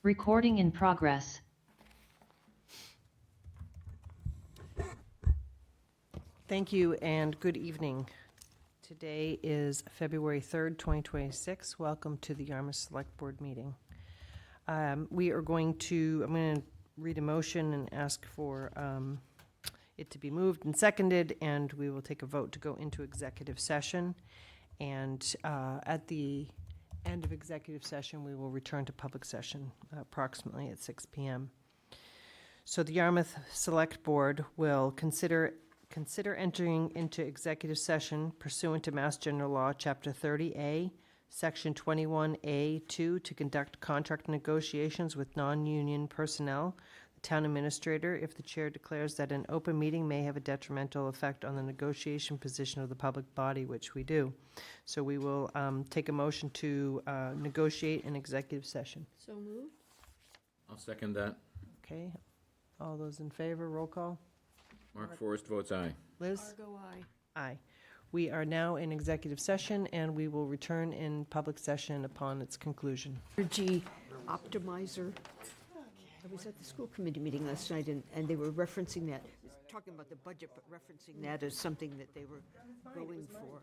Recording in progress. Thank you and good evening. Today is February 3rd, 2026. Welcome to the Yarmouth Select Board meeting. I'm going to read a motion and ask for it to be moved and seconded, and we will take a vote to go into executive session. And at the end of executive session, we will return to public session approximately at 6 p.m. So the Yarmouth Select Board will consider entering into executive session pursuant to Mass General Law, Chapter 30A, Section 21A2, to conduct contract negotiations with non-union personnel, the town administrator, if the chair declares that an open meeting may have a detrimental effect on the negotiation position of the public body, which we do. So we will take a motion to negotiate an executive session. So moved. I'll second that. Okay. All those in favor, roll call. Mark Forrest votes aye. Liz? Argo, aye. Aye. We are now in executive session, and we will return in public session upon its conclusion. Energy optimizer. I was at the school committee meeting last night, and they were referencing that, talking about the budget, but referencing that as something that they were going for.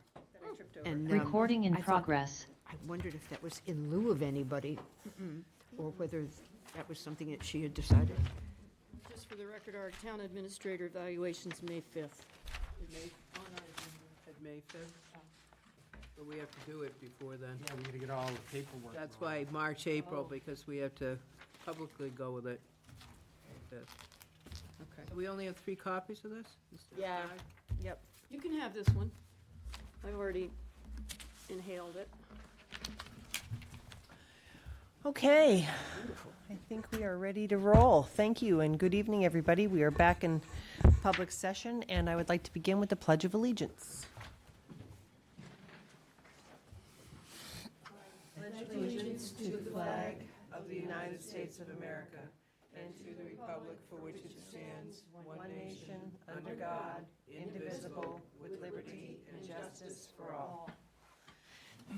And Recording in I thought- progress. I wondered if that was in lieu of anybody, or whether that was something that she had decided. Just for the record, our town administrator evaluation's May 5th. At May 5th? But we have to do it before then. Yeah, we gotta get all the paperwork. That's going. why March, April, because we have to publicly go with it. Okay. So we only have 3 copies of this? instead of Yeah. 5? Yep. You can have this one. I've already inhaled it. Okay, I think we are ready to roll. Thank you and good evening, everybody. We are back in public session, and I would like to begin with the Pledge of Allegiance. Pledge allegiance to the flag of the United States of America and to the republic for which it stands, one nation, under God, indivisible, with liberty and justice for all.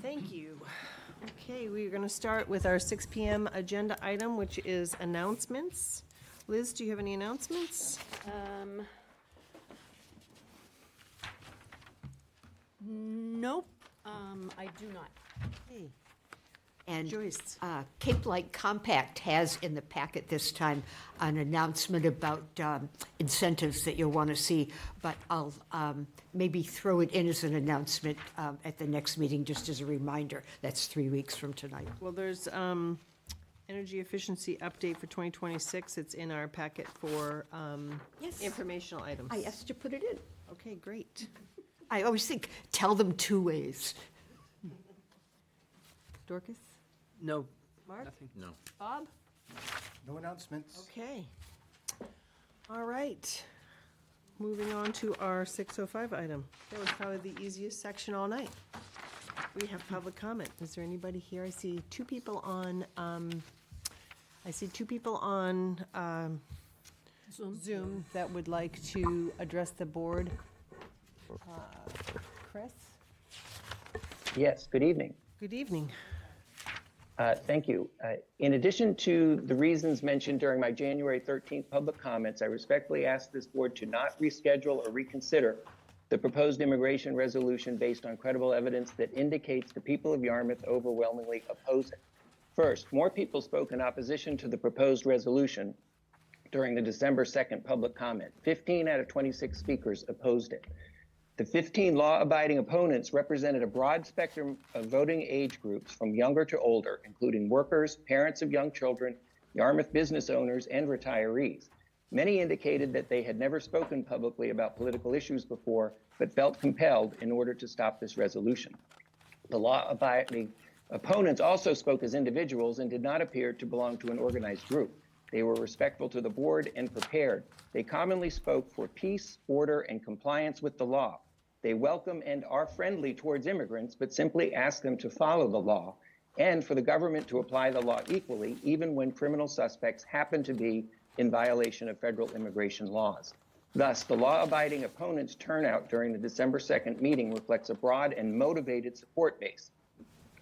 Thank you. Okay, we're going to start with our 6 p.m. agenda item, which is announcements. Liz, do you have any announcements? Nope, I do not. Hey, And Joyce. Cape Light Compact has in the packet this time an announcement about incentives that you'll want to see, but I'll maybe throw it in as an announcement at the next meeting, just as a reminder. That's 3 weeks from tonight. Well, there's energy efficiency update for 2026. It's in our packet for Yes. informational items. I asked to put it in. Okay, great. I always think, tell them 2 ways. Dorcas? No, Mark? nothing. No. Bob? No announcements. Okay. All right. Moving on to our 6:05 item. That was probably the easiest section all night. We have public comment. Is there anybody here? I see two people on, Zoom that would like to address the board. Chris? Yes, good evening. Good evening. Thank you. In addition to the reasons mentioned during my January 13th public comments, I respectfully ask this board to not reschedule or reconsider the proposed immigration resolution based on credible evidence that indicates the people of Yarmouth overwhelmingly oppose it. First, more people spoke in opposition to the proposed resolution during the December 2nd public comment. 15 out of 26 speakers opposed it. The 15 law-abiding opponents represented a broad spectrum of voting age groups from younger to older, including workers, parents of young children, Yarmouth business owners, and retirees. Many indicated that they had never spoken publicly about political issues before, but felt compelled in order to stop this resolution. The law-abiding opponents also spoke as individuals and did not appear to belong to an organized group. They were respectful to the board and prepared. They commonly spoke for peace, order, and compliance with the law. They welcome and are friendly towards immigrants, but simply ask them to follow the law and for the government to apply the law equally, even when criminal suspects happen to be in violation of federal immigration laws. Thus, the law-abiding opponents' turnout during the December 2nd meeting reflects a broad and motivated support base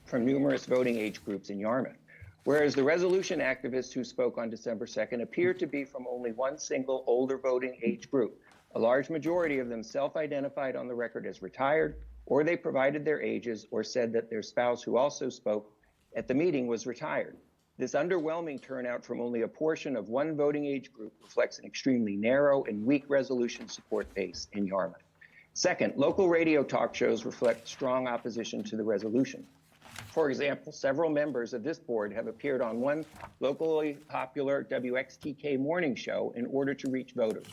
from numerous voting age groups in Yarmouth. Whereas the resolution activists who spoke on December 2nd appear to be from only one single older voting age group. A large majority of them self-identified on the record as retired, or they provided their ages or said that their spouse who also spoke at the meeting was retired. This underwhelming turnout from only a portion of one voting age group reflects an extremely narrow and weak resolution support base in Yarmouth. Second, local radio talk shows reflect strong opposition to the resolution. For example, several members of this board have appeared on one locally popular WXTK morning show in order to reach voters.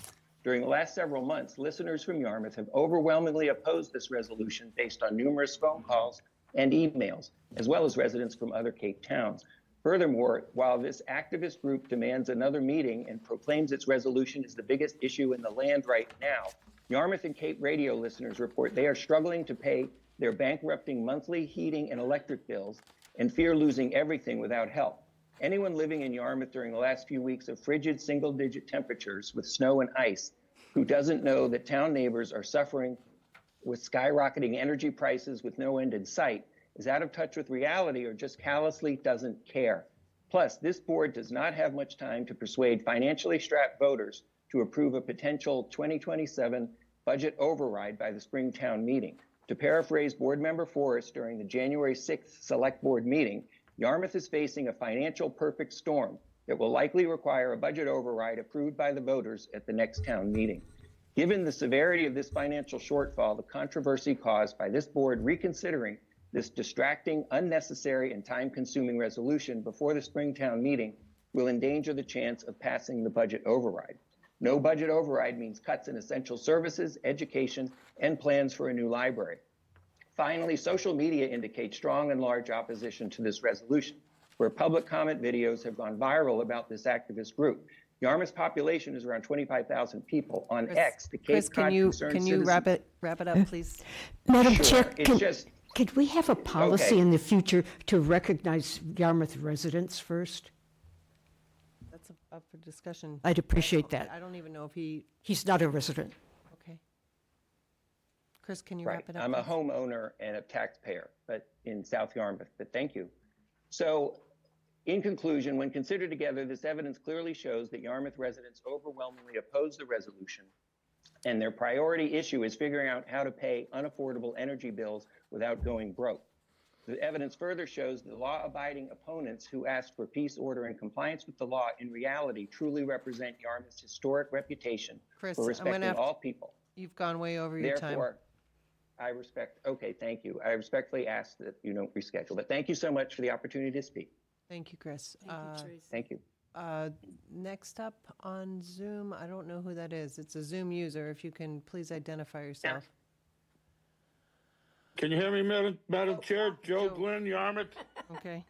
During the last several months, listeners from Yarmouth have overwhelmingly opposed this resolution based on numerous phone calls and emails, as well as residents from other Cape towns. Furthermore, while this activist group demands another meeting and proclaims its resolution is the biggest issue in the land right now, Yarmouth and Cape radio listeners report they are struggling to pay their bankrupting monthly heating and electric bills and fear losing everything without help. Anyone living in Yarmouth during the last few weeks of frigid single-digit temperatures with snow and ice who doesn't know that town neighbors are suffering with skyrocketing energy prices with no end in sight is out of touch with reality or just callously doesn't care. Plus, this board does not have much time to persuade financially strapped voters to approve a potential 2027 budget override by the spring town meeting. To paraphrase Board Member Forrest during the January 6th Select Board meeting, Yarmouth is facing a financial perfect storm that will likely require a budget override approved by the voters at the next town meeting. Given the severity of this financial shortfall, the controversy caused by this board reconsidering this distracting, unnecessary, and time-consuming resolution before the spring town meeting will endanger the chance of passing the budget override. No budget override means cuts in essential services, education, and plans for a new library. Finally, social media indicates strong and large opposition to this resolution, where public comment videos have gone viral about this activist group. Yarmouth's population is around 25,000 people. On Chris- X, the Cape Chris, Cod Concerned can you Citizen- wrap it up, please? Madam Sure, Chair, it's just, could we have a policy Okay. in the future to recognize Yarmouth residents first? That's up for discussion. I'd appreciate that. I don't even know if He's not a resident. okay. Chris, can you right, wrap it up? I'm a please? homeowner and a taxpayer, but in South Yarmouth, but thank you. So, in conclusion, when considered together, this evidence clearly shows that Yarmouth residents overwhelmingly oppose the resolution, and their priority issue is figuring out how to pay unaffordable energy bills without going broke. The evidence further shows that law-abiding opponents who asked for peace, order, and compliance with the law in reality truly represent Yarmouth's historic reputation Chris, for I'm respecting gonna have all people. You've gone way over your time. Therefore, okay, thank you. I respectfully ask that you don't reschedule, but thank you so much for the opportunity to speak. Thank you, Chris. Thank you, Tracy. Thank you. Next up on Zoom, I don't know who that is. It's a Zoom user. If you can please identify yourself. Can you hear me, Madam Chair? Joe Joe. Glenn, Yarmouth. Okay.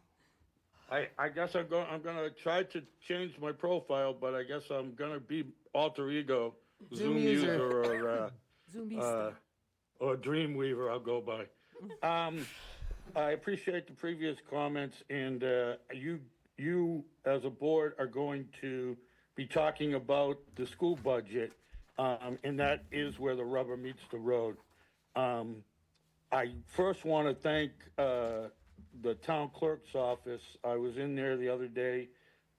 I guess I'm gonna try to change my profile, but I guess I'm gonna be alter ego, Zoom Zoom user. user Zoomista. or Dreamweaver, I'll go by. I appreciate the previous comments, and you as a board are going to be talking about the school budget, and that is where the rubber meets the road. I first want to thank the town clerk's office. I was in there the other day,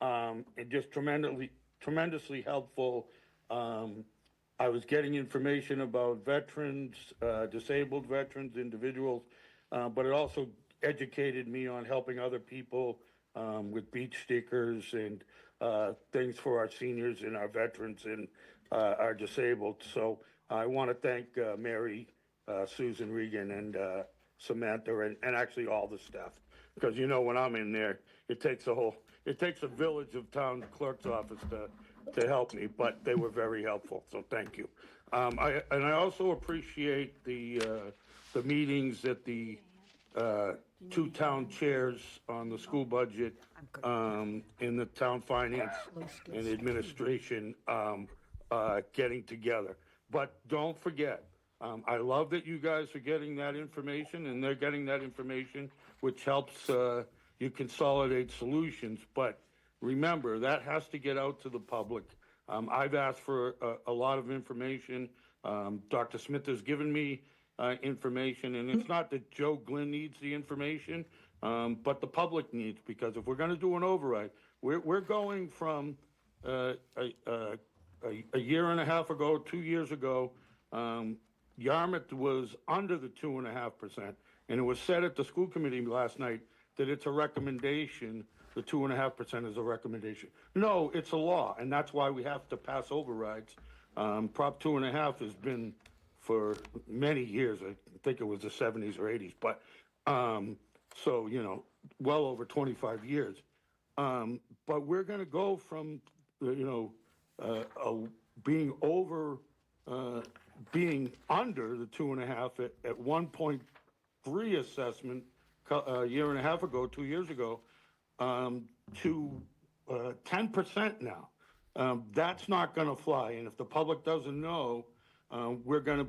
and just tremendously helpful. I was getting information about veterans, disabled veterans, individuals, but it also educated me on helping other people with beach stickers and things for our seniors and our veterans and our disabled. So I want to thank Mary, Susan Regan, and Samantha, and actually all the staff, because when I'm in there, it takes a village of town clerk's office to help me, but they were very helpful, so thank you. I also appreciate the meetings that the two town chairs on the school budget, in the town finance and administration, getting together. But don't forget, I love that you guys are getting that information, and they're getting that information, which helps you consolidate solutions. But remember, that has to get out to the public. I've asked for a lot of information. Dr. Smith has given me information, and it's not that Joe Glenn needs the information, but the public needs, because if we're gonna do an override, we're going from, a year and a half ago, 2 years ago, Yarmouth was under the 2.5%, and it was said at the school committee last night that it's a recommendation, the 2.5% is a recommendation. No, it's a law, and that's why we have to pass overrides. Prop 2.5 has been for many years, I think it was the 70s or 80s, but, so, you know, well over 25 years. But we're gonna go from, you know, being over, being under the 2.5 at 1.3 assessment a year and a half ago, 2 years ago, to 10% now. That's not gonna fly, and if the public doesn't know, we're gonna,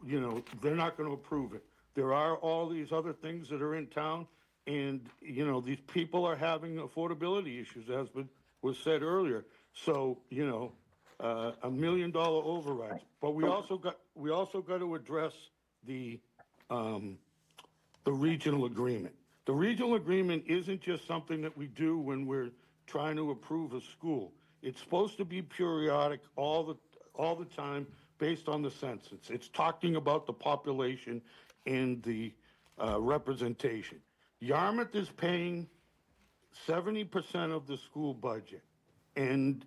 you know, they're not gonna approve it. There are all these other things that are in town, and, you know, these people are having affordability issues, as was said earlier. So, you know, $1 million overrides. But we also got to address the regional agreement. The regional agreement isn't just something that we do when we're trying to approve a school. It's supposed to be periodic all the time based on the census. It's talking about the population and the representation. Yarmouth is paying 70% of the school budget, and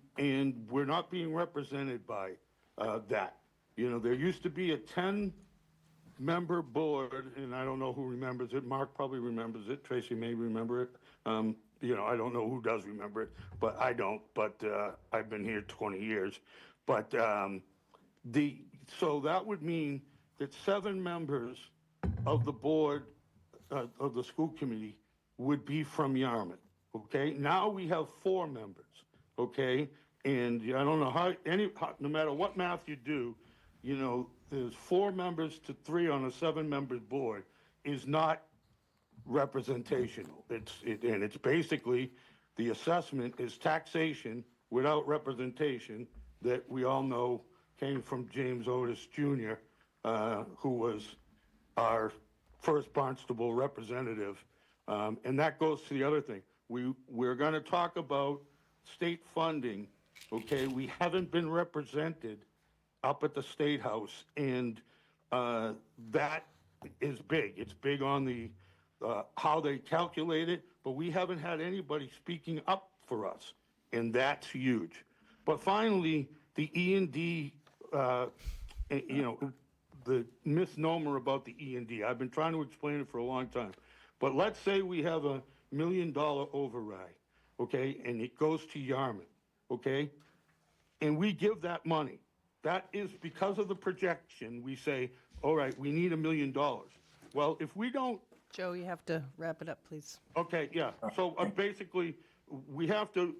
we're not being represented by that. You know, there used to be a 10-member board, and I don't know who remembers it. Mark probably remembers it. Tracy may remember it. You know, I don't know who does remember it, but I don't. But I've been here 20 years. But so that would mean that 7 members of the board of the school committee would be from Yarmouth. Okay, now we have 4 members. Okay, and I don't know no matter what math you do, you know, there's 4 members to 3 on a 7-member board is not representational. It's basically, the assessment is taxation without representation that we all know came from James Otis Jr., who was our first Barnstable representative. And that goes to the other thing. We're going to talk about state funding. Okay, we haven't been represented up at the State House, and that is big. It's big on the how they calculate it, but we haven't had anybody speaking up for us, and that's huge. But finally, the E&D, you know, the misnomer about the E&D. I've been trying to explain it for a long time. But let's say we have $1 million override, okay, and it goes to Yarmouth, okay, and we give that money. That is because of the projection. We say, all right, we need $1 million. Well, if we don't. Joe, you have to wrap it up, please. Okay, yeah. So basically, we have to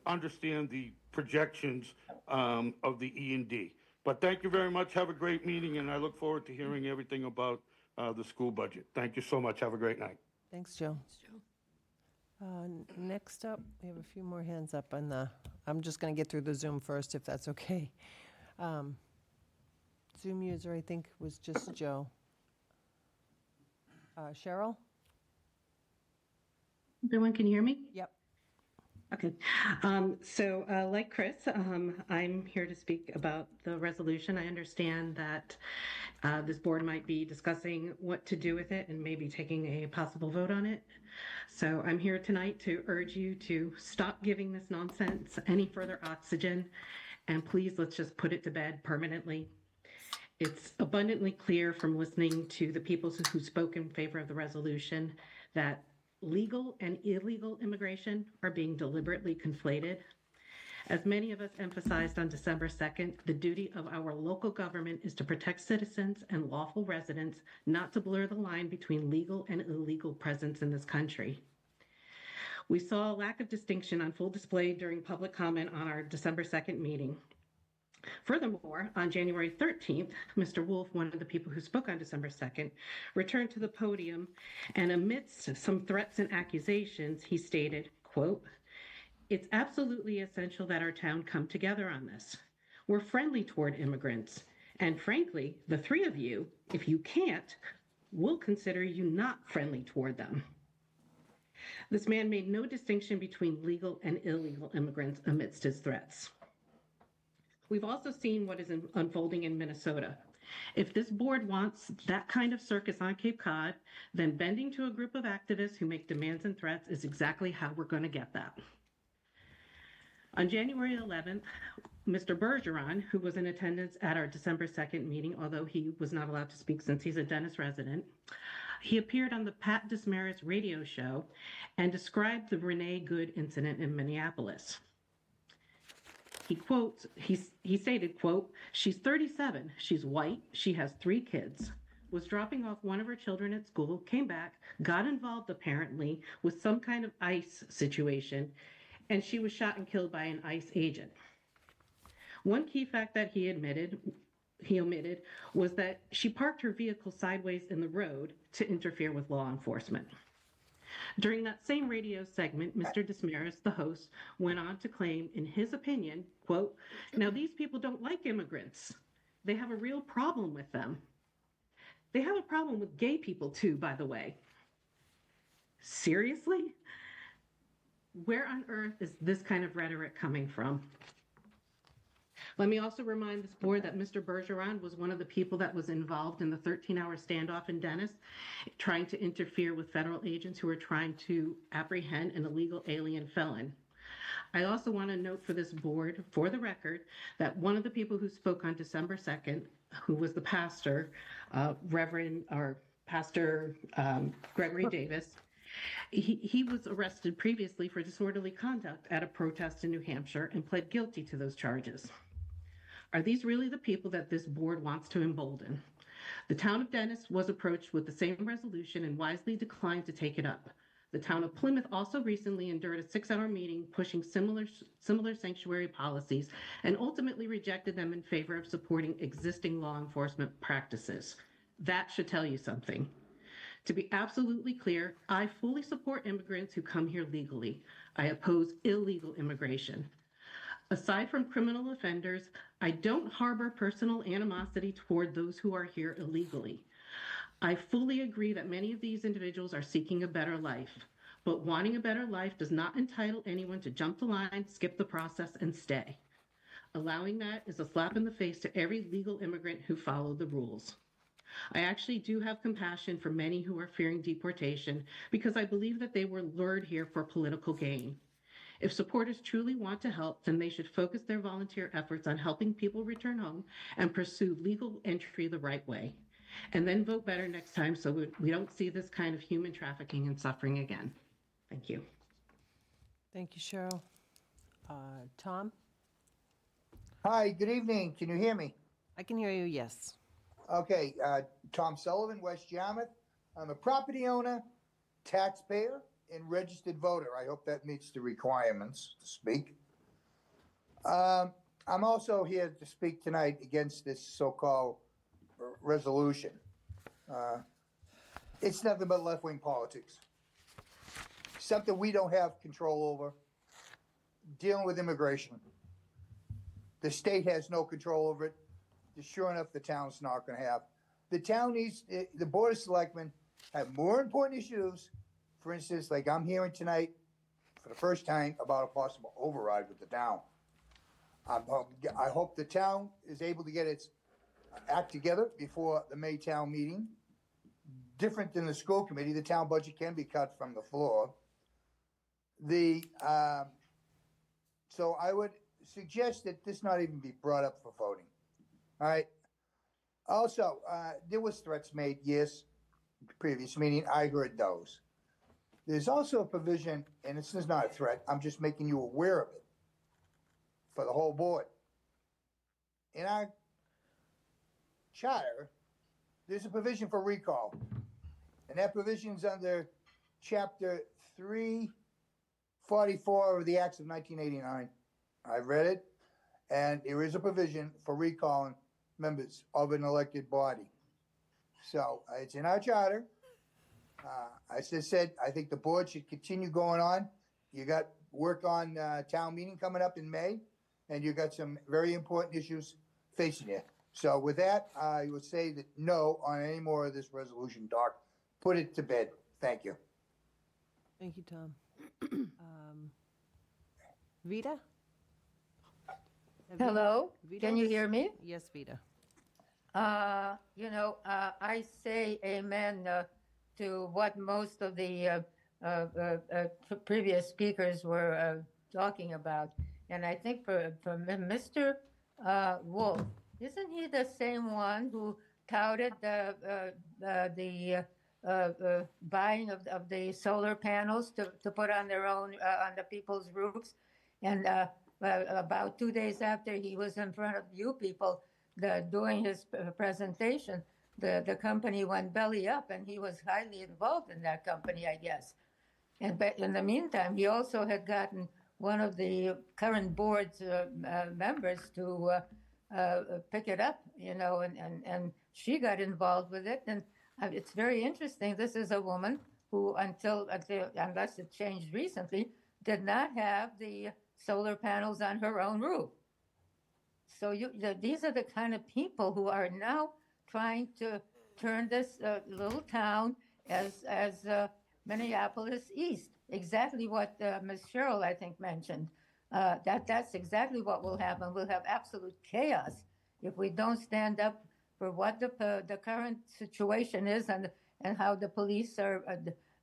understand the projections of the E&D. But thank you very much. Have a great meeting, and I look forward to hearing everything about the school budget. Thank you so much. Have a great night. Thanks, Joe. Next up, we have a few more hands up on the, I'm just going to get through the Zoom first, if that's okay. Zoom user, I think, was just Joe. Cheryl? Everyone can hear me? Yep. Okay. So like Chris, I'm here to speak about the resolution. I understand that this board might be discussing what to do with it and maybe taking a possible vote on it. So I'm here tonight to urge you to stop giving this nonsense any further oxygen, and please, let's just put it to bed permanently. It's abundantly clear from listening to the people who spoke in favor of the resolution that legal and illegal immigration are being deliberately conflated. As many of us emphasized on December 2nd, the duty of our local government is to protect citizens and lawful residents, not to blur the line between legal and illegal presence in this country. We saw a lack of distinction on full display during public comment on our December 2nd meeting. Furthermore, on January 13th, Mr. Wolf, one of the people who spoke on December 2nd, returned to the podium, and amidst some threats and accusations, he stated, quote, "It's absolutely essential that our town come together on this. We're friendly toward immigrants, and frankly, the 3 of you, if you can't, we'll consider you not friendly toward them." This man made no distinction between legal and illegal immigrants amidst his threats. We've also seen what is unfolding in Minnesota. If this board wants that kind of circus on Cape Cod, then bending to a group of activists who make demands and threats is exactly how we're going to get that. On January 11th, Mr. Bergeron, who was in attendance at our December 2nd meeting, although he was not allowed to speak since he's a Dennis resident, he appeared on the Pat Dismaris radio show and described the Renee Good incident in Minneapolis. He stated, quote, "She's 37, she's white, she has 3 kids, was dropping off one of her children at school, came back, got involved apparently with some kind of ICE situation, and she was shot and killed by an ICE agent." One key fact that he omitted was that she parked her vehicle sideways in the road to interfere with law enforcement. During that same radio segment, Mr. Dismaris, the host, went on to claim, in his opinion, quote, "Now these people don't like immigrants. They have a real problem with them. They have a problem with gay people too, by the way." Seriously? Where on earth is this kind of rhetoric coming from? Let me also remind this board that Mr. Bergeron was one of the people that was involved in the 13-hour standoff in Dennis, trying to interfere with federal agents who were trying to apprehend an illegal alien felon. I also want to note for this board, for the record, that one of the people who spoke on December 2nd, who was the pastor, Pastor Gregory Davis, he was arrested previously for disorderly conduct at a protest in New Hampshire and pled guilty to those charges. Are these really the people that this board wants to embolden? The town of Dennis was approached with the same resolution and wisely declined to take it up. The town of Plymouth also recently endured a 6-hour meeting pushing similar sanctuary policies and ultimately rejected them in favor of supporting existing law enforcement practices. That should tell you something. To be absolutely clear, I fully support immigrants who come here legally. I oppose illegal immigration. Aside from criminal offenders, I don't harbor personal animosity toward those who are here illegally. I fully agree that many of these individuals are seeking a better life, but wanting a better life does not entitle anyone to jump the line, skip the process, and stay. Allowing that is a slap in the face to every legal immigrant who followed the rules. I actually do have compassion for many who are fearing deportation because I believe that they were lured here for political gain. If supporters truly want to help, then they should focus their volunteer efforts on helping people return home and pursue legal entry the right way. And then vote better next time so we don't see this kind of human trafficking and suffering again. Thank you. Thank you, Cheryl. Tom? Hi, good evening. Can you hear me? I can hear you, yes. Okay, Tom Sullivan, West Yarmouth. I'm a property owner, taxpayer, and registered voter. I hope that meets the requirements to speak. I'm also here to speak tonight against this so-called resolution. It's nothing but left-wing politics. Something we don't have control over. Dealing with immigration. The state has no control over it. Sure enough, the town's not going to have. The town needs, the Board of Selectmen have more important issues. For instance, like I'm hearing tonight for the first time about a possible override with the town. I hope the town is able to get its act together before the May town meeting. Different than the school committee, the town budget can be cut from the floor. So I would suggest that this not even be brought up for voting. All right. Also, there was threats made, yes, previous meeting. I heard those. There's also a provision, and this is not a threat. I'm just making you aware of it for the whole board. In our charter, there's a provision for recall, and that provision's under Chapter 344 of the Acts of 1989. I've read it, and there is a provision for recalling members of an elected body. So it's in our charter. As I said, I think the board should continue going on. You got work on town meeting coming up in May, and you got some very important issues facing you. So with that, I would say that no on any more of this resolution, Doc. Put it to bed. Thank you. Thank you, Tom. Vita? Hello, Vita? can you hear me? Yes, Vita. I say amen to what most of the previous speakers were talking about. And I think for Mr. Wolf, isn't he the same one who touted the buying of the solar panels to put on their own, on the people's roofs? And about 2 days after he was in front of you people doing his presentation, the company went belly up, and he was highly involved in that company, I guess. But in the meantime, he also had gotten one of the current board's members to pick it up, and she got involved with it. And it's very interesting. This is a woman who, unless it changed recently, did not have the solar panels on her own roof. So these are the kind of people who are now trying to turn this little town as Minneapolis East. Exactly what Ms. Sherrill, I think, mentioned. That's exactly what will happen. We'll have absolute chaos if we don't stand up for what the current situation is and how the police are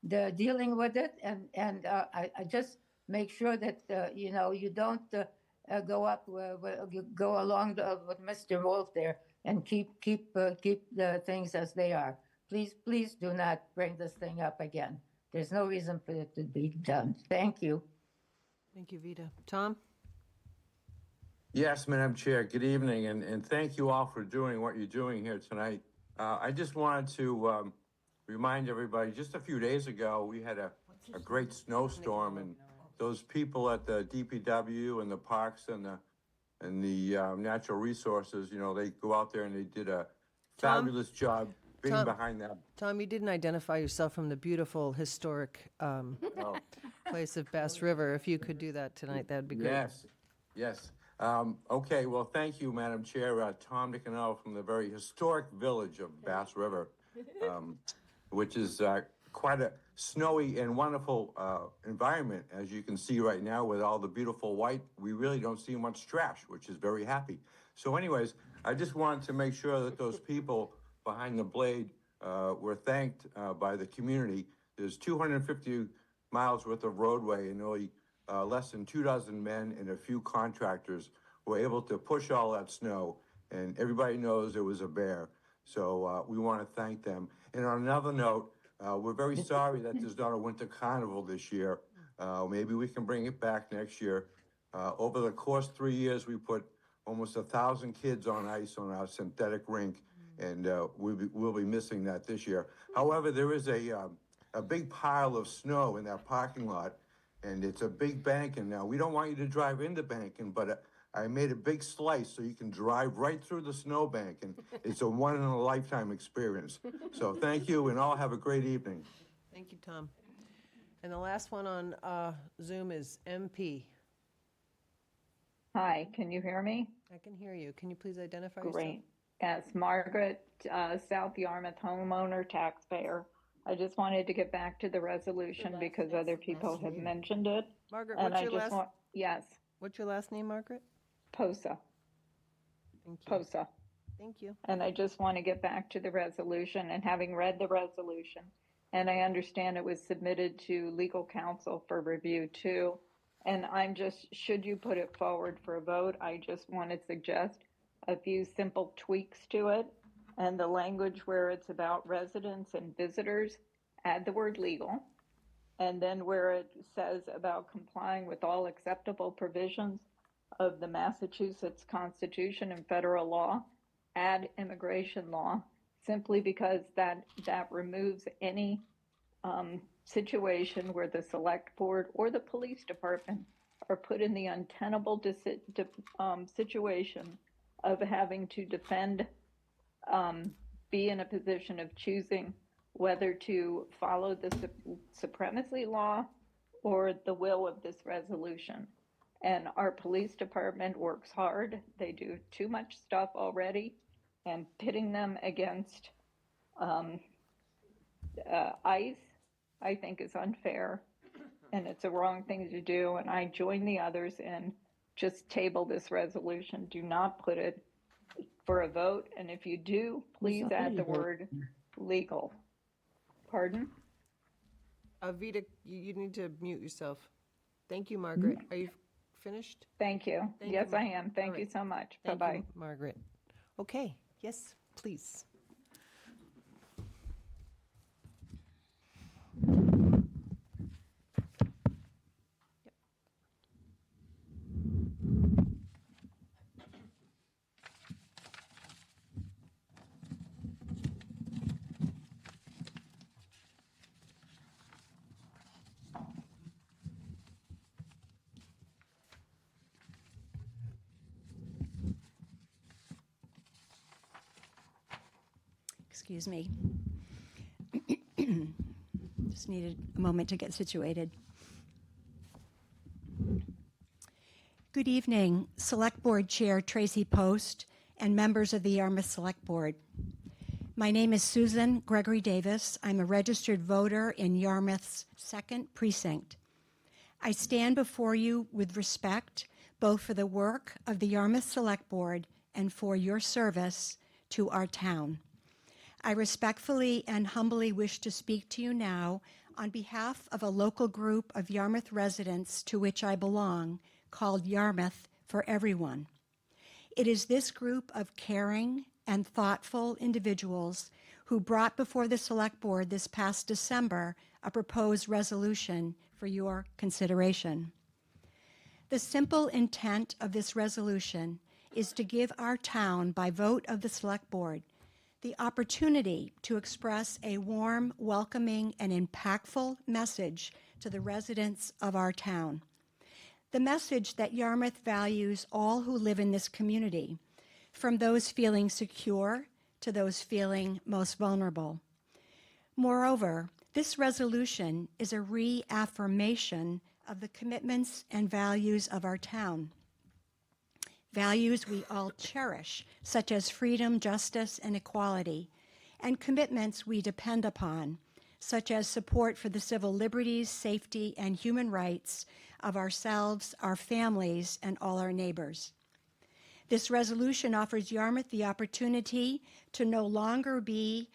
dealing with it. And I just make sure that you don't go along with Mr. Wolf there and keep the things as they are. Please do not bring this thing up again. There's no reason for it to be done. Thank you. Thank you, Vita. Tom? Yes, Madam Chair, good evening, and thank you all for doing what you're doing here tonight. I just wanted to remind everybody, just a few days ago, we had a great snowstorm, and those people at the DPW and the parks and the natural resources, they go out there and they did a fabulous job being behind that. Tom, you didn't identify yourself from the beautiful historic place of Bass River. If you could do that tonight, that'd be great. Yes. Okay, well, thank you, Madam Chair. Tom Nicanello from the very historic village of Bass River, which is quite a snowy and wonderful environment, as you can see right now with all the beautiful white. We really don't see much trash, which is very happy. So anyways, I just wanted to make sure that those people behind the blade were thanked by the community. There's 250 miles worth of roadway, and only less than 24 men and a few contractors were able to push all that snow, and everybody knows it was a bear. So we want to thank them. And on another note, we're very sorry that there's not a winter carnival this year. Maybe we can bring it back next year. Over the course 3 years, we put almost 1,000 kids on ice on our synthetic rink, and we'll be missing that this year. However, there is a big pile of snow in that parking lot, and it's a big banking. Now, we don't want you to drive into banking, but I made a big slice so you can drive right through the snow bank, and it's a one-in-a-lifetime experience. So thank you, and all have a great evening. Thank you, Tom. And the last one on Zoom is MP. Hi, can you hear me? I can hear you. Can you please identify yourself? Great. Yes, Margaret, South Yarmouth homeowner, taxpayer. I just wanted to get back to the resolution because other people have mentioned it. Margaret, And what's I your just last? want, yes, What's your last name, Margaret? POSA, Thank you. POSA. Thank you. And I just want to get back to the resolution, and having read the resolution, and I understand it was submitted to legal counsel for review too. And I'm just, should you put it forward for a vote, I just want to suggest a few simple tweaks to it. And the language where it's about residents and visitors, add the word legal. And then where it says about complying with all acceptable provisions of the Massachusetts Constitution and federal law, add immigration law, simply because that removes any situation where the select board or the police department are put in the untenable situation of having to defend, be in a position of choosing whether to follow the supremacy law or the will of this resolution. And our police department works hard. They do too much stuff already, and pitting them against ICE, I think, is unfair. and it's a wrong thing to do, and I join the others in just table this resolution. Do not put it for a vote, and if you do, please add the word legal. Pardon? Vita, you need to mute yourself. Thank you, Margaret. Are you finished? Thank you. Thank Yes, you. I am. Thank All you right. so much. Thank Bye-bye. you, Margaret. Okay, yes, please. Excuse me. Just needed a moment to get situated. Good evening, Select Board Chair Tracy Post and members of the Yarmouth Select Board. My name is Susan Gregory Davis. I'm a registered voter in Yarmouth's 2nd Precinct. I stand before you with respect, both for the work of the Yarmouth Select Board and for your service to our town. I respectfully and humbly wish to speak to you now on behalf of a local group of Yarmouth residents to which I belong, called Yarmouth for Everyone. It is this group of caring and thoughtful individuals who brought before the Select Board this past December a proposed resolution for your consideration. The simple intent of this resolution is to give our town, by vote of the Select Board, the opportunity to express a warm, welcoming, and impactful message to the residents of our town. The message that Yarmouth values all who live in this community, from those feeling secure to those feeling most vulnerable. Moreover, this resolution is a reaffirmation of the commitments and values of our town. Values we all cherish, such as freedom, justice, and equality, and commitments we depend upon, such as support for the civil liberties, safety, and human rights of ourselves, our families, and all our neighbors. This resolution offers Yarmouth the opportunity to no longer be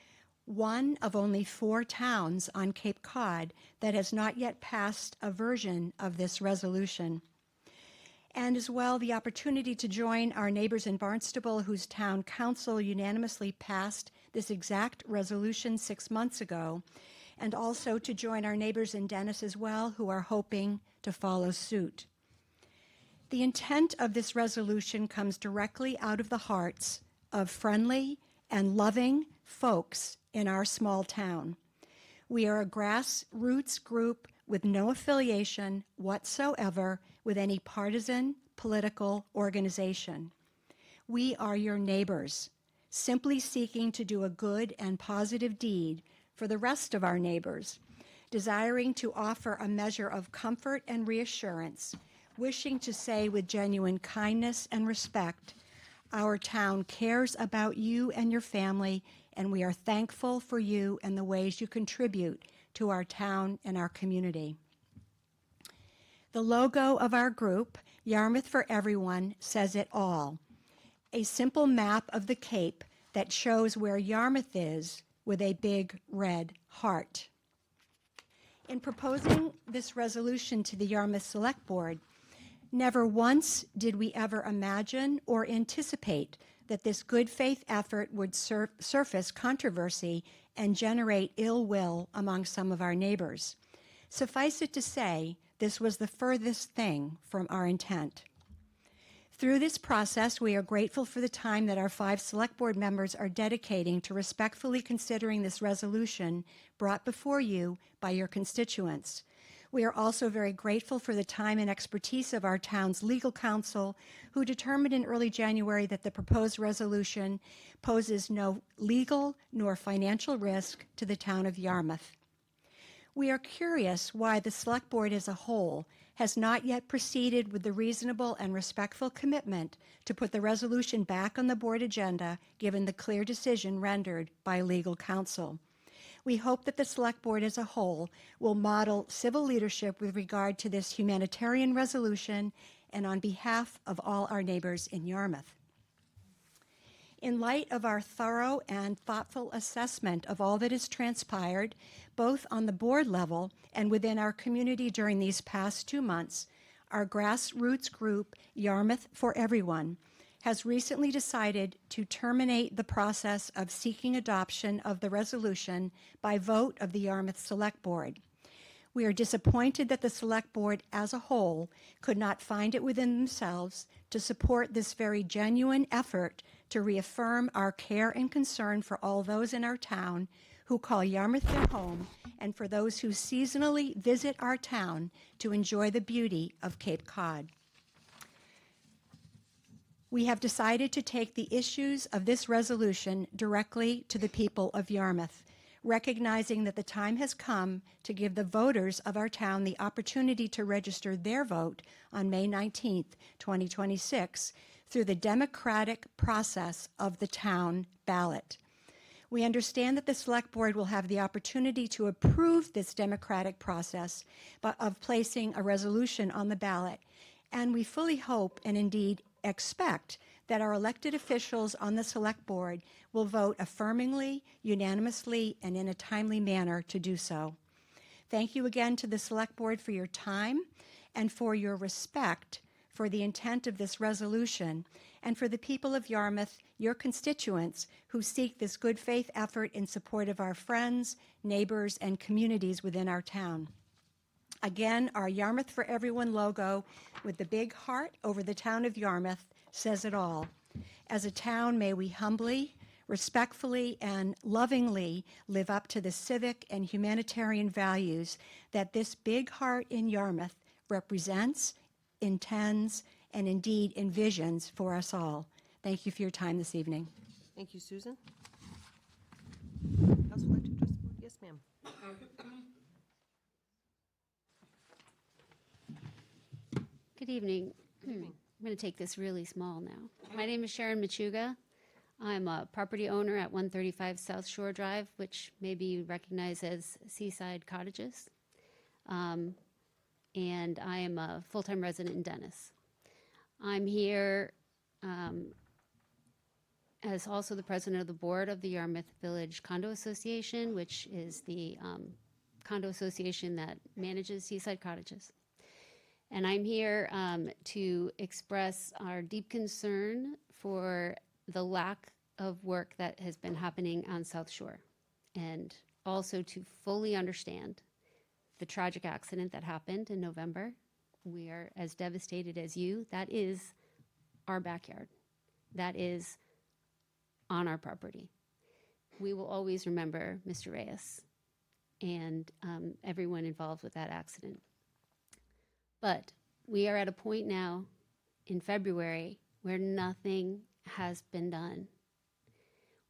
one of only 4 towns on Cape Cod that has not yet passed a version of this resolution, and as well the opportunity to join our neighbors in Barnstable, whose town council unanimously passed this exact resolution 6 months ago, and also to join our neighbors in Dennis as well, who are hoping to follow suit. The intent of this resolution comes directly out of the hearts of friendly and loving folks in our small town. We are a grassroots group with no affiliation whatsoever with any partisan political organization. We are your neighbors, simply seeking to do a good and positive deed for the rest of our neighbors, desiring to offer a measure of comfort and reassurance, wishing to say with genuine kindness and respect, our town cares about you and your family, and we are thankful for you and the ways you contribute to our town and our community. The logo of our group, Yarmouth for Everyone, says it all. A simple map of the Cape that shows where Yarmouth is with a big red heart. In proposing this resolution to the Yarmouth Select Board, never once did we ever imagine or anticipate that this good faith effort would surface controversy and generate ill will among some of our neighbors. Suffice it to say, this was the furthest thing from our intent. Through this process, we are grateful for the time that our 5 Select Board members are dedicating to respectfully considering this resolution brought before you by your constituents. We are also very grateful for the time and expertise of our town's legal counsel, who determined in early January that the proposed resolution poses no legal nor financial risk to the town of Yarmouth. We are curious why the Select Board as a whole has not yet proceeded with the reasonable and respectful commitment to put the resolution back on the board agenda, given the clear decision rendered by legal counsel. We hope that the Select Board as a whole will model civil leadership with regard to this humanitarian resolution and on behalf of all our neighbors in Yarmouth. In light of our thorough and thoughtful assessment of all that has transpired, both on the board level and within our community during these past 2 months, our grassroots group, Yarmouth for Everyone, has recently decided to terminate the process of seeking adoption of the resolution by vote of the Yarmouth Select Board. We are disappointed that the Select Board as a whole could not find it within themselves to support this very genuine effort to reaffirm our care and concern for all those in our town who call Yarmouth their home and for those who seasonally visit our town to enjoy the beauty of Cape Cod. We have decided to take the issues of this resolution directly to the people of Yarmouth, recognizing that the time has come to give the voters of our town the opportunity to register their vote on May 19th, 2026, through the democratic process of the town ballot. We understand that the Select Board will have the opportunity to approve this democratic process of placing a resolution on the ballot, and we fully hope and indeed expect that our elected officials on the Select Board will vote affirmingly, unanimously, and in a timely manner to do so. Thank you again to the Select Board for your time and for your respect for the intent of this resolution, and for the people of Yarmouth, your constituents, who seek this good faith effort in support of our friends, neighbors, and communities within our town. Again, our Yarmouth for Everyone logo with the big heart over the town of Yarmouth says it all. As a town, may we humbly, respectfully, and lovingly live up to the civic and humanitarian values that this big heart in Yarmouth represents, intends, and indeed envisions for us all. Thank you for your time this evening. Thank you, Susan. Council like to address the board? Yes, ma'am. Good evening. I'm going to take this really small now. My name is Sharon Machuga. I'm a property owner at 135 South Shore Drive, which may be recognized as Seaside Cottages. And I am a full-time resident in Dennis. I'm here as also the president of the board of the Yarmouth Village Condo Association, which is the condo association that manages Seaside Cottages. And I'm here to express our deep concern for the lack of work that has been happening on South Shore, and also to fully understand the tragic accident that happened in November. We are as devastated as you. That is our backyard. That is on our property. We will always remember Mr. Reyes and everyone involved with that accident. But we are at a point now in February where nothing has been done.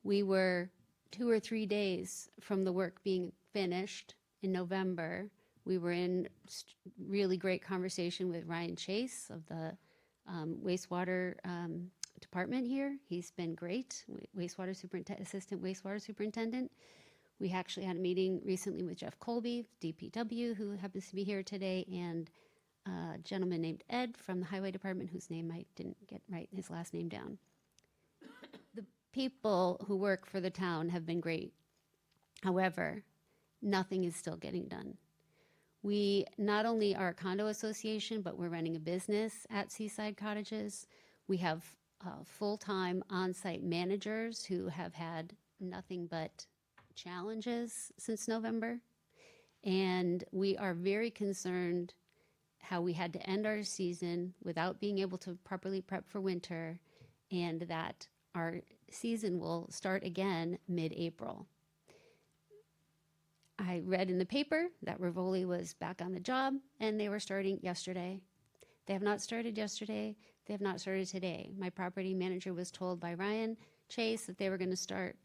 We were 2 or 3 days from the work being finished in November. We were in really great conversation with Ryan Chase of the wastewater department here. He's been great, assistant wastewater superintendent. We actually had a meeting recently with Jeff Colby, DPW, who happens to be here today, and a gentleman named Ed from the highway department, whose name I didn't get right, his last name down. The people who work for the town have been great. However, nothing is still getting done. We not only are a condo association, but we're running a business at Seaside Cottages. We have full-time on-site managers who have had nothing but challenges since November. And we are very concerned how we had to end our season without being able to properly prep for winter, and that our season will start again mid-April. I read in the paper that Rivoli was back on the job and they were starting yesterday. They have not started yesterday. They have not started today. My property manager was told by Ryan Chase that they were going to start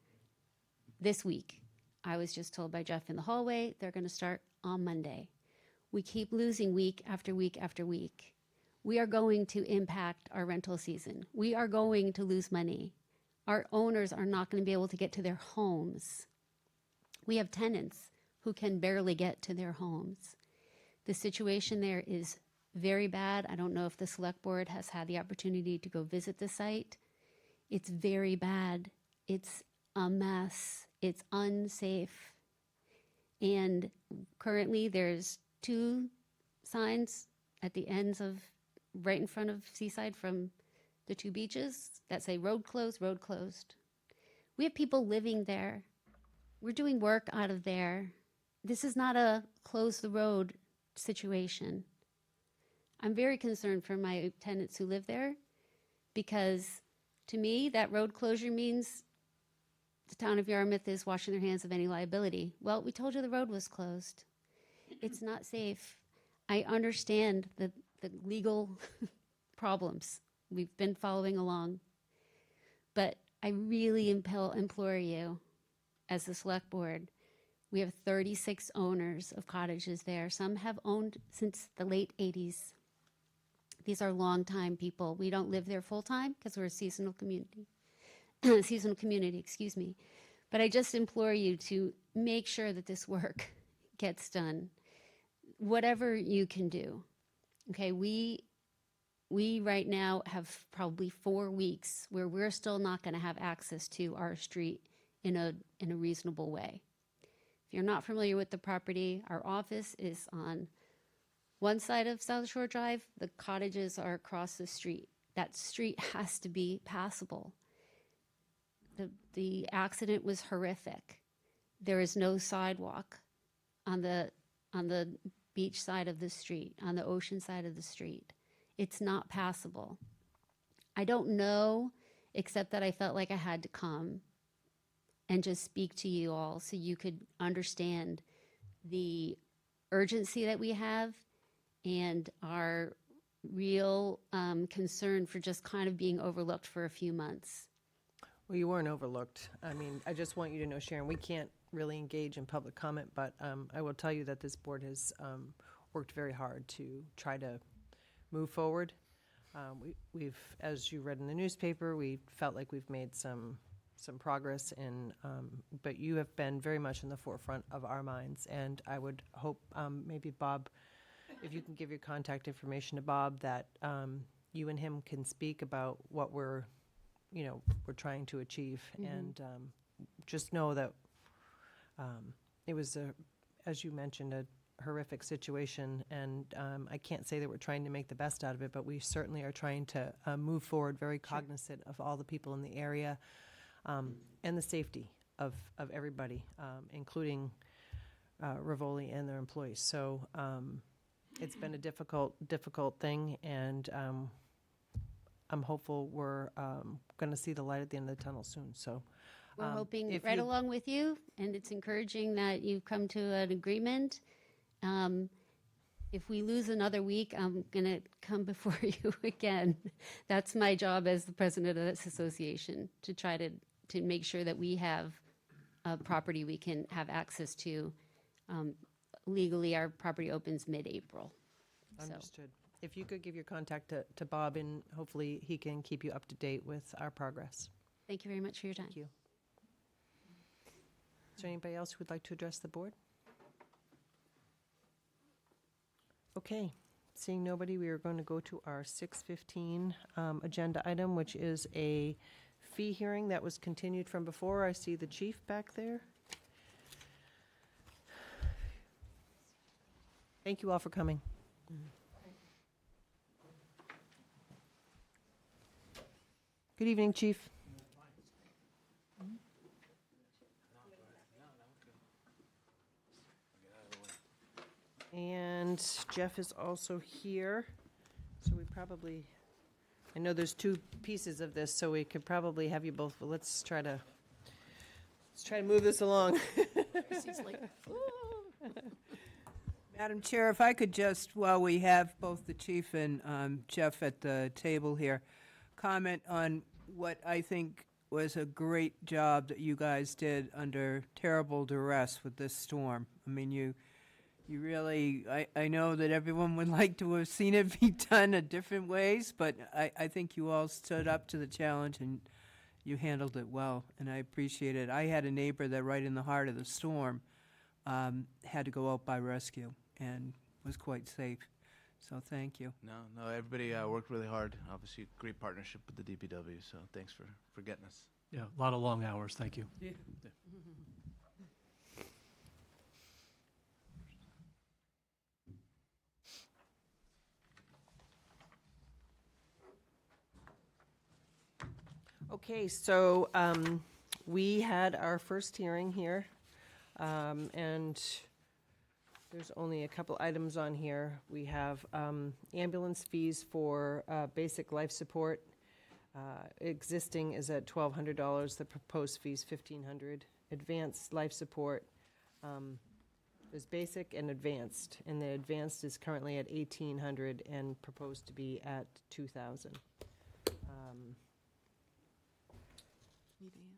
this week. I was just told by Jeff in the hallway they're going to start on Monday. We keep losing week after week after week. We are going to impact our rental season. We are going to lose money. Our owners are not going to be able to get to their homes We have tenants who can barely get to their homes. The situation there is very bad. I don't know if the select board has had the opportunity to go visit the site. It's very bad. It's a mess. It's unsafe. And currently there's 2 signs at the ends of, right in front of Seaside from the 2 beaches that say road closed, road closed. We have people living there. We're doing work out of there. This is not a close the road situation. I'm very concerned for my tenants who live there because to me, that road closure means the town of Yarmouth is washing their hands of any liability. Well, we told you the road was closed. It's not safe. I understand the legal problems. We've been following along. But I really implore you, as the select board, we have 36 owners of cottages there. Some have owned since the late 80s. These are longtime people. We don't live there full time because we're a seasonal community. Seasonal community, excuse me. But I just implore you to make sure that this work gets done. Whatever you can do. Okay, we right now have probably 4 weeks where we're still not going to have access to our street in a reasonable way. If you're not familiar with the property, our office is on one side of South Shore Drive. The cottages are across the street. That street has to be passable. The accident was horrific. There is no sidewalk on the beach side of the street, on the ocean side of the street. It's not passable. I don't know, except that I felt like I had to come and just speak to you all so you could understand the urgency that we have and our real concern for just kind of being overlooked for a few months. Well, you weren't overlooked. I mean, I just want you to know, Sharon, we can't really engage in public comment, but I will tell you that this board has worked very hard to try to move forward. We've, as you read in the newspaper, we felt like we've made some progress in, but you have been very much in the forefront of our minds, and I would hope maybe Bob, if you can give your contact information to Bob, that you and him can speak about what we're trying to achieve. And just know that it was, as you mentioned, a horrific situation, and I can't say that we're trying to make the best out of it, but we certainly are trying to move forward, very cognizant of all the people in the area and the safety of everybody, including Rivoli and their employees. So it's been a difficult thing, and I'm hopeful we're going to see the light at the end of the tunnel soon. So we're hoping right along with you, and it's encouraging that you've come to an agreement. If we lose another week, I'm going to come before you again. That's my job as the president of this association, to try to make sure that we have a property we can have access to. Legally, our property opens mid-April. Understood. If you could give your contact to Bob, and hopefully he can keep you up to date with our progress. Thank you very much for your time. Thank you. Is there anybody else who would like to address the board? Okay, seeing nobody, we are going to go to our 6:15 agenda item, which is a fee hearing that was continued from before. I see the chief back there. Thank you all for coming. Good evening, Chief. And Jeff is also here, so we probably, I know there's 2 pieces of this, so we could probably have you both, but let's try to move this along. Madam Chair, if I could just, while we have both the chief and Jeff at the table here, comment on what I think was a great job that you guys did under terrible duress with this storm. I mean, you really, I know that everyone would like to have seen it be done in different ways, but I think you all stood up to the challenge, and you handled it well, and I appreciate it. I had a neighbor that right in the heart of the storm had to go out by rescue and was quite safe. So thank you. No, everybody worked really hard. Obviously, great partnership with the DPW, so thanks for getting us. Yeah, a lot of long hours, thank you. Yeah. Okay, so we had our first hearing here, and there's only a couple items on here. We have ambulance fees for basic life support. Existing is at $1,200. The proposed fee is $1,500. Advanced life support is basic and advanced, and the advanced is currently at $1,800 and proposed to be at $2,000.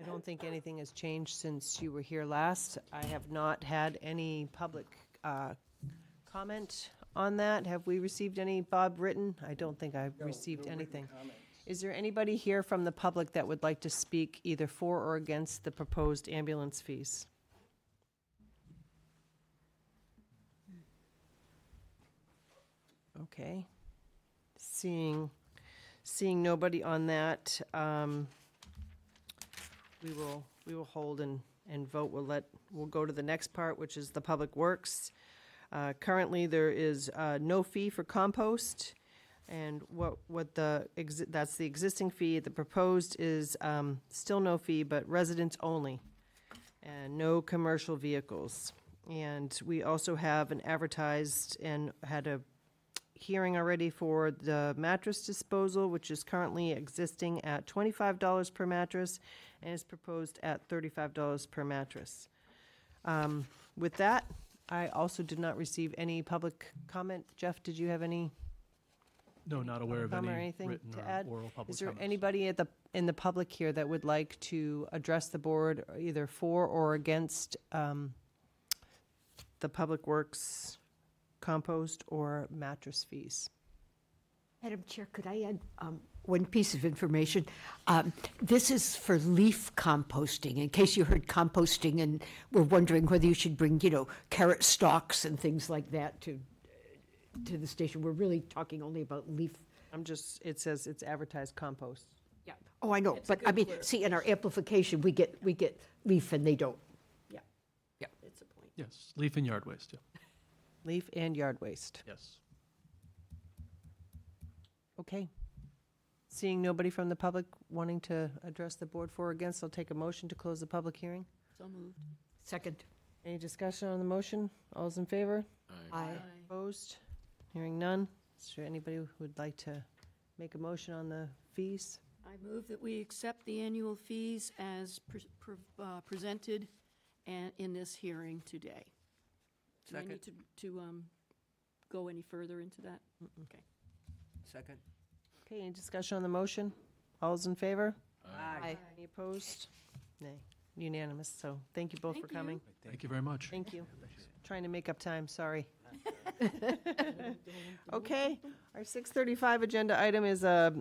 I don't think anything has changed since you were here last. I have not had any public comment on that. Have we received any, Bob, written? I don't think I've received anything. Is there anybody here from the public that would like to speak either for or against the proposed ambulance fees? Okay. Seeing nobody on that, we will hold and vote. We'll go to the next part, which is the Public Works. Currently, there is no fee for compost, and that's the existing fee. The proposed is still no fee, but residents only, and no commercial vehicles. And we also have an advertised and had a hearing already for the mattress disposal, which is currently existing at $25 per mattress and is proposed at $35 per mattress. With that, I also did not receive any public comment. Jeff, did you have any? No, not aware of comment or any anything written to or add? oral public Is there comments. anybody in the public here that would like to address the board either for or against the Public Works compost or mattress fees? Madam Chair, could I add one piece of information? This is for leaf composting, in case you heard composting and were wondering whether you should bring, carrot stalks and things like that to the station. We're really talking only about leaf. It says it's advertised compost. Yeah. Oh, I know, but I mean, see, in our amplification, we get leaf and they don't. Yeah. Yeah. It's a point. Yes, leaf and yard waste, yeah. Leaf and yard waste. Yes. Okay. Seeing nobody from the public wanting to address the board for or against, I'll take a motion to close the public hearing. So moved. Second. Any discussion on the motion? All's in favor? Aye. Opposed? Hearing none. Is there anybody who would like to make a motion on the fees? I move that we accept the annual fees as presented and in this hearing today. Do I Second. need to go any further into that? Okay. Second. Okay, any discussion on the motion? All's in favor? Aye. Any opposed? Nay. Unanimous, so thank you both for Thank you. coming. Thank you very much. Thank you. Trying to make up time, sorry. Okay, our 6:35 agenda item is a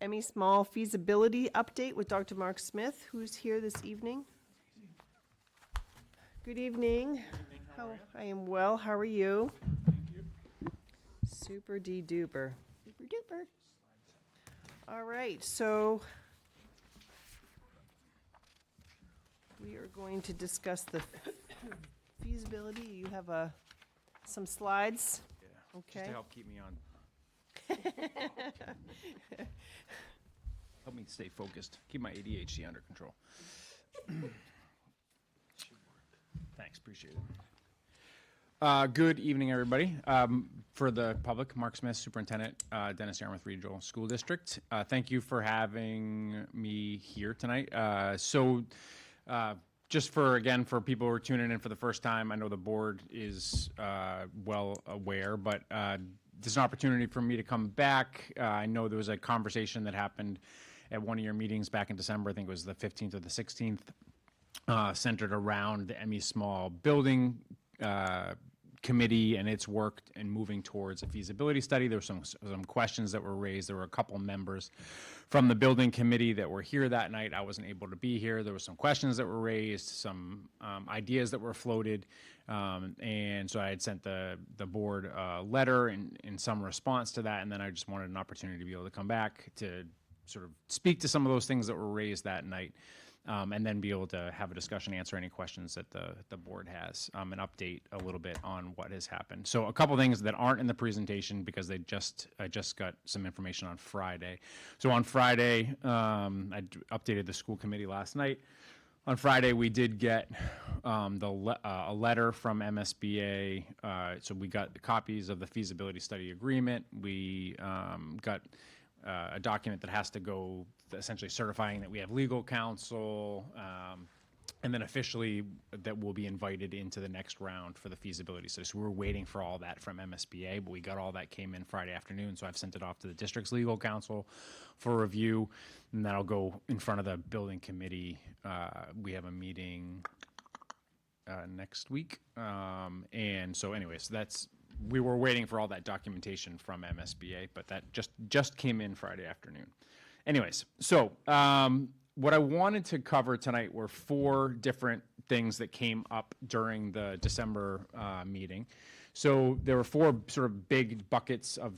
Emmy Small feasibility update with Dr. Mark Smith, who's here this evening. Good evening. I am well, how are you? Super de duper. Super duper. All right, so we are going to discuss the feasibility. You have some slides? Yeah. Okay. Just to help keep me on. Help me stay focused. Keep my ADHD under control. Thanks, appreciate it. Good evening, everybody. For the public, Mark Smith, Superintendent, Dennis Yarmouth Regional School District. Thank you for having me here tonight. Just for people who are tuning in for the first time, I know the board is well aware, but there's an opportunity for me to come back. I know there was a conversation that happened at one of your meetings back in December, I think it was the 15th or the 16th, centered around the Emmy Small building committee and its work and moving towards a feasibility study. There were some questions that were raised. There were a couple members from the building committee that were here that night. I wasn't able to be here. There were some questions that were raised, some ideas that were floated, and so I had sent the board a letter in some response to that, and then I just wanted an opportunity to be able to come back to sort of speak to some of those things that were raised that night. And then be able to have a discussion, answer any questions that the board has, and update a little bit on what has happened. So a couple things that aren't in the presentation because I just got some information on Friday. So on Friday, I updated the school committee last night. On Friday, we did get a letter from MSBA. So we got copies of the feasibility study agreement. We got a document that has to go essentially certifying that we have legal counsel, and then officially that we'll be invited into the next round for the feasibility study. So we're waiting for all that from MSBA, but we got all that came in Friday afternoon. So I've sent it off to the district's legal counsel for review, and that'll go in front of the building committee. We have a meeting next week. And so anyways, we were waiting for all that documentation from MSBA, but that just came in Friday afternoon. Anyways, so what I wanted to cover tonight were 4 different things that came up during the December meeting. So there were 4 sort of big buckets of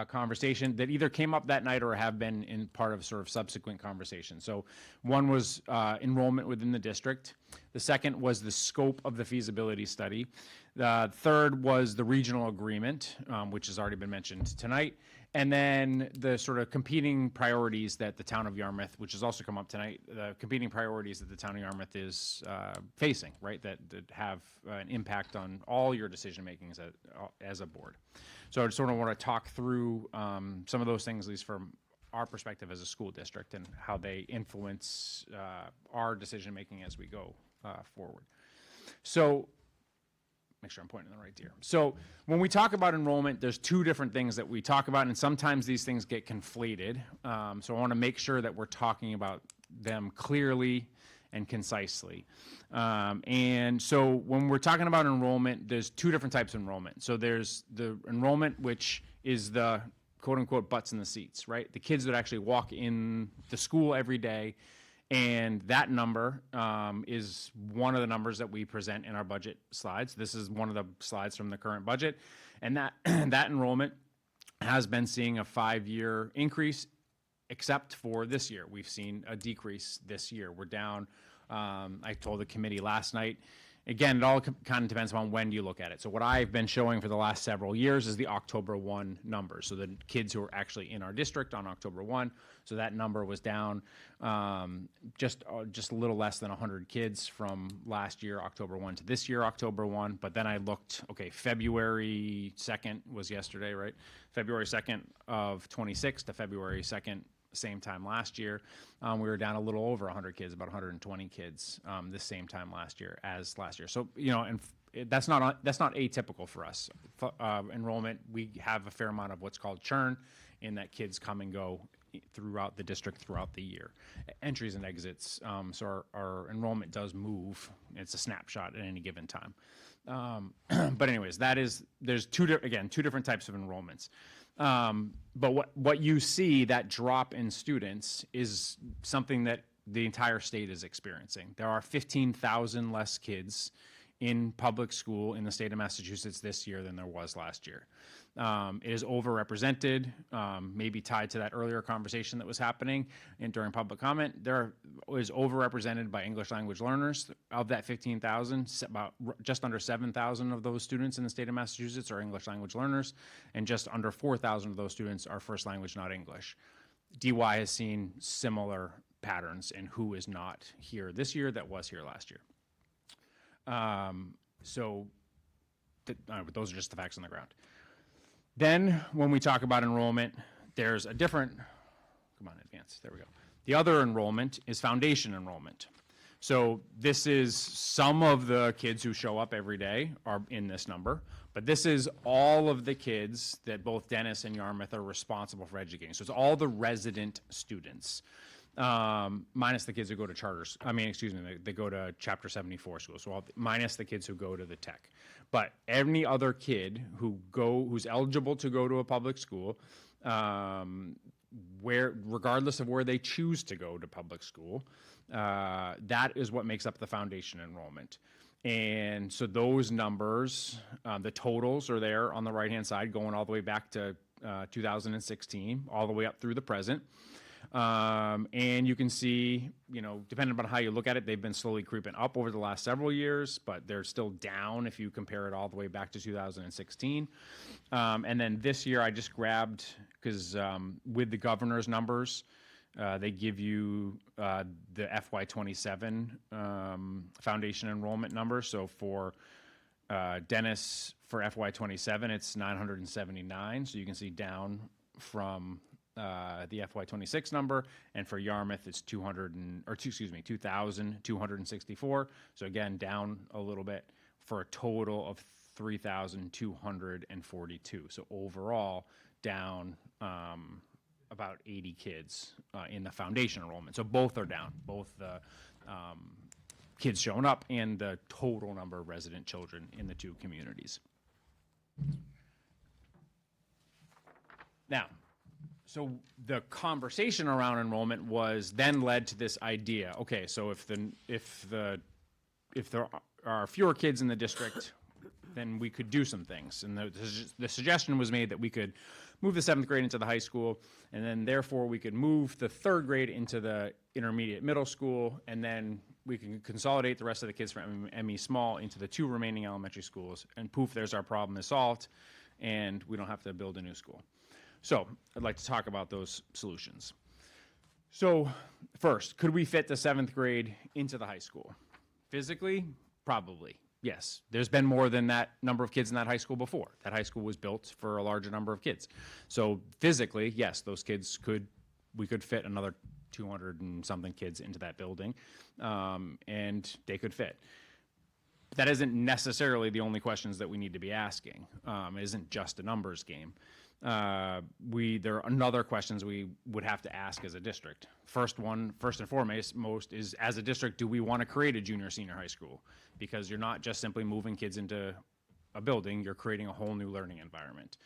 conversation that either came up that night or have been in part of sort of subsequent conversation. So one was enrollment within the district. The second was the scope of the feasibility study. The third was the regional agreement, which has already been mentioned tonight. And then the sort of competing priorities that the town of Yarmouth, which has also come up tonight, the competing priorities that the town of Yarmouth is facing, right, that have an impact on all your decision-making as a board. So I just sort of want to talk through some of those things, at least from our perspective as a school district, and how they influence our decision-making as we go forward. So make sure I'm pointing in the right ear. So when we talk about enrollment, there's 2 different things that we talk about, and sometimes these things get conflated. So I want to make sure that we're talking about them clearly and concisely. And so when we're talking about enrollment, there's 2 different types of enrollment. So there's the enrollment, which is the quote-unquote butts in the seats, right? The kids that actually walk in the school every day. And that number is one of the numbers that we present in our budget slides. This is one of the slides from the current budget. And that enrollment has been seeing a 5-year increase, except for this year. We've seen a decrease this year. We're down, I told the committee last night, again, it all kind of depends on when you look at it. So what I've been showing for the last several years is the October 1 numbers. So the kids who are actually in our district on October 1. So that number was down just a little less than 100 kids from last year, October 1 to this year, October 1. But then I looked, okay, February 2nd was yesterday, right? February 2nd of 26 to February 2nd, same time last year, we were down a little over 100 kids, about 120 kids this same time last year as last year. So, you know, and that's not atypical for us. Enrollment, we have a fair amount of what's called churn, in that kids come and go throughout the district throughout the year. Entries and exits, so our enrollment does move. It's a snapshot at any given time. But anyways, there's 2 different types of enrollments. But what you see, that drop in students, is something that the entire state is experiencing. There are 15,000 less kids in public school in the state of Massachusetts this year than there was last year. It is overrepresented, maybe tied to that earlier conversation that was happening during public comment. There is overrepresented by English language learners. Of that 15,000, about just under 7,000 of those students in the state of Massachusetts are English language learners, and just under 4,000 of those students are first language not English. DY has seen similar patterns in who is not here this year that was here last year. But those are just the facts on the ground. Then when we talk about enrollment, there's a different, come on, advance, there we go. The other enrollment is foundation enrollment. So this is some of the kids who show up every day are in this number, but this is all of the kids that both Dennis and Yarmouth are responsible for educating. So it's all the resident students. minus the kids who go to charters. I mean, excuse me, they go to Chapter 74 schools. So minus the kids who go to the tech. But any other kid who's eligible to go to a public school, regardless of where they choose to go to public school, that is what makes up the foundation enrollment. And so those numbers, the totals are there on the right-hand side, going all the way back to 2016, all the way up through the present. And you can see, depending on how you look at it, they've been slowly creeping up over the last several years, but they're still down if you compare it all the way back to 2016. And then this year I just grabbed, because with the governor's numbers, they give you the FY27 foundation enrollment number. So for Dennis, for FY27, it's 979. So you can see down from the FY26 number, and for Yarmouth it's 2,264. So again, down a little bit for a total of 3,242. So overall, down about 80 kids in the foundation enrollment. So both are down, both the kids showing up and the total number of resident children in the two communities. Now, so the conversation around enrollment was then led to this idea. Okay, so if there are fewer kids in the district, then we could do some things. And the suggestion was made that we could move the 7th grade into the high school, and then therefore we could move the 3rd grade into the intermediate middle school, and then we can consolidate the rest of the kids from ME Small into the 2 remaining elementary schools, and poof, there's our problem is solved, and we don't have to build a new school. So I'd like to talk about those solutions. So first, could we fit the 7th grade into the high school? Physically, probably, yes. There's been more than that number of kids in that high school before. That high school was built for a larger number of kids. So physically, yes, those kids we could fit another 200 and something kids into that building, and they could fit. But that isn't necessarily the only questions that we need to be asking. It isn't just a numbers game. There are another questions we would have to ask as a district. First and foremost is, as a district, do we want to create a junior senior high school? Because you're not just simply moving kids into a building, you're creating a whole new learning environment.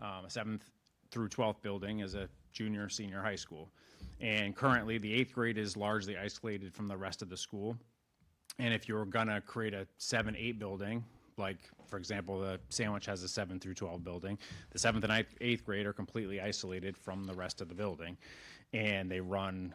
A 7th through 12th building is a junior senior high school. And currently the 8th grade is largely isolated from the rest of the school. And if you're gonna create a 7-8 building, like, for example, the Sandwich has a 7 through 12 building. The 7th and 8th grade are completely isolated from the rest of the building. And they run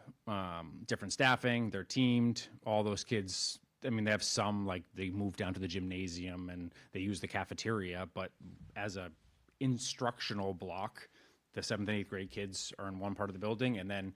different staffing, they're teamed, all those kids, I mean, they have some, like, they move down to the gymnasium and they use the cafeteria, but as a instructional block, the 7th and 8th grade kids are in one part of the building, and then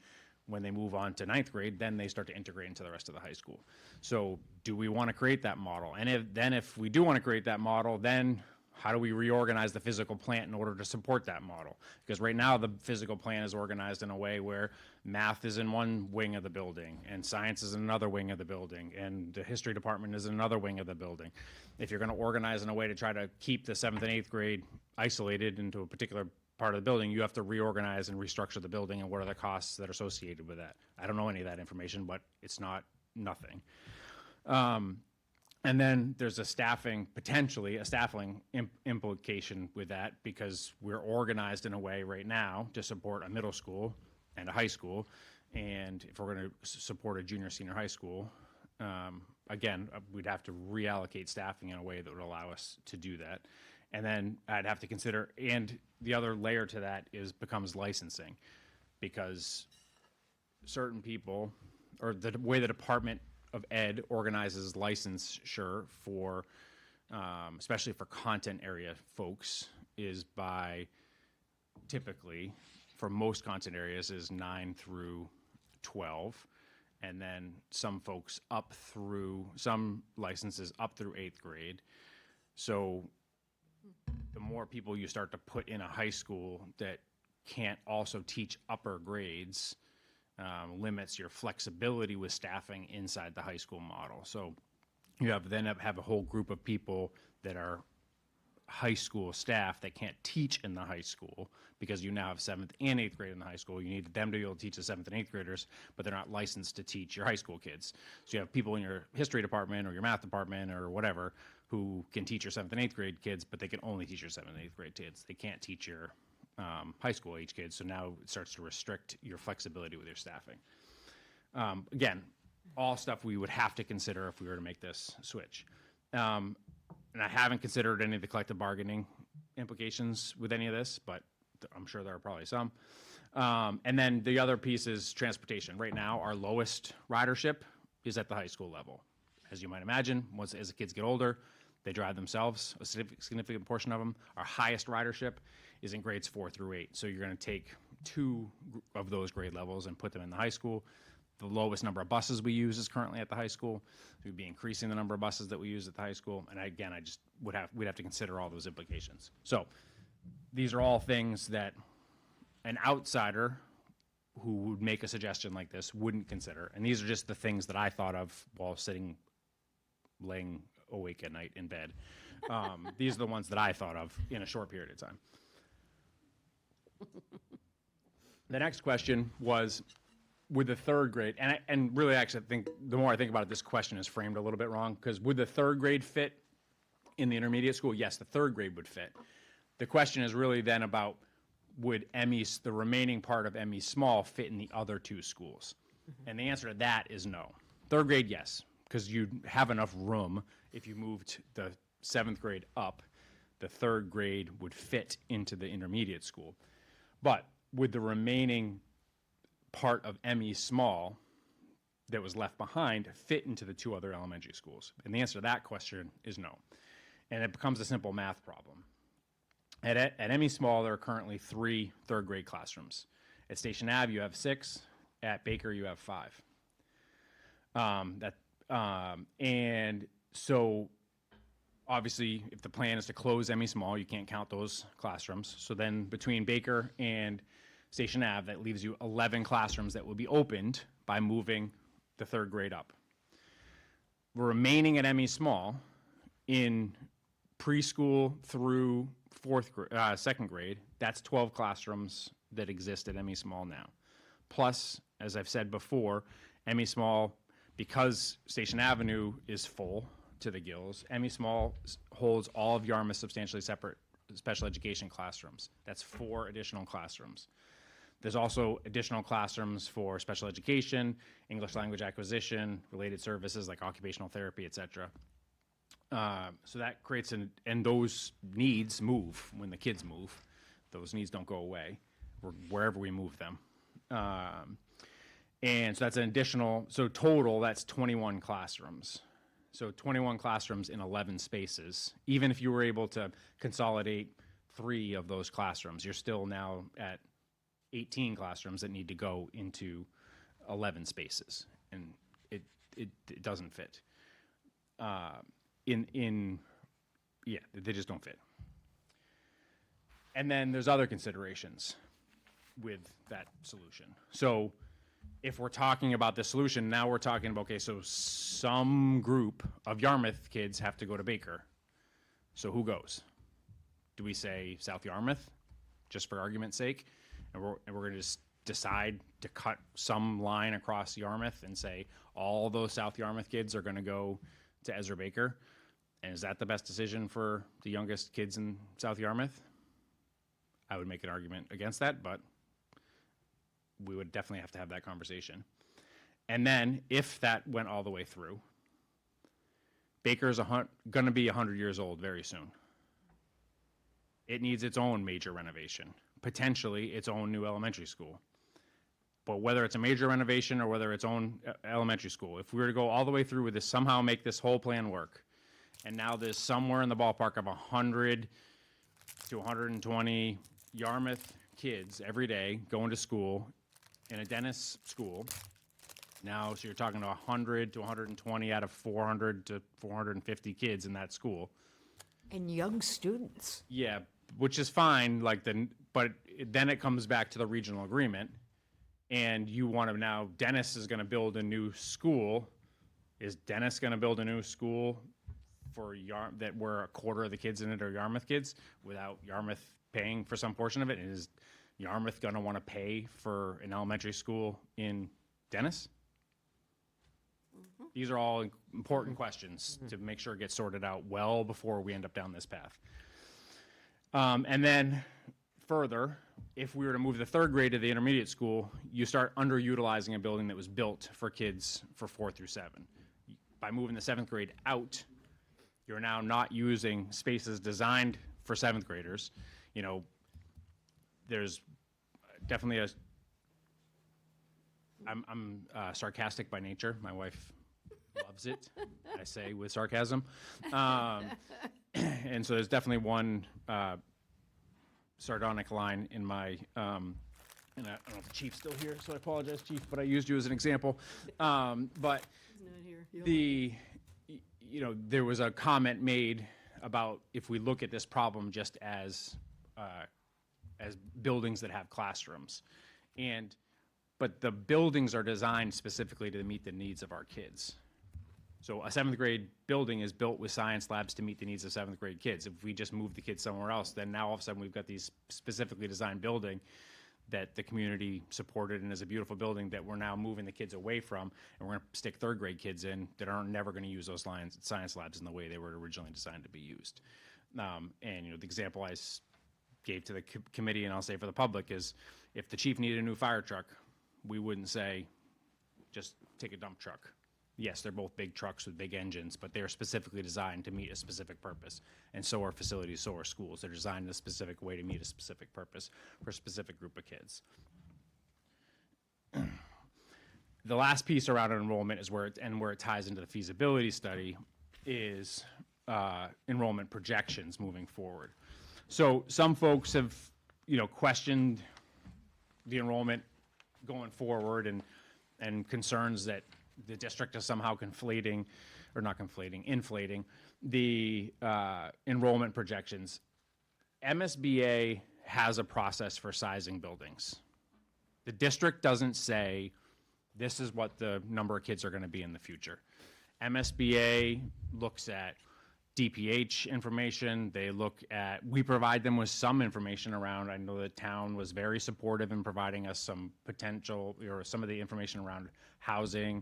when they move on to 9th grade, then they start to integrate into the rest of the high school. So do we want to create that model? And if we do want to create that model, then how do we reorganize the physical plant in order to support that model? Because right now the physical plant is organized in a way where math is in one wing of the building, and science is in another wing of the building, and the history department is in another wing of the building. If you're going to organize in a way to try to keep the 7th and 8th grade isolated into a particular part of the building, you have to reorganize and restructure the building, and what are the costs that are associated with that? I don't know any of that information, but it's not nothing. And then there's potentially a staffing implication with that, because we're organized in a way right now to support a middle school and a high school. And if we're going to support a junior senior high school, again, we'd have to reallocate staffing in a way that would allow us to do that. And then I'd have to consider, and the other layer to that becomes licensing, because certain people, or the way the Department of Ed organizes licensure for, especially for content area folks, is by, typically, for most content areas, is 9 through 12. And then some licenses up through 8th grade. So the more people you start to put in a high school that can't also teach upper grades, limits your flexibility with staffing inside the high school model. So you have a whole group of people that are high school staff that can't teach in the high school because you now have 7th and 8th grade in the high school. You need them to be able to teach the 7th and 8th graders, but they're not licensed to teach your high school kids. So you have people in your history department or your math department or whatever who can teach your 7th and 8th grade kids, but they can only teach your 7th and 8th grade kids. They can't teach your high school age kids. So now it starts to restrict your flexibility with your staffing. Again, all stuff we would have to consider if we were to make this switch. And I haven't considered any of the collective bargaining implications with any of this, but I'm sure there are probably some. And then the other piece is transportation. Right now, our lowest ridership is at the high school level. As you might imagine, as the kids get older, they drive themselves, a significant portion of them. Our highest ridership is in grades 4 through 8. So you're going to take 2 of those grade levels and put them in the high school. The lowest number of buses we use is currently at the high school. So we'd be increasing the number of buses that we use at the high school. And again, we'd have to consider all those implications. So these are all things that an outsider who would make a suggestion like this wouldn't consider. And these are just the things that I thought of while laying awake at night in bed. These are the ones that I thought of in a short period of time. The next question was, with the 3rd grade, and really actually I think the more I think about it, this question is framed a little bit wrong, because would the 3rd grade fit in the intermediate school? Yes, the 3rd grade would fit. The question is really then about, would the remaining part of ME Small fit in the other 2 schools? And the answer to that is no. 3rd grade, yes, because you'd have enough room if you moved the 7th grade up. The 3rd grade would fit into the intermediate school. But would the remaining part of ME Small that was left behind fit into the 2 other elementary schools? And the answer to that question is no. And it becomes a simple math problem. At ME Small, there are currently 3 3rd grade classrooms. At Station Ave, you have 6. At Baker, you have 5. And so obviously, if the plan is to close ME Small, you can't count those classrooms. So then between Baker and Station Ave, that leaves you 11 classrooms that will be opened by moving the 3rd grade up. Remaining at ME Small, in preschool through 2nd grade, that's 12 classrooms that exist at ME Small now. Plus, as I've said before, ME Small, because Station Avenue is full to the gills, ME Small holds all of Yarmouth's substantially separate special education classrooms. That's 4 additional classrooms. There's also additional classrooms for special education, English language acquisition, related services like occupational therapy, et cetera. So that creates and those needs move when the kids move. Those needs don't go away wherever we move them. And so that's an additional, so total, that's 21 classrooms. So 21 classrooms in 11 spaces. Even if you were able to consolidate 3 of those classrooms, you're still now at 18 classrooms that need to go into 11 spaces, and it doesn't fit. They just don't fit. And then there's other considerations with that solution. So if we're talking about the solution, now we're talking about, okay, so some group of Yarmouth kids have to go to Baker. So who goes? Do we say South Yarmouth, just for argument's sake? And we're going to just decide to cut some line across Yarmouth and say all those South Yarmouth kids are going to go to Ezra Baker? And is that the best decision for the youngest kids in South Yarmouth? I would make an argument against that, but we would definitely have to have that conversation. And then, if that went all the way through, Baker's going to be 100 years old very soon. It needs its own major renovation, potentially its own new elementary school. But whether it's a major renovation or whether it's own elementary school, if we were to go all the way through with this, somehow make this whole plan work, and now there's somewhere in the ballpark of 100 to 120 Yarmouth kids every day going to school in a Dennis school. Now, so you're talking to 100 to 120 out of 400 to 450 kids in that school. And young students. Yeah, which is fine, but then it comes back to the regional agreement, and you want to now, Dennis is going to build a new school. Is Dennis going to build a new school for that where a quarter of the kids in it are Yarmouth kids without Yarmouth paying for some portion of it? And is Yarmouth going to want to pay for an elementary school in Dennis? These are all important questions to make sure it gets sorted out well before we end up down this path. And then further, if we were to move the third grade to the intermediate school, you start underutilizing a building that was built for kids for 4 through 7. By moving the 7th grade out, you're now not using spaces designed for 7th graders. You know, there's definitely I'm sarcastic by nature. My wife loves it, I say with sarcasm. And so there's definitely one sardonic line in my, and I don't know if the chief's still here, so I apologize, Chief, but I used you as an example. But there was a comment made about if we look at this problem just as buildings that have classrooms. But the buildings are designed specifically to meet the needs of our kids. So a 7th grade building is built with science labs to meet the needs of 7th grade kids. If we just move the kids somewhere else, then now all of a sudden we've got these specifically designed building that the community supported and is a beautiful building that we're now moving the kids away from, and we're going to stick 3rd grade kids in that aren't never going to use those science labs in the way they were originally designed to be used. And the example I gave to the committee, and I'll say for the public, is if the chief needed a new fire truck, we wouldn't say just take a dump truck. Yes, they're both big trucks with big engines, but they're specifically designed to meet a specific purpose. And so are facilities, so are schools. They're designed in a specific way to meet a specific purpose for a specific group of kids. The last piece around enrollment is where it ties into the feasibility study is enrollment projections moving forward. So some folks have, questioned the enrollment going forward and concerns that the district is somehow inflating the enrollment projections. MSBA has a process for sizing buildings. The district doesn't say this is what the number of kids are going to be in the future. MSBA looks at DPH information. We provide them with some information around. I know the town was very supportive in providing us some potential or some of the information around housing,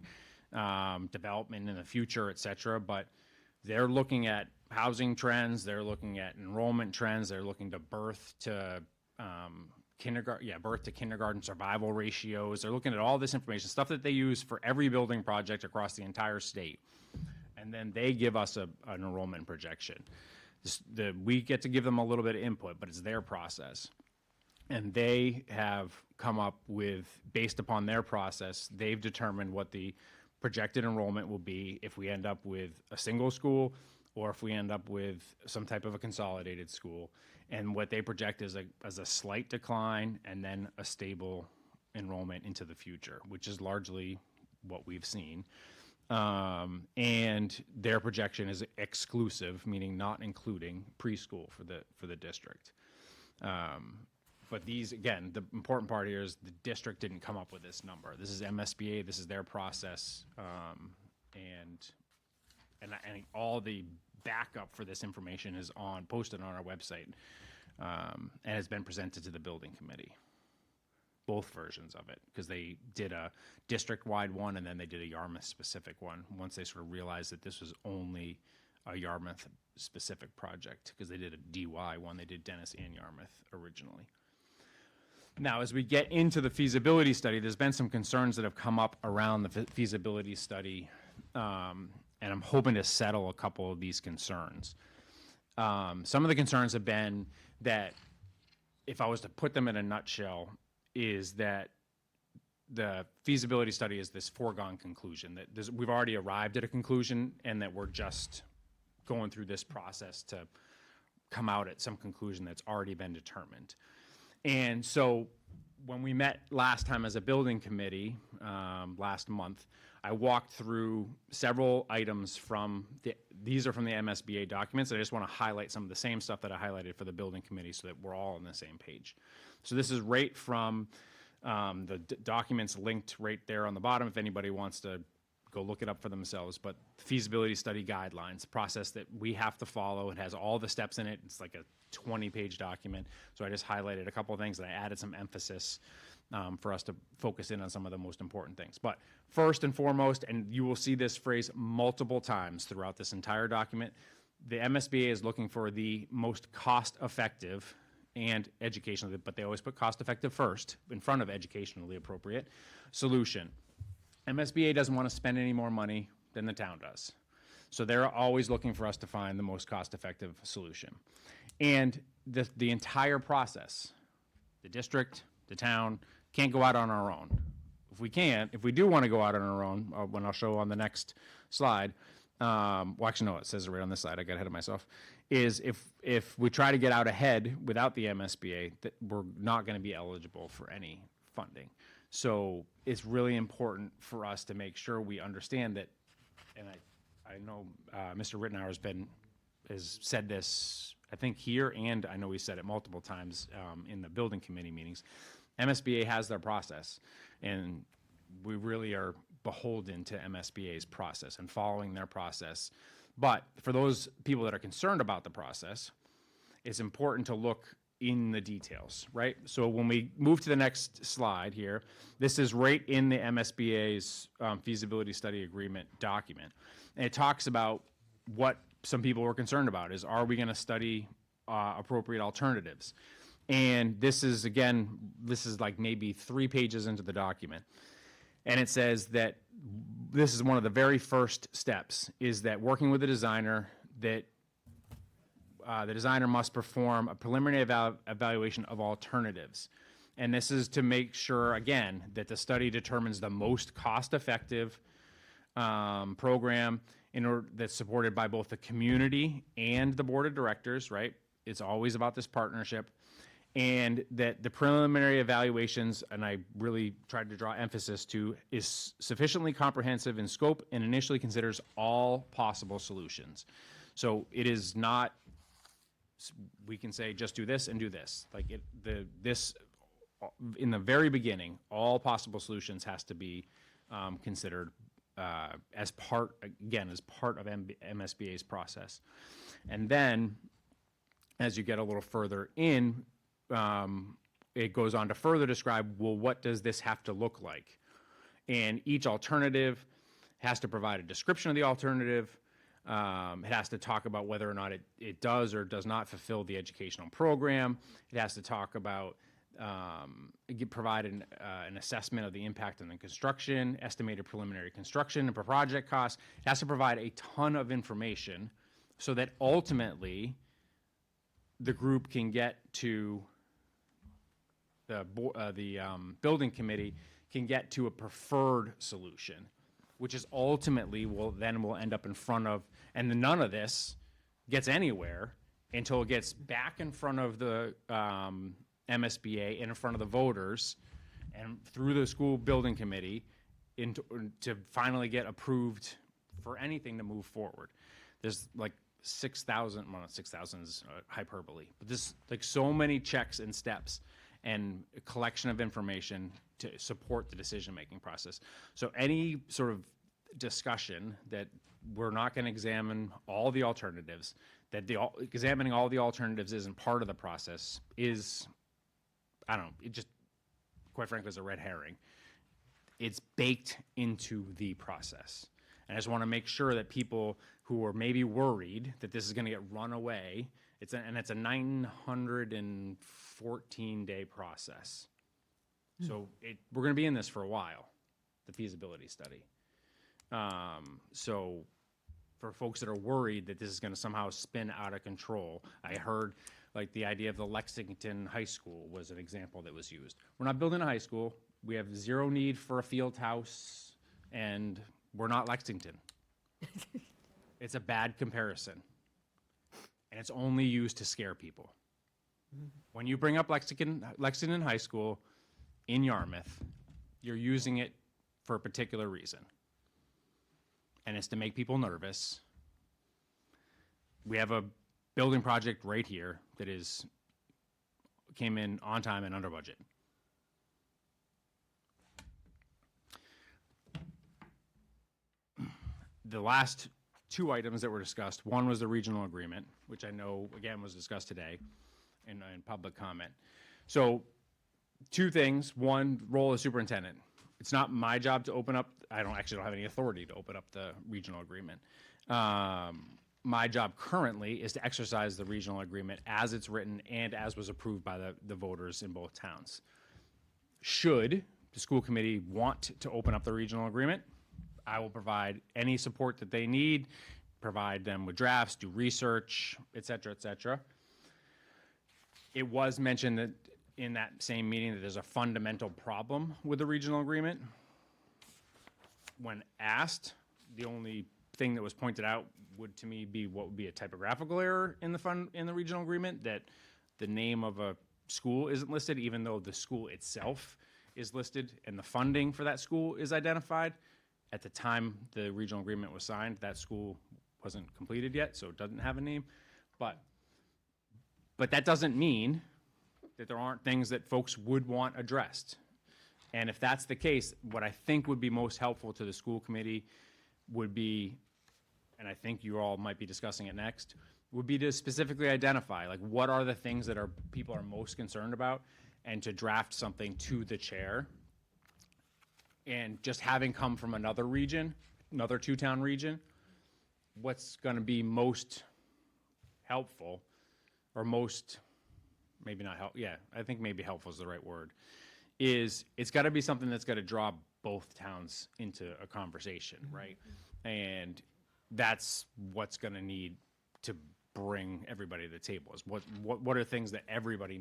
development in the future, et cetera. But they're looking at housing trends. They're looking at enrollment trends. They're looking to birth to kindergarten survival ratios. They're looking at all this information, stuff that they use for every building project across the entire state. And then they give us an enrollment projection. We get to give them a little bit of input, but it's their process. And they have come up with, based upon their process, they've determined what the projected enrollment will be if we end up with a single school or if we end up with some type of a consolidated school. And what they project is as a slight decline and then a stable enrollment into the future, which is largely what we've seen. And their projection is exclusive, meaning not including preschool for the district. But these, again, the important part here is the district didn't come up with this number. This is MSBA, this is their process, and all the backup for this information is posted on our website, and has been presented to the building committee. Both versions of it, because they did a district-wide one and then they did a Yarmouth-specific one once they sort of realized that this was only a Yarmouth-specific project, because they did a DY one. They did Dennis and Yarmouth originally. Now, as we get into the feasibility study, there's been some concerns that have come up around the feasibility study, and I'm hoping to settle a couple of these concerns. Some of the concerns have been that, if I was to put them in a nutshell, is that the feasibility study is this foregone conclusion, that we've already arrived at a conclusion and that we're just going through this process to come out at some conclusion that's already been determined. And so when we met last time as a building committee, last month, I walked through several items these are from the MSBA documents. I just want to highlight some of the same stuff that I highlighted for the building committee so that we're all on the same page. So this is right from the documents linked right there on the bottom if anybody wants to go look it up for themselves, but feasibility study guidelines, process that we have to follow. It has all the steps in it. It's like a 20-page document. So I just highlighted a couple of things and I added some emphasis for us to focus in on some of the most important things. But first and foremost, and you will see this phrase multiple times throughout this entire document, the MSBA is looking for the most cost-effective and educational, but they always put cost-effective first in front of educationally appropriate solution. MSBA doesn't want to spend any more money than the town does. So they're always looking for us to find the most cost-effective solution. And the entire process, the district, the town, can't go out on our own. If we do want to go out on our own, when I'll show on the next slide, well, actually, no, it says it right on this slide. I got ahead of myself. Is if we try to get out ahead without the MSBA, that we're not going to be eligible for any funding. So it's really important for us to make sure we understand that. And I know Mr. Rittenhour has said this, I think here, and I know he said it multiple times in the building committee meetings. MSBA has their process, and we really are beholden to MSBA's process and following their process. But for those people that are concerned about the process, it's important to look in the details, right? So when we move to the next slide here, this is right in the MSBA's feasibility study agreement document. And it talks about what some people were concerned about is, are we going to study appropriate alternatives? And this is like maybe 3 pages into the document. And it says that this is one of the very first steps, is that working with the designer, that the designer must perform a preliminary evaluation of alternatives. And this is to make sure, again, that the study determines the most cost-effective program that's supported by both the community and the board of directors, right? It's always about this partnership. And that the preliminary evaluations, and I really tried to draw emphasis to, is sufficiently comprehensive in scope and initially considers all possible solutions. So it is not, we can say just do this and do this. Like this, in the very beginning, all possible solutions has to be considered as part of MSBA's process. And then, as you get a little further in, it goes on to further describe, well, what does this have to look like? And each alternative has to provide a description of the alternative. It has to talk about whether or not it does or does not fulfill the educational program. It has to talk about, provide an assessment of the impact on the construction, estimated preliminary construction and project costs. It has to provide a ton of information so that ultimately the group can get to the building committee can get to a preferred solution, which is ultimately will end up in front of, and none of this gets anywhere until it gets back in front of the MSBA and in front of the voters and through the school building committee to finally get approved for anything to move forward. There's like 6,000, well, not 6,000 is hyperbole, but there's like so many checks and steps and a collection of information to support the decision-making process. So any sort of discussion that we're not going to examine all the alternatives, that examining all the alternatives isn't part of the process is, I don't know, it just, quite frankly, is a red herring. It's baked into the process. And I just want to make sure that people who are maybe worried that this is going to get run away, it's a 914-day process. So we're going to be in this for a while, the feasibility study. So for folks that are worried that this is going to somehow spin out of control, I heard like the idea of the Lexington High School was an example that was used. We're not building a high school. We have zero need for a field house, and we're not Lexington. It's a bad comparison, and it's only used to scare people. When you bring up Lexington High School in Yarmouth, you're using it for a particular reason, and it's to make people nervous. We have a building project right here that came in on time and under budget. the last two items that were discussed, one was the regional agreement, which I know, again, was discussed today in public comment. So two things. One, role of superintendent. It's not my job to open up, I don't have any authority to open up the regional agreement. My job currently is to exercise the regional agreement as it's written and as was approved by the voters in both towns. Should the school committee want to open up the regional agreement, I will provide any support that they need, provide them with drafts, do research, et cetera, et cetera. It was mentioned that in that same meeting that there's a fundamental problem with the regional agreement. When asked, the only thing that was pointed out would to me be what would be a typographical error in the regional agreement, that the name of a school isn't listed, even though the school itself is listed and the funding for that school is identified. At the time the regional agreement was signed, that school wasn't completed yet, so it doesn't have a name. But that doesn't mean that there aren't things that folks would want addressed. And if that's the case, what I think would be most helpful to the school committee would be, and I think you all might be discussing it next, would be to specifically identify, like, what are the things that people are most concerned about, and to draft something to the chair. And just having come from another region, another two-town region, what's going to be most helpful, or most, maybe not help, yeah, I think maybe helpful is the right word, is it's got to be something that's going to draw both towns into a conversation, right? And that's what's going to need to bring everybody to the table, is what are things that everybody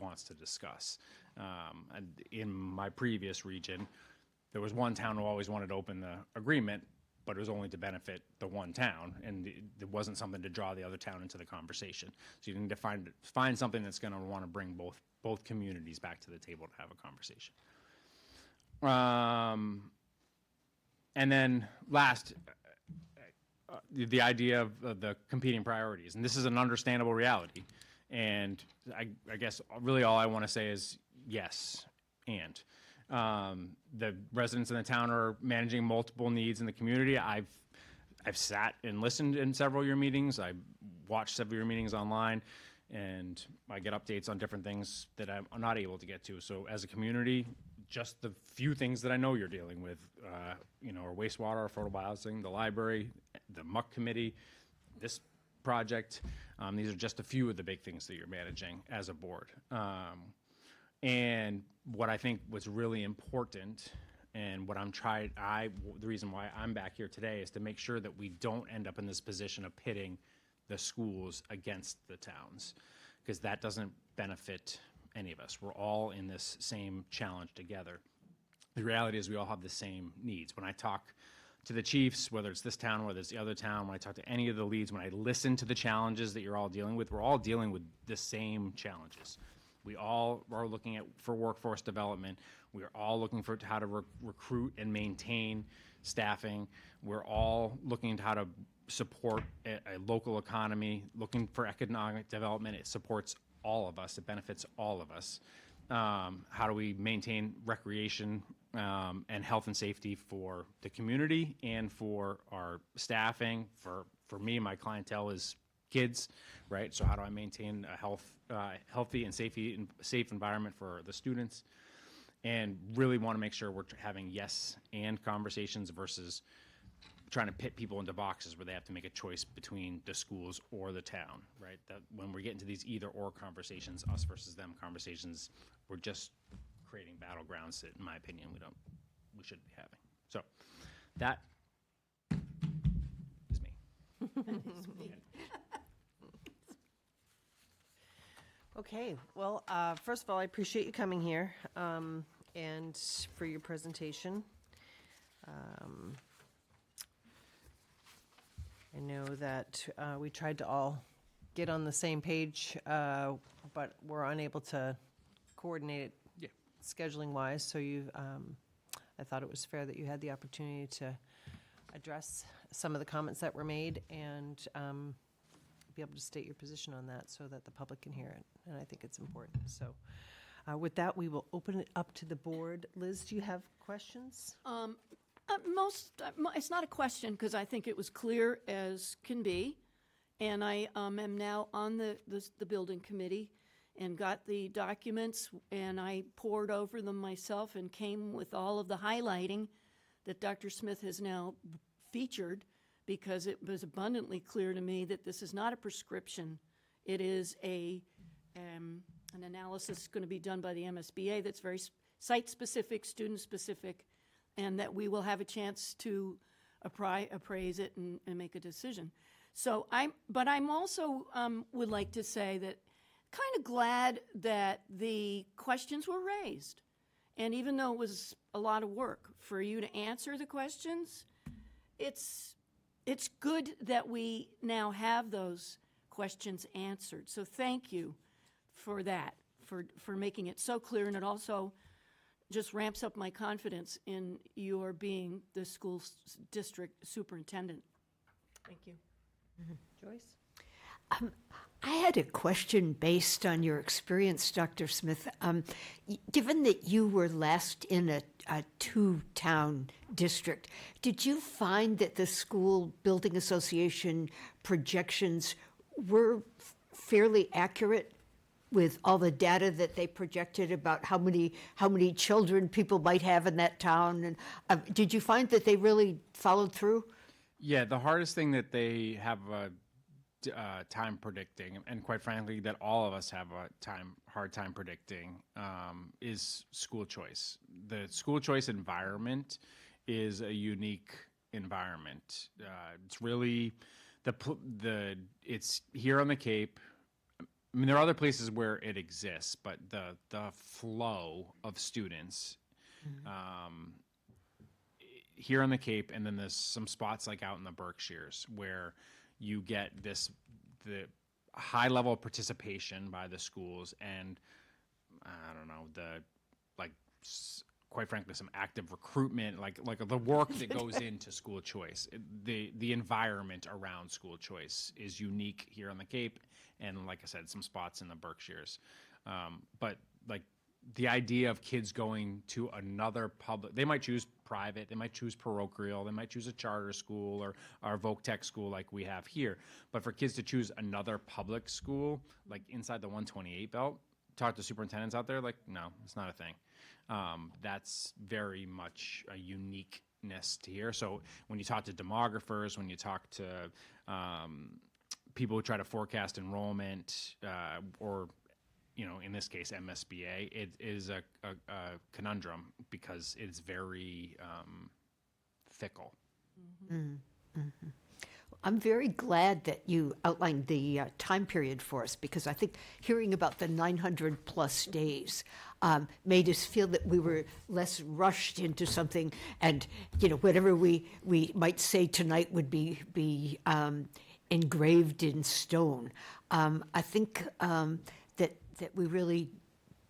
wants to discuss. And in my previous region, there was one town who always wanted to open the agreement, but it was only to benefit the one town, and it wasn't something to draw the other town into the conversation. So you need to find something that's going to want to bring both communities back to the table to have a conversation. And then last, the idea of the competing priorities, and this is an understandable reality. And I guess really all I want to say is yes, and. The residents in the town are managing multiple needs in the community. I've sat and listened in several of your meetings. I watched several of your meetings online, and I get updates on different things that I'm not able to get to. So as a community, just the few things that I know you're dealing with, our wastewater, affordable housing, the library, the MUC committee, this project, these are just a few of the big things that you're managing as a board. And what I think was really important, and what the reason why I'm back here today is to make sure that we don't end up in this position of pitting the schools against the towns, because that doesn't benefit any of us. We're all in this same challenge together. The reality is we all have the same needs. When I talk to the chiefs, whether it's this town, whether it's the other town, when I talk to any of the leads, when I listen to the challenges that you're all dealing with, we're all dealing with the same challenges. We all are looking for workforce development. We are all looking for how to recruit and maintain staffing. We're all looking at how to support a local economy, looking for economic development. It supports all of us. It benefits all of us. How do we maintain recreation and health and safety for the community and for our staffing? For me, my clientele is kids, right? So how do I maintain a healthy and safe environment for the students? And really want to make sure we're having yes and conversations versus trying to pit people into boxes where they have to make a choice between the schools or the town, right? That when we get into these either or conversations, us versus them conversations, we're just creating battlegrounds that, in my opinion, we shouldn't be having. So that is me. Okay, well, first of all, I appreciate you coming here and for your presentation. I know that we tried to all get on the same page, but we're unable to coordinate it scheduling-wise, so I thought it was fair that you had the opportunity to address some of the comments that were made and be able to state your position on that so that the public can hear it, and I think it's important. So with that, we will open it up to the board. Liz, do you have questions? It's not a question, because I think it was clear as can be. And I am now on the building committee and got the documents, and I pored over them myself and came with all of the highlighting that Dr. Smith has now featured, because it was abundantly clear to me that this is not a prescription. It is an analysis going to be done by the MSBA that's very site-specific, student-specific, and that we will have a chance to appraise it and make a decision. So I'm also would like to say that kind of glad that the questions were raised. And even though it was a lot of work for you to answer the questions, it's good that we now have those questions answered. So thank you for that, for making it so clear, and it also just ramps up my confidence in your being the school district superintendent. Thank you. Joyce? I had a question based on your experience, Dr. Smith. Given that you were last in a two-town district, did you find that the school building association projections were fairly accurate with all the data that they projected about how many children people might have in that town? And did you find that they really followed through? Yeah, the hardest thing that they have a time predicting, and quite frankly, that all of us have a hard time predicting, is school choice. The school choice environment is a unique environment. It's really it's here on the Cape. I mean, there are other places where it exists, but the flow of students. Here on the Cape, and then there's some spots like out in the Berkshires where you get the high level of participation by the schools, and I don't know, quite frankly, some active recruitment, like the work that goes into school choice. The environment around school choice is unique here on the Cape, and like I said, some spots in the Berkshires. But like the idea of kids going to another public, they might choose private, they might choose parochial, they might choose a charter school or our Voc Tech school like we have here. But for kids to choose another public school, like inside the 128 belt, talk to superintendents out there, like, no, it's not a thing. That's very much a uniqueness to here. So when you talk to demographers, when you talk to people who try to forecast enrollment, or in this case, MSBA, it is a conundrum because it's very fickle. I'm very glad that you outlined the time period for us, because I think hearing about the 900 plus days made us feel that we were less rushed into something, and whatever we might say tonight would be engraved in stone. I think that we really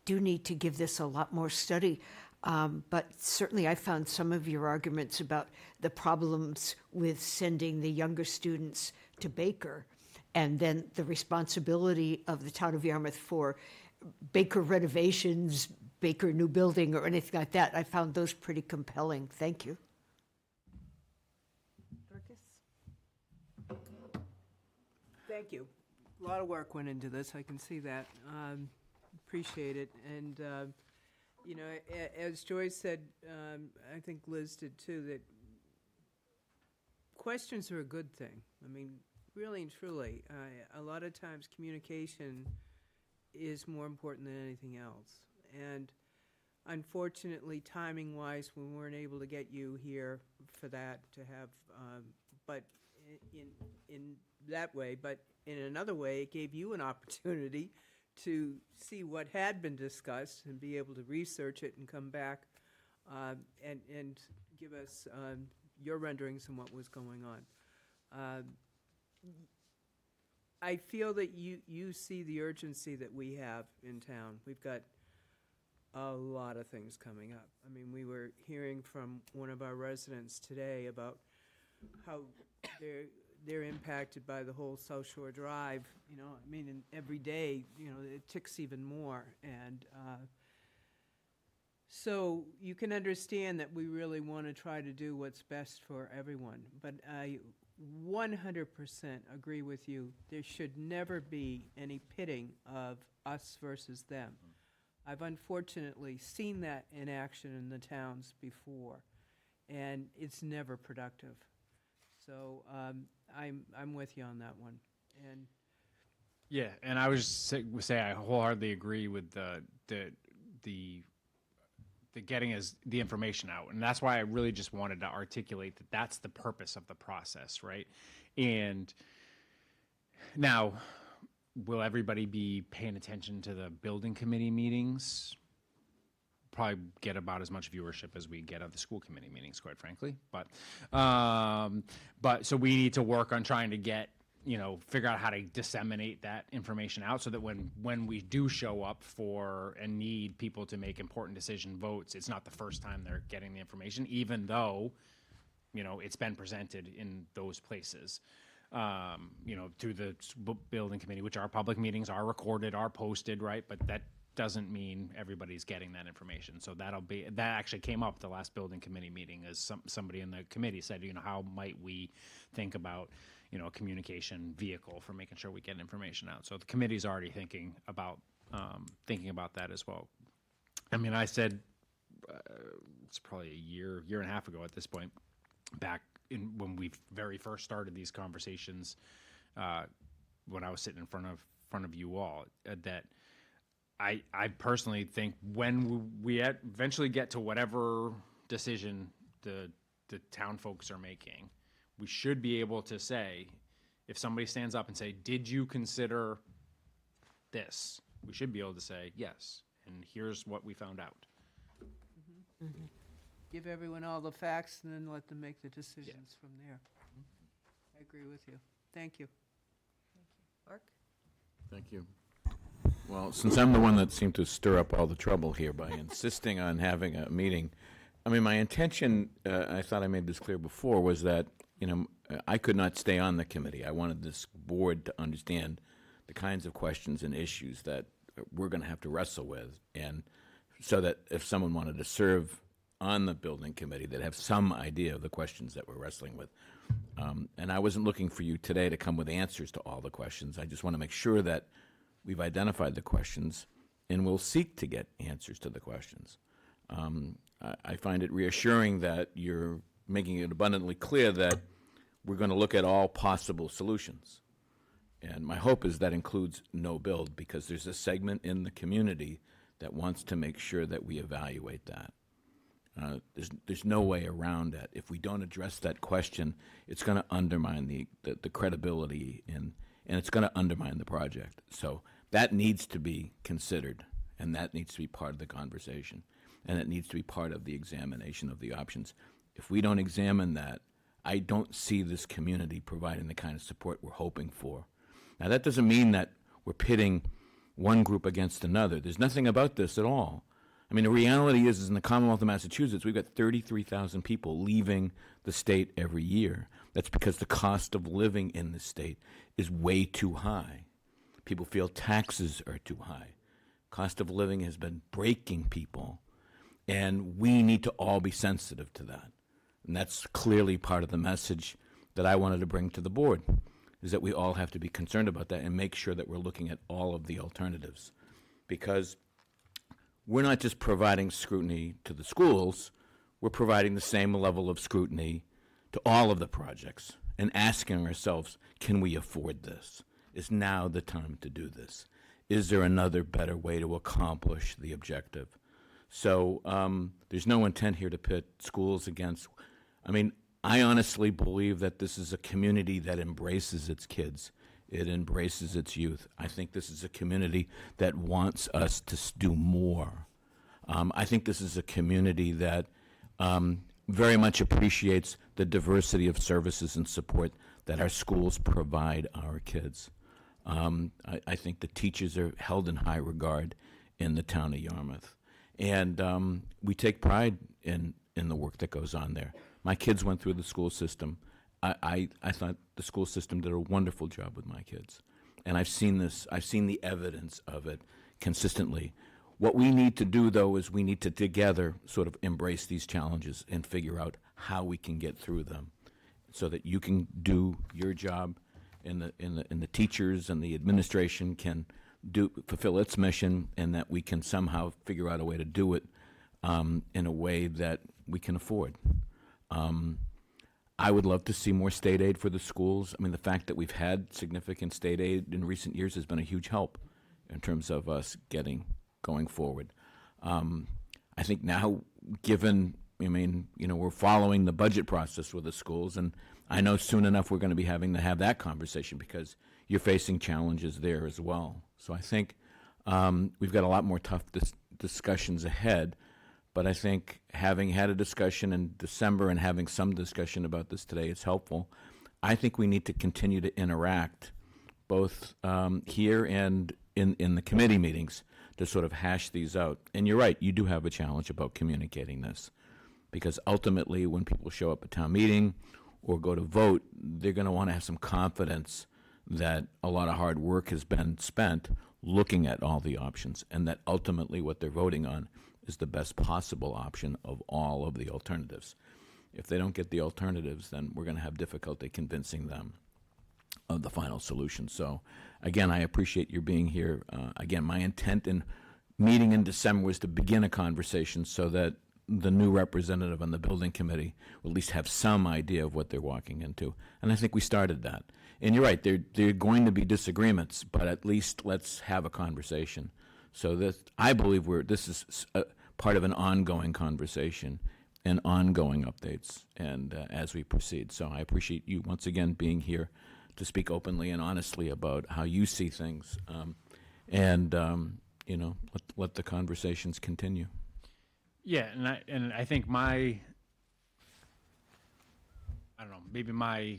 do need to give this a lot more study. But certainly I found some of your arguments about the problems with sending the younger students to Baker, and then the responsibility of the town of Yarmouth for Baker renovations, Baker new building, or anything like that. I found those pretty compelling. Thank you. Thank you. A lot of work went into this. I can see that. Appreciate it. And, as Joyce said, I think Liz did too, that questions are a good thing. I mean, really and truly, a lot of times communication is more important than anything else. And unfortunately, timing-wise, we weren't able to get you here for that to have, but in that way, but in another way, it gave you an opportunity to see what had been discussed and be able to research it and come back and give us your renderings on what was going on. I feel that you see the urgency that we have in town. We've got a lot of things coming up. I mean, we were hearing from one of our residents today about how they're impacted by the whole South Shore Drive. I mean, and every day, it ticks even more. And So you can understand that we really want to try to do what's best for everyone, but I 100% agree with you. There should never be any pitting of us versus them. I've unfortunately seen that in action in the towns before, and it's never productive. So I'm with you on that one. And Yeah, and I was say I wholeheartedly agree with the getting the information out, and that's why I really just wanted to articulate that that's the purpose of the process, right? And now, will everybody be paying attention to the building committee meetings? Probably get about as much viewership as we get at the school committee meetings, quite frankly. But so we need to work on trying to get, figure out how to disseminate that information out so that when we do show up for and need people to make important decision votes, it's not the first time they're getting the information, even though, it's been presented in those places. To the building committee, which our public meetings are recorded, are posted, right? But that doesn't mean everybody's getting that information. So that actually came up at the last building committee meeting, as somebody in the committee said, how might we think about, a communication vehicle for making sure we get information out. So the committee's already thinking about that as well. I mean, I said it's probably a year and a half ago at this point, back when we very first started these conversations, when I was sitting in front of you all, that I personally think when we eventually get to whatever decision the town folks are making, we should be able to say, if somebody stands up and say, "Did you consider this?" We should be able to say, "Yes, and here's what we found out." give everyone all the facts and then let them make the decisions from there. I agree with you. Thank you. Mark? Thank you. Well, since I'm the one that seemed to stir up all the trouble here by insisting on having a meeting, I mean, my intention, I thought I made this clear before, was that, I could not stay on the committee. I wanted this board to understand the kinds of questions and issues that we're going to have to wrestle with, and so that if someone wanted to serve on the building committee, they'd have some idea of the questions that we're wrestling with. And I wasn't looking for you today to come with answers to all the questions. I just want to make sure that we've identified the questions and we'll seek to get answers to the questions. I find it reassuring that you're making it abundantly clear that we're going to look at all possible solutions. And my hope is that includes no build, because there's a segment in the community that wants to make sure that we evaluate that. There's no way around it. If we don't address that question, it's going to undermine the credibility and it's going to undermine the project. So that needs to be considered, and that needs to be part of the conversation, and it needs to be part of the examination of the options. If we don't examine that, I don't see this community providing the kind of support we're hoping for. Now, that doesn't mean that we're pitting one group against another. There's nothing about this at all. I mean, the reality is in the Commonwealth of Massachusetts, we've got 33,000 people leaving the state every year. That's because the cost of living in the state is way too high. People feel taxes are too high. Cost of living has been breaking people, and we need to all be sensitive to that. And that's clearly part of the message that I wanted to bring to the board, is that we all have to be concerned about that and make sure that we're looking at all of the alternatives. Because we're not just providing scrutiny to the schools, we're providing the same level of scrutiny to all of the projects and asking ourselves, can we afford this? Is now the time to do this? Is there another better way to accomplish the objective? So there's no intent here to pit schools against, I honestly believe that this is a community that embraces its kids. It embraces its youth. I think this is a community that wants us to do more. I think this is a community that very much appreciates the diversity of services and support that our schools provide our kids. I think the teachers are held in high regard in the town of Yarmouth. And we take pride in the work that goes on there. My kids went through the school system. I thought the school system did a wonderful job with my kids. And I've seen the evidence of it consistently. What we need to do, though, is we need to together sort of embrace these challenges and figure out how we can get through them so that you can do your job and the teachers and the administration can fulfill its mission, and that we can somehow figure out a way to do it in a way that we can afford. I would love to see more state aid for the schools. I mean, the fact that we've had significant state aid in recent years has been a huge help in terms of us going forward. I think now, we're following the budget process with the schools, and I know soon enough we're going to be having to have that conversation because you're facing challenges there as well. So I think we've got a lot more tough discussions ahead, but I think having had a discussion in December and having some discussion about this today is helpful. I think we need to continue to interact both here and in the committee meetings to sort of hash these out. And you're right, you do have a challenge about communicating this, because ultimately when people show up at town meeting or go to vote, they're going to want to have some confidence that a lot of hard work has been spent looking at all the options, and that ultimately what they're voting on is the best possible option of all of the alternatives. If they don't get the alternatives, then we're going to have difficulty convincing them of the final solution. So, again, I appreciate your being here. Again, my intent in meeting in December was to begin a conversation so that the new representative on the building committee will at least have some idea of what they're walking into. And I think we started that. And you're right, there are going to be disagreements, but at least let's have a conversation. So that I believe this is part of an ongoing conversation and ongoing updates and as we proceed. So I appreciate you once again being here to speak openly and honestly about how you see things, let the conversations continue. Yeah, and I think maybe my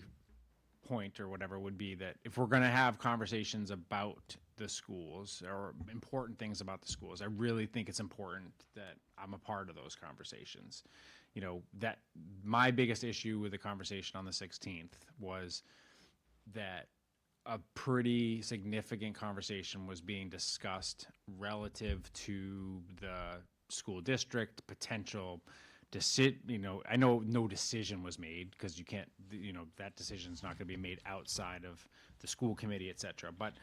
point or whatever would be that if we're going to have conversations about the schools or important things about the schools, I really think it's important that I'm a part of those conversations. That my biggest issue with the conversation on the 16th was that a pretty significant conversation was being discussed relative to the school district potential I know no decision was made because you can't, that decision's not going to be made outside of the school committee, et cetera. But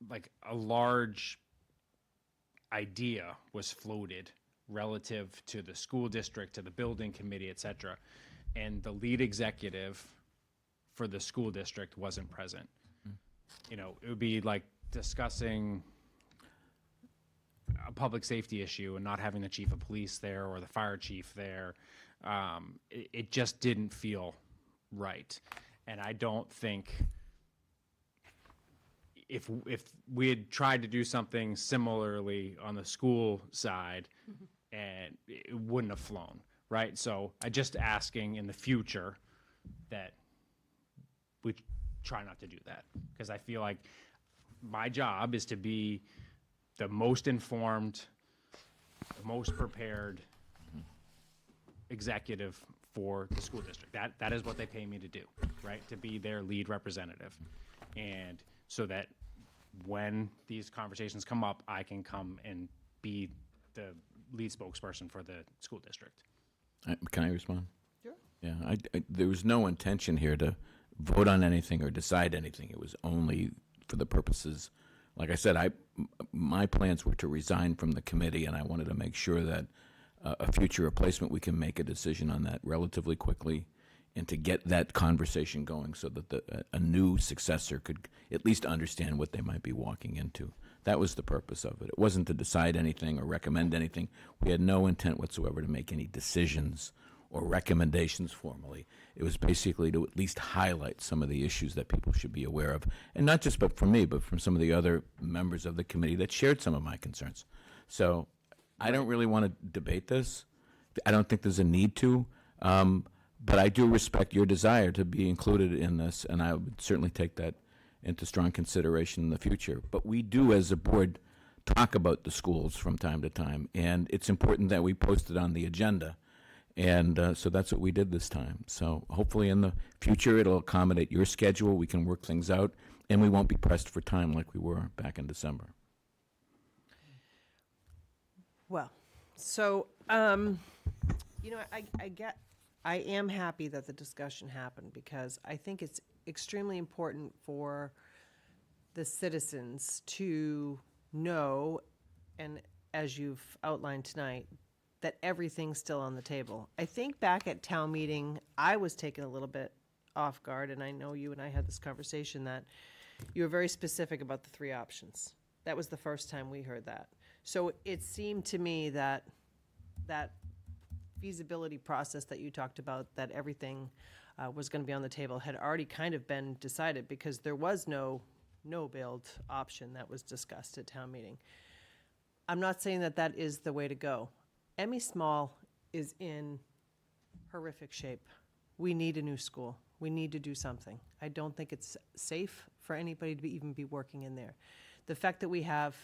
like a large idea was floated relative to the school district, to the building committee, et cetera. And the lead executive for the school district wasn't present. It would be like discussing a public safety issue and not having the chief of police there or the fire chief there. It just didn't feel right. And I don't think if we had tried to do something similarly on the school side, and it wouldn't have flown, right? So I just asking in the future that we try not to do that, because I feel like my job is to be the most informed, the most prepared executive for the school district. That is what they pay me to do, right? To be their lead representative. And so that when these conversations come up, I can come and be the lead spokesperson for the school district. Can I respond? Sure. Yeah, there was no intention here to vote on anything or decide anything. It was only for the purposes, like I said, my plans were to resign from the committee, and I wanted to make sure that a future replacement, we can make a decision on that relatively quickly and to get that conversation going so that a new successor could at least understand what they might be walking into. That was the purpose of it. It wasn't to decide anything or recommend anything. We had no intent whatsoever to make any decisions or recommendations formally. It was basically to at least highlight some of the issues that people should be aware of, and not just from me, but from some of the other members of the committee that shared some of my concerns. So I don't really want to debate this. I don't think there's a need to, but I do respect your desire to be included in this, and I would certainly take that into strong consideration in the future. But we do, as a board, talk about the schools from time to time, and it's important that we post it on the agenda. And so that's what we did this time. So hopefully in the future it'll accommodate your schedule, we can work things out, and we won't be pressed for time like we were back in December. Well, so, you know, I am happy that the discussion happened because I think it's extremely important for the citizens to know, and as you've outlined tonight, that everything's still on the table. I think back at town meeting, I was taken a little bit off guard, and I know you and I had this conversation that you were very specific about the three options. That was the first time we heard that. So it seemed to me that that feasibility process that you talked about, that everything was going to be on the table, had already kind of been decided because there was no build option that was discussed at town meeting. I'm not saying that that is the way to go. Emmy Small is in horrific shape. We need a new school. We need to do something. I don't think it's safe for anybody to even be working in there. The fact that we have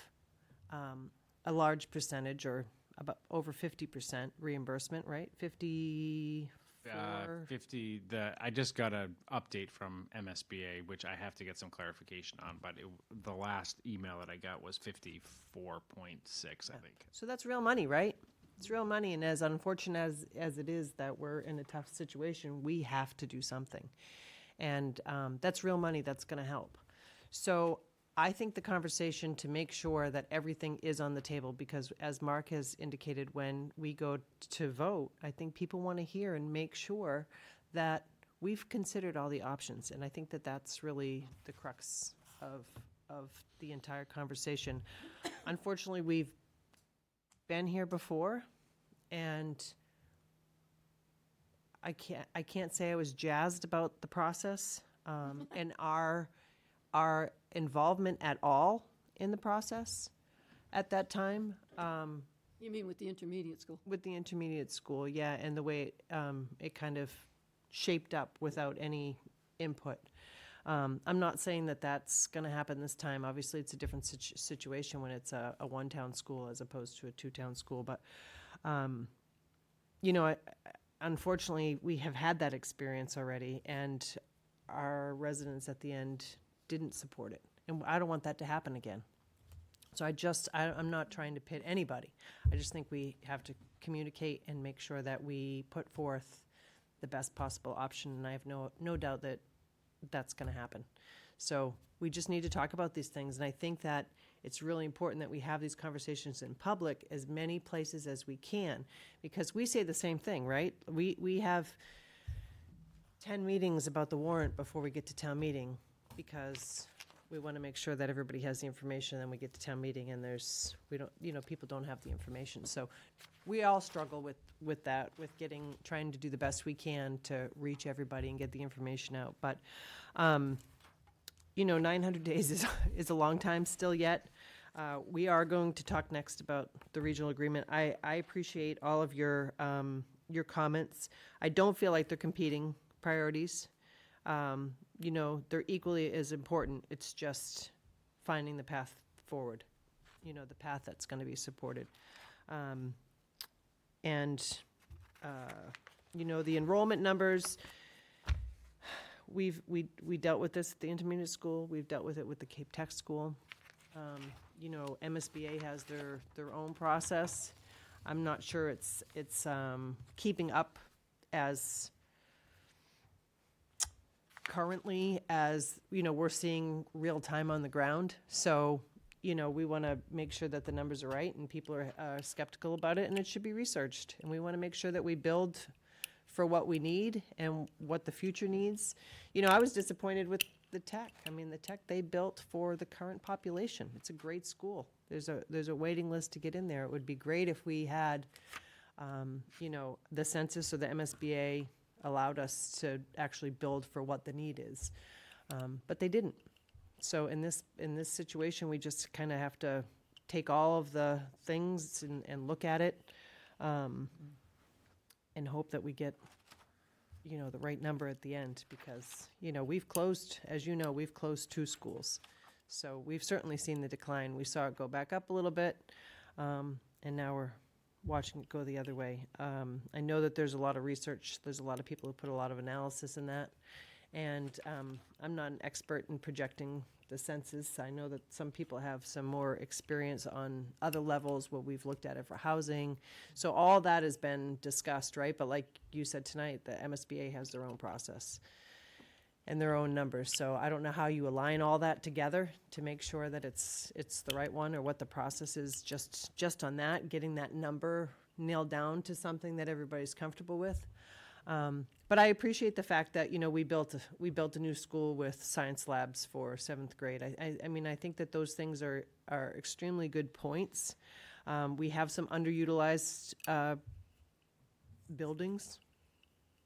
a large percentage, or about over 50% reimbursement, right? 54. 50, I just got an update from MSBA, which I have to get some clarification on, but the last email that I got was 54.6, I think. So that's real money, right? It's real money, and as unfortunate as it is that we're in a tough situation, we have to do something. And that's real money that's going to help. So I think the conversation to make sure that everything is on the table, because as Mark has indicated, when we go to vote, I think people want to hear and make sure that we've considered all the options. And I think that that's really the crux of the entire conversation. Unfortunately, we've been here before, and I can't say I was jazzed about the process and our involvement at all in the process at that time. You mean with the intermediate school? With the intermediate school, yeah, and the way it kind of shaped up without any input. I'm not saying that that's going to happen this time. Obviously, it's a different situation when it's a one-town school as opposed to a two-town school. But, you know, unfortunately, we have had that experience already, and our residents at the end didn't support it. And I don't want that to happen again. So I'm not trying to pit anybody. I just think we have to communicate and make sure that we put forth the best possible option. And I have no doubt that that's going to happen. So we just need to talk about these things. And I think that it's really important that we have these conversations in public, as many places as we can, because we say the same thing, right? We have 10 meetings about the warrant before we get to town meeting, because we want to make sure that everybody has the information, and then we get to town meeting and people don't have the information. So we all struggle with that, with trying to do the best we can to reach everybody and get the information out. But, 900 days is a long time still yet. We are going to talk next about the regional agreement. I appreciate all of your comments. I don't feel like they're competing priorities. They're equally as important. It's just finding the path forward, the path that's going to be supported. The enrollment numbers, we dealt with this at the intermediate school. We've dealt with it with the Cape Tech school. MSBA has their own process. I'm not sure it's keeping up as currently as, we're seeing real time on the ground. So, we want to make sure that the numbers are right, and people are skeptical about it, and it should be researched. And we want to make sure that we build for what we need and what the future needs. I was disappointed with the tech. The tech they built for the current population. It's a great school. There's a waiting list to get in there. It would be great if we had, the census or the MSBA allowed us to actually build for what the need is. But they didn't. So in this situation, we just kind of have to take all of the things and look at it and hope that we get, the right number at the end, because, we've closed 2 schools. So we've certainly seen the decline. We saw it go back up a little bit, and now we're watching it go the other way. I know that there's a lot of research. There's a lot of people who put a lot of analysis in that. And I'm not an expert in projecting the census. I know that some people have some more experience on other levels, what we've looked at it for housing. So all that has been discussed, right? But like you said tonight, the MSBA has their own process and their own numbers. So I don't know how you align all that together to make sure that it's the right one, or what the process is just on that, getting that number nailed down to something that everybody's comfortable with. But I appreciate the fact that, we built a new school with science labs for 7th grade. I mean, I think that those things are extremely good points. We have some underutilized buildings,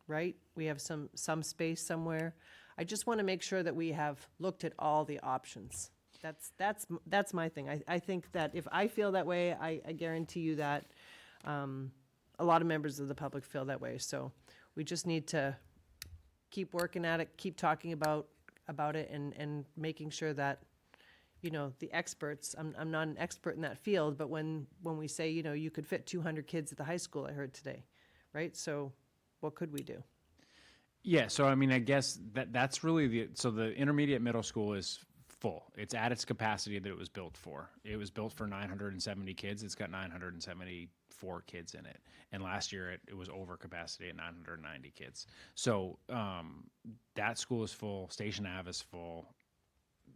right? We have some space somewhere. I just want to make sure that we have looked at all the options. That's my thing. I think that if I feel that way, I guarantee you that a lot of members of the public feel that way. So we just need to keep working at it, keep talking about it, and making sure that, the experts, I'm not an expert in that field, but when we say, you could fit 200 kids at the high school, I heard today, right? So what could we do? Yeah, so I mean, I guess that's really the intermediate middle school is full. It's at its capacity that it was built for. It was built for 970 kids. It's got 974 kids in it. And last year it was over capacity at 990 kids. So that school is full. Station Ave is full.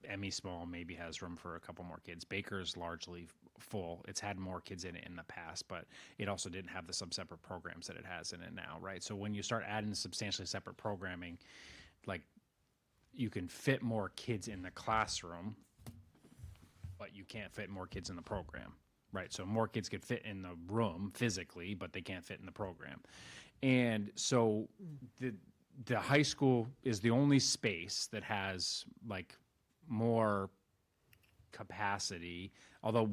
Emmy Small maybe has room for a couple more kids. Baker's largely full. It's had more kids in it in the past, but it also didn't have the sub-separate programs that it has in it now, right? So when you start adding substantially separate programming, like, you can fit more kids in the classroom, but you can't fit more kids in the program, right? So more kids could fit in the room physically, but they can't fit in the program. And so the high school is the only space that has like more capacity, although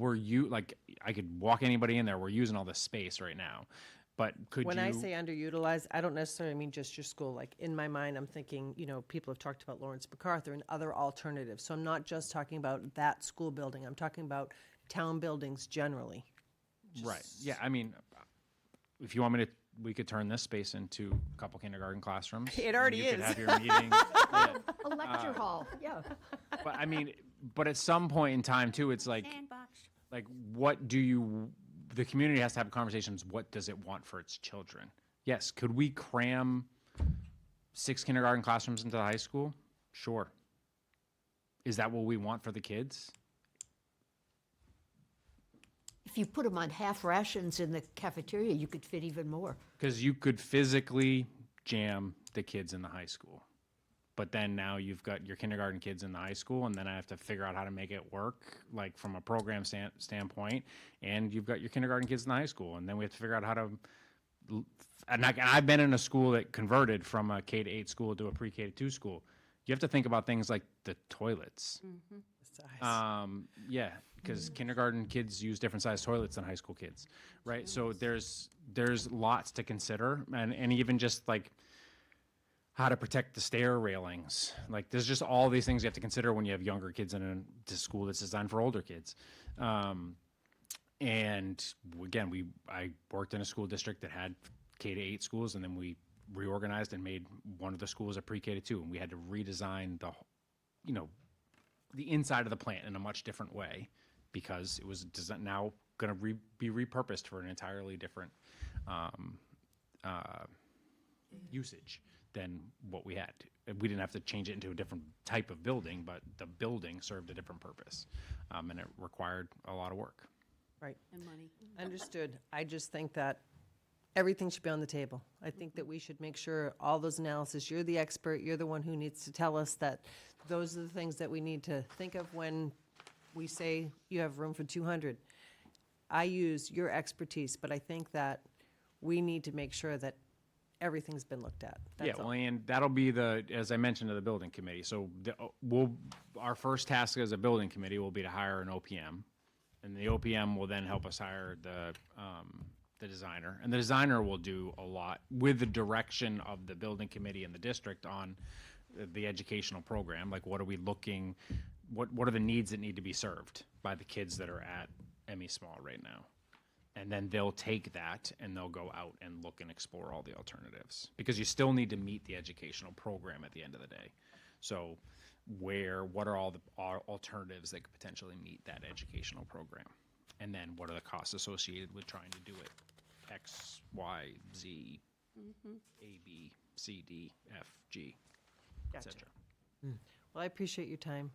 I could walk anybody in there. We're using all this space right now. But when I say underutilized, I don't necessarily mean just your school. Like, in my mind, I'm thinking, people have talked about Lawrence MacArthur and other alternatives. So I'm not just talking about that school building. I'm talking about town buildings generally. Right. Yeah. I mean, if you want me to, we could turn this space into a couple kindergarten classrooms. It already you is. Could have your meeting. A lecture hall, yeah. But I mean, but at some point in time too, it's like, what do you? The community has to have conversations. What does it want for its children? Yes. Could we cram 6 kindergarten classrooms into the high school? Sure. Is that what we want for the kids? If you put them on half rations in the cafeteria, you could fit even more. Because you could physically jam the kids in the high school. But then now you've got your kindergarten kids in the high school, and then I have to figure out how to make it work, like from a program standpoint. And you've got your kindergarten kids in the high school, and then we have to figure out how to. And I've been in a school that converted from a K-8 school to a pre-K 2 school. You have to think about things like the toilets. Mm-hmm. Yeah, because kindergarten kids use different size toilets than high school kids, right? So there's lots to consider, and even just like how to protect the stair railings. Like, there's just all these things you have to consider when you have younger kids in a school that's designed for older kids. And again, I worked in a school district that had K-8 schools, and then we reorganized and made one of the schools a pre-K 2, and we had to redesign the inside of the plant in a much different way because it was now going to be repurposed for an entirely different usage than what we had. We didn't have to change it into a different type of building, but the building served a different purpose, and it required a lot of work. Right. And money. Understood. I just think that everything should be on the table. I think that we should make sure all those analysis, you're the expert, you're the one who needs to tell us that those are the things that we need to think of when we say you have room for 200. I use your expertise, but I think that we need to make sure that everything's been looked at. That's all. Well, and that'll be as I mentioned, to the building committee. So our first task as a building committee will be to hire an OPM, and the OPM will then help us hire the designer, and the designer will do a lot with the direction of the building committee and the district on the educational program. Like, what are we looking? What are the needs that need to be served by the kids that are at Emmy Small right now? And then they'll take that and they'll go out and look and explore all the alternatives, because you still need to meet the educational program at the end of the day. So what are all the alternatives that could potentially meet that educational program? And then what are the costs associated with trying to do it? X, Y, Z, A, B, C, D, F, G, Gotcha. etc. Well, I appreciate your time,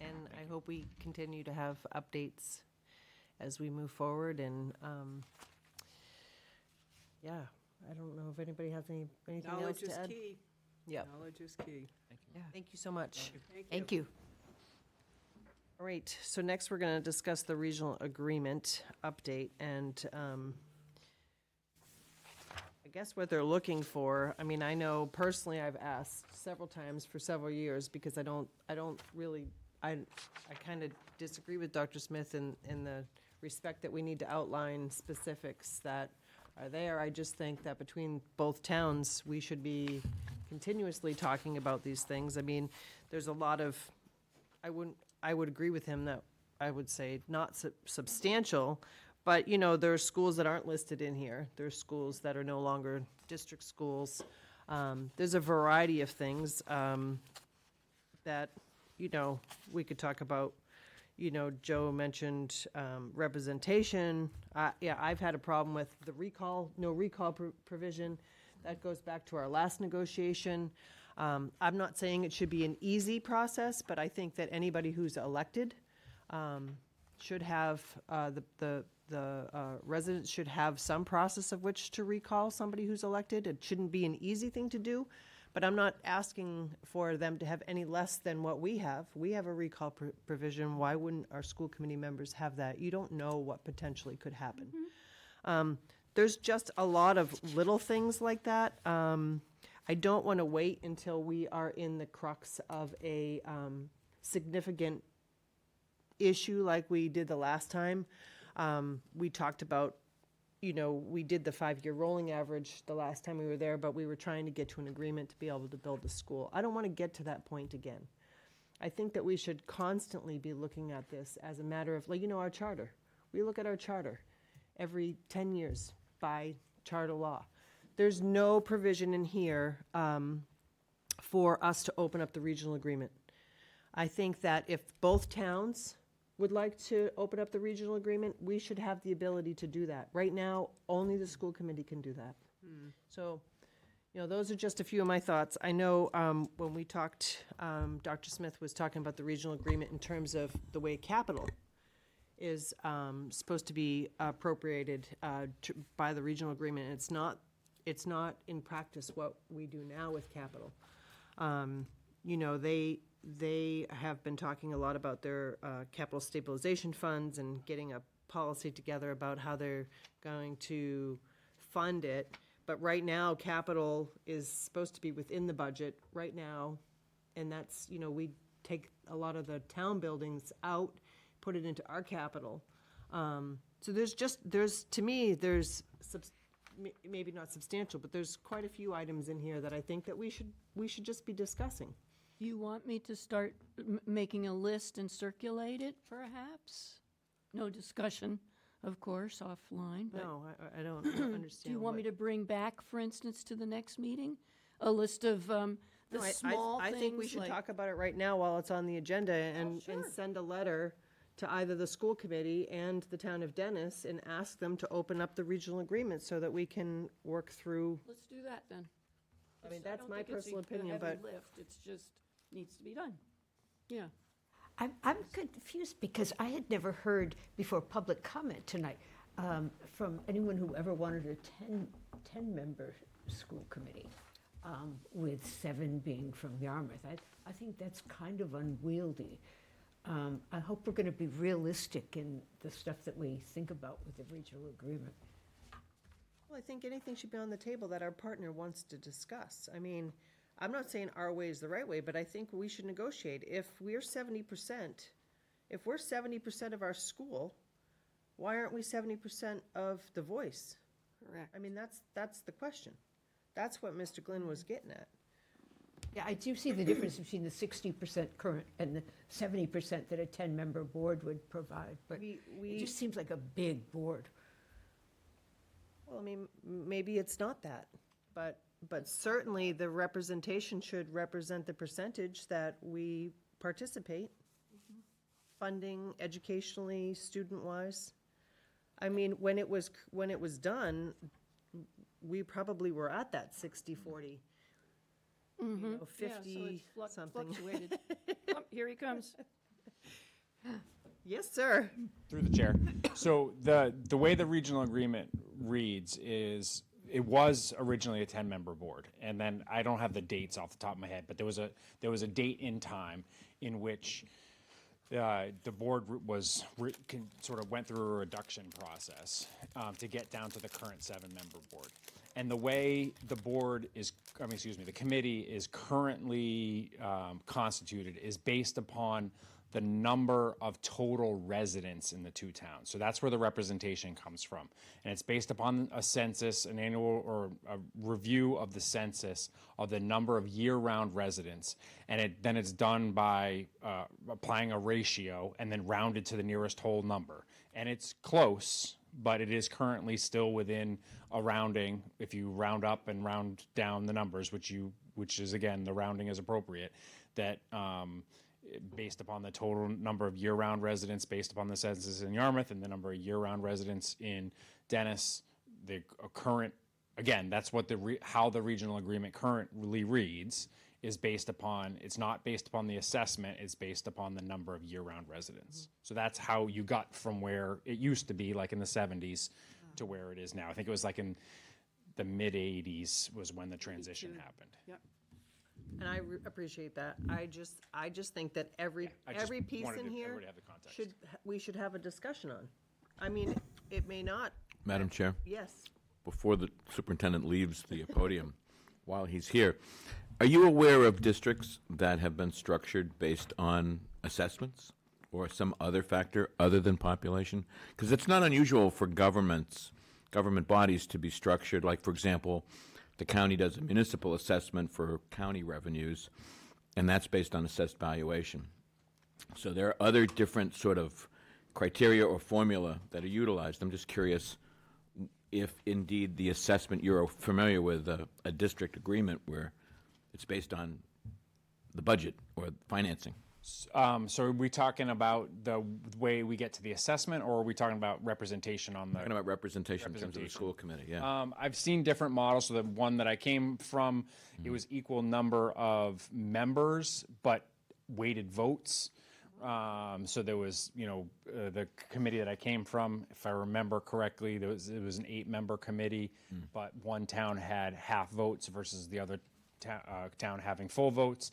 and I hope we continue to have updates as we move forward, and, yeah, I don't know if anybody has anything else Knowledge to is add? key. Yeah. Knowledge is key. Yeah. Thank you so much. Thank you. All right, so next we're going to discuss the regional agreement update, and I guess what they're looking for, I mean, I know personally I've asked several times for several years, because I don't really, I kind of disagree with Dr. Smith in the respect that we need to outline specifics that are there. I just think that between both towns, we should be continuously talking about these things. I mean, there's a lot of, I would agree with him that I would say not substantial, but, you know, there are schools that aren't listed in here. There's schools that are no longer district schools. There's a variety of things that, you know, we could talk about. You know, Joe mentioned representation. Yeah, I've had a problem with the no recall provision. That goes back to our last negotiation. I'm not saying it should be an easy process, but I think that anybody who's elected should have, the residents should have some process of which to recall somebody who's elected. It shouldn't be an easy thing to do, but I'm not asking for them to have any less than what we have. We have a recall provision. Why wouldn't our school committee members have that? You don't know what potentially could happen. There's just a lot of little things like that. I don't want to wait until we are in the crux of a significant issue like we did the last time. We talked about, you know, we did the 5-year rolling average the last time we were there, but we were trying to get to an agreement to be able to build a school. I don't want to get to that point again. I think that we should constantly be looking at this as a matter of, like, you know, our charter. We look at our charter every 10 years by charter law. There's no provision in here for us to open up the regional agreement. I think that if both towns would like to open up the regional agreement, we should have the ability to do that. Right now, only the school committee can do that. So, you know, those are just a few of my thoughts. I know when we talked, Dr. Smith was talking about the regional agreement in terms of the way capital is supposed to be appropriated by the regional agreement. It's not in practice what we do now with capital. You know, they have been talking a lot about their capital stabilization funds and getting a policy together about how they're going to fund it. But right now, capital is supposed to be within the budget right now. And that's, you know, we take a lot of the town buildings out, put it into our capital. So to me, there's maybe not substantial, but there's quite a few items in here that I think that we should just be discussing. Do you want me to start making a list and circulate it, perhaps? No discussion, of course, offline, but. No, I don't understand. Do you want me to bring back, for instance, to the next meeting, a list of the small things? I think we should like- talk about it right now while it's on the agenda and send a letter to either the school committee and the town of Dennis and ask them to open up the regional agreement so that we can work through. Let's do that then. I mean, It's- that's don't my think it's personal a opinion, heavy but lift. It's just needs to be done. Yeah. I'm confused because I had never heard before public comment tonight from anyone who ever wanted a 10-member school committee, with 7 being from Yarmouth. I think that's kind of unwieldy. I hope we're going to be realistic in the stuff that we think about with the regional agreement. well, I think anything should be on the table that our partner wants to discuss. I mean, I'm not saying our way is the right way, but I think we should negotiate. If we're 70% of our school, why aren't we 70% of the voice? Correct. I mean, that's the question. That's what Mr. Glynn was getting at. Yeah, I do see the difference between the 60% current and the 70% that a 10-member board would provide, but it just seems like a big board. Well, I mean, maybe it's not that, but certainly the representation should represent the percentage that we participate, funding educationally, student-wise. I mean, when it was done, we probably were at that 60-40. You know, 50 something. Fluctuated. Oh, here he comes. Yes, sir. Through the chair. So the way the regional agreement reads is, it was originally a 10-member board, and then I don't have the dates off the top of my head, but there was a date in time in which the board sort of went through a reduction process to get down to the current 7-member board. And the way the the committee is currently constituted is based upon the number of total residents in the two towns. So that's where the representation comes from. And it's based upon a census, an annual or a review of the census of the number of year-round residents. And then it's done by applying a ratio and then rounded to the nearest whole number. And it's close, but it is currently still within a rounding. If you round up and round down the numbers, which is again, the rounding is appropriate, that based upon the total number of year-round residents, based upon the census in Yarmouth and the number of year-round residents in Dennis, the current, again, that's what how the regional agreement currently reads, is based upon, it's not based upon the assessment, it's based upon the number of year-round residents. So that's how you got from where it used to be, like in the 70s, to where it is now. I think it was like in the mid-80s was when the transition happened. Yep. And I appreciate that. I just think that every piece wanted in everybody here to have the context. we should have a discussion on. I mean, it may not. Madam Chair, Yes. before the superintendent leaves the podium, while he's here, are you aware of districts that have been structured based on assessments or some other factor other than population? Because it's not unusual for government bodies to be structured, like, for example, the county does a municipal assessment for county revenues, and that's based on assessed valuation. So there are other different sort of criteria or formula that are utilized. I'm just curious if indeed the assessment, you're familiar with a district agreement where it's based on the budget or financing. So are we talking about the way we get to the assessment, or are we talking about representation on the? Talking about representation in terms of the school committee, yeah. I've seen different models. So the one that I came from, it was equal number of members, but weighted votes. So there was, the committee that I came from, if I remember correctly, it was an 8-member committee, but one town had half votes versus the other town having full votes.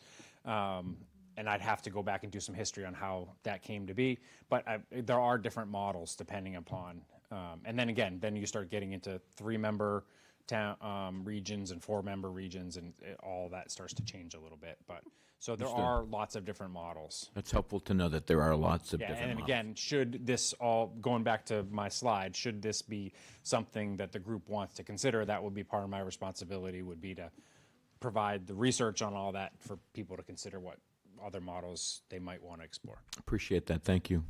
And I'd have to go back and do some history on how that came to be. But there are different models depending upon, and then again, then you start getting into 3-member town regions and 4-member regions, and all that starts to change a little bit. But so there are lots of different models. That's helpful to know that there are lots of Yeah, different and models. again, should this all, going back to my slide, should this be something that the group wants to consider, that would be part of my responsibility, would be to provide the research on all that for people to consider what other models they might want to explore. Appreciate that, thank you.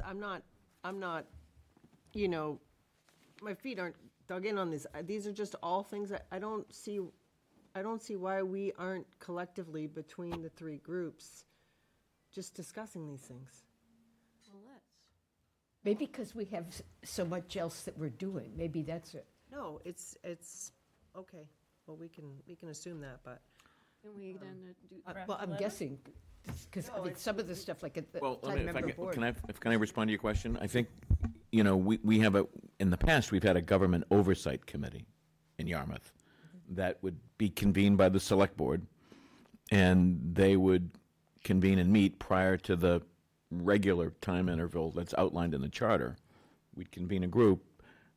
I'm not, my feet aren't dug in on this. These are just all things that I don't see why we aren't collectively between the 3 groups just discussing these things. Well, let's. Maybe because we have so much else that we're doing. Maybe that's it. No, it's, okay, well, we can assume that, but. Can we then do? Well, I'm guessing, because some of the stuff like at the Well, let me, if I 10-member can, board. can I respond to your question? I think, we have in the past, we've had a government oversight committee in Yarmouth that would be convened by the select board, and they would convene and meet prior to the regular time interval that's outlined in the charter. We'd convene a group,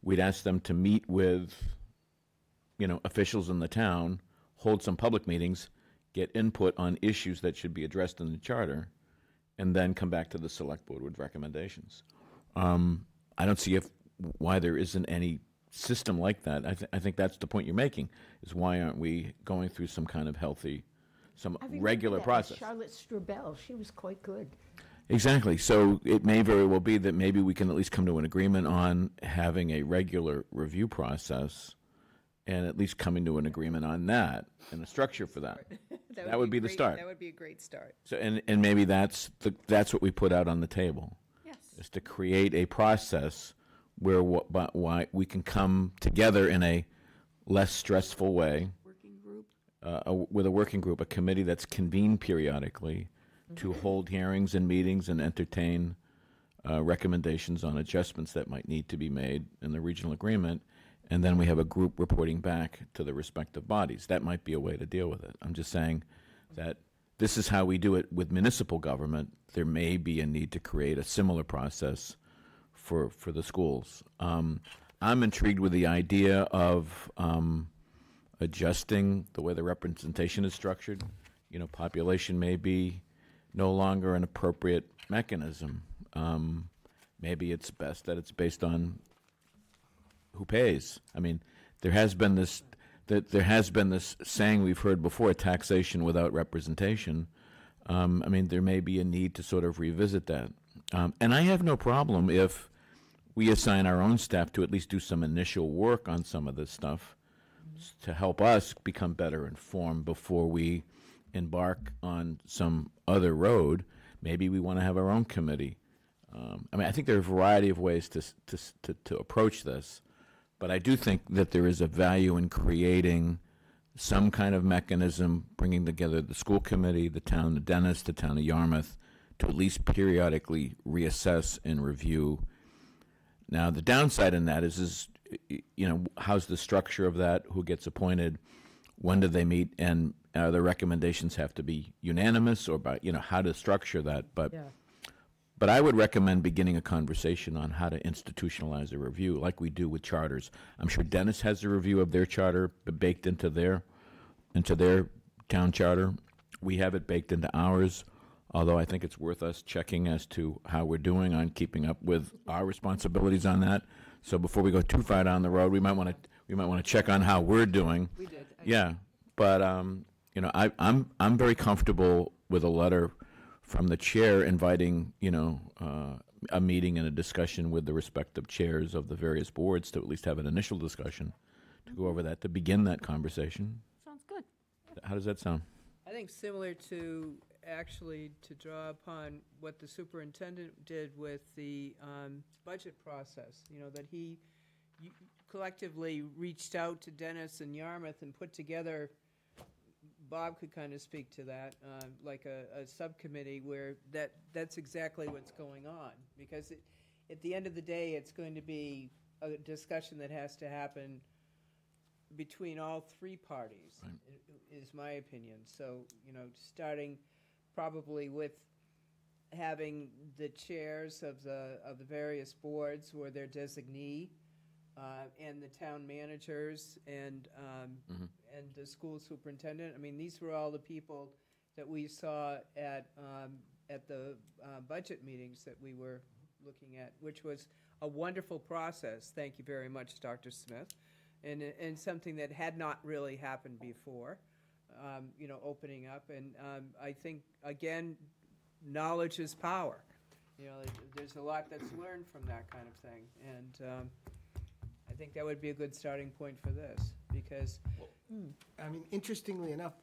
we'd ask them to meet with, officials in the town, hold some public meetings, get input on issues that should be addressed in the charter, and then come back to the select board with recommendations. I don't see why there isn't any system like that. I think that's the point you're making, is why aren't we going through some kind of healthy, some I remember regular that with process? Charlotte Strubel, she was quite good. Exactly. So it may very well be that maybe we can at least come to an agreement on having a regular review process and at least coming to an agreement on that and a structure for that. That would be the start. That would be a great start. So, and maybe that's what we put out on the table. Yes. Is to create a process where why we can come together in a less stressful way. Working group. With a working group, a committee that's convened periodically to hold hearings and meetings and entertain recommendations on adjustments that might need to be made in the regional agreement. And then we have a group reporting back to the respective bodies. That might be a way to deal with it. I'm just saying that this is how we do it with municipal government. There may be a need to create a similar process for the schools. I'm intrigued with the idea of adjusting the way the representation is structured. You know, population may be no longer an appropriate mechanism. Maybe it's best that it's based on who pays. I mean, there has been this saying we've heard before: taxation without representation. I mean, there may be a need to sort of revisit that. And I have no problem if we assign our own staff to at least do some initial work on some of this stuff to help us become better informed before we embark on some other road. Maybe we want to have our own committee. I mean, I think there are a variety of ways to approach this, but I do think that there is a value in creating some kind of mechanism, bringing together the school committee, the town of Dennis, the town of Yarmouth, to at least periodically reassess and review. Now, the downside in that is, you know, how's the structure of that? Who gets appointed? When do they meet? And the recommendations have to be unanimous, or by, you know, how to structure that. But I would recommend beginning a conversation on how to institutionalize a review, like we do with charters. I'm sure Dennis has a review of their charter baked into their town charter. We have it baked into ours, although I think it's worth us checking as to how we're doing on keeping up with our responsibilities on that. So before we go too far down the road, we might want to check on how we're doing. We did. Yeah, but you know, I'm very comfortable with a letter from the chair inviting, you know, a meeting and a discussion with the respective chairs of the various boards to at least have an initial discussion, to go over that, to begin that conversation. Sounds good. How does that sound? I think similar to, actually, to draw upon what the superintendent did with the budget process, you know, that he collectively reached out to Dennis and Yarmouth and put together, Bob could kind of speak to that, like a subcommittee where that's exactly what's going on. Because at the end of the day, it's going to be a discussion that has to happen between all three parties, is my opinion. So, you know, starting probably with having the chairs of the various boards who are their designee, and the town managers and the school superintendent. I mean, these were all the people that we saw at the budget meetings that we were looking at, which was a wonderful process. Thank you very much, Dr. Smith, and something that had not really happened before. You know, opening up, and I think again, knowledge is power. You know, there's a lot that's learned from that kind of thing, and I think that would be a good starting point for this, because I mean, interestingly enough,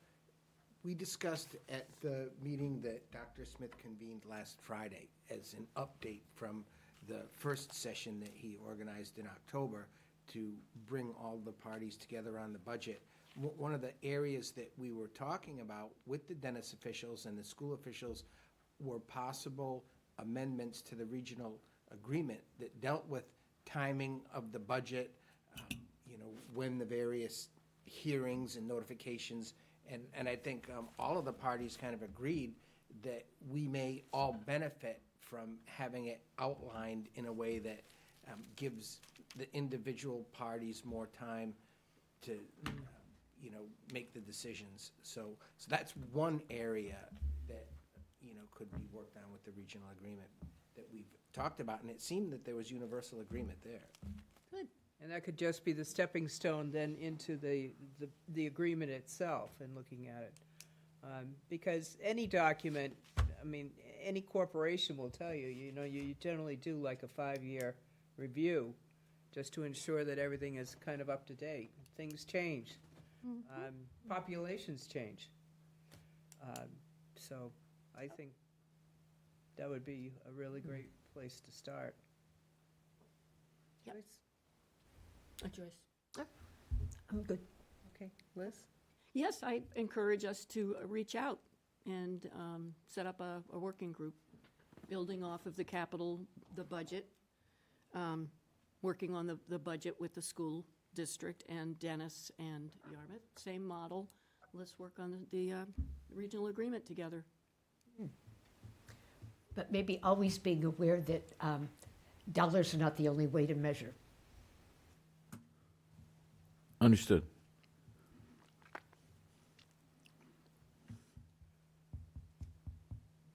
we discussed at the meeting that Dr. Smith convened last Friday as an update from the first session that he organized in October to bring all the parties together on the budget. One of the areas that we were talking about with the Dennis officials and the school officials were possible amendments to the regional agreement that dealt with timing of the budget, you know, when the various hearings and notifications, and I think all of the parties kind of agreed that we may all benefit from having it outlined in a way that gives the individual parties more time to, you know, make the decisions. So that's one area that, you know, could be worked on with the regional agreement that we've talked about, and it seemed that there was universal agreement there. good. And that could just be the stepping stone then into the agreement itself and looking at it. Because any document, I mean, any corporation will tell you, you generally do like a 5-year review just to ensure that everything is kind of up to date. Things change. Populations change. So I think that would be a really great place to start. Joyce? I'm good. Okay, Liz? Yes, I encourage us to reach out and set up a working group, building off of the capital, the budget, working on the budget with the school district and Dennis and Yarmouth. Same model. Let's work on the regional agreement together. But maybe always being aware that dollars are not the only way to measure. Understood.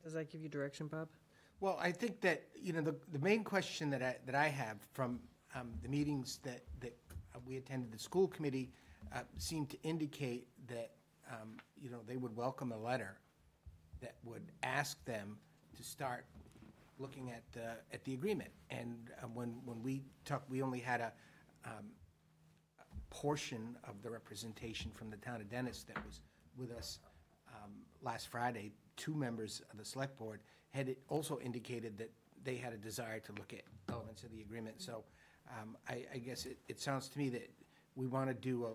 Does that give you direction, Bob? Well, I think that, the main question that I have from the meetings that we attended, the school committee seemed to indicate that, they would welcome a letter that would ask them to start looking at the agreement. And when we talked, we only had a portion of the representation from the town of Dennis that was with us last Friday. 2 members of the select board had also indicated that they had a desire to look at elements of the agreement. So I guess it sounds to me that we want to do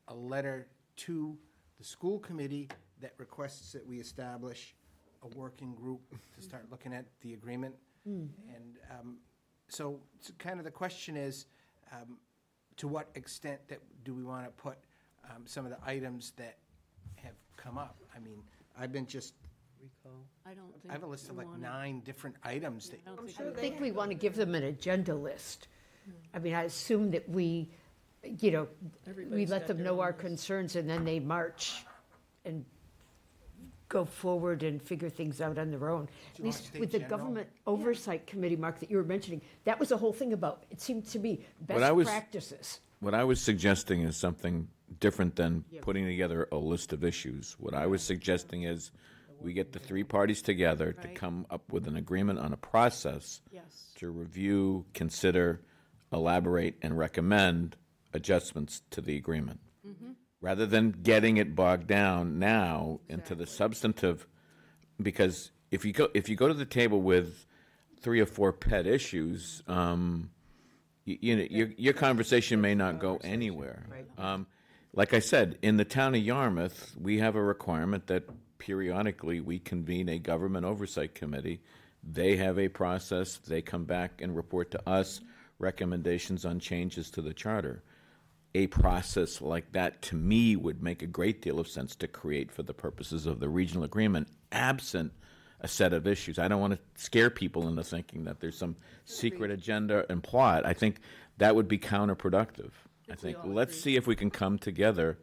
a letter to the school committee that requests that we establish a working group to start looking at the agreement. And so kind of the question is, to what extent that do we want to put some of the items that have come up? I mean, I've been just, I don't think. I have a list of we like wanna- 9 different items that, I don't I think we want to give them an agenda list. I mean, I assume that we Everybody's let got them their know own our list. concerns, and then they march and go forward and figure things out on their own. At least state with the general? government oversight committee, Mark, that you were mentioning, that was the whole thing about, it seemed to be What I best was- practices. What I was suggesting is something different than putting together a list of issues. What I was suggesting is we get the 3 parties together to Right. come up with an agreement on a process Yes. to review, consider, elaborate, and recommend adjustments to the agreement. Rather than getting it bogged down now into the substantive, because if you go to the table with 3 or 4 pet issues, your conversation may not go anywhere. Like I said, in the town of Yarmouth, we have a requirement that periodically we convene a government oversight committee. They have a process. They come back and report to us recommendations on changes to the charter. A process like that, to me, would make a great deal of sense to create for the purposes of the regional agreement, absent a set of issues. I don't want to scare people into thinking that there's some secret agenda and plot. I think that would be counterproductive. I think let's see if we can come together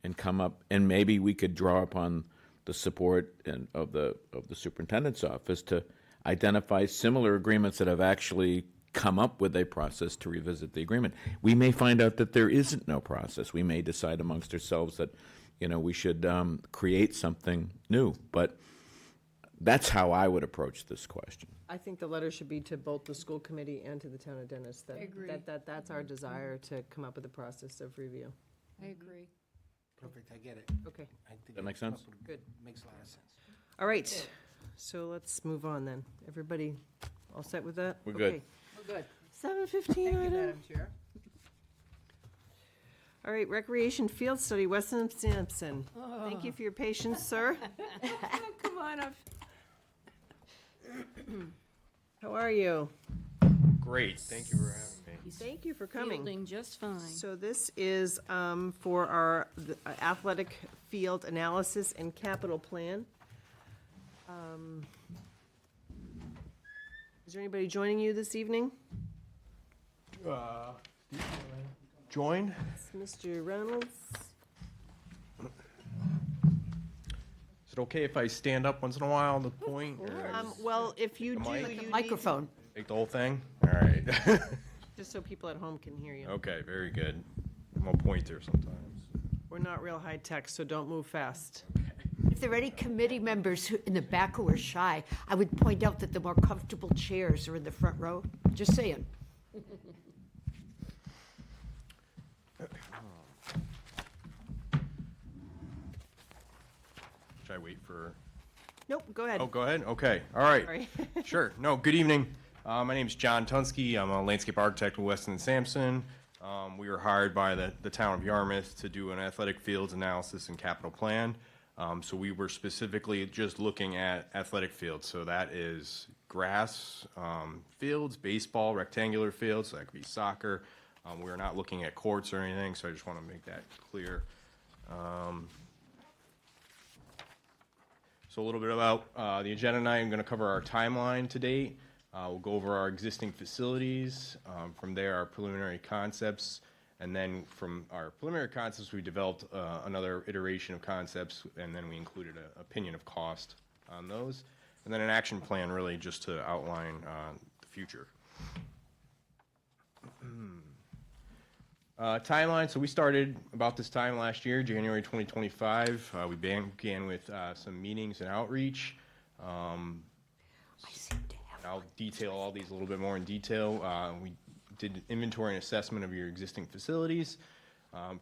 and come up, and maybe we could draw upon the support of the superintendent's office to identify similar agreements that have actually come up with a process to revisit the agreement. We may find out that there isn't no process. We may decide amongst ourselves that, we should create something new. But that's how I would approach this question. I think the letter should be to both the school committee and to the town of Dennis. I agree. That's our desire, to come up with a process of review. I agree. perfect, I get it. Okay, I think That make you come sense? up with- Good. Makes a lot of sense. all right, so let's move on then. Everybody all set with that? We're good. Okay. We're good. 7:15 Thank you, item. Madam Chair. All right, recreation field study, Weston Sampson. Thank you for your patience, sir. Come on up. How are you? Great, thank you for having me. Thank you for coming. Fielding just fine. So this is for our athletic field analysis and capital plan. Is there anybody joining you this evening? Join? It's Mr. Reynolds. Is it okay if I stand up once in a while to point? or Well, if you The do, mic? you need, Microphone. Take the whole thing? All right. just so people at home can hear you. Okay, very good. I'm a pointer sometimes. We're not real high tech, so don't move fast. If there are any committee members in the back who are shy, I would point out that the more comfortable chairs are in the front row. Just saying. Should I wait for? Nope, go ahead. Oh, go ahead. Okay. All right. Sorry. Sure. No, good evening. My name is John Tunsky. I'm a landscape architect with Weston and Sampson. We were hired by the town of Yarmouth to do an athletic fields analysis and capital plan. So we were specifically just looking at athletic fields. So that is grass fields, baseball, rectangular fields. So that could be soccer. We're not looking at courts or anything. So I just want to make that clear. So a little bit about the agenda tonight. I'm going to cover our timeline to date. We'll go over our existing facilities. From there, our preliminary concepts. And then from our preliminary concepts, we developed another iteration of concepts, and then we included an opinion of cost on those. And then an action plan, really, just to outline the future. Timeline, so we started about this time last year, January 2025. We began with some meetings and outreach. I'll detail all these a little bit more in detail. We did inventory and assessment of your existing facilities.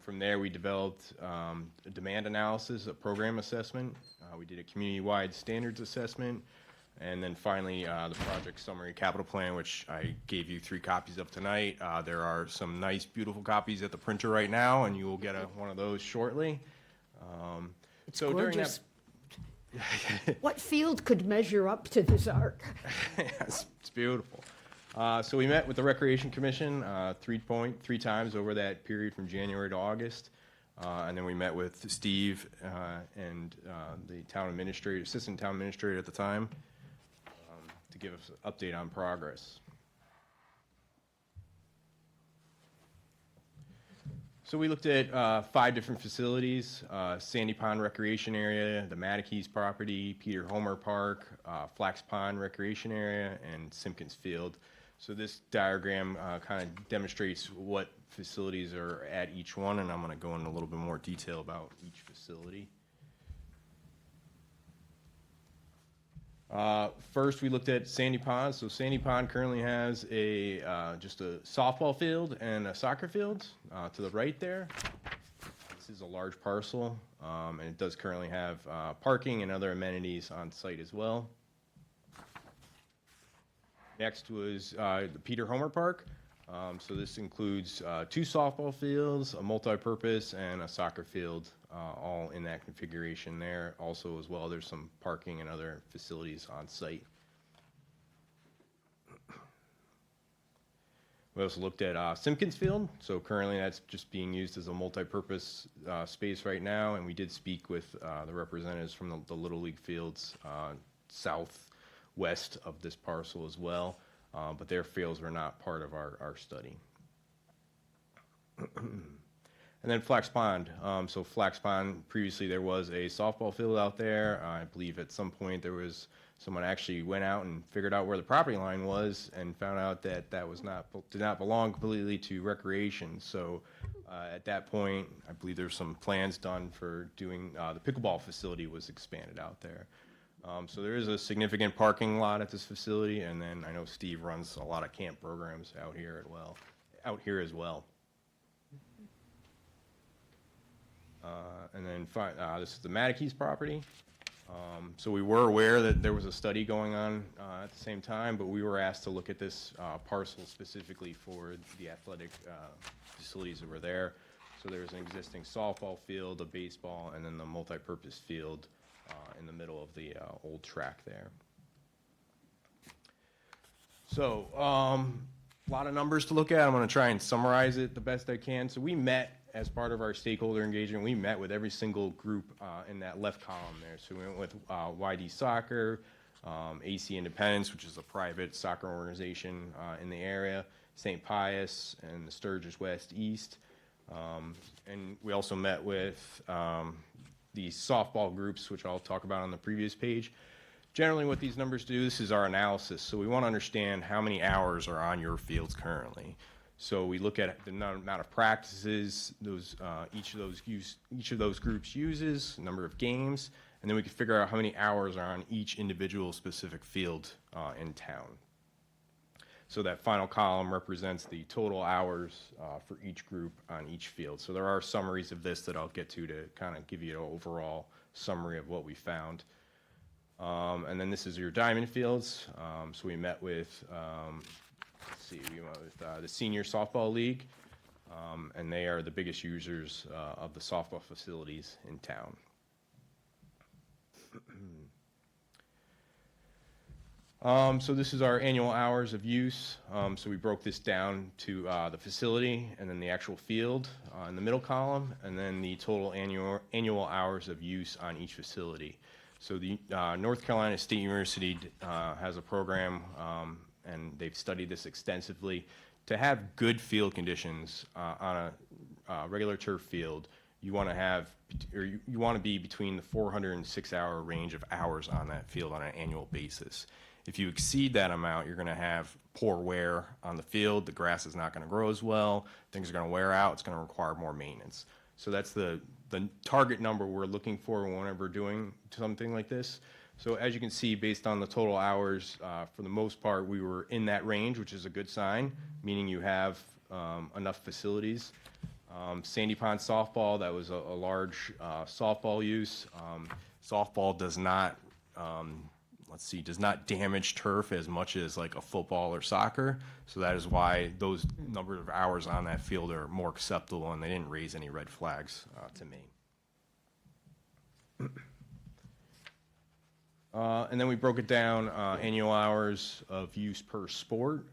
From there, we developed a demand analysis, a program assessment. We did a community-wide standards assessment. And then finally, the project summary capital plan, which I gave you 3 copies of tonight. There are some nice, beautiful copies at the printer right now, and you will get one of those shortly. It's gorgeous. What field could measure up to this art? Yes, it's beautiful. So we met with the Recreation Commission 3 times over that period from January to August. And then we met with Steve and the town administrator, assistant town administrator at the time, to give us an update on progress. So we looked at 5 different facilities: Sandy Pond Recreation Area, the Matakees property, Peter Homer Park, Flax Pond Recreation Area, and Simpkins Field. So this diagram kind of demonstrates what facilities are at each one, and I'm going to go into a little bit more detail about each facility. First, we looked at Sandy Pond. So Sandy Pond currently has just a softball field and a soccer field to the right there. This is a large parcel, and it does currently have parking and other amenities on site as well. Next was the Peter Homer Park. So this includes 2 softball fields, a multi-purpose, and a soccer field, all in that configuration there. Also, as well, there's some parking and other facilities on site. We also looked at Simpkins Field. So currently that's just being used as a multi-purpose space right now, and we did speak with the representatives from the Little League fields southwest of this parcel as well. But their fields were not part of our study. And then Flax Pond. So Flax Pond, previously there was a softball field out there. I believe at some point there was someone actually went out and figured out where the property line was and found out that that was did not belong completely to recreation. So at that point, I believe there's some plans done for doing the pickleball facility was expanded out there. So there is a significant parking lot at this facility, and then I know Steve runs a lot of camp programs out here as well. And then this is the Matakees property. So we were aware that there was a study going on at the same time, but we were asked to look at this parcel specifically for the athletic facilities that were there. So there's an existing softball field, a baseball, and then the multi-purpose field in the middle of the old track there. So a lot of numbers to look at. I'm going to try and summarize it the best I can. So we met as part of our stakeholder engagement. We met with every single group in that left column there. So we went with YD Soccer, AC Independence, which is a private soccer organization in the area, St. Pius, and the Sturgis West East. And we also met with the softball groups, which I'll talk about on the previous page. Generally, what these numbers do, this is our analysis. So we want to understand how many hours are on your fields currently. So we look at the amount of practices each of those groups uses, number of games, and then we can figure out how many hours are on each individual specific field in town. So that final column represents the total hours for each group on each field. So there are summaries of this that I'll get to kind of give you an overall summary of what we found. And then this is your diamond fields. So we met with, we met with the Senior Softball League, and they are the biggest users of the softball facilities in town. So this is our annual hours of use. So we broke this down to the facility and then the actual field in the middle column, and then the total annual hours of use on each facility. So the North Carolina State University has a program, and they've studied this extensively. To have good field conditions on a regular turf field, you want to have, or you want to be between the 400 and 6-hour range of hours on that field on an annual basis. If you exceed that amount, you're going to have poor wear on the field. The grass is not going to grow as well. Things are going to wear out. It's going to require more maintenance. So that's the target number we're looking for whenever we're doing something like this. So as you can see, based on the total hours, for the most part, we were in that range, which is a good sign, meaning you have enough facilities. Sandy Pond softball, that was a large softball use. Softball does not, does not damage turf as much as like a football or soccer. So that is why those number of hours on that field are more acceptable, and they didn't raise any red flags to me. And then we broke it down, annual hours of use per sport.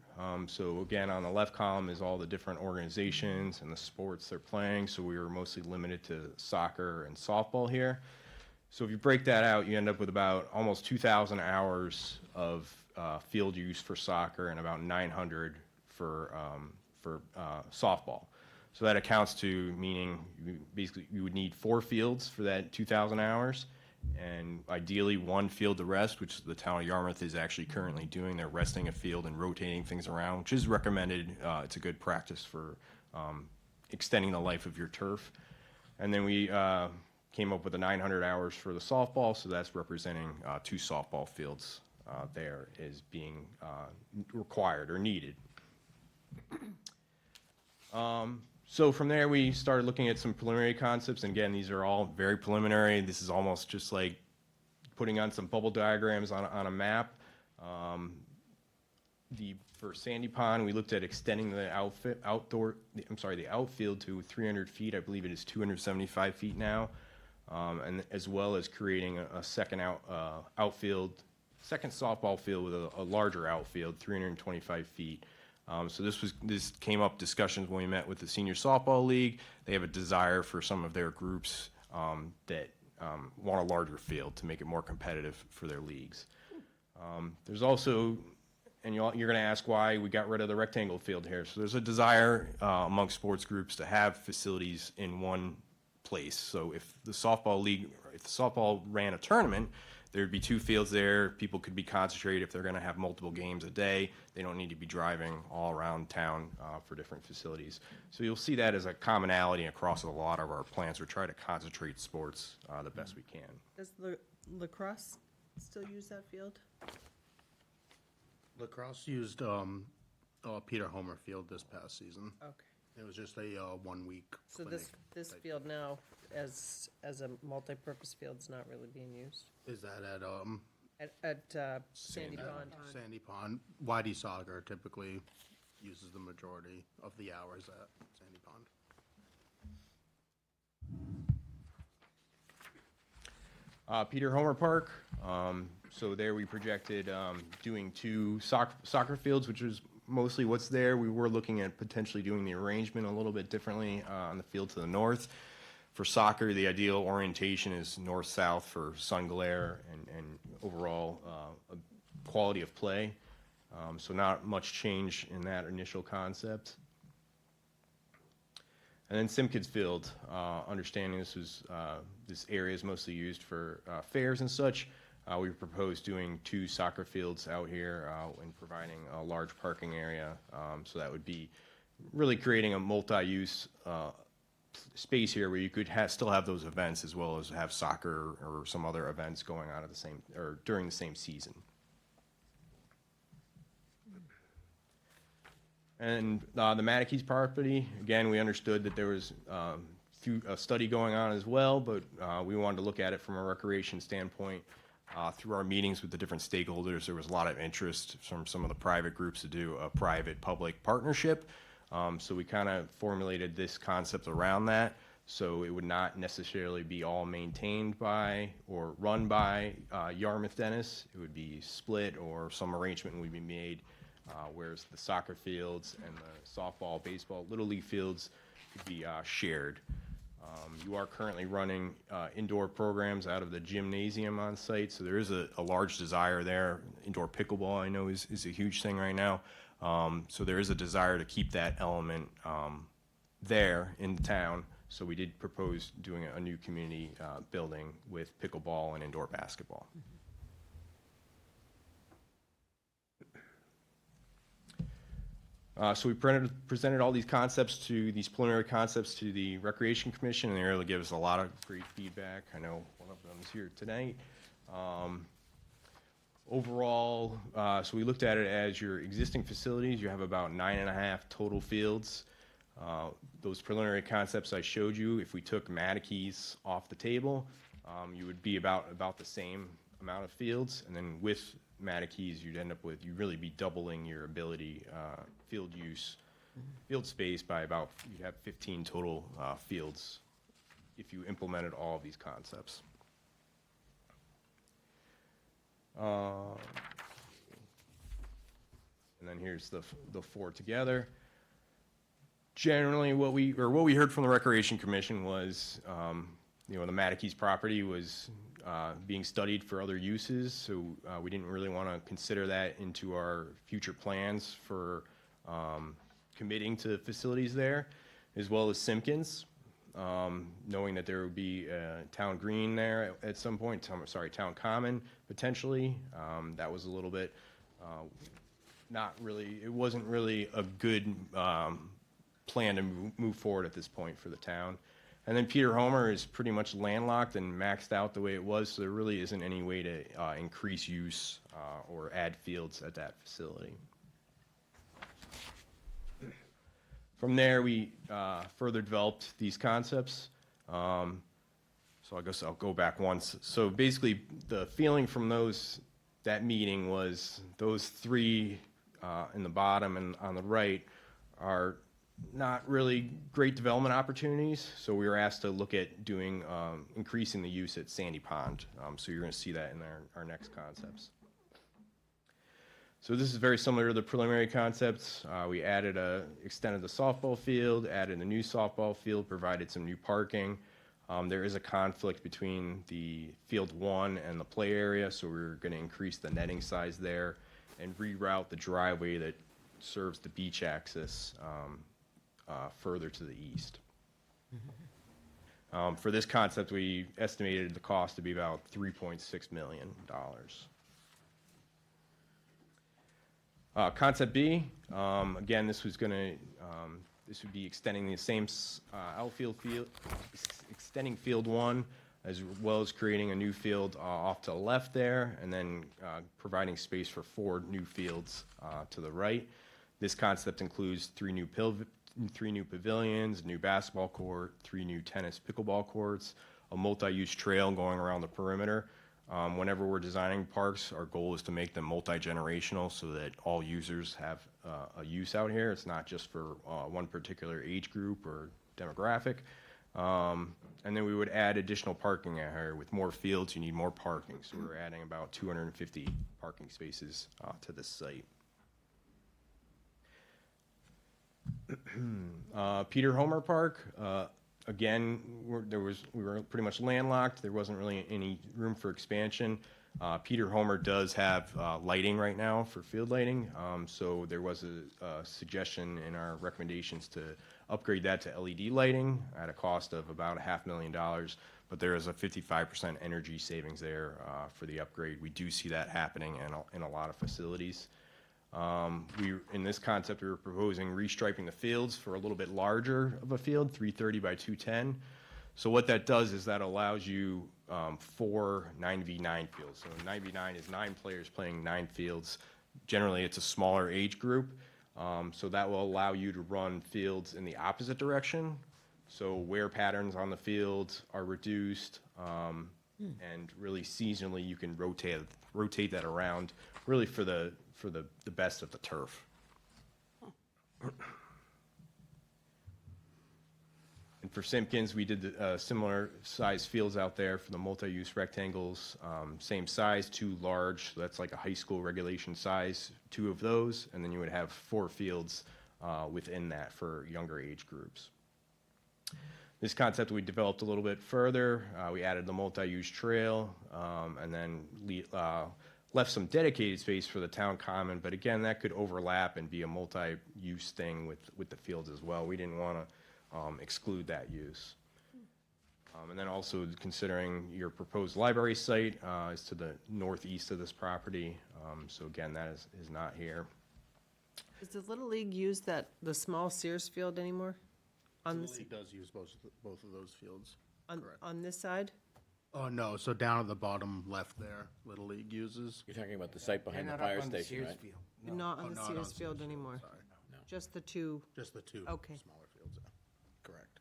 So again, on the left column is all the different organizations and the sports they're playing. So we were mostly limited to soccer and softball here. So if you break that out, you end up with about almost 2,000 hours of field use for soccer and about 900 for softball. So that accounts to meaning basically you would need 4 fields for that 2,000 hours, and ideally 1 field to rest, which the town of Yarmouth is actually currently doing. They're resting a field and rotating things around, which is recommended. It's a good practice for extending the life of your turf. And then we came up with the 900 hours for the softball, so that's representing 2 softball fields there as being required or needed. So from there, we started looking at some preliminary concepts, and again, these are all very preliminary. This is almost just like putting on some bubble diagrams on a map. For Sandy Pond, we looked at extending the outfield to 300 feet. I believe it is 275 feet now. And as well as creating a second second softball field with a larger outfield, 325 feet. So this came up discussions when we met with the Senior Softball League. They have a desire for some of their groups that want a larger field to make it more competitive for their leagues. There's also, and you're going to ask why we got rid of the rectangle field here. So there's a desire among sports groups to have facilities in one place. So if the softball ran a tournament, there'd be 2 fields there. People could be concentrated if they're going to have multiple games a day. They don't need to be driving all around town for different facilities. So you'll see that as a commonality across a lot of our plans. We're trying to concentrate sports the best we can. Does lacrosse still use that field? Lacrosse used Peter Homer Field this past season. Okay. It was just a 1 week. So this field now, as a multi-purpose field, is not really being used? Is that At Sandy Pond? Sandy Pond. YD Soccer typically uses the majority of the hours at Sandy Pond. Peter Homer Park. So there we projected doing 2 soccer fields, which is mostly what's there. We were looking at potentially doing the arrangement a little bit differently on the field to the north. For soccer, the ideal orientation is north-south for sun glare and overall quality of play. So not much change in that initial concept. And then Simpkins Field, understanding this area is mostly used for fairs and such. We proposed doing 2 soccer fields out here and providing a large parking area. So that would be really creating a multi-use space here where you could still have those events as well as have soccer or some other events going on at the same, or during the same season. And the Matakees property, again, we understood that there was a study going on as well, but we wanted to look at it from a recreation standpoint. Through our meetings with the different stakeholders, there was a lot of interest from some of the private groups to do a private-public partnership. So we kind of formulated this concept around that. So it would not necessarily be all maintained by or run by Yarmouth Dennis. It would be split, or some arrangement would be made, whereas the soccer fields and the softball, baseball, Little League fields could be shared. You are currently running indoor programs out of the gymnasium on site, so there is a large desire there. Indoor pickleball, I know, is a huge thing right now. So there is a desire to keep that element there in the town. So we did propose doing a new community building with pickleball and indoor basketball. So we presented all these preliminary concepts to the Recreation Commission, and they really gave us a lot of great feedback. I know one of them is here tonight. Overall, so we looked at it as your existing facilities. You have about 9.5 total fields. Those preliminary concepts I showed you, if we took Matakees off the table, you would be about the same amount of fields, and then with Matakees, you'd really be doubling your ability, field use, field space by you'd have 15 total fields if you implemented all of these concepts. And then here's the four together. Generally, what we heard from the Recreation Commission was, the Matakees property was being studied for other uses, so we didn't really want to consider that into our future plans for committing to facilities there, as well as Simpkins, knowing that there would be a town green there at some point, town common potentially. That was a little bit it wasn't really a good plan to move forward at this point for the town. And then Peter Homer is pretty much landlocked and maxed out the way it was, so there really isn't any way to increase use or add fields at that facility. From there, we further developed these concepts. So I guess I'll go back once. So basically, the feeling from that meeting was those three in the bottom and on the right are not really great development opportunities. So we were asked to look at doing increasing the use at Sandy Pond. So you're going to see that in our next concepts. So this is very similar to the preliminary concepts. We extended the softball field, added a new softball field, provided some new parking. There is a conflict between the field 1 and the play area, so we're going to increase the netting size there and reroute the driveway that serves the beach access further to the east. For this concept, we estimated the cost to be about $3.6 million. Concept B, again, this would be extending the same outfield field, extending field 1, as well as creating a new field off to the left there, and then providing space for 4 new fields to the right. This concept includes 3 new pavilions, new basketball court, 3 new tennis pickleball courts, a multi-use trail going around the perimeter. Whenever we're designing parks, our goal is to make them multi-generational so that all users have a use out here. It's not just for one particular age group or demographic. And then we would add additional parking out here. With more fields, you need more parking. So we're adding about 250 parking spaces to this site. Peter Homer Park, again, we were pretty much landlocked. There wasn't really any room for expansion. Peter Homer does have lighting right now for field lighting, so there was a suggestion in our recommendations to upgrade that to LED lighting at a cost of about $500,000, but there is a 55% energy savings there for the upgrade. We do see that happening in a lot of facilities. In this concept, we were proposing restriping the fields for a little bit larger of a field, 330 by 210. So what that does is that allows you 4 9v9 fields. So 9v9 is 9 players playing 9 fields. Generally, it's a smaller age group. So that will allow you to run fields in the opposite direction. So wear patterns on the field are reduced, and really seasonally you can rotate that around, really for the best of the turf. And for Simpkins, we did similar size fields out there for the multi-use rectangles, same size, 2 large, so that's like a high school regulation size, 2 of those, and then you would have 4 fields within that for younger age groups. This concept we developed a little bit further. We added the multi-use trail, and then left some dedicated space for the town common, but again, that could overlap and be a multi-use thing with the fields as well. We didn't want to exclude that use. And then also considering your proposed library site is to the northeast of this property. So again, that is not here. Does the Little League use the small Sears field anymore? On The this, league does use both of those fields. on this side? Oh, no, so down at the bottom left there, Little League uses. You're talking about the site behind the They're not fire up on the station, Sears right? field. Not on Oh, the not Sears on field Sears, anymore? sorry. Just the 2? Just the 2 Okay. smaller fields, yeah. Correct.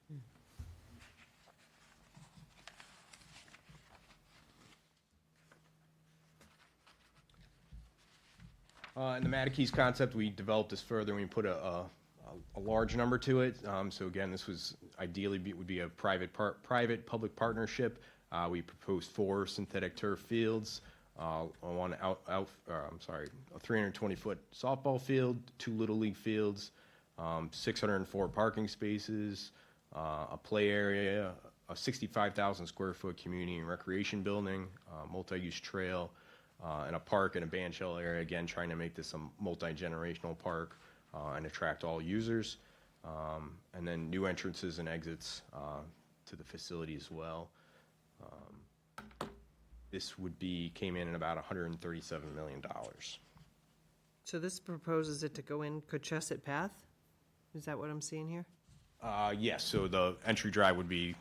In the Matakees concept, we developed this further and we put a large number to it. So again, this was ideally would be a private-public partnership. We proposed 4 synthetic turf fields, a 320-foot softball field, 2 Little League fields, 604 parking spaces, a play area, a 65,000 square foot community and recreation building, multi-use trail, and a park and a band shell area, again, trying to make this a multi-generational park and attract all users. And then new entrances and exits to the facility as well. This came in at about $137 million. So this proposes it to go in Cochesset Path? Is that what I'm seeing here? Yes, so the entry drive would be,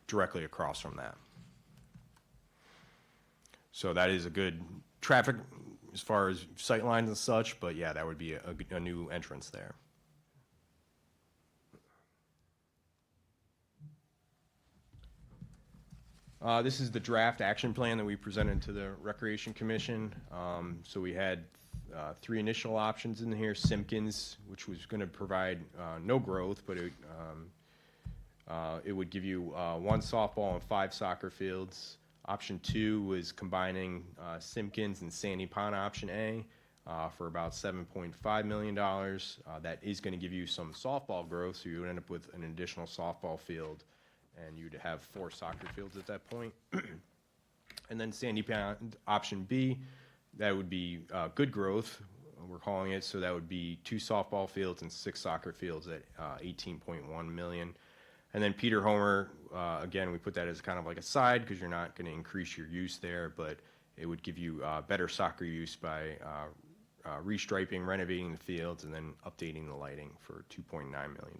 directly across from that. So that is a good traffic as far as sight lines and such, but yeah, that would be a new entrance there. This is the draft action plan that we presented to the Recreation Commission. So we had 3 initial options in here. Simpkins, which was going to provide no growth, but it would give you 1 softball and 5 soccer fields. Option 2 was combining Simpkins and Sandy Pond Option A for about $7.5 million. That is going to give you some softball growth, so you would end up with an additional softball field, and you'd have 4 soccer fields at that point. And then Sandy Pond Option B, that would be good growth, we're calling it, so that would be 2 softball fields and 6 soccer fields at $18.1 million. And then Peter Homer, again, we put that as kind of like a side because you're not going to increase your use there, but it would give you better soccer use by restriping, renovating the fields, and then updating the lighting for $2.9 million.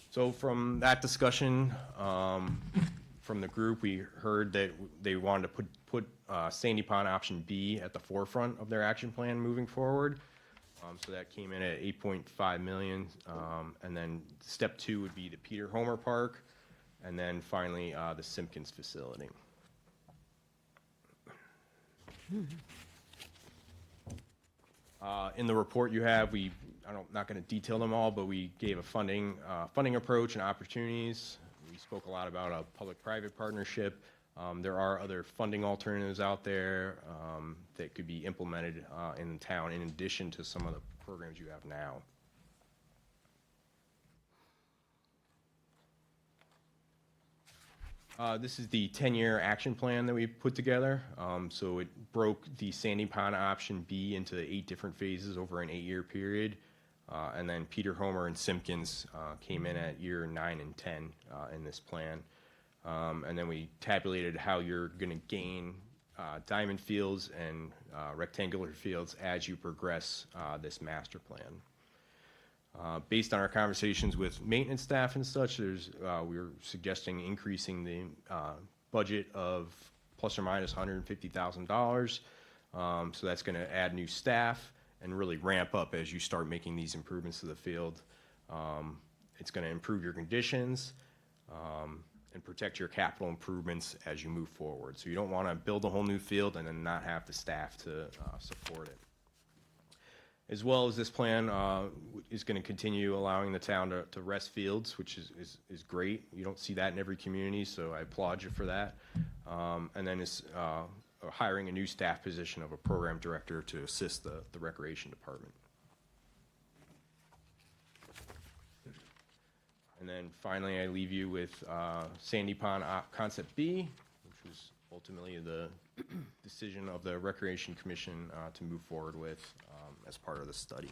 So from that discussion, from the group, we heard that they wanted to put Sandy Pond Option B at the forefront of their action plan moving forward. So that came in at $8.5 million. And then step 2 would be the Peter Homer Park, and then finally the Simpkins facility. In the report you have, I'm not going to detail them all, but we gave a funding approach and opportunities. We spoke a lot about a public-private partnership. There are other funding alternatives out there that could be implemented in the town in addition to some of the programs you have now. This is the 10-year action plan that we put together. So it broke the Sandy Pond Option B into 8 different phases over an 8-year period. And then Peter Homer and Simpkins came in at year 9 and 10 in this plan. And then we tabulated how you're going to gain diamond fields and rectangular fields as you progress this master plan. Based on our conversations with maintenance staff and such, we're suggesting increasing the budget of plus or minus $150,000. So that's going to add new staff and really ramp up as you start making these improvements to the field. It's going to improve your conditions and protect your capital improvements as you move forward. So you don't want to build a whole new field and then not have the staff to support it. As well as this plan is going to continue allowing the town to rest fields, which is great. You don't see that in every community, so I applaud you for that. And then is hiring a new staff position of a program director to assist the recreation department. And then finally, I leave you with Sandy Pond Concept B, which was ultimately the decision of the Recreation Commission to move forward with as part of the study.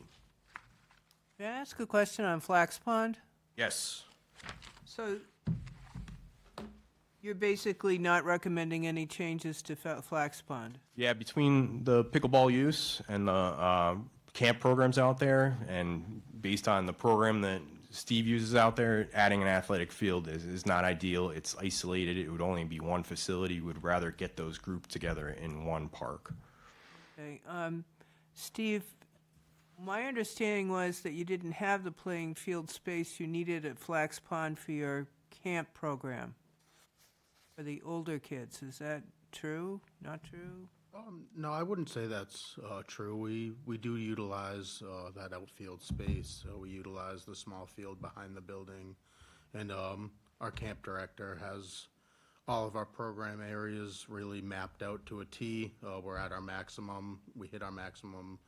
May I ask a question on Flax Pond? Yes. So you're basically not recommending any changes to Flax Pond? Yeah, between the pickleball use and the camp programs out there, and based on the program that Steve uses out there, adding an athletic field is not ideal. It's isolated. It would only be one facility. We would rather get those grouped together in one park. Okay, Steve, my understanding was that you didn't have the playing field space you needed at Flax Pond for your camp program for the older kids. Is that true? Not true? No, I wouldn't say that's true. We do utilize that outfield space. We utilize the small field behind the building, and our camp director has all of our program areas really mapped out to a T. We're at our maximum. We hit our maximum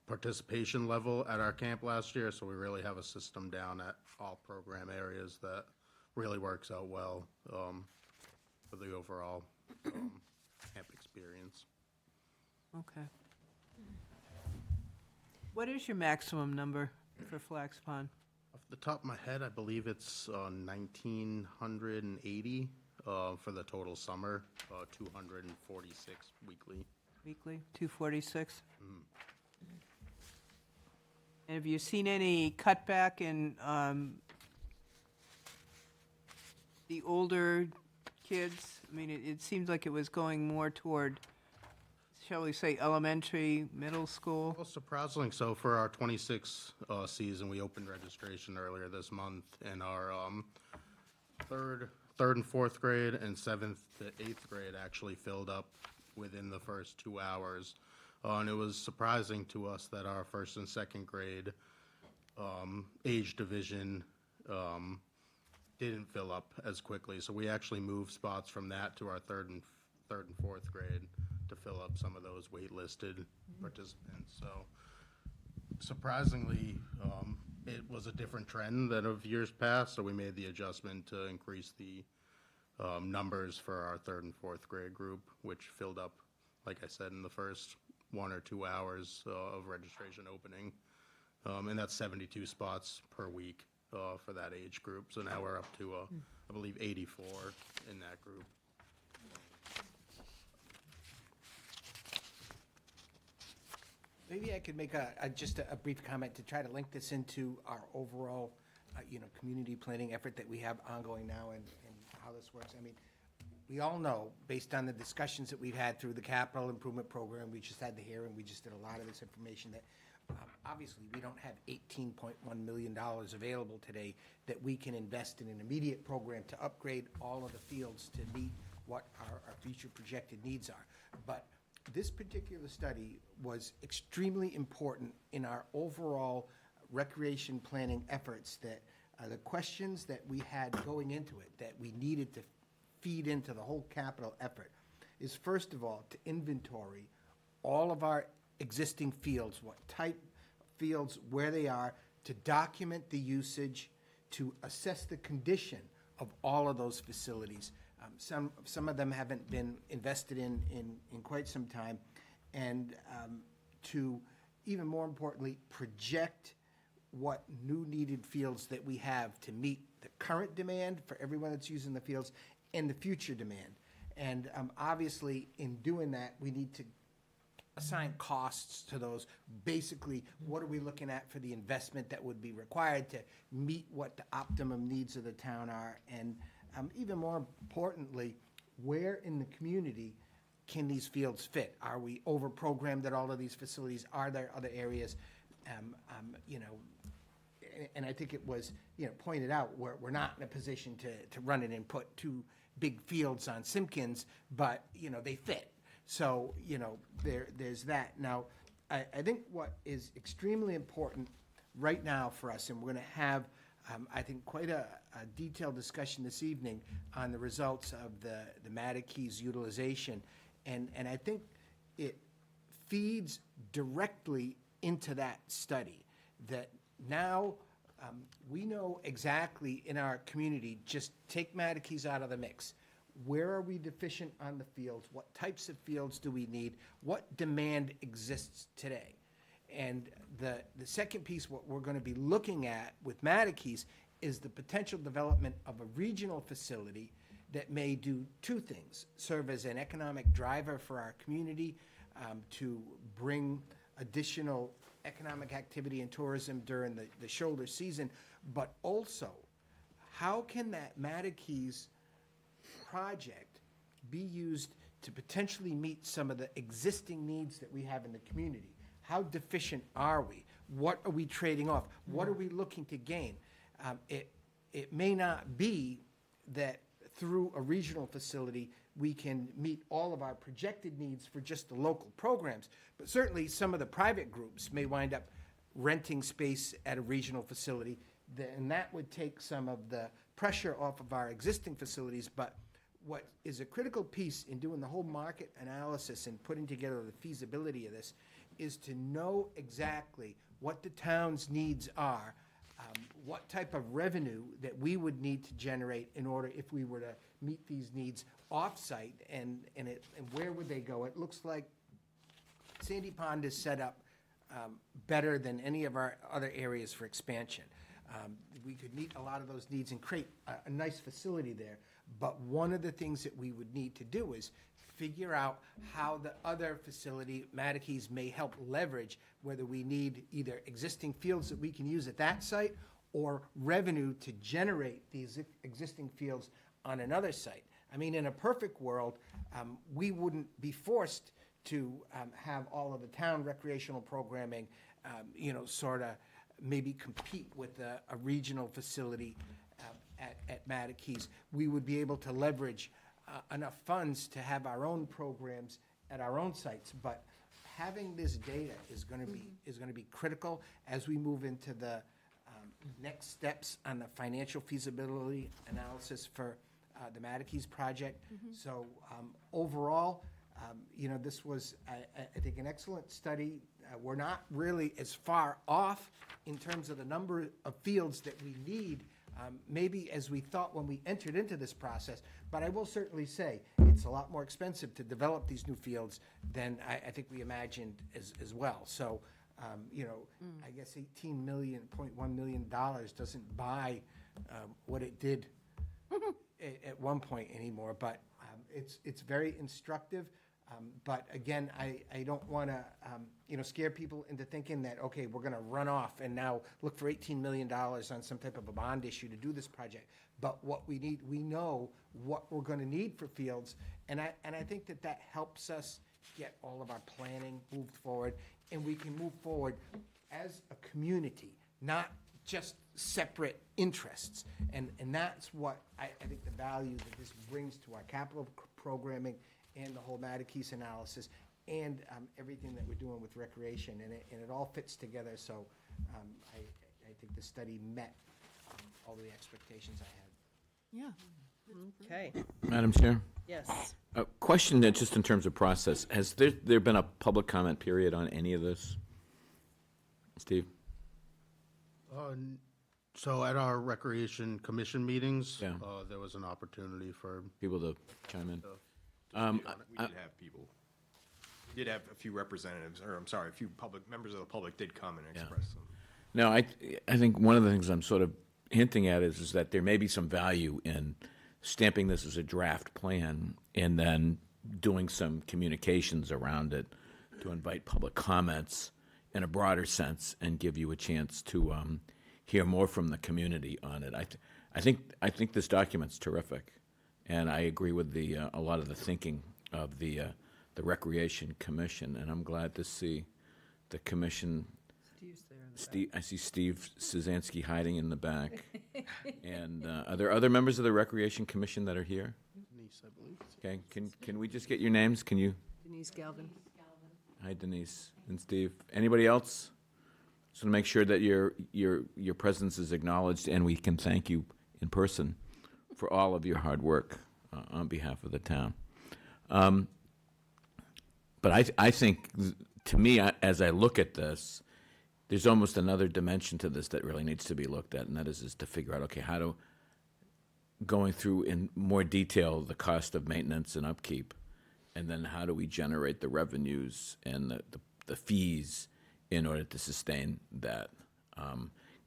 participation level at our camp last year, so we really have a system down at all program areas that really works out well for the overall camp experience. Okay. What is your maximum number for Flax Pond? Off the top of my head, I believe it's 1,980 for the total summer, 246 weekly. Weekly, 246? And have you seen any cutback in the older kids? I mean, it seems like it was going more toward, shall we say, elementary, middle school? Well, surprisingly so, for our 26 season, we opened registration earlier this month, and our third and fourth grade and 7th to 8th grade actually filled up within the first 2 hours. And it was surprising to us that our first and second grade age division didn't fill up as quickly. So we actually moved spots from that to our third and fourth grade to fill up some of those waitlisted participants. So surprisingly, it was a different trend than of years past. So we made the adjustment to increase the numbers for our third and fourth grade group, which filled up, like I said, in the first 1 or 2 hours of registration opening. And that's 72 spots per week for that age group. So now we're up to, I believe, 84 in that group. Maybe I could make just a brief comment to try to link this into our overall, community planning effort that we have ongoing now and how this works. I mean, we all know, based on the discussions that we've had through the capital improvement program, we just had the hearing, we just did a lot of this information, that obviously we don't have $18.1 million available today that we can invest in an immediate program to upgrade all of the fields to meet what our future projected needs are. But this particular study was extremely important in our overall recreation planning efforts, that the questions that we had going into it that we needed to feed into the whole capital effort is, first of all, to inventory all of our existing fields, what type fields, where they are, to document the usage, to assess the condition of all of those facilities. Some of them haven't been invested in quite some time, and to, even more importantly, project what new needed fields that we have to meet the current demand for everyone that's using the fields and the future demand. And obviously, in doing that, we need to assign costs to those. Basically, what are we looking at for the investment that would be required to meet what the optimum needs of the town are? And even more importantly, where in the community can these fields fit? Are we over-programmed at all of these facilities? Are there other areas? You know, and I think it was, you know, pointed out, we're not in a position to run it and put two big fields on Simpkins, but, you know, they fit. So, you know, there's that. Now, I think what is extremely important right now for us, and we're going to have, I think, quite a detailed discussion this evening on the results of the Matakees utilization. And I think it feeds directly into that study, that now we know exactly in our community, just take Matakees out of the mix. Where are we deficient on the fields? What types of fields do we need? What demand exists today? And the second piece, what we're going to be looking at with Matakees, is the potential development of a regional facility that may do two things: serve as an economic driver for our community, to bring additional economic activity and tourism during the shoulder season, but also, how can that Matakees project be used to potentially meet some of the existing needs that we have in the community? How deficient are we? What are we trading off? What are we looking to gain? It may not be that through a regional facility we can meet all of our projected needs for just the local programs, but certainly some of the private groups may wind up renting space at a regional facility, and that would take some of the pressure off of our existing facilities. But what is a critical piece in doing the whole market analysis and putting together the feasibility of this is to know exactly what the town's needs are, what type of revenue that we would need to generate in order, if we were to meet these needs off-site, and where would they go? It looks like Sandy Pond is set up better than any of our other areas for expansion. We could meet a lot of those needs and create a nice facility there. But one of the things that we would need to do is figure out how the other facility, Matakees, may help leverage, whether we need either existing fields that we can use at that site or revenue to generate these existing fields on another site. I mean, in a perfect world, we wouldn't be forced to have all of the town recreational programming, you know, sort of maybe compete with a regional facility at Matakees. We would be able to leverage enough funds to have our own programs at our own sites. But having this data is going to be critical as we move into the next steps on the financial feasibility analysis for the Matakees project. So overall, you know, this was, I think, an excellent study. We're not really as far off in terms of the number of fields that we need, maybe as we thought when we entered into this process. But I will certainly say it's a lot more expensive to develop these new fields than I think we imagined as well. So, you know, I guess $18.1 million doesn't buy what it did at one point anymore. But it's very instructive. But again, I don't want to, you know, scare people into thinking that, okay, we're going to run off and now look for $18 million on some type of a bond issue to do this project. But what we need, we know what we're going to need for fields. And I think that helps us get all of our planning moved forward. And we can move forward as a community, not just separate interests. And that's what I think the value that this brings to our capital programming and the whole Matakees analysis, and everything that we're doing with recreation, and it all fits together. So I think the study met all the expectations I had. Yeah. Okay. Madam Chair? Yes. A question that just in terms of process, has there been a public comment period on any of this? Steve? So at our Recreation Commission meetings, there was an opportunity for people to chime in. We did have people. We did have a few representatives, or I'm sorry, a few members of the public did come and express them. No, I think one of the things I'm sort of hinting at is that there may be some value in stamping this as a draft plan and then doing some communications around it to invite public comments in a broader sense and give you a chance to hear more from the community on it. I think this document's terrific, and I agree with a lot of the thinking of the Recreation Commission, and I'm glad to see the commission. I see Steve Szanski hiding in the back. And are there other members of the Recreation Commission that are here? Denise, I believe. Okay, can we just get your names? Can you? Denise Galvin. Hi, Denise and Steve. Anybody else? Just want to make sure that your presence is acknowledged, and we can thank you in person for all of your hard work on behalf of the town. But I think, to me, as I look at this, there's almost another dimension to this that really needs to be looked at, and that is to figure out, okay, going through in more detail the cost of maintenance and upkeep, and then how do we generate the revenues and the fees in order to sustain that.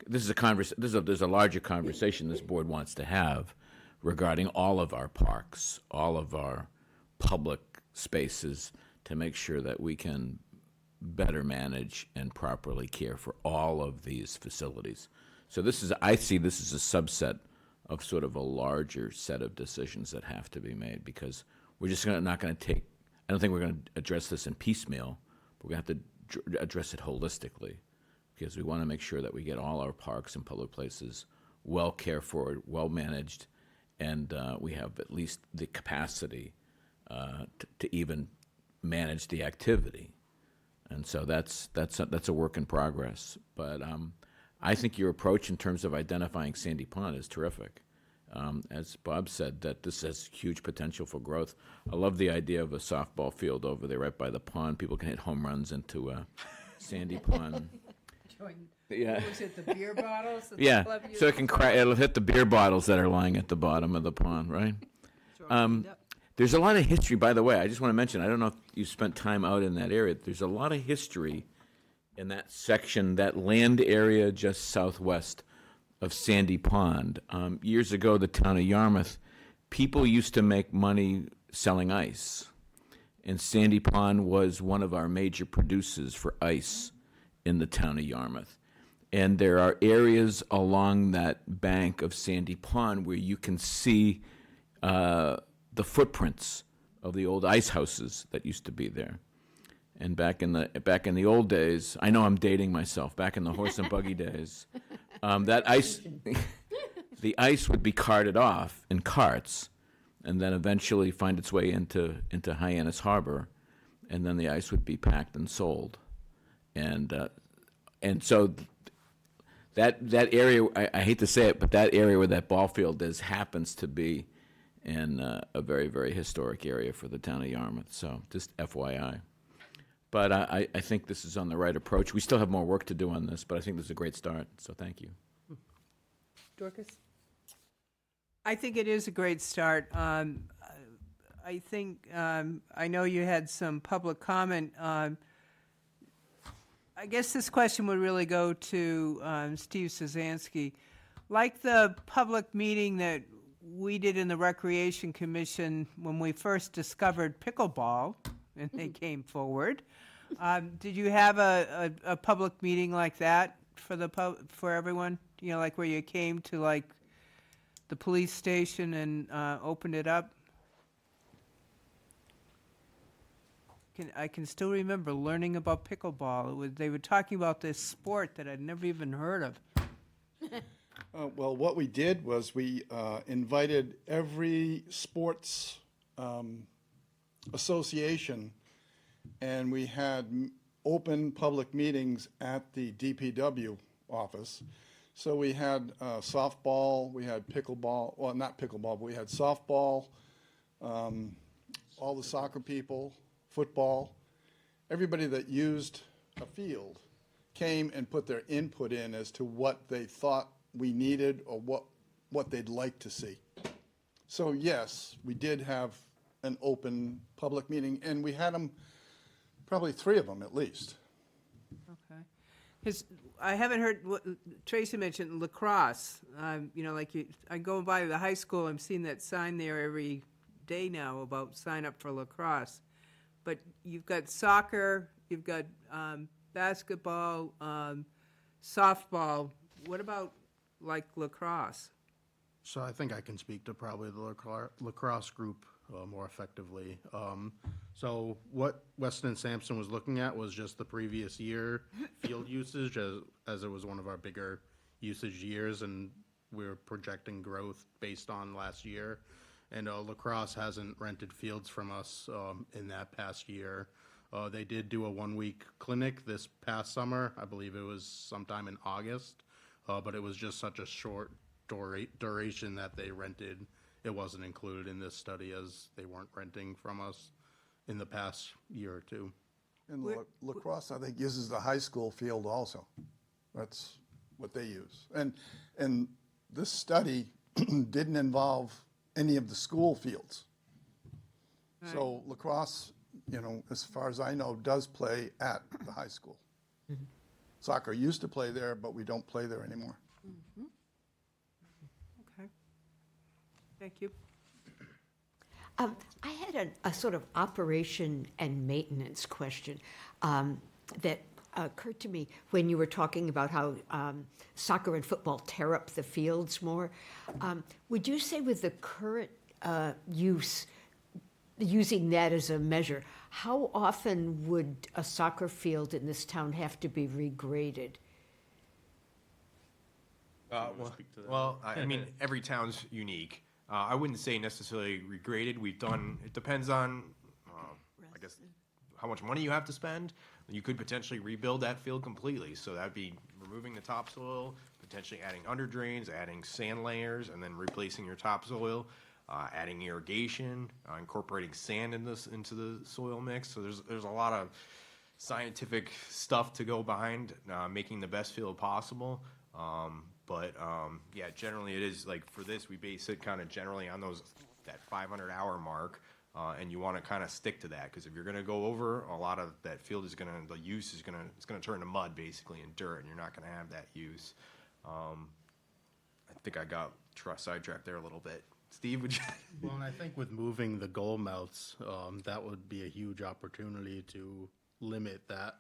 There's a larger conversation this board wants to have regarding all of our parks, all of our public spaces, to make sure that we can better manage and properly care for all of these facilities. So I see this as a subset of sort of a larger set of decisions that have to be made, because we're just not going to take, I don't think we're going to address this in piecemeal, but we're going to have to address it holistically, because we want to make sure that we get all our parks and public places well cared for, well managed, and we have at least the capacity to even manage the activity. And so that's a work in progress. But I think your approach in terms of identifying Sandy Pond is terrific. As Bob said, that this has huge potential for growth. I love the idea of a softball field over there right by the pond. People can hit home runs into Sandy Pond. Yeah. Was it the beer bottles? that the Yeah, club so it used? can it'll hit the beer bottles that are lying at the bottom of the pond, right? There's a lot of history, by the way. I just want to mention, I don't know if you spent time out in that area. There's a lot of history in that section, that land area just southwest of Sandy Pond. Years ago, the town of Yarmouth, people used to make money selling ice. And Sandy Pond was one of our major producers for ice in the town of Yarmouth. And there are areas along that bank of Sandy Pond where you can see the footprints of the old ice houses that used to be there. And back in the old days, I know I'm dating myself, back in the horse and buggy days, that ice, the ice would be carted off in carts, and then eventually find its way into Hyannis Harbor, and then the ice would be packed and sold. And so that area, I hate to say it, but that area where that ball field is happens to be in a very, very historic area for the town of Yarmouth. So just FYI. But I think this is on the right approach. We still have more work to do on this, but I think this is a great start. So thank you. Dorcas? I think it is a great start. I think, I know you had some public comment. I guess this question would really go to Steve Szanski. Like the public meeting that we did in the Recreation Commission when we first discovered pickleball, and they came forward. Did you have a public meeting like that for everyone? You know, like where you came to like the police station and opened it up? I can still remember learning about pickleball. They were talking about this sport that I'd never even heard of. Well, what we did was we invited every sports association, and we had open public meetings at the DPW office. So we had softball, we had pickleball, well, not pickleball, but we had softball, all the soccer people, football. Everybody that used a field came and put their input in as to what they thought we needed or what they'd like to see. So yes, we did have an open public meeting, and we had them, probably 3 of them at least. Okay. Because I haven't heard what Tracy mentioned, lacrosse. I go by the high school, I'm seeing that sign there every day now about sign up for lacrosse. But you've got soccer, you've got basketball, softball. What about like lacrosse? So I think I can speak to probably the lacrosse group more effectively. So what Weston and Sampson was looking at was just the previous year field usage, as it was one of our bigger usage years, and we're projecting growth based on last year. And lacrosse hasn't rented fields from us in that past year. They did do a 1-week clinic this past summer. I believe it was sometime in August, but it was just such a short duration that they rented. It wasn't included in this study as they weren't renting from us in the past year or two. And lacrosse, I think, uses the high school field also. That's what they use. And this study didn't involve any of the school fields. Right. So lacrosse, as far as I know, does play at the high school. Soccer used to play there, but we don't play there anymore. Okay. Thank you. I had a sort of operation and maintenance question that occurred to me when you were talking about how soccer and football tear up the fields more. Would you say with the current using that as a measure, how often would a soccer field in this town have to be regraded? I mean, every town's unique. I wouldn't say necessarily regraded. It depends on, I guess, how much money you have to spend. You could potentially rebuild that field completely. So that'd be removing the topsoil, potentially adding under drains, adding sand layers, and then replacing your topsoil, adding irrigation, incorporating sand into the soil mix. So there's a lot of scientific stuff to go behind making the best field possible. Yeah, generally it is like for this, we base it kind of generally on that 500-hour mark, and you want to kind of stick to that because if you're going to go over, a lot of that field the use is going to turn to mud basically and dirt, and you're not going to have that use. I think I got sidetracked there a little bit. Steve, would you? Well, and I think with moving the goal mounts, that would be a huge opportunity to limit that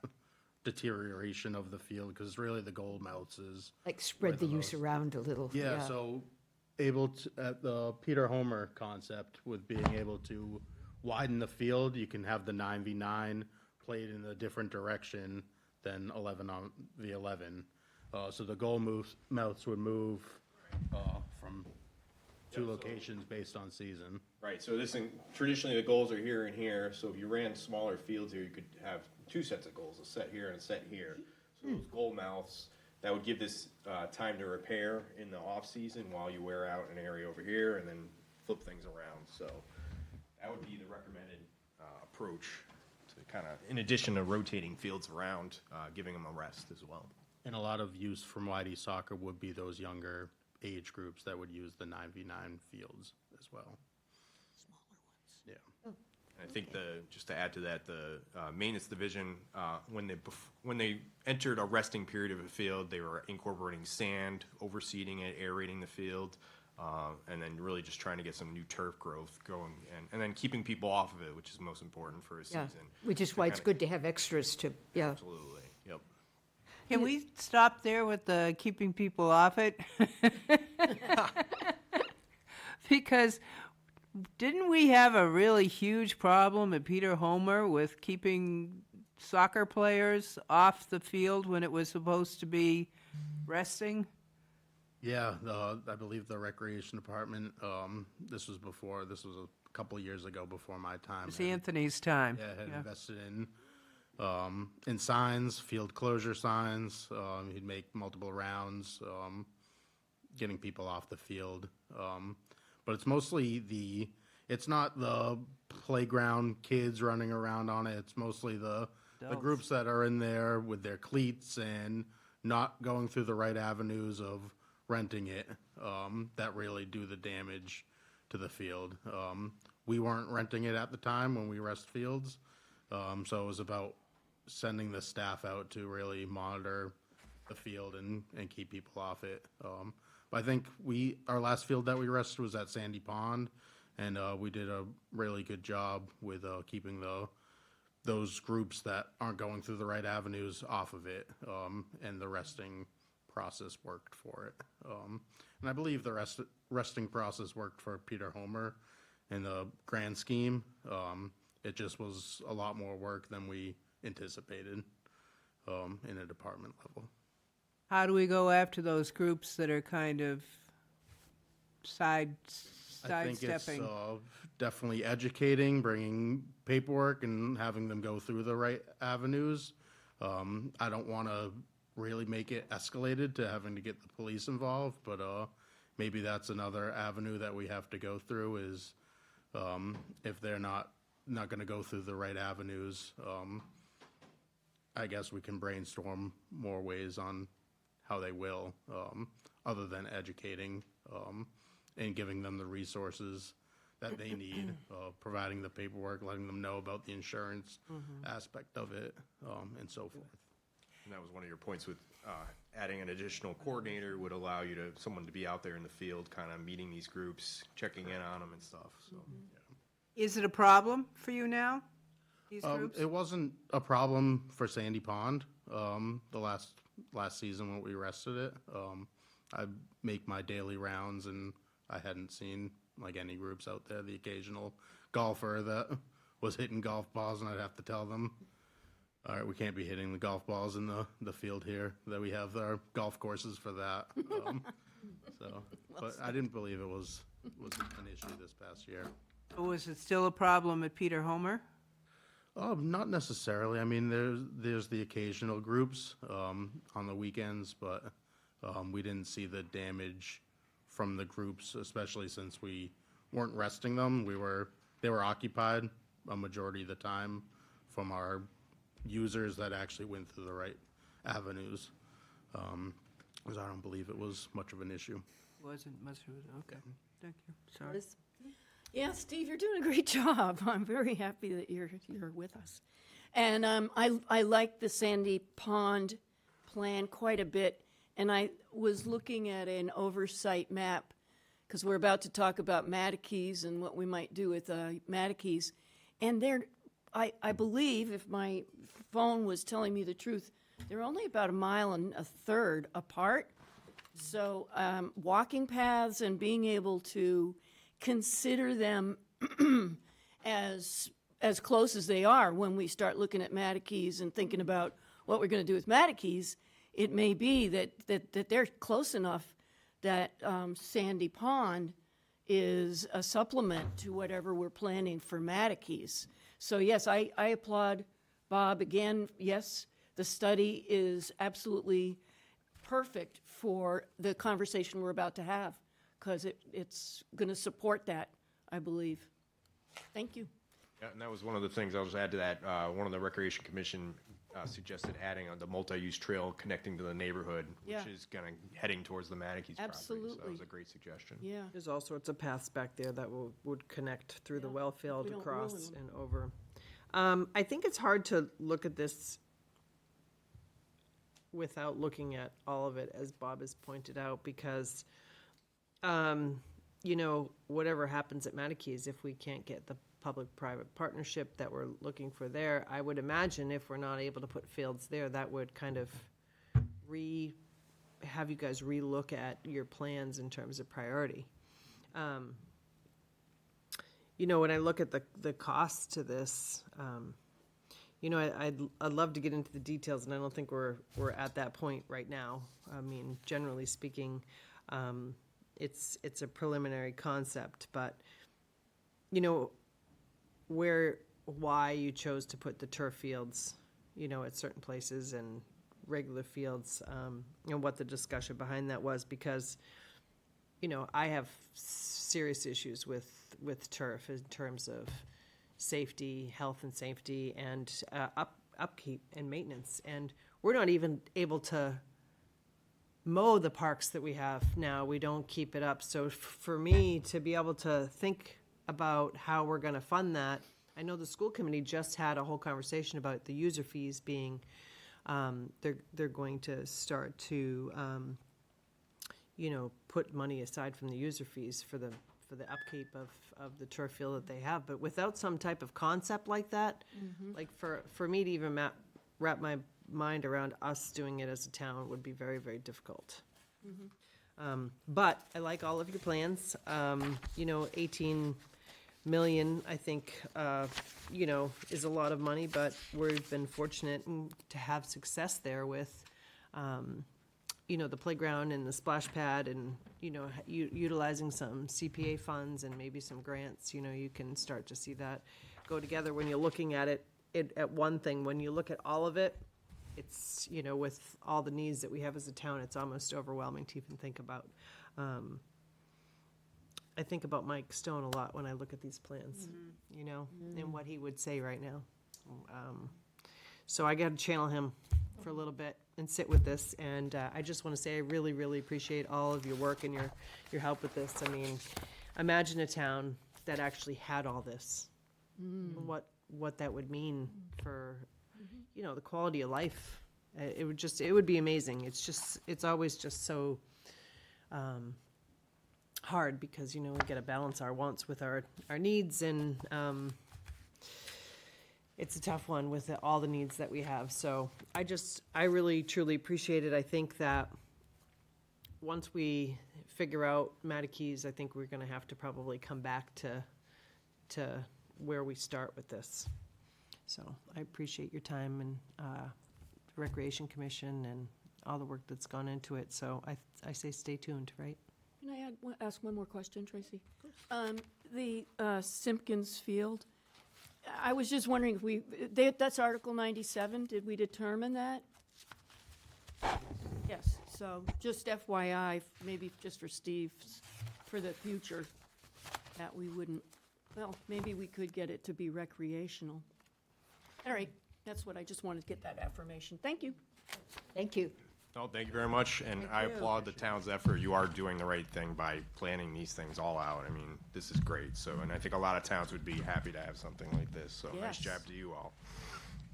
deterioration of the field, because really the goal mounts is Like spread the use around a little. yeah. So able to, at the Peter Homer concept with being able to widen the field, you can have the 9v9 played in a different direction than 11 on the 11. So the goal mounts would move from two locations based on season. Right, so traditionally the goals are here and here, so if you ran smaller fields here, you could have two sets of goals, a set here and a set here. So those goal mouths, that would give this time to repair in the off-season while you wear out an area over here and then flip things around. So that would be the recommended approach to kind of, in addition to rotating fields around, giving them a rest as well. And a lot of use from YD soccer would be those younger age groups that would use the 9v9 fields as well. Yeah. I think just to add to that, the maintenance division, when they entered a resting period of a field, they were incorporating sand, overseeding it, aerating the field, and then really just trying to get some new turf growth going, and then keeping people off of it, which is most important for a season. Which is why it's good to have extras to, yeah. Absolutely, yep. Can we stop there with the keeping people off it? Because didn't we have a really huge problem at Peter Homer with keeping soccer players off the field when it was supposed to be resting? Yeah, I believe the recreation department, this was a couple years ago before my time. It's Anthony's time. Yeah, had invested in signs, field closure signs. He'd make multiple rounds, getting people off the field. But it's mostly it's not the playground kids running around on it. It's mostly the groups that are in there with their cleats and not going through the right avenues of renting it that really do the damage to the field. We weren't renting it at the time when we rest fields. So it was about sending the staff out to really monitor the field and keep people off it. But I think our last field that we rested was at Sandy Pond, and we did a really good job with keeping those groups that aren't going through the right avenues off of it, and the resting process worked for it. And I believe the resting process worked for Peter Homer in the grand scheme. It just was a lot more work than we anticipated in a department level. How do we go after those groups that are kind of I think it's sidestepping? definitely educating, bringing paperwork and having them go through the right avenues. I don't want to really make it escalated to having to get the police involved, but maybe that's another avenue that we have to go through is if they're not going to go through the right avenues, I guess we can brainstorm more ways on how they will, other than educating and giving them the resources that they need, providing the paperwork, letting them know about the insurance aspect of it, and so forth. And that was one of your points with adding an additional coordinator would allow someone to be out there in the field, kind of meeting these groups, checking in on them and stuff. So, Is it a problem for you now, these groups? It wasn't a problem for Sandy Pond, the last season when we rested it. I make my daily rounds and I hadn't seen like any groups out there. The occasional golfer that was hitting golf balls and I'd have to tell them, all right, we can't be hitting the golf balls in the field here, that we have our golf courses for that. But I didn't believe it was an issue this past year. Was it still a problem at Peter Homer? Not necessarily. I mean, there's the occasional groups on the weekends, but we didn't see the damage from the groups, especially since we weren't resting them. They were occupied a majority of the time from our users that actually went through the right avenues. Because I don't believe it was much of an issue. Wasn't much of it, okay. Thank you, sorry. Yeah, Steve, you're doing a great job. I'm very happy that you're with us. And I like the Sandy Pond plan quite a bit. And I was looking at an oversight map, because we're about to talk about Matakees and what we might do with Matakees. And I believe, if my phone was telling me the truth, they're only about 1.33 miles apart. So walking paths and being able to consider them as close as they are when we start looking at Matakees and thinking about what we're going to do with Matakees, it may be that they're close enough that Sandy Pond is a supplement to whatever we're planning for Matakees. So yes, I applaud Bob again. Yes, the study is absolutely perfect for the conversation we're about to have, because it's going to support that, I believe. Thank you. yeah, and that was one of the things I'll just add to that. One of the Recreation Commission suggested adding the multi-use trail connecting to the neighborhood, Yeah. which is kind of heading towards the Matakees property. So that Absolutely. was a great suggestion. Yeah. There's all sorts of paths back there that would connect through the well field, we don't across ruin 'em. and over. I think it's hard to look at this without looking at all of it, as Bob has pointed out, because, whatever happens at Matakees, if we can't get the public-private partnership that we're looking for there, I would imagine if we're not able to put fields there, that would kind of have you guys relook at your plans in terms of priority. When I look at the costs to this, I'd love to get into the details, and I don't think we're at that point right now. I mean, generally speaking, it's a preliminary concept, but why you chose to put the turf fields, at certain places and regular fields, and what the discussion behind that was, because I have serious issues with turf in terms of safety, health and safety, and upkeep and maintenance. And we're not even able to mow the parks that we have now. We don't keep it up. So for me to be able to think about how we're going to fund that, I know the school committee just had a whole conversation about the user fees being they're going to start to, put money aside from the user fees for the upkeep of the turf field that they have. But without some type of concept like that, like for me to even wrap my mind around us doing it as a town would be very, very difficult. But I like all of your plans. 18 million, I think, is a lot of money, but we've been fortunate to have success there with, the playground and the splash pad and, utilizing some CPA funds and maybe some grants. You can start to see that go together when you're looking at it at one thing. When you look at all of it, it's, with all the needs that we have as a town, it's almost overwhelming to even think about. I think about Mike Stone a lot when I look at these plans, and what he would say right now. So I got to channel him for a little bit and sit with this. And I just want to say I really, really appreciate all of your work and your help with this. I mean, imagine a town that actually had all this. What that would mean for, the quality of life. It would be amazing. It's always just so hard because, we got to balance our wants with our needs, and it's a tough one with all the needs that we have. So I really, truly appreciate it. I think that once we figure out Mattakees, I think we're going to have to probably come back to where we start with this. So I appreciate your time and Recreation Commission and all the work that's gone into it. So I say stay tuned, right? Can I ask one more question, Tracy? The Simpkins Field, I was just wondering if that's Article 97, did we determine that? Yes, so just FYI, maybe just for Steve, for the future, that we wouldn't, maybe we could get it to be recreational. All right, that's what I just wanted to get that affirmation. Thank you. Thank you. No, thank you very much, and I applaud the town's effort. You are doing the right thing by planning these things all out. I mean, this is great, so, and I think a lot of towns would be happy to have something like this, so nice Yes. job to you all.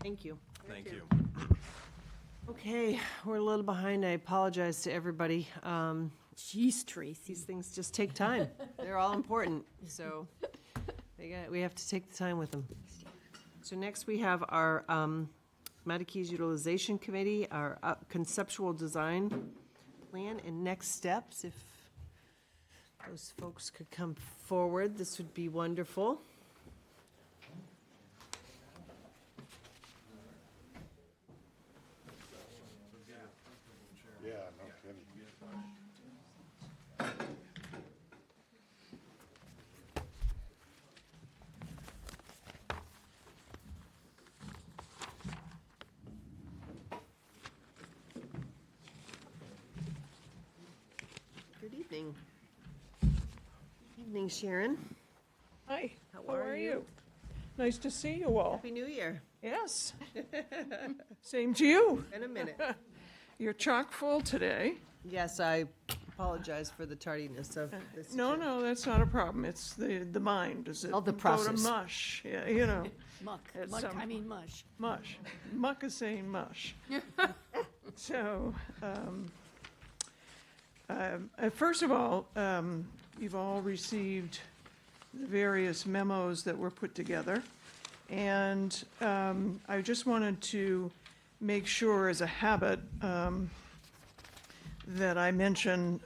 Thank you. Thank you. Okay, we're a little behind. I apologize to everybody. Jeez, Tracy. These things just take time. They're all important, so we have to take the time with them. So next we have our Mattakees Utilization Committee, our conceptual design plan and next steps. If those folks could come forward, this would be wonderful. Yeah, no kidding. Good evening. Evening, Sharon. Hi, How are you? Nice to see you all. Happy New Year. Yes. Same to you. In a minute. You're chock full today. Yes, I apologize for the tardiness of this. No, that's not a problem. It's the mind. Does it Oh, the go to process. mush? Yeah, you know. Muck, It's, mush. Mush. Muck is saying mush. So, first of all, you've all received the various memos that were put together. And I just wanted to make sure as a habit that I mention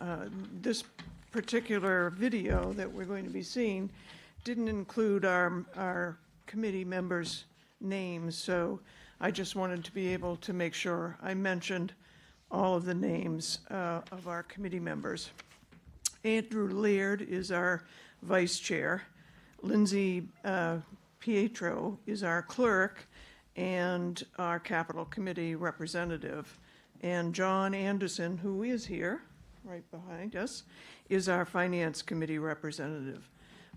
this particular video that we're going to be seeing didn't include our committee members' names. So I just wanted to be able to make sure I mentioned all of the names of our committee members. Andrew Laird is our vice chair. Lindsay Pietro is our clerk and our capital committee representative. And John Anderson, who is here, right behind us, is our finance committee representative.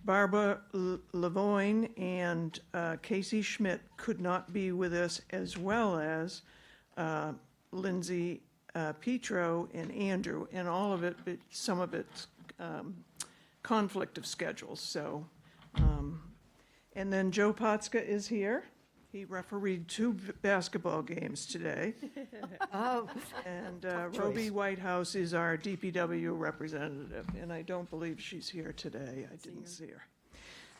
Barbara Lavoine and Casey Schmidt could not be with us, as well as Lindsay Pietro and Andrew, and all of it, some of it's conflict of schedules. So, and then Joe Potska is here, He refereed 2 basketball games today. Oh. And Tough Roby choice. Whitehouse is our DPW representative, and I don't believe she's here today. I didn't see her.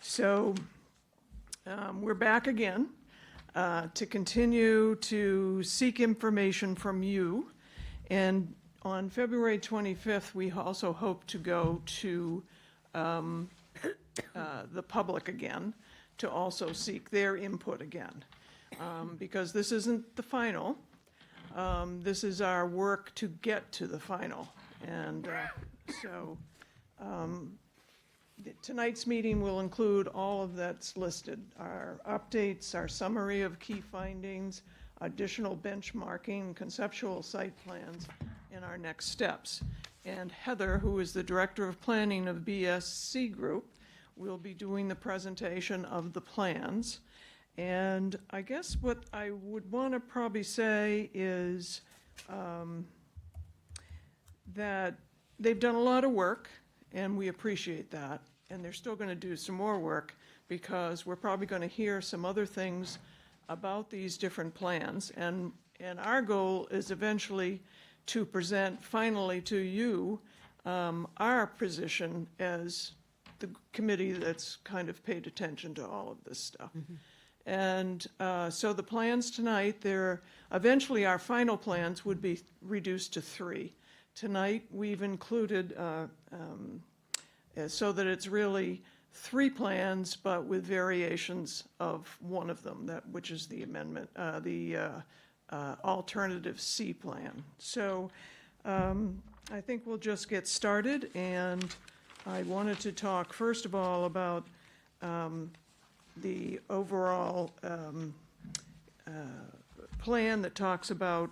So we're back again to continue to seek information from you. And on February 25th, we also hope to go to the public again to also seek their input again. Because this isn't the final. This is our work to get to the final. And so tonight's meeting will include all of that's listed. Our updates, our summary of key findings, additional benchmarking, conceptual site plans, and our next steps. And Heather, who is the Director of Planning of BSC Group, will be doing the presentation of the plans. And I guess what I would want to probably say is that they've done a lot of work, and we appreciate that. And they're still going to do some more work, because we're probably going to hear some other things about these different plans. And our goal is eventually to present finally to you our position as the committee that's kind of paid attention to all of this stuff. And so the plans tonight, eventually our final plans would be reduced to 3. Tonight, we've included, so that it's really 3 plans, but with variations of one of them, which is the amendment, the alternative C plan. So I think we'll just get started, and I wanted to talk first of all about the overall plan that talks about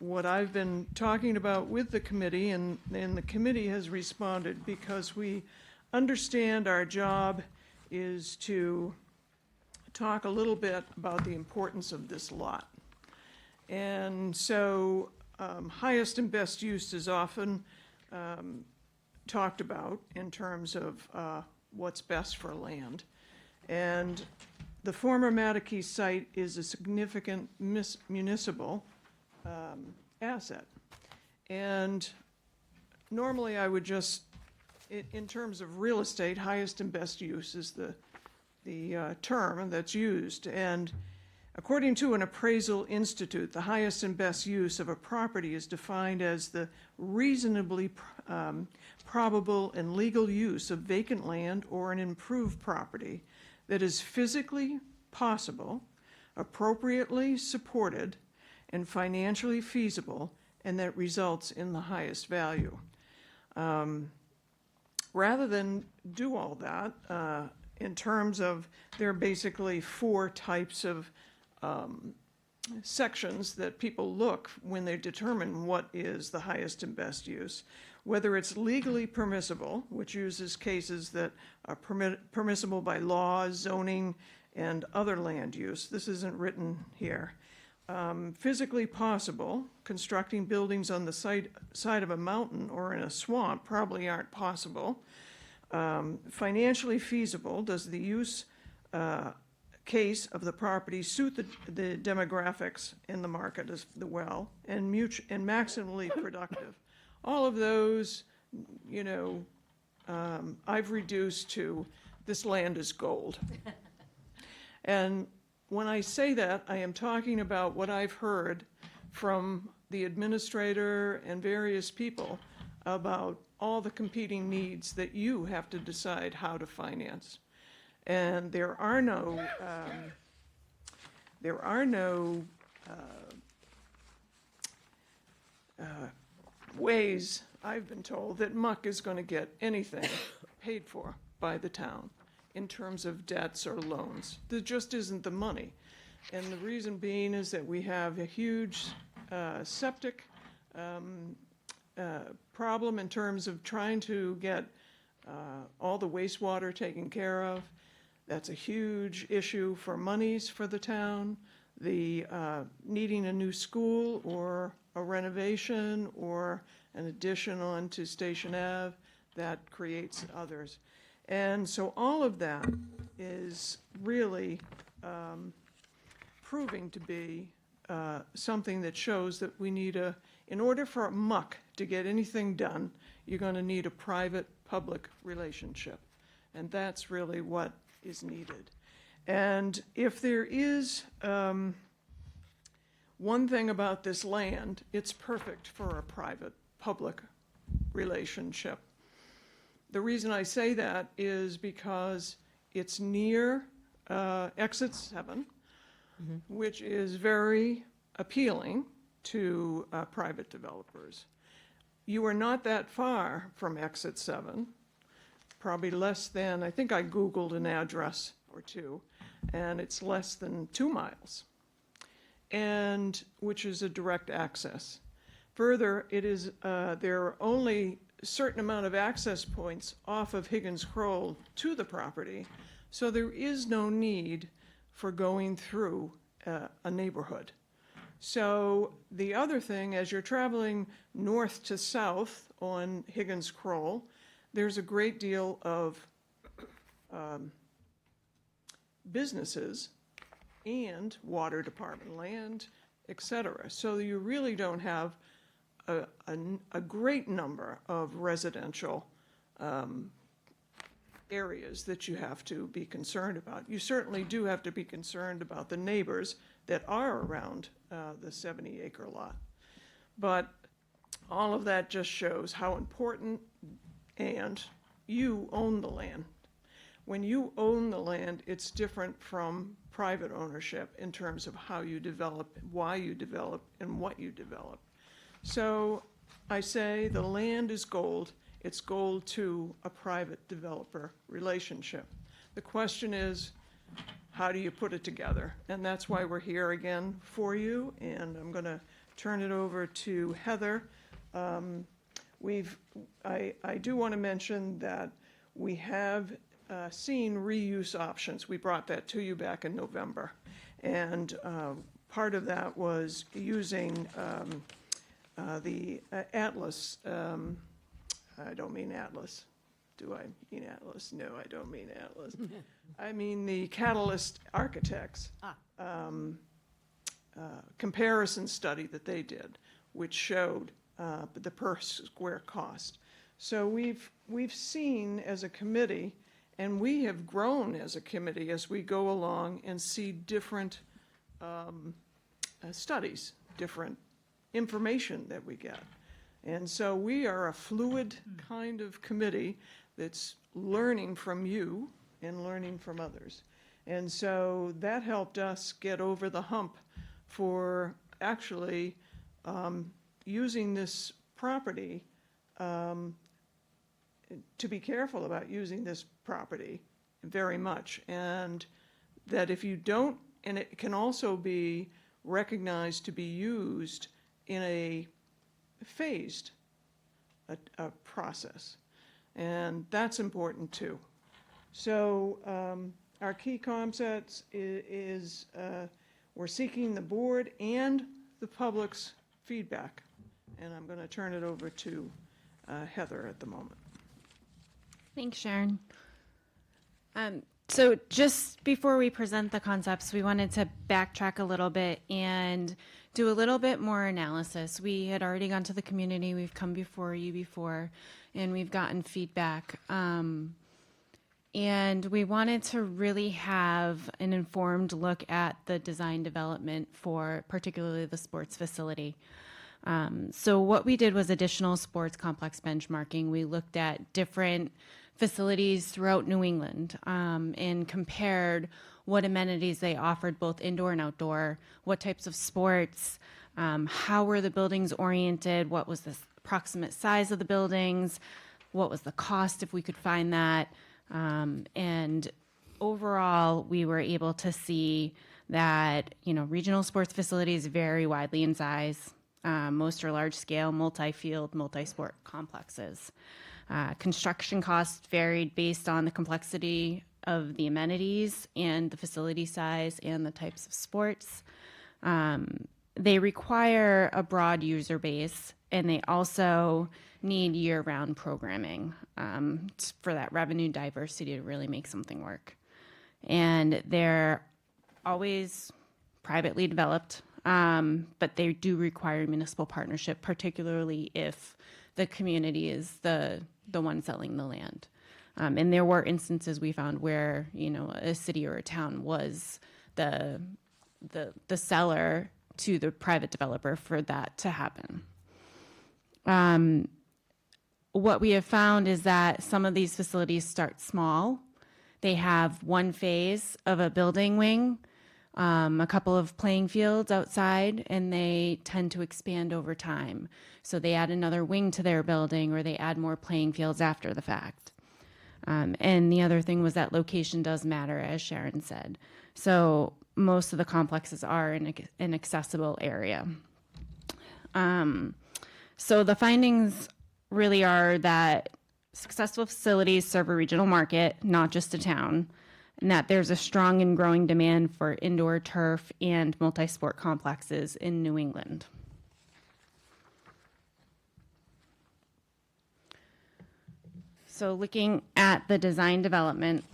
what I've been talking about with the committee, and the committee has responded because we understand our job is to talk a little bit about the importance of this lot. And so highest and best use is often talked about in terms of what's best for land. And the former Mattakey site is a significant municipal asset. And normally I would just, in terms of real estate, highest and best use is the term that's used. And according to an appraisal institute, the highest and best use of a property is defined as the reasonably probable and legal use of vacant land or an improved property that is physically possible, appropriately supported, and financially feasible, and that results in the highest value. Rather than do all that, in terms of, there are basically 4 types of sections that people look when they determine what is the highest and best use. Whether it's legally permissible, which uses cases that are permissible by law, zoning, and other land use. This isn't written here. Physically possible, constructing buildings on the side of a mountain or in a swamp probably aren't possible. Financially feasible, does the use case of the property suit the demographics in the market as well, and maximally productive. All of those, I've reduced to this land is gold. And when I say that, I am talking about what I've heard from the administrator and various people about all the competing needs that you have to decide how to finance. And there are no ways, I've been told, that Muck is going to get anything paid for by the town in terms of debts or loans. There just isn't the money. And the reason being is that we have a huge septic problem in terms of trying to get all the wastewater taken care of. That's a huge issue for monies for the town. The needing a new school or a renovation or an addition onto Station Ave, that creates others. And so all of that is really proving to be something that shows that we need in order for a muck to get anything done, you're going to need a private-public relationship. And that's really what is needed. And if there is one thing about this land, it's perfect for a private-public relationship. The reason I say that is because it's near Exit 7, which is very appealing to private developers. You are not that far from Exit 7, probably less than, I think I Googled an address or two, and it's less than 2 miles, and which is a direct access. Further, it is there are only a certain amount of access points off of Higgins Kroll to the property, so there is no need for going through a neighborhood. So the other thing, as you're traveling north to south on Higgins Kroll, there's a great deal of businesses and water department land, et cetera. So you really don't have a great number of residential areas that you have to be concerned about. You certainly do have to be concerned about the neighbors that are around the 70-acre lot. But all of that just shows how important, and you own the land. When you own the land, it's different from private ownership in terms of how you develop, why you develop, and what you develop. So I say the land is gold. It's gold to a private developer relationship. The question is, how do you put it together? And that's why we're here again for you. And I'm going to turn it over to Heather. I do want to mention that we have seen reuse options. We brought that to you back in November. And part of that was using the Atlas. I don't mean Atlas. Do I mean Atlas? No, I don't mean Atlas. I mean the Catalyst Architects comparison study that they did, which showed the per square cost. So we've seen as a committee, and we have grown as a committee as we go along and see different studies, different information that we get. And so we are a fluid kind of committee that's learning from you and learning from others. And so that helped us get over the hump for actually using this property, to be careful about using this property very much. And that if you don't, and it can also be recognized to be used in a phased a process, and that's important too. So our key concepts is we're seeking the board and the public's feedback, and I'm going to turn it over to Heather at the moment. Thanks, Sharon. So just before we present the concepts, we wanted to backtrack a little bit and do a little bit more analysis. We had already gone to the community, we've come before you before, and we've gotten feedback. And we wanted to really have an informed look at the design development for particularly the sports facility. So what we did was additional sports complex benchmarking. We looked at different facilities throughout New England and compared what amenities they offered, both indoor and outdoor, what types of sports, how were the buildings oriented, what was the approximate size of the buildings, what was the cost if we could find that. And overall, we were able to see that, regional sports facilities vary widely in size. Most are large scale, multi-field, multi-sport complexes. Construction costs varied based on the complexity of the amenities and the facility size and the types of sports. They require a broad user base, and they also need year-round programming for that revenue diversity to really make something work. And they're always privately developed, but they do require municipal partnership, particularly if the community is the one selling the land. And there were instances we found where, you know, a city or a town was the seller to the private developer for that to happen. What we have found is that some of these facilities start small. They have one phase of a building wing, a couple of playing fields outside, and they tend to expand over time. So they add another wing to their building, or they add more playing fields after the fact. And the other thing was that location does matter, as Sharon said. So most of the complexes are in an accessible area. So the findings really are that successful facilities serve a regional market, not just a town, and that there's a strong and growing demand for indoor turf and multi-sport complexes in New England. So looking at the design development,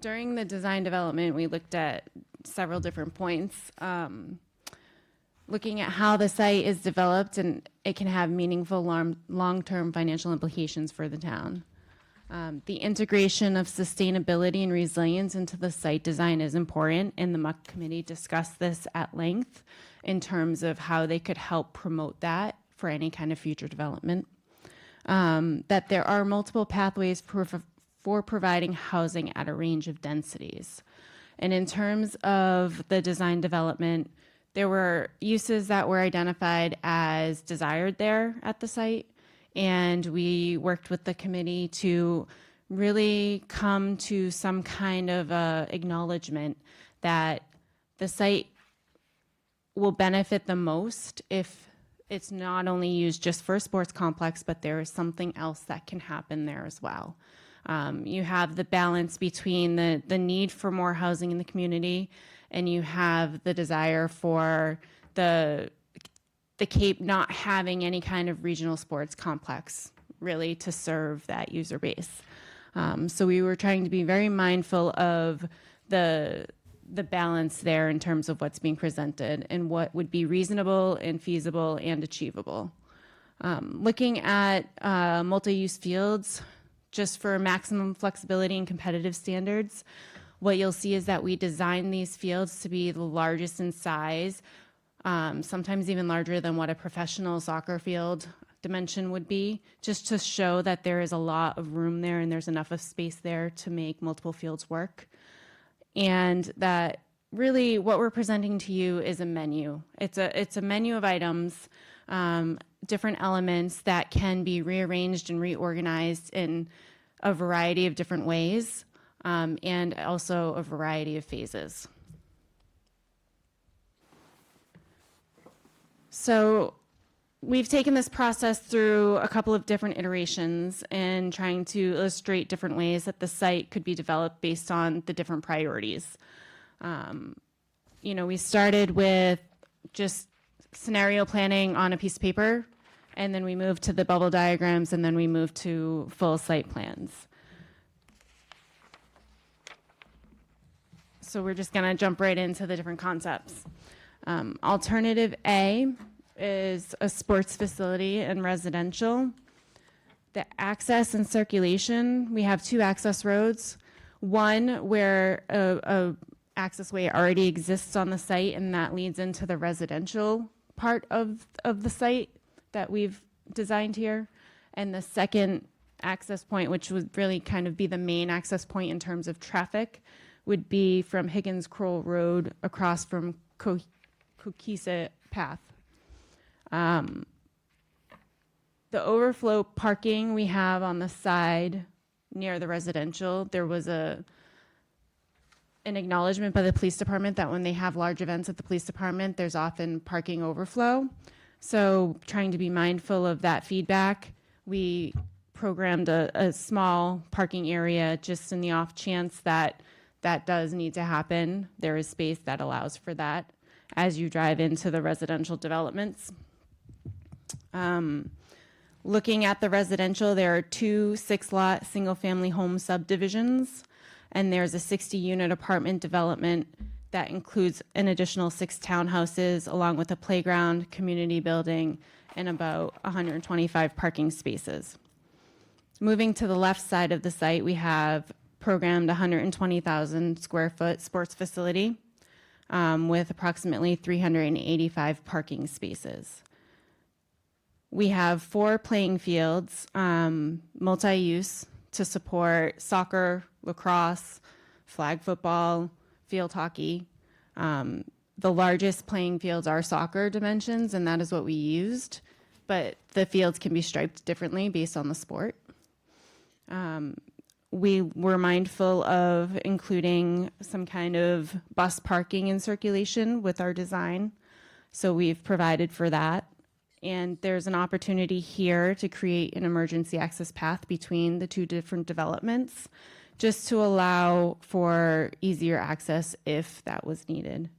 during the design development, we looked at several different points, looking at how the site is developed, and it can have meaningful long-term financial implications for the town. The integration of sustainability and resilience into the site design is important, and the MUC committee discussed this at length in terms of how they could help promote that for any kind of future development. That there are multiple pathways for providing housing at a range of densities. And in terms of the design development, there were uses that were identified as desired there at the site, and we worked with the committee to really come to some kind of acknowledgement that the site will benefit the most if it's not only used just for a sports complex, but there is something else that can happen there as well. You have the balance between the need for more housing in the community, and you have the desire for the Cape not having any kind of regional sports complex really to serve that user base. So we were trying to be very mindful of the balance there in terms of what's being presented and what would be reasonable and feasible and achievable. Looking at multi-use fields, just for maximum flexibility and competitive standards, what you'll see is that we design these fields to be the largest in size, sometimes even larger than what a professional soccer field dimension would be, just to show that there is a lot of room there and there's enough of space there to make multiple fields work. And that really what we're presenting to you is a menu. It's a menu of items, different elements that can be rearranged and reorganized in a variety of different ways, and also a variety of phases. So we've taken this process through a couple of different iterations and trying to illustrate different ways that the site could be developed based on the different priorities. You know, we started with just scenario planning on a piece of paper, and then we moved to the bubble diagrams, and then we moved to full site plans. So we're just gonna jump right into the different concepts. Alternative A is a sports facility and residential. The access and circulation, we have two access roads. One where a access way already exists on the site, and that leads into the residential part of the site that we've designed here. And the second access point, which would really kind of be the main access point in terms of traffic, would be from Higgins Kroll Road across from Coquisa Path. The overflow parking we have on the side near the residential, there was an acknowledgement by the police department that when they have large events at the police department, there's often parking overflow. So trying to be mindful of that feedback, we programmed a small parking area just in the off chance that that does need to happen. There is space that allows for that as you drive into the residential developments. Looking at the residential, there are 2 6-lot single-family home subdivisions, and there's a 60-unit apartment development that includes an additional 6 townhouses, along with a playground, community building, and about 125 parking spaces. Moving to the left side of the site, we have programmed 120,000 square foot sports facility with approximately 385 parking spaces. We have 4 playing fields, multi-use, to support soccer, lacrosse, flag football, field hockey. The largest playing fields are soccer dimensions, and that is what we used, but the fields can be striped differently based on the sport. We were mindful of including some kind of bus parking in circulation with our design, so we've provided for that. And there's an opportunity here to create an emergency access path between the 2 different developments, just to allow for easier access if that was needed.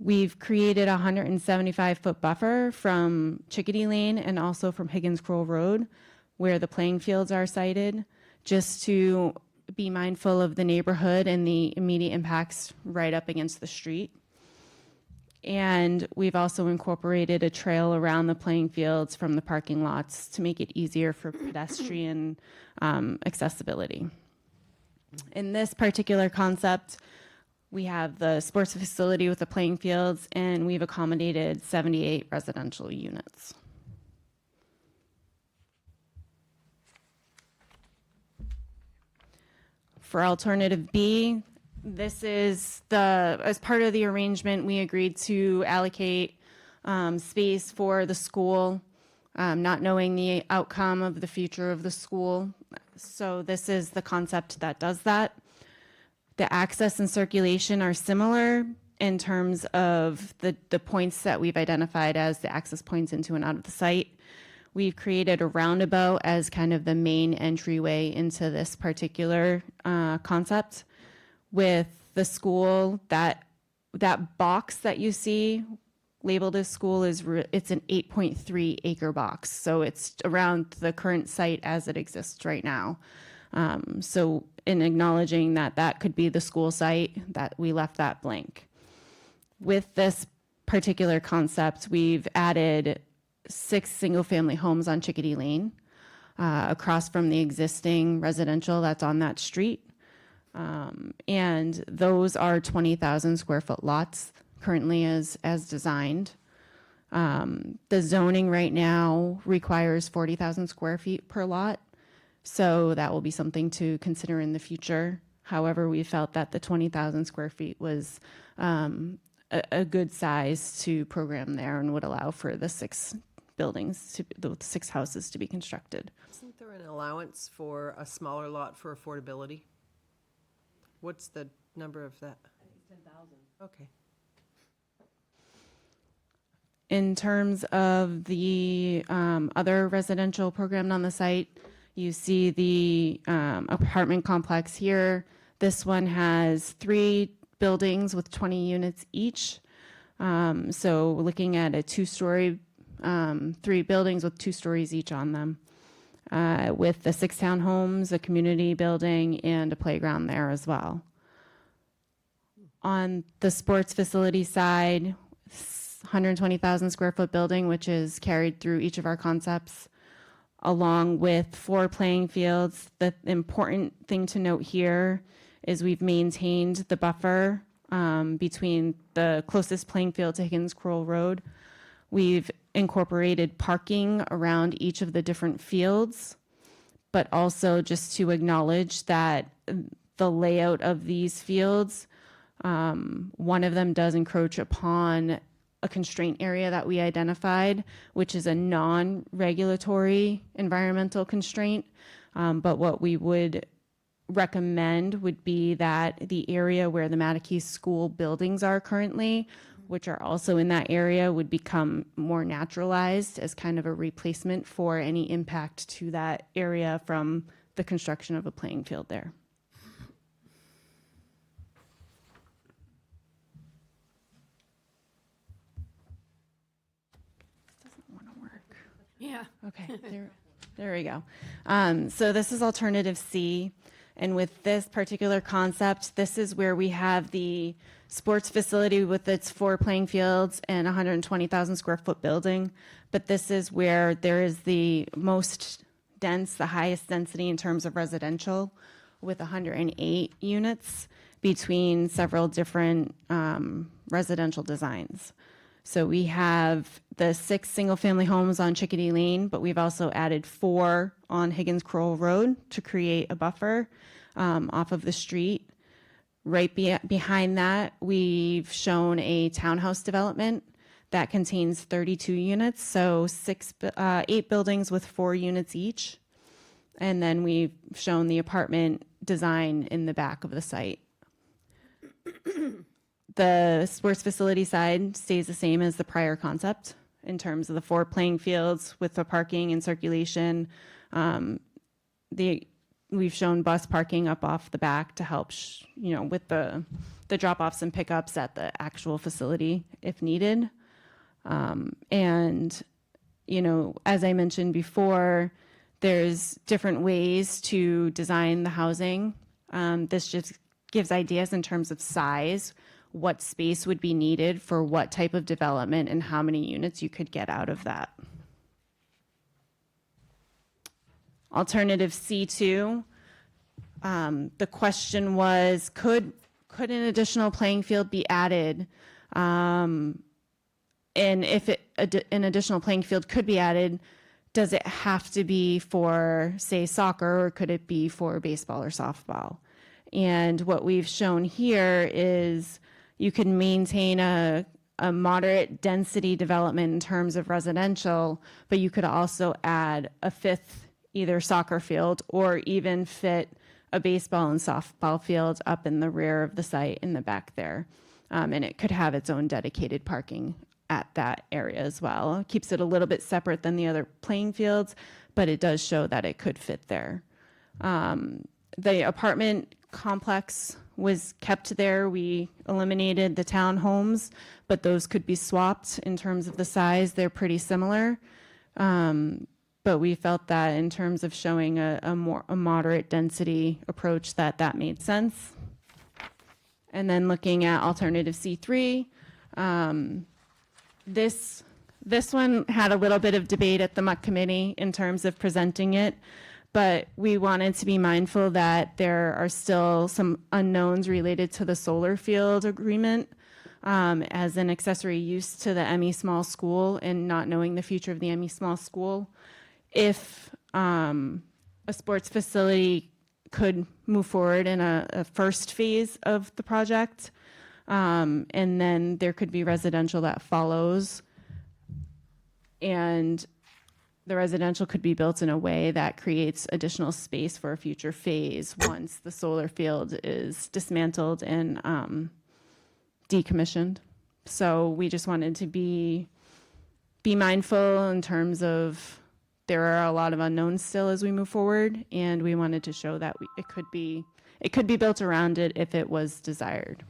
We've created a 175-foot buffer from Chickadee Lane and also from Higgins Croll Road, where the playing fields are sited, just to be mindful of the neighborhood and the immediate impacts right up against the street. And we've also incorporated a trail around the playing fields from the parking lots to make it easier for pedestrian accessibility. In this particular concept, we have the sports facility with the playing fields, and we've accommodated 78 residential units. For alternative B, this is as part of the arrangement, we agreed to allocate space for the school, not knowing the outcome of the future of the school. So this is the concept that does that. The access and circulation are similar in terms of the points that we've identified as the access points into and out of the site. We've created a roundabout as kind of the main entryway into this particular concept. With the school, that box that you see labeled as school it's an 8.3 acre box, so it's around the current site as it exists right now. So in acknowledging that could be the school site, that we left that blank. With this particular concept, we've added 6 single-family homes on Chickadee Lane across from the existing residential that's on that street. And those are 20,000 square foot lots currently as designed. The zoning right now requires 40,000 square feet per lot, so that will be something to consider in the future. However, we felt that the 20,000 square feet was a good size to program there and would allow for the 6 houses to be constructed. Isn't there an allowance for a smaller lot for affordability? What's the number of that? I think it's 10,000. Okay. In terms of the other residential programmed on the site, you see the apartment complex here. This one has 3 buildings with 20 units each. So looking at a 2-story, 3 buildings with 2 stories each on them. With the 6 townhomes, a community building, and a playground there as well. On the sports facility side, 120,000 square foot building, which is carried through each of our concepts, along with 4 playing fields. The important thing to note here is we've maintained the buffer between the closest playing field to Higgins Croll Road. We've incorporated parking around each of the different fields, but also just to acknowledge that the layout of these fields, one of them does encroach upon a constraint area that we identified, which is a non-regulatory environmental constraint. But what we would recommend would be that the area where the Mattakey School buildings are currently, which are also in that area, would become more naturalized as kind of a replacement for any impact to that area from the construction of a playing field there. This doesn't want to work. Yeah. Okay, there we go. So this is alternative C. And with this particular concept, this is where we have the sports facility with its 4 playing fields and 120,000 square foot building. But this is where there is the most dense, the highest density in terms of residential, with 108 units between several different residential designs. So we have the 6 single-family homes on Chickadee Lane, but we've also added 4 on Higgins Crowell Road to create a buffer off of the street. Right behind that, we've shown a townhouse development that contains 32 units, so 8 buildings with 4 units each. And then we've shown the apartment design in the back of the site. The sports facility side stays the same as the prior concept in terms of the 4 playing fields with the parking and circulation. We've shown bus parking up off the back to help, with the drop-offs and pickups at the actual facility if needed. And, as I mentioned before, there's different ways to design the housing. This just gives ideas in terms of size, what space would be needed for what type of development and how many units you could get out of that. Alternative C2, the question was, could an additional playing field be added? And if an additional playing field could be added, does it have to be for, say, soccer, or could it be for baseball or softball? And what we've shown here is you can maintain a moderate density development in terms of residential, but you could also add a 5th either soccer field or even fit a baseball and softball field up in the rear of the site in the back there. And it could have its own dedicated parking at that area as well. It keeps it a little bit separate than the other playing fields, but it does show that it could fit there. The apartment complex was kept there. We eliminated the townhomes, but those could be swapped in terms of the size. They're pretty similar. But we felt that in terms of showing a moderate density approach, that made sense. And then looking at alternative C3, this one had a little bit of debate at the MUC committee in terms of presenting it, but we wanted to be mindful that there are still some unknowns related to the solar field agreement as an accessory use to the ME Small School, and not knowing the future of the ME Small School. If a sports facility could move forward in a first phase of the project, and then there could be residential that follows, and the residential could be built in a way that creates additional space for a future phase once the solar field is dismantled and decommissioned. So we just wanted to be mindful in terms of there are a lot of unknowns still as we move forward, and we wanted to show that it could be built around it if it was desired.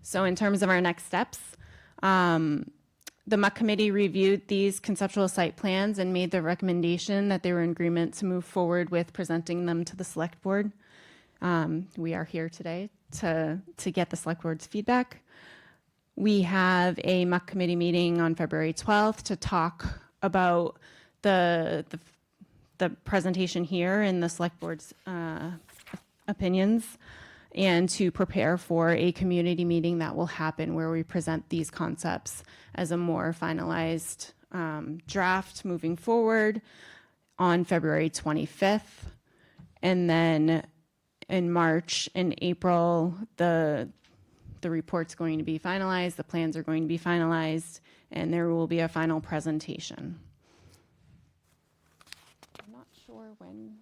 So in terms of our next steps, the MUC committee reviewed these conceptual site plans and made the recommendation that they were in agreement to move forward with presenting them to the select board. We are here today to get the select board's feedback. We have a MUC committee meeting on February 12th to talk about the presentation here and the select board's opinions, and to prepare for a community meeting that will happen where we present these concepts as a more finalized draft moving forward on February 25th. And then in March and April, the report's going to be finalized, the plans are going to be finalized, and there will be a final presentation. I'm not sure when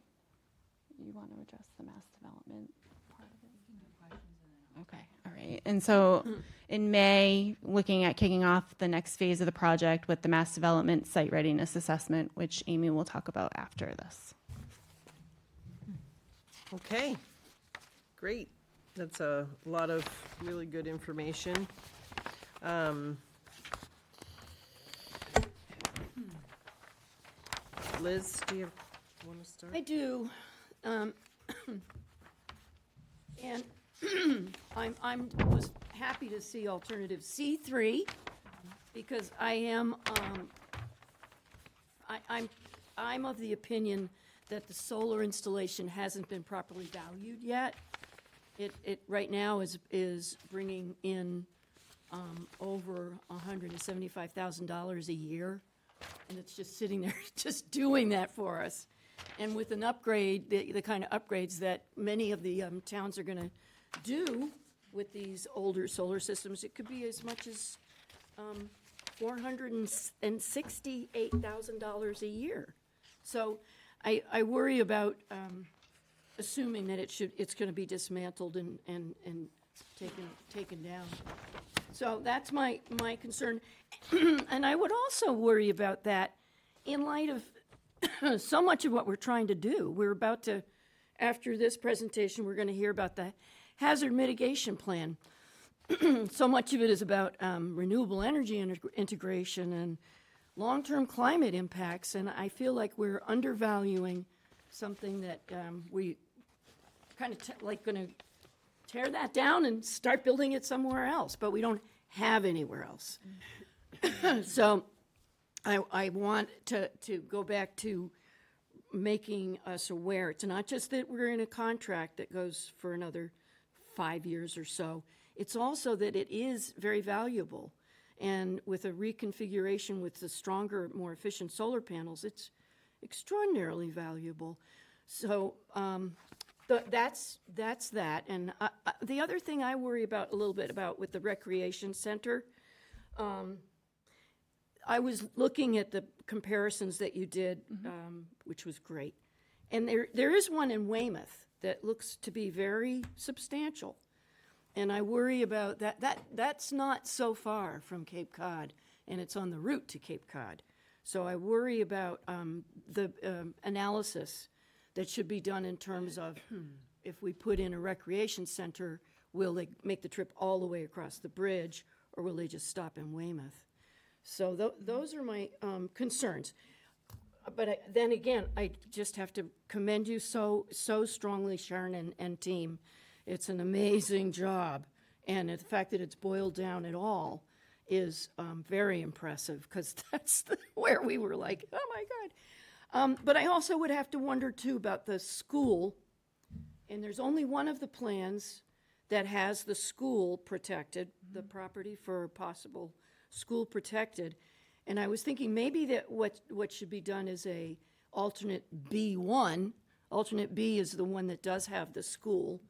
you want to address the mass development part of it. Okay, all right. And so in May, looking at kicking off the next phase of the project with the mass development site readiness assessment, which Amy will talk about after this. Okay, great. That's a lot of really good information. Liz, do you want to start? I do. And I'm was happy to see alternative C3 because I'm of the opinion that the solar installation hasn't been properly valued yet. It right now is bringing in over $175,000 a year, and it's just sitting there, just doing that for us. And with an upgrade, the kind of upgrades that many of the towns are going to do with these older solar systems, it could be as much as $468,000 a year. So I worry about assuming that it's going to be dismantled and taken down. So that's my concern. And I would also worry about that in light of so much of what we're trying to do. We're about to, after this presentation, we're going to hear about the hazard mitigation plan. So much of it is about renewable energy integration and long-term climate impacts, and I feel like we're undervaluing something that we kind of going to tear that down and start building it somewhere else, but we don't have anywhere else. So I want to go back to making us aware. It's not just that we're in a contract that goes for another 5 years or so. It's also that it is very valuable. And with a reconfiguration with the stronger, more efficient solar panels, it's extraordinarily valuable. So that's that. And the other thing I worry about a little bit about with the recreation center, I was looking at the comparisons that you did, which was great. And there is one in Weymouth that looks to be very substantial. And I worry about that. That's not so far from Cape Cod, and it's on the route to Cape Cod. So I worry about the analysis that should be done in terms of if we put in a recreation center, will they make the trip all the way across the bridge, or will they just stop in Weymouth? So those are my concerns. But then again, I just have to commend you so strongly, Sharon and team. It's an amazing job, and the fact that it's boiled down at all is very impressive, because that's where we were like, oh my God. But I also would have to wonder too about the school, and there's only one of the plans that has the school protected, the property for possible school protected. And I was thinking maybe that what should be done is a alternate B1. Alternate B is the one that does have the school,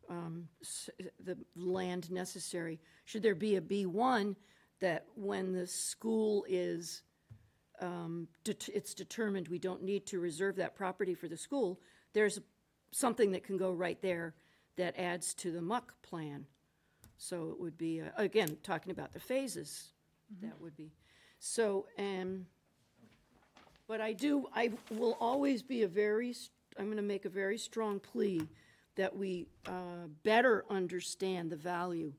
the land necessary. Should there be a B1 that when the school is, it's determined we don't need to reserve that property for the school, there's something that can go right there that adds to the MUC plan. So it would be, again, talking about the phases, that would be. So, but I will always be I'm going to make a very strong plea that we better understand the value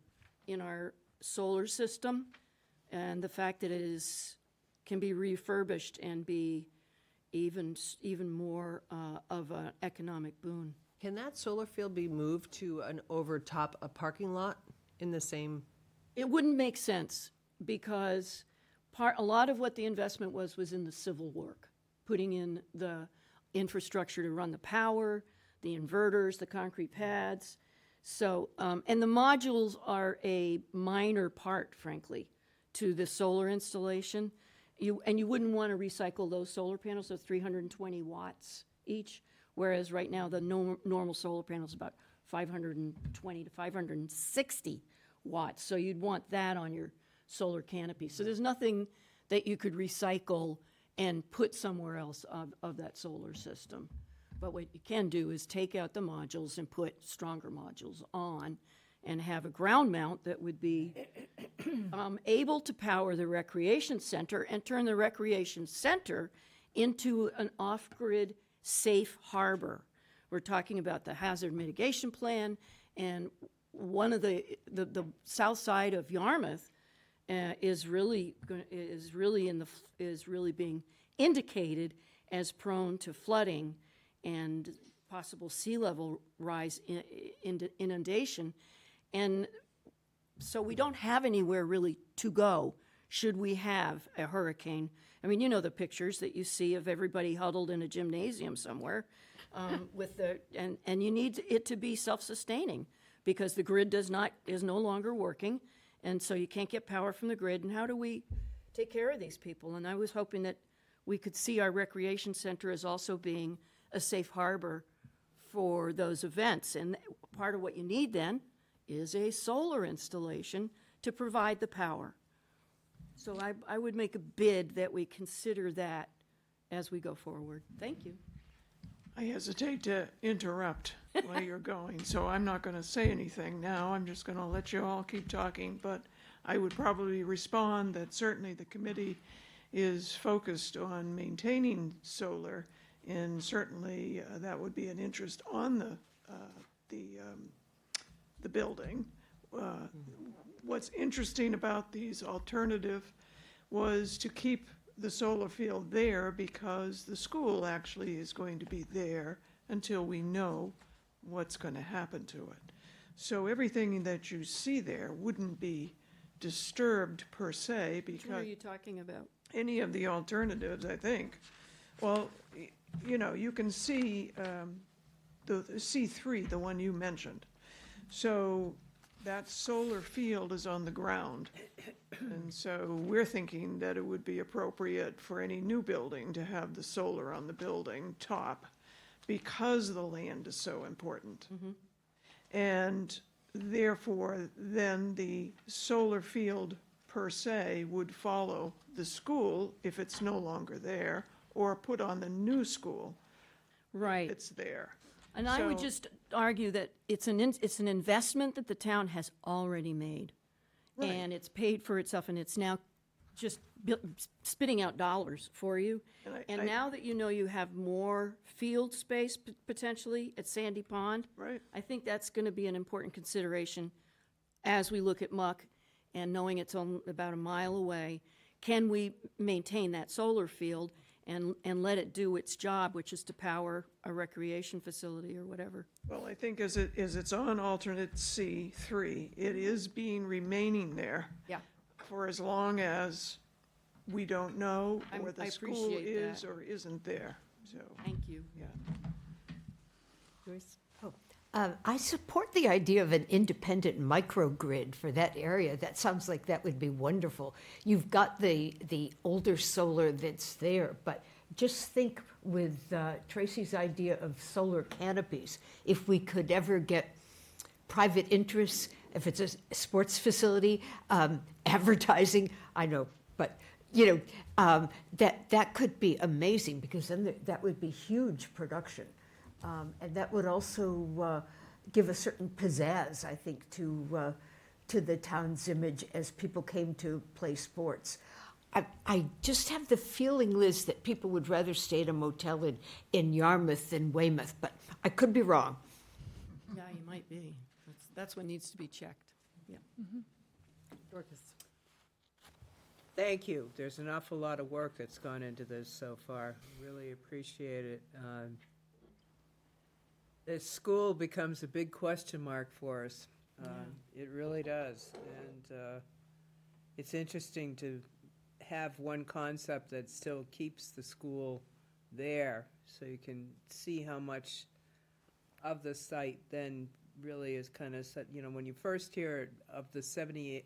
in our solar system and the fact that it can be refurbished and be even more of an economic boon. Can that solar field be moved to a parking lot in the same? It wouldn't make sense, because a lot of what the investment was in the civil work, putting in the infrastructure to run the power, the inverters, the concrete pads. So, and the modules are a minor part, frankly, to the solar installation. You wouldn't want to recycle those solar panels, so 320 watts each, whereas right now the normal solar panel is about 520 to 560 watts. So you'd want that on your solar canopy. So there's nothing that you could recycle and put somewhere else of that solar system. But what you can do is take out the modules and put stronger modules on and have a ground mount that would be able to power the recreation center and turn the recreation center into an off-grid safe harbor. We're talking about the hazard mitigation plan, and one of the south side of Yarmouth is really being indicated as prone to flooding and possible sea level rise, inundation. And so we don't have anywhere really to go should we have a hurricane. I mean, you know the pictures that you see of everybody huddled in a gymnasium somewhere and you need it to be self-sustaining because the grid is no longer working, and so you can't get power from the grid. And how do we take care of these people? And I was hoping that we could see our recreation center as also being a safe harbor for those events. And part of what you need then is a solar installation to provide the power. So I would make a bid that we consider that as we go forward. Thank you. I hesitate to interrupt while you're going, so I'm not going to say anything now. I'm just going to let you all keep talking, but I would probably respond that certainly the committee is focused on maintaining solar, and certainly that would be an interest on the building. What's interesting about these alternative was to keep the solar field there because the school actually is going to be there until we know what's going to happen to it. So everything that you see there wouldn't be disturbed per se Which one are you talking about? any of the alternatives, I think. Well, you know, you can see the C3, the one you mentioned. So that solar field is on the ground. And so we're thinking that it would be appropriate for any new building to have the solar on the building top because the land is so important. And therefore, then the solar field per se would follow the school if it's no longer there, or put on the new school. Right. It's there. And I would So- just argue that it's an investment that the town has already made. Right. And it's paid for itself, and it's now just spitting out dollars for you. And now that you know you have more field space potentially at Sandy Pond. Right. I think that's going to be an important consideration as we look at Muck, and knowing it's about a mile away. Can we maintain that solar field and let it do its job, which is to power a recreation facility or whatever? Well, I think as it's on alternate C3, it is remaining there. Yeah. For as long as we don't know where I the school appreciate is that. or isn't there, so. Thank you. Yeah. Joyce? I support the idea of an independent microgrid for that area. That sounds like that would be wonderful. You've got the older solar that's there, but just think with Tracy's idea of solar canopies, if we could ever get private interests, if it's a sports facility, advertising, I know, but you know, that could be amazing because then that would be huge production. And that would also give a certain pizzazz, I think, to the town's image as people came to play sports. I just have the feeling, Liz, that people would rather stay at a motel in Yarmouth than Weymouth, but I could be wrong. Yeah, you might be. That's what needs to be checked. Yeah. Dorcas. Thank you. There's an awful lot of work that's gone into this so far. Really appreciate it. The school becomes a big question mark for us. It really does. And it's interesting to have one concept that still keeps the school there, so you can see how much of the site then really is kind of set, you know, when you first hear of the 70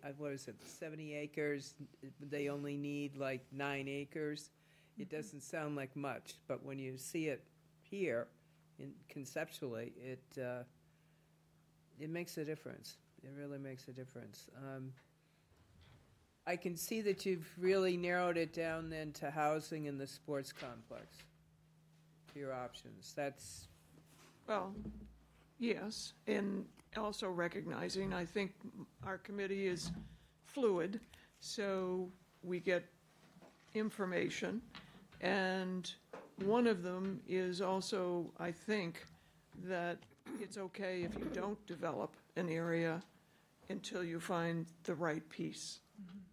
acres, they only need like 9 acres. It doesn't sound like much, but when you see it here, conceptually, it makes a difference. It really makes a difference. I can see that you've really narrowed it down then to housing in the sports complex, your options. That's, Well, yes, and also recognizing, I think our committee is fluid, so we get information, and one of them is also, I think, that it's okay if you don't develop an area until you find the right piece.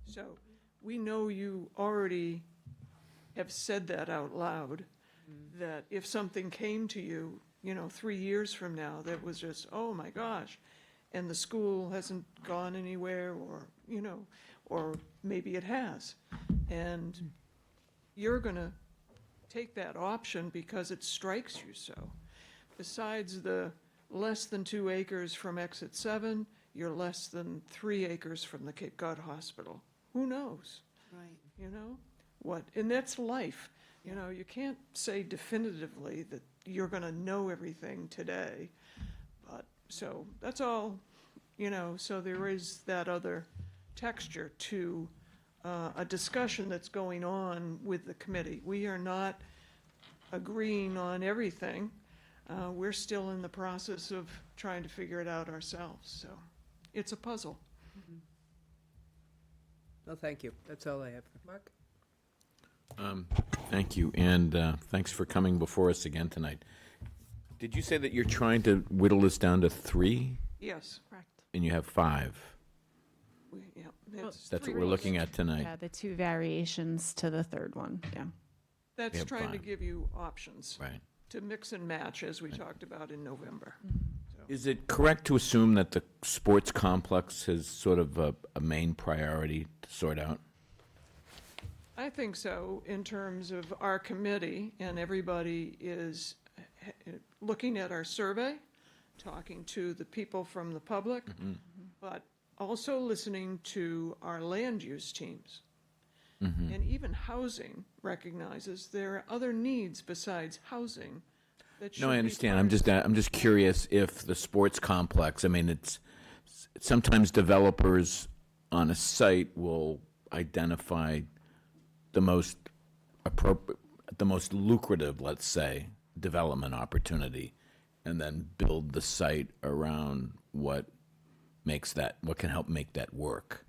So we know you already have said that out loud, that if something came to you, 3 years from now, that was just, oh my gosh, and the school hasn't gone anywhere, or maybe it has, and you're gonna take that option because it strikes you so. Besides the less than 2 acres from exit 7, you're less than 3 acres from the Cape Cod Hospital. Who knows? Right. What, and that's life. You can't say definitively that you're gonna know everything today. But, so, that's all, so there is that other texture to a discussion that's going on with the committee. We are not agreeing on everything. We're still in the process of trying to figure it out ourselves, so it's a puzzle. Well, thank you. That's all I have. Mark? Thank you, and thanks for coming before us again tonight. Did you say that you're trying to whittle this down to 3? Yes, correct. And you have 5? Yeah, That's what we're looking at tonight. Yeah, the 2 variations to the third one, yeah. That's have trying to 5. give you options. Right. To mix and match, as we talked about in November. Is it correct to assume that the sports complex is sort of a main priority to sort out? I think so, in terms of our committee, and everybody is looking at our survey, talking to the people from the public, but also listening to our land use teams. And even housing recognizes there are other needs besides housing that should No, I be understand. part I'm just curious if the sports complex, I mean, it's sometimes developers on a site will identify the most appropriate, the most lucrative, let's say, development opportunity, and then build the site around what can help make that work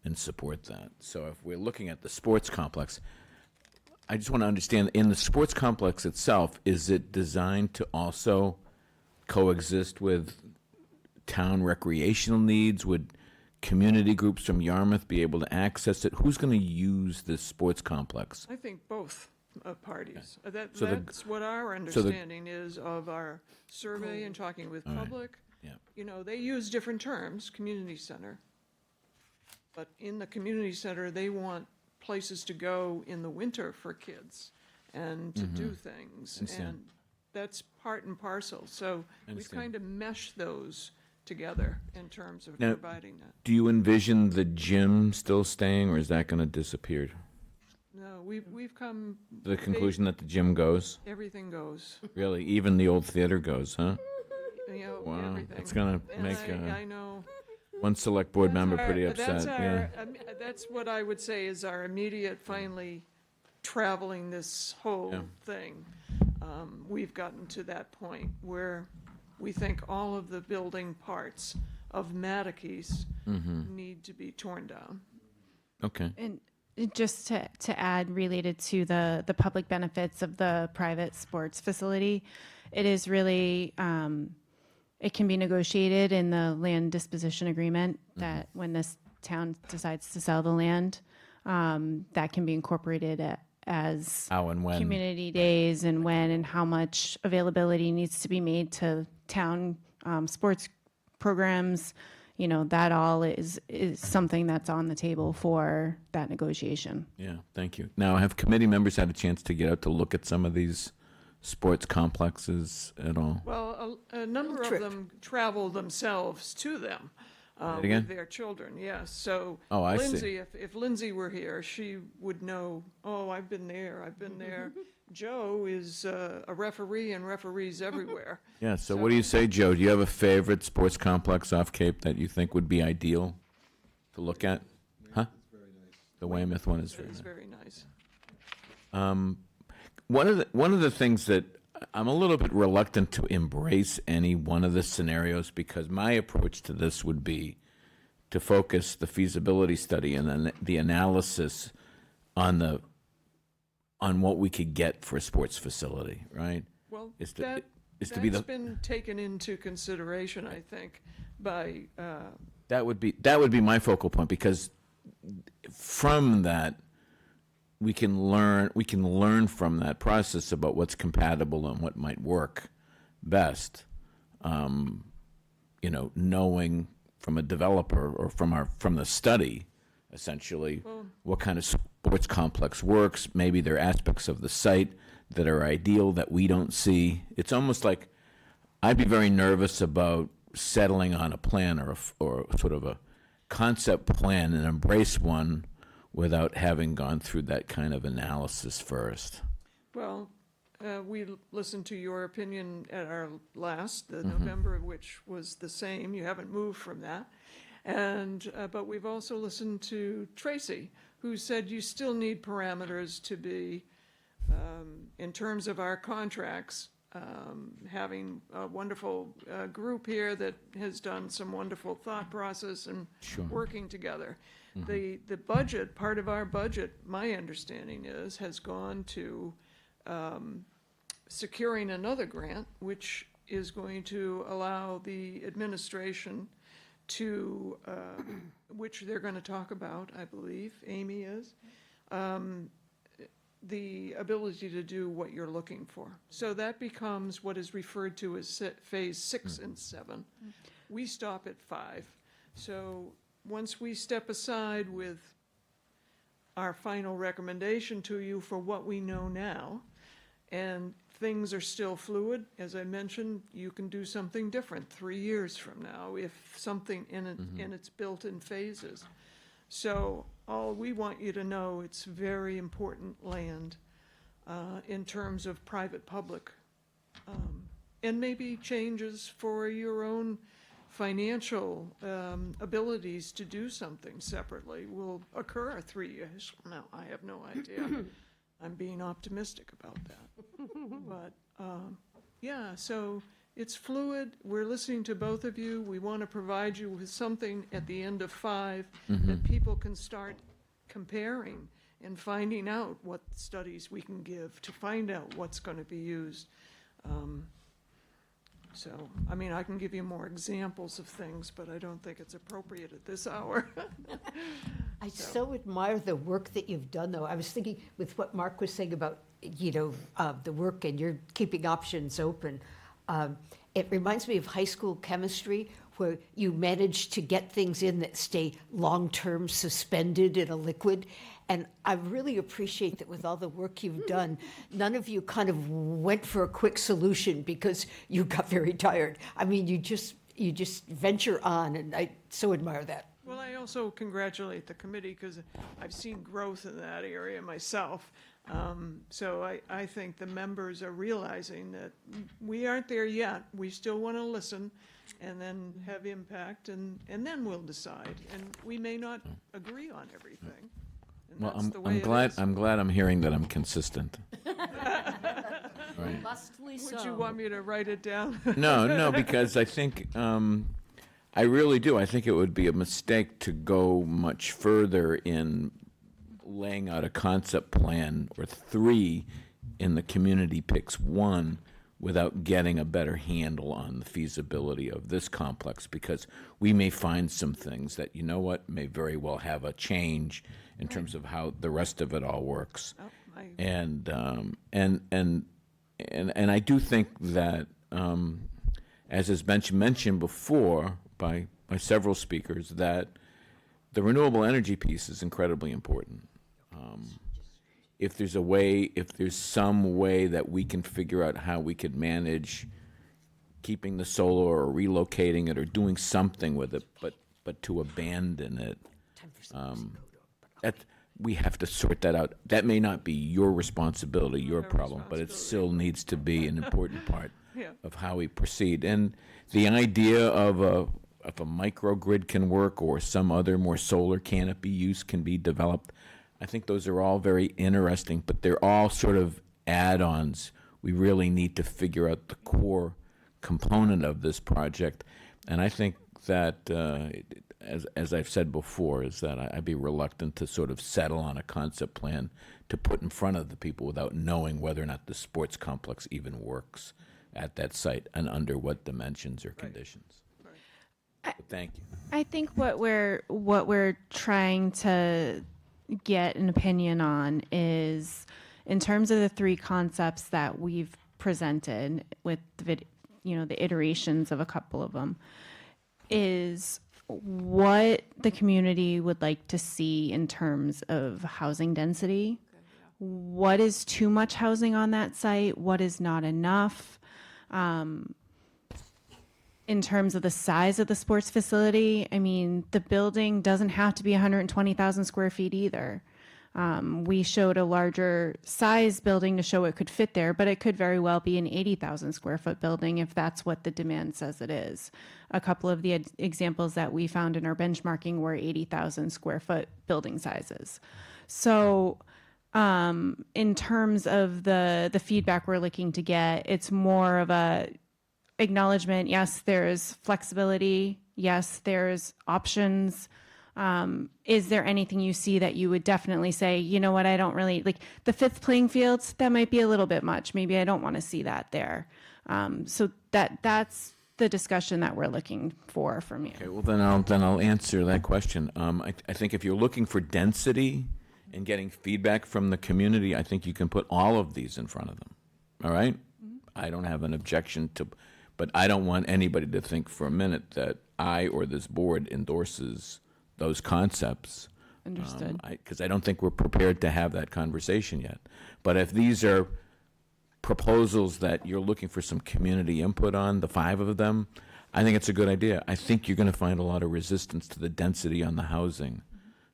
and support that. So if we're looking at the sports complex, I just want to understand, in the sports complex itself, is it designed to also coexist with town recreational needs? Would community groups from Yarmouth be able to access it? Who's going to use this sports complex? I think both parties. So the- That's what our so the- understanding is of our survey and talking with All right. public. Yeah. They use different terms, community center. But in the community center, they want places to go in the winter for kids and to do things. Understand. And that's part and parcel. So we Understand. kind of mesh those together in terms of Now, providing that. do you envision the gym still staying, or is that going to disappear? No, we've come. The conclusion that the gym goes? Everything goes. Really? Even the old theater goes, huh? Wow, Everything. that's gonna And make I know. one select board member That's pretty our- upset, yeah. That's what I would say is our immediate finally traveling this whole Yeah. thing. We've gotten to that point where we think all of the building parts of Matakes need to be torn down. Okay. And just to add, related to the public benefits of the private sports facility, it is really, it can be negotiated in the land disposition agreement that when this town decides to sell the land, that can be incorporated as How and when. community days and when and how much availability needs to be made to town sports programs. That all is something that's on the table for that negotiation. Yeah, thank you. Now, have committee members had a chance to get out to look at some of these sports complexes at all? Well, a number of them travel themselves to them it again? with their children, yes. So Oh, I see. Lindsay, if Lindsay were here, she would know, oh, I've been there, I've been there. Joe is a referee and referees everywhere. Yeah, so what do you say, Joe? Do you have a favorite sports complex off Cape that you think would be ideal to look at? Huh? The Weymouth one is very It's nice. very nice. One of the things that I'm a little bit reluctant to embrace any one of the scenarios, because my approach to this would be to focus the feasibility study and then the analysis on what we could get for a sports facility, right? Well, Is that's to be the been taken into consideration, I think, by, that would be my focal point, because from that we can learn from that process about what's compatible and what might work best. Knowing from a developer or from the study, essentially, what kind of sports complex works. Maybe there are aspects of the site that are ideal that we don't see. It's almost like I'd be very nervous about settling on a plan or sort of a concept plan and embrace one without having gone through that kind of analysis first. Well, we listened to your opinion at our last, the November, which was the same. You haven't moved from that. And but we've also listened to Tracy, who said you still need parameters to be, in terms of our contracts, having a wonderful group here that has done some wonderful thought process and working together. The budget, part of our budget, my understanding is, has gone to securing another grant, which is going to allow the administration to, which they're going to talk about, I believe, Amy is, the ability to do what you're looking for. So that becomes what is referred to as phase 6 and 7. We stop at 5. So once we step aside with our final recommendation to you for what we know now, and things are still fluid, as I mentioned, you can do something different 3 years from now if something and it's built in phases. So all we want you to know, it's very important land in terms of private-public, and maybe changes for your own financial abilities to do something separately will occur 3 years from now. I have no idea. I'm being optimistic about that. But, yeah, so it's fluid. We're listening to both of you. We want to provide you with something at the end of 5 that people can start comparing and finding out what studies we can give to find out what's going to be used. So, I mean, I can give you more examples of things, but I don't think it's appropriate at this hour. I so admire the work that you've done, though. I was thinking with what Mark was saying about, the work and you're keeping options open. It reminds me of high school chemistry, where you manage to get things in that stay long-term suspended in a liquid. And I really appreciate that with all the work you've done, none of you kind of went for a quick solution because you got very tired. I mean, you just venture on, and I so admire that. Well, I also congratulate the committee because I've seen growth in that area myself. So I think the members are realizing that we aren't there yet. We still want to listen and then have impact, and then we'll decide. And we may not agree on everything. And Well, that's the way I'm it glad is. I'm glad I'm hearing that I'm consistent. Right. Mostly so. Would you want me to write it down? No, because I think I really do. I think it would be a mistake to go much further in laying out a concept plan or 3 in the community picks 1 without getting a better handle on the feasibility of this complex, because we may find some things that, may very well have a change in terms of how the rest of it all works. And I do think that, as has been mentioned before by several speakers, that the renewable energy piece is incredibly important. If there's some way that we can figure out how we could manage keeping the solar or relocating it or doing something with it, but to abandon it, we have to sort that out. That may not be your responsibility, your problem, but it still needs to be an important part of how we proceed. And the idea of a microgrid can work, or some other more solar canopy use can be developed, I think those are all very interesting, but they're all sort of add-ons. We really need to figure out the core component of this project. And I think that, as I've said before, is that I'd be reluctant to sort of settle on a concept plan to put in front of the people without knowing whether or not the sports complex even works at that site and under what dimensions or conditions. But thank you. I think what we're trying to get an opinion on is in terms of the three concepts that we've presented with the iterations of a couple of them, is what the community would like to see in terms of housing density. What is too much housing on that site? What is not enough? In terms of the size of the sports facility, I mean, the building doesn't have to be 120,000 square feet either. We showed a larger size building to show it could fit there, but it could very well be an 80,000 square foot building if that's what the demand says it is. A couple of the examples that we found in our benchmarking were 80,000 square foot building sizes. So in terms of the feedback we're looking to get, it's more of a acknowledgement. Yes, there's flexibility. Yes, there's options. Is there anything you see that you would definitely say, you know what, I don't really like the fifth playing fields? That might be a little bit much. Maybe I don't want to see that there. So that's the discussion that we're looking for from you. Okay, well, then I'll answer that question. I think if you're looking for density and getting feedback from the community, I think you can put all of these in front of them. All right? I don't have an objection to, but I don't want anybody to think for a minute that I or this board endorses those concepts. Understood. Because I don't think we're prepared to have that conversation yet. But if these are proposals that you're looking for some community input on, the 5 of them, I think it's a good idea. I think you're going to find a lot of resistance to the density on the housing.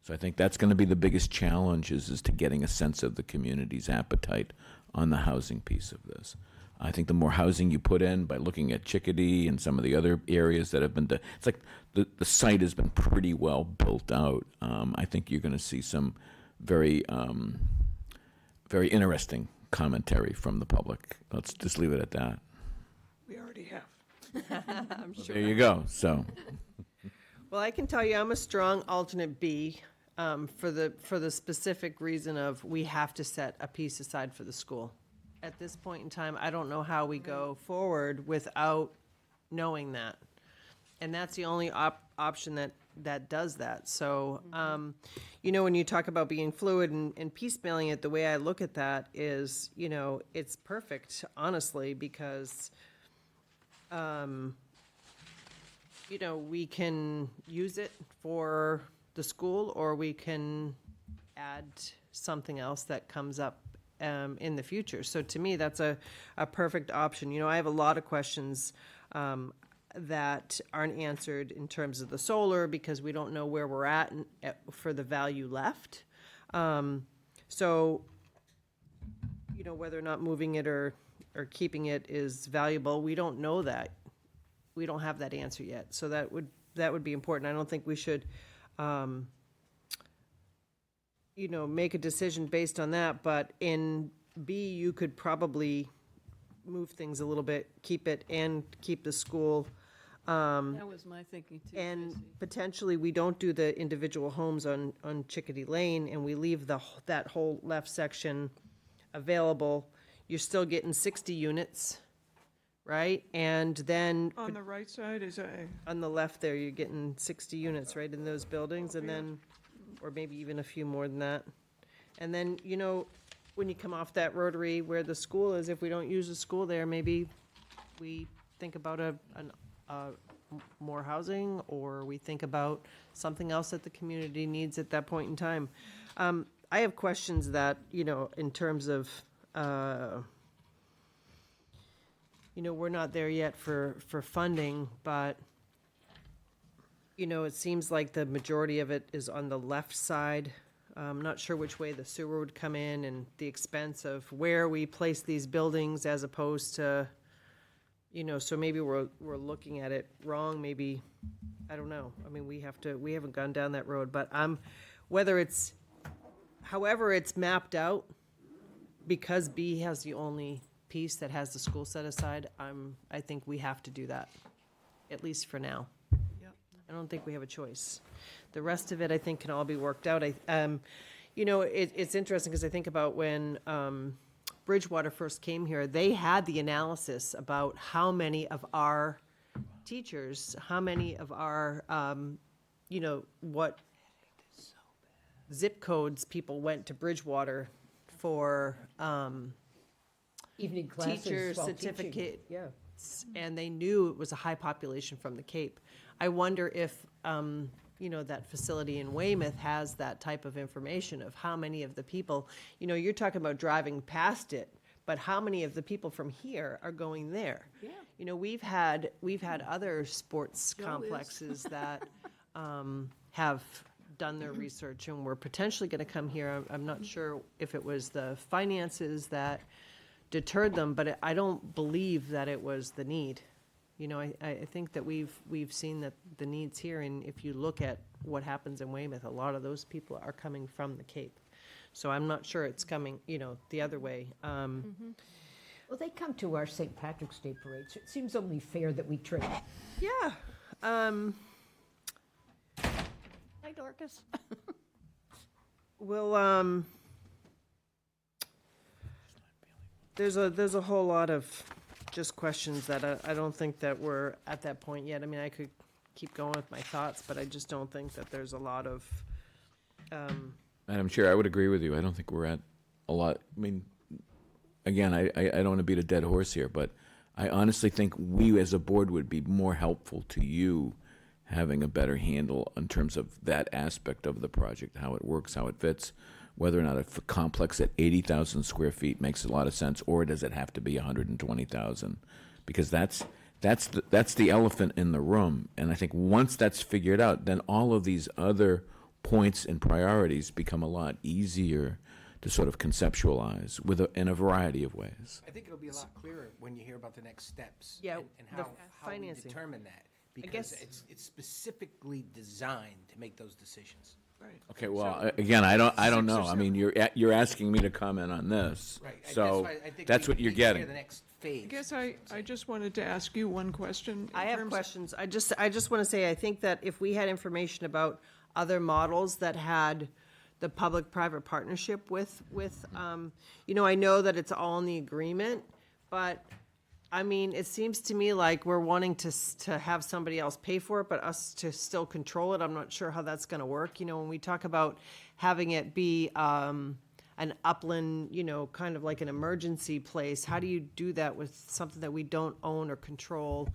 So I think that's going to be the biggest challenge is to getting a sense of the community's appetite on the housing piece of this. I think the more housing you put in by looking at Chickadee and some of the other areas that have been, it's like the site has been pretty well built out. I think you're going to see some very, very interesting commentary from the public. Let's just leave it at that. We already have. I'm Well, there you go. So, Well, I can tell you I'm a strong alternate B for the specific reason of we have to set a piece aside for the school. At this point in time, I don't know how we go forward without knowing that. And that's the only option that does that. So, when you talk about being fluid and piecemealing it, the way I look at that is, it's perfect, honestly, because, we can use it for the school or we can add something else that comes up in the future. So to me, that's a perfect option. I have a lot of questions that aren't answered in terms of the solar because we don't know where we're at for the value left. So, whether or not moving it or keeping it is valuable, we don't know that. We don't have that answer yet. So that would be important. I don't think we should make a decision based on that, but in B, you could probably move things a little bit, keep it and keep the school. That was my thinking too. And Tracy. potentially, we don't do the individual homes on Chickadee Lane, and we leave that whole left section available. You're still getting 60 units, right? And then On the right side is on the left there, you're getting 60 units, right, in those buildings, and then, or maybe even a few more than that. And then, when you come off that rotary where the school is, if we don't use the school there, maybe we think about more housing, or we think about something else that the community needs at that point in time. I have questions that, in terms of, we're not there yet for funding, but, it seems like the majority of it is on the left side. I'm not sure which way the sewer would come in and the expense of where we place these buildings as opposed to, so maybe we're looking at it wrong, maybe, I don't know. I mean, we haven't gone down that road, but however it's mapped out, because B has the only piece that has the school set aside, I think we have to do that, at least for now. I don't think we have a choice. The rest of it, I think, can all be worked out. It's interesting because I think about when Bridgewater first came here, they had the analysis about how many of our teachers, how many of our, what zip codes people went to Bridgewater for Evening classes teacher while teaching. certificate. Yeah. And they knew it was a high population from the Cape. I wonder if, that facility in Weymouth has that type of information of how many of the people, you're talking about driving past it, but how many of the people from here are going there? Yeah. We've had other sports Joe is. complexes that have done their research and were potentially going to come here. I'm not sure if it was the finances that deterred them, but I don't believe that it was the need. I think that we've seen that the needs here, and if you look at what happens in Weymouth, a lot of those people are coming from the Cape. So I'm not sure it's coming, the other way. Well, they come to our St. Patrick's Day parade, so it seems only fair that we trade. Yeah. Hi, Dorcas. Well, there's a whole lot of just questions that I don't think that we're at that point yet. I mean, I could keep going with my thoughts, but I just don't think that there's a lot of, Madam Chair, I would agree with you. I don't think we're at a lot. I mean, again, I don't want to beat a dead horse here, but I honestly think we as a board would be more helpful to you having a better handle in terms of that aspect of the project, how it works, how it fits, whether or not a complex at 80,000 square feet makes a lot of sense, or does it have to be 120,000? Because that's the elephant in the room. And I think once that's figured out, then all of these other points and priorities become a lot easier to sort of conceptualize in a variety of ways. I think it'll be a lot clearer when you hear about the next steps. Yeah, and the how we financing. determine that. Because guess- it's specifically designed to make those decisions. Right. Okay, well, again, I don't know. I mean, you're asking me to comment on this. Right. So That's why I think that's we what you're need to hear getting. the next phase. I guess I just wanted to ask you one question. I in have terms of- questions. I just want to say, I think that if we had information about other models that had the public-private partnership with, I know that it's all in the agreement, but, I mean, it seems to me like we're wanting to have somebody else pay for it, but us to still control it. I'm not sure how that's going to work. When we talk about having it be an upland, kind of like an emergency place, how do you do that with something that we don't own or control?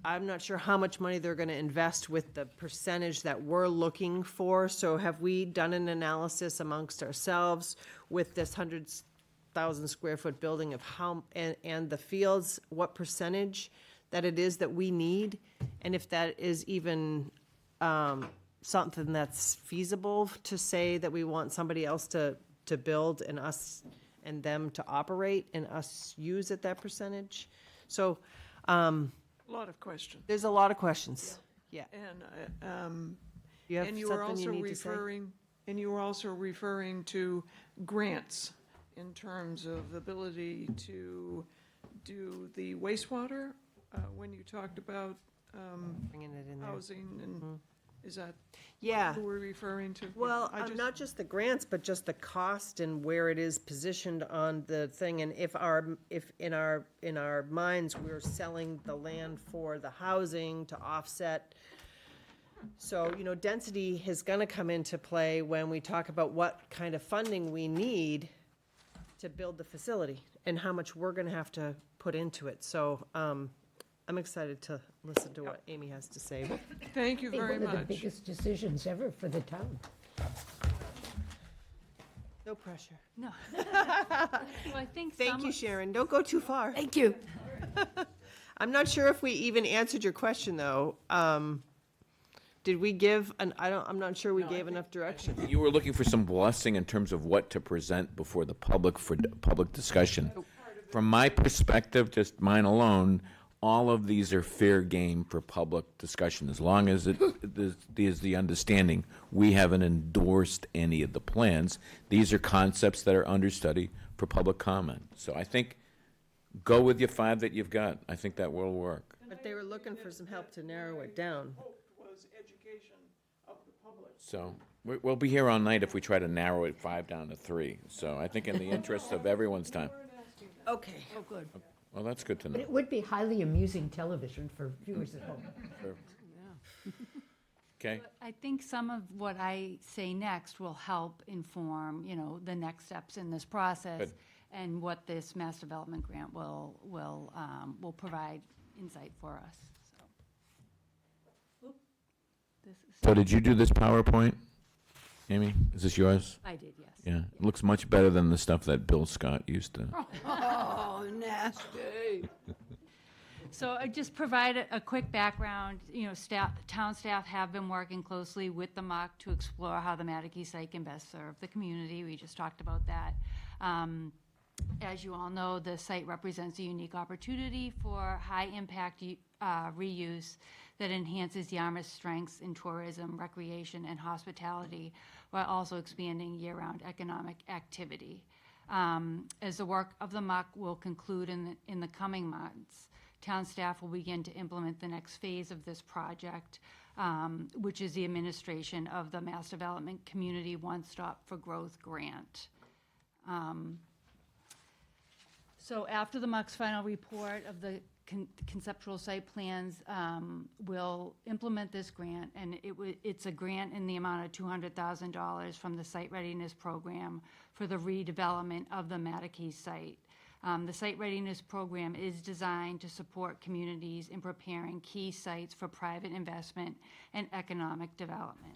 I'm not sure how much money they're going to invest with the percentage that we're looking for. So have we done an analysis amongst ourselves with this 100,000 square foot building of how, and the fields, what percentage that it is that we need? And if that is even something that's feasible to say that we want somebody else to build and us and them to operate and us use at that percentage? So, A lot of questions. there's a lot of questions. Yeah. And, You have and you were something you also need to say? referring to grants in terms of ability to do the wastewater, when you talked about, Bringing it in there. housing and, is that Yeah. what we're referring to? Well, I just- not just the grants, but just the cost and where it is positioned on the thing. And if in our minds, we're selling the land for the housing to offset. So, density is gonna come into play when we talk about what kind of funding we need to build the facility and how much we're gonna have to put into it. So, I'm excited to listen to what Amy has to say. Thank you I think very one of the much. biggest decisions ever for the town. No pressure. No. Well, I think Thank you, Sharon. Don't go too far. Thank you. I'm not sure if we even answered your question, though. Did we give I'm not sure we gave enough direction. You were looking for some blessing in terms of what to present before the public for public discussion. From my perspective, just mine alone, all of these are fair game for public discussion, as long as it is the understanding we haven't endorsed any of the plans. These are concepts that are under study for public comment. So I think go with your 5 that you've got. I think that will work. But they were looking for some help to narrow it down. Was education of the public. So we'll be here all night if we try to narrow it 5 down to 3. So I think in the interest of everyone's time. Okay. Oh, good. Well, that's good to But know. it would be highly amusing television for viewers at home. Sure. Okay? But I think some of what I say next will help inform, the next steps in this process Good. and what this mass development grant will provide insight for us, so. Oop. This is- So did you do this PowerPoint, Amy? Is this yours? I did, yes. Yeah, it looks much better than the stuff that Bill Scott used to. Oh, nasty. So I just provide a quick background. Town staff have been working closely with the MUC to explore how the Mattakey site can best serve the community. We just talked about that. As you all know, the site represents a unique opportunity for high-impact reuse that enhances Yarmouth's strengths in tourism, recreation, and hospitality, while also expanding year-round economic activity. As the work of the MUC will conclude in the coming months, town staff will begin to implement the next phase of this project, which is the administration of the Mass Development Community One Stop for Growth grant. So after the MUC's final report of the conceptual site plans, we'll implement this grant, and it's a grant in the amount of $200,000 from the Site Readiness Program for the redevelopment of the Mattakey site. The Site Readiness Program is designed to support communities in preparing key sites for private investment and economic development.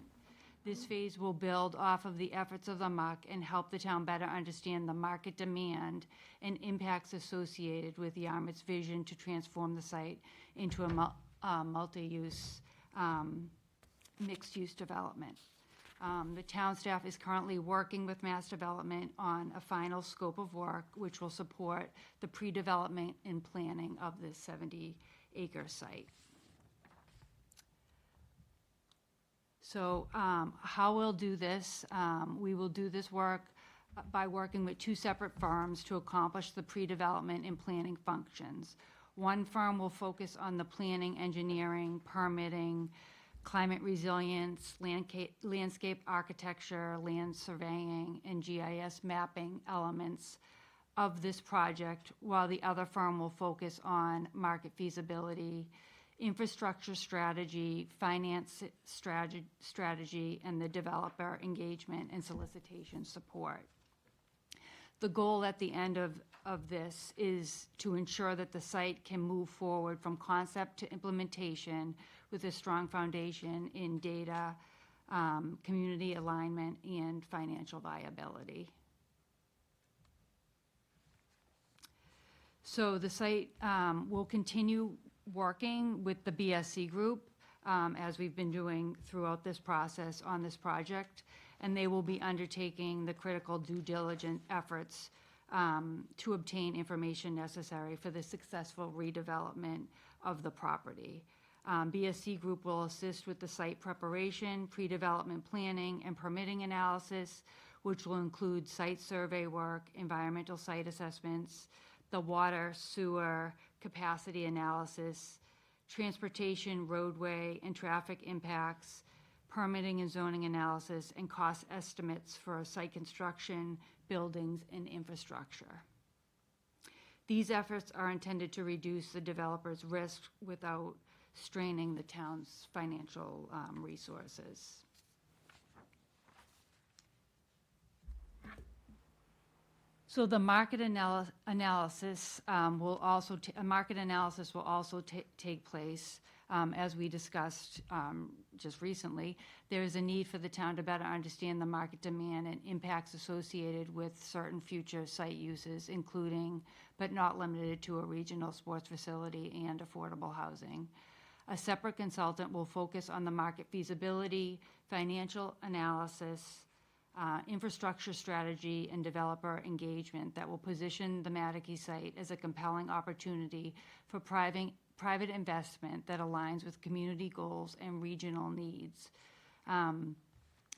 This phase will build off of the efforts of the MUC and help the town better understand the market demand and impacts associated with Yarmouth's vision to transform the site into a multi-use, mixed-use development. The town staff is currently working with Mass Development on a final scope of work, which will support the pre-development and planning of this 70-acre site. So how we'll do this, we will do this work by working with two separate firms to accomplish the pre-development and planning functions. One firm will focus on the planning, engineering, permitting, climate resilience, landscape architecture, land surveying, and GIS mapping elements of this project, while the other firm will focus on market feasibility, infrastructure strategy, finance strategy, and the developer engagement and solicitation support. The goal at the end of this is to ensure that the site can move forward from concept to implementation with a strong foundation in data, community alignment, and financial viability. So the site will continue working with the BSC group, as we've been doing throughout this process on this project, and they will be undertaking the critical due diligence efforts to obtain information necessary for the successful redevelopment of the property. BSC Group will assist with the site preparation, pre-development planning, and permitting analysis, which will include site survey work, environmental site assessments, the water, sewer, capacity analysis, transportation, roadway, and traffic impacts, permitting and zoning analysis, and cost estimates for site construction, buildings, and infrastructure. These efforts are intended to reduce the developer's risk without straining the town's financial resources. So the market analysis will also take place, as we discussed just recently. There is a need for the town to better understand the market demand and impacts associated with certain future site uses, including but not limited to a regional sports facility and affordable housing. A separate consultant will focus on the market feasibility, financial analysis, infrastructure strategy, and developer engagement that will position the Mattakey site as a compelling opportunity for private investment that aligns with community goals and regional needs. And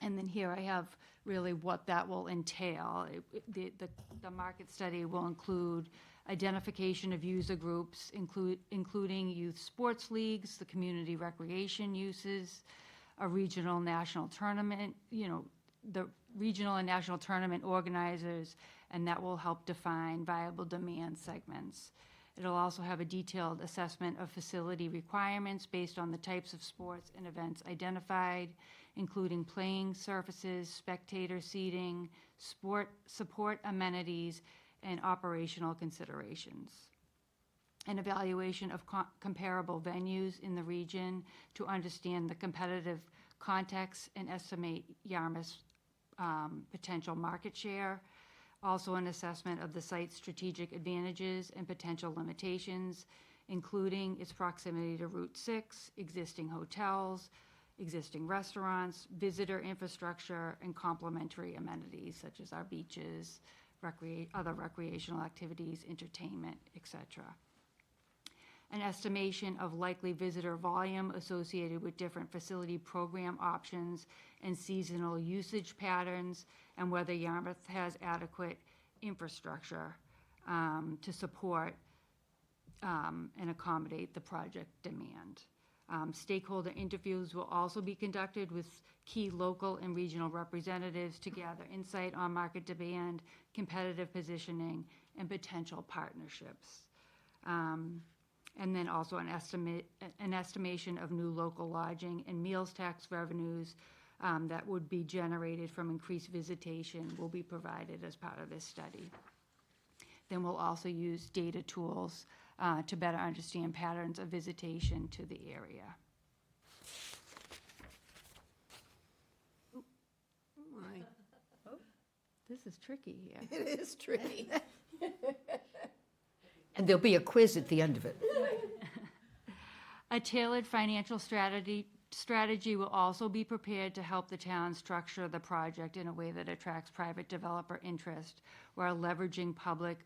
then here I have really what that will entail. The market study will include identification of user groups, including youth sports leagues, the community recreation uses, a regional national tournament, the regional and national tournament organizers, and that will help define viable demand segments. It'll also have a detailed assessment of facility requirements based on the types of sports and events identified, including playing surfaces, spectator seating, sport support amenities, and operational considerations. An evaluation of comparable venues in the region to understand the competitive context and estimate Yarmouth's potential market share. Also an assessment of the site's strategic advantages and potential limitations, including its proximity to Route 6, existing hotels, existing restaurants, visitor infrastructure, and complementary amenities such as our beaches, other recreational activities, entertainment, etc. An estimation of likely visitor volume associated with different facility program options and seasonal usage patterns, and whether Yarmouth has adequate infrastructure to support and accommodate the project demand. Stakeholder interviews will also be conducted with key local and regional representatives to gather insight on market demand, competitive positioning, and potential partnerships. And then also an estimation of new local lodging and meals tax revenues that would be generated from increased visitation will be provided as part of this study. Then we'll also use data tools to better understand patterns of visitation to the area. Oh, my. Oh, this is tricky here. It is tricky. And there'll be a quiz at the end of it. A tailored financial strategy will also be prepared to help the town structure the project in a way that attracts private developer interest, while leveraging public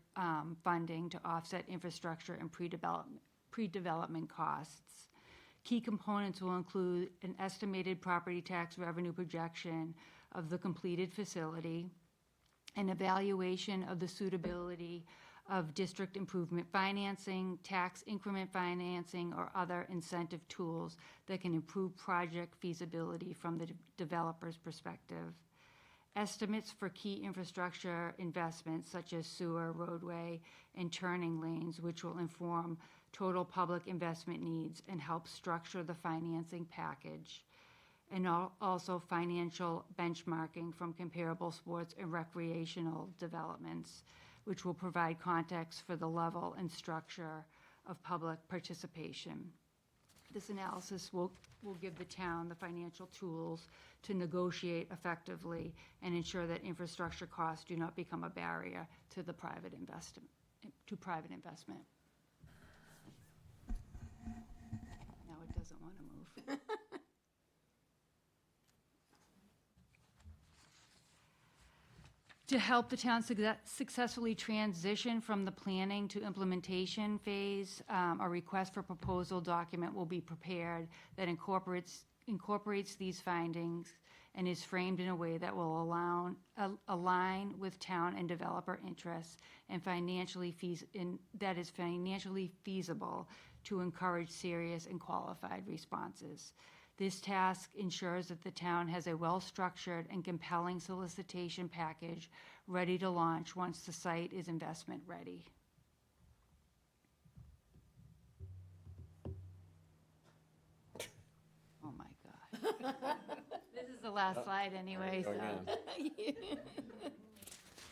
funding to offset infrastructure and pre-development costs. Key components will include an estimated property tax revenue projection of the completed facility, an evaluation of the suitability of district improvement financing, tax increment financing, or other incentive tools that can improve project feasibility from the developer's perspective. Estimates for key infrastructure investments such as sewer, roadway, and turning lanes, which will inform total public investment needs and help structure the financing package. And also financial benchmarking from comparable sports and recreational developments, which will provide context for the level and structure of public participation. This analysis will give the town the financial tools to negotiate effectively and ensure that infrastructure costs do not become a barrier to the private investment. Now it doesn't want to move. To help the town successfully transition from the planning to implementation phase, a request for proposal document will be prepared that incorporates these findings and is framed in a way that will align with town and developer interests and that is financially feasible to encourage serious and qualified responses. This task ensures that the town has a well-structured and compelling solicitation package ready to launch once the site is investment ready. Oh my God. This is the last slide anyway, so.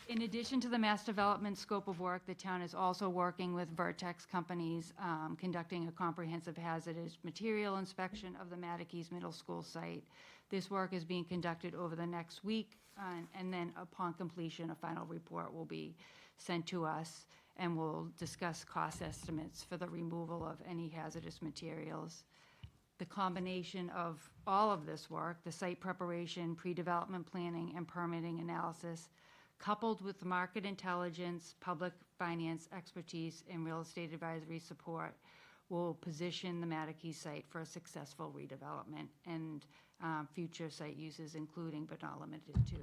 In addition to the mass development scope of work, the town is also working with Vertex companies, conducting a comprehensive hazardous material inspection of the Matakees Middle School site. This work is being conducted over the next week, and then upon completion, a final report will be sent to us, and we'll discuss cost estimates for the removal of any hazardous materials. The combination of all of this work, the site preparation, pre-development planning, and permitting analysis, coupled with market intelligence, public finance expertise, and real estate advisory support, will position the Matakees site for a successful redevelopment and future site uses, including but not limited to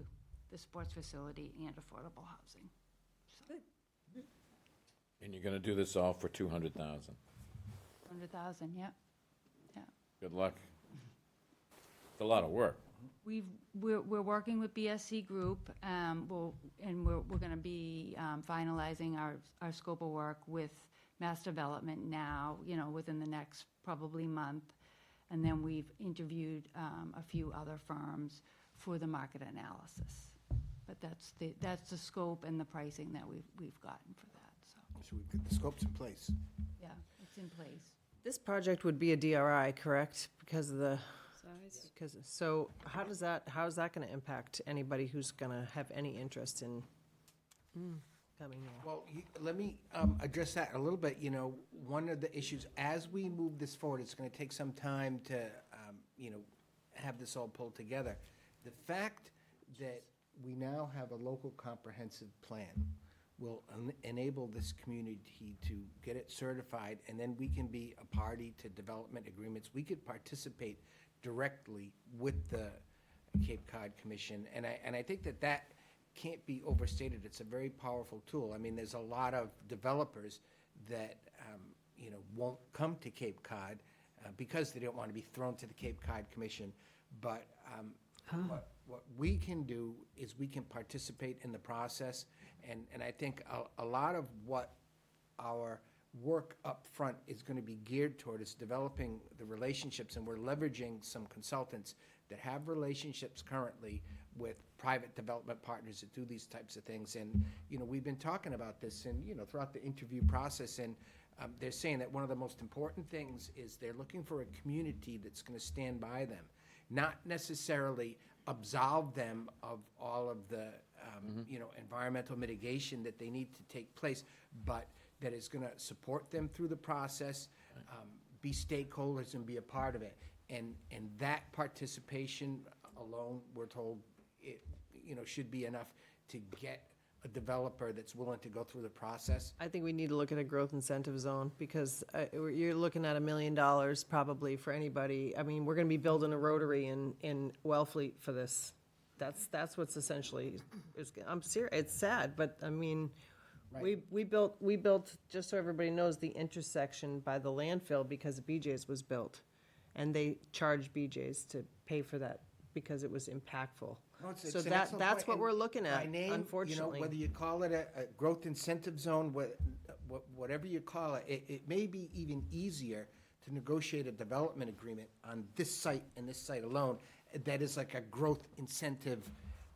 the sports facility and affordable housing. And you're going to do this all for 200,000. 100,000, yep. Yeah. Good luck. It's a lot of work. We're working with BSC Group, we're going to be finalizing our scope of work with mass development now, you know, within the next probably month. And then we've interviewed a few other firms for the market analysis. But that's the scope and the pricing that we've gotten for that, so, So we've got the scopes in place. yeah, it's in place. This project would be a DRI, correct? Because of the, Size? so how is that going to impact anybody who's going to have any interest in coming here? Well, let me address that a little bit. You know, one of the issues, as we move this forward, it's going to take some time to, you know, have this all pulled together. The fact that we now have a local comprehensive plan will enable this community to get it certified, and then we can be a party to development agreements. We could participate directly with the Cape Cod Commission, and I think that can't be overstated. It's a very powerful tool. I mean, there's a lot of developers that, you know, won't come to Cape Cod because they don't want to be thrown to the Cape Cod Commission. But what we can do is we can participate in the process, and I think a lot of what our work up front is going to be geared toward is developing the relationships, and we're leveraging some consultants that have relationships currently with private development partners that do these types of things. And, you know, we've been talking about this and, you know, throughout the interview process, and they're saying that one of the most important things is they're looking for a community that's going to stand by them, not necessarily absolve them of all of the, you know, environmental mitigation that they need to take place, but that is going to support them through the process, be stakeholders and be a part of it. And that participation alone, we're told, it, you know, should be enough to get a developer that's willing to go through the process. I think we need to look at a growth incentive zone, because you're looking at $1 million probably for anybody. I mean, we're going to be building a rotary in Wellfleet for this. That's what's essentially, I'm serious, it's sad, but I mean, we built, just so everybody knows, the intersection by the landfill because BJ's was built. And they charged BJ's to pay for that because it was impactful. No, it's So an excellent that's point. what we're And looking by at, name, unfortunately. You know, whether you call it a growth incentive zone, whatever you call it, it may be even easier to negotiate a development agreement on this site and this site alone that is like a growth incentive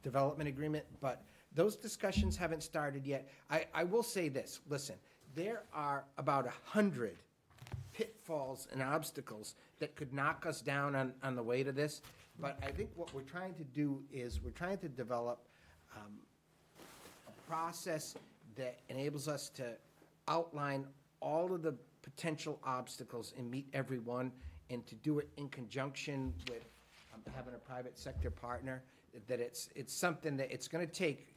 development agreement, but those discussions haven't started yet. I will say this, listen, there are about 100 pitfalls and obstacles that could knock us down on the way to this. But I think what we're trying to do is we're trying to develop a process that enables us to outline all of the potential obstacles and meet every one, and to do it in conjunction with having a private sector partner. That it's something that it's going to take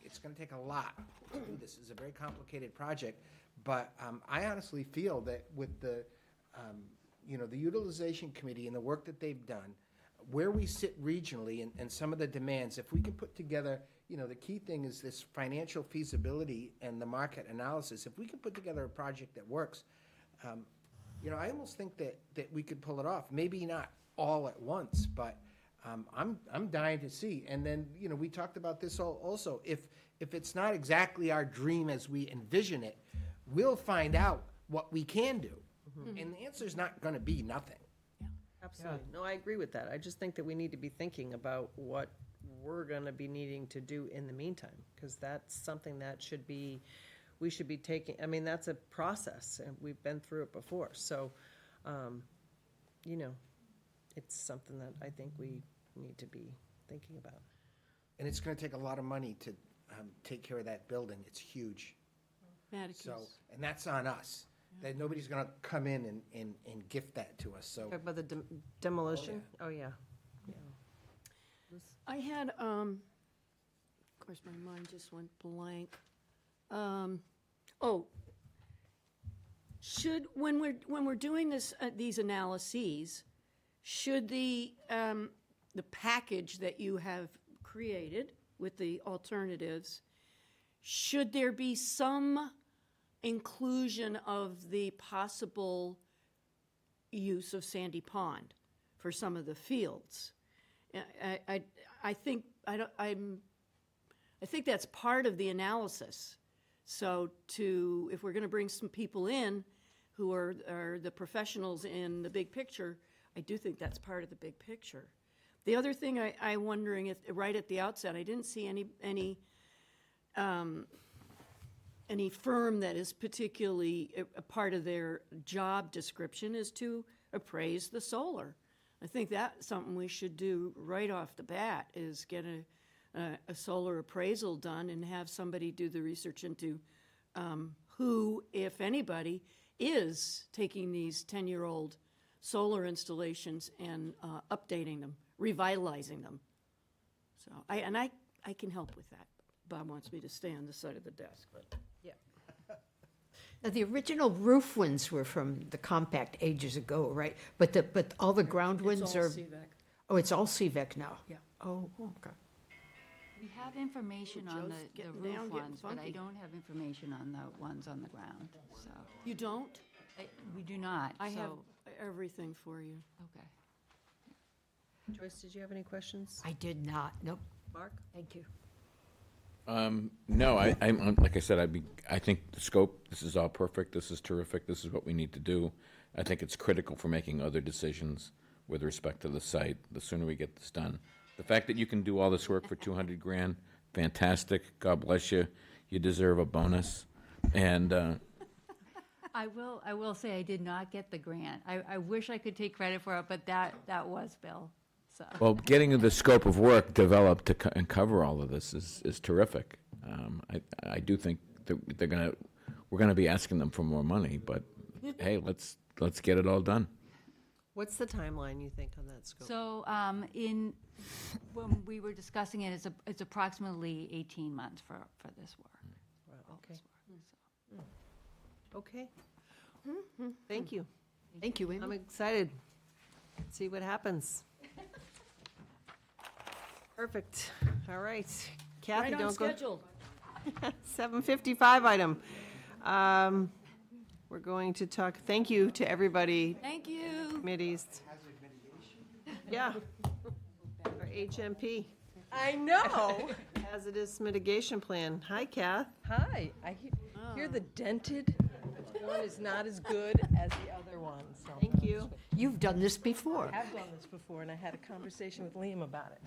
a lot to do this. It's a very complicated project, but I honestly feel that with the you know, the utilization committee and the work that they've done, where we sit regionally and some of the demands, if we can put together, you know, the key thing is this financial feasibility and the market analysis. If we can put together a project that works, you know, I almost think that we could pull it off. Maybe not all at once, but I'm dying to see. And then, you know, we talked about this also. If it's not exactly our dream as we envision it, we'll find out what we can do. And the answer is not going to be nothing. Absolutely. No, I agree with that. I just think that we need to be thinking about what we're going to be needing to do in the meantime, because that's something that we should be taking, I mean, that's a process, and we've been through it before. So, you know, it's something that I think we need to be thinking about. And it's going to take a lot of money to take care of that building. It's huge. So, and that's on us. That nobody's going to come in and gift that to us, so. Talk about the demolition? Oh, yeah. I had, of course, my mind just went blank. When we're doing this, these analyses, should the package that you have created with the alternatives, should there be some inclusion of the possible use of Sandy Pond for some of the fields? I think that's part of the analysis. So if we're going to bring some people in, who are the professionals in the big picture, I do think that's part of the big picture. The other thing I'm wondering, if right at the outset, I didn't see any firm that is particularly a part of their job description is to appraise the solar. I think that's something we should do right off the bat, is get a solar appraisal done and have somebody do the research into who, if anybody, is taking these 10-year-old solar installations and updating them, revitalizing them. So I can help with that. Bob wants me to stay on this side of the desk, but. Yeah. Now, the original roof ones were from the compact ages ago, right? But all the ground It's ones all are. CVAC. Oh, it's all CVEC now? Yeah. Oh, okay. We have information on Joe's the getting roof down, getting ones, but I funky. don't have information on the ones on the ground, so. You don't? We do not, I have so, everything for you. okay. Joyce, did you have any questions? I did not, nope. Mark? Thank you. No, I'm like I said, I think the scope, this is all perfect, this is terrific, this is what we need to do. I think it's critical for making other decisions with respect to the site. The sooner we get this done. The fact that you can do all this work for 200 grand, fantastic, God bless you. You deserve a bonus. And, I will say I did not get the grant. I wish I could take credit for it, but that was Bill, so. well, getting the scope of work developed to and cover all of this is terrific. I do think that we're gonna be asking them for more money, but hey, let's get it all done. What's the timeline, you think, on that scope? So, when we were discussing it, it's approximately 18 months for this work. Wow, okay. Okay. Thank you. Thank you, Amy. I'm excited. See what happens. Perfect. All right. Kathy, Right on don't go. schedule. 7:55 item. We're going to talk, thank you to everybody, Thank you. committees. Yeah. Our HMP. I know. Hazardous mitigation plan. Hi, Kath. Hi, I hear the dented one is not as good as the other one, so. Thank you. You've done this before. I have done this before, and I had a conversation with Liam about it.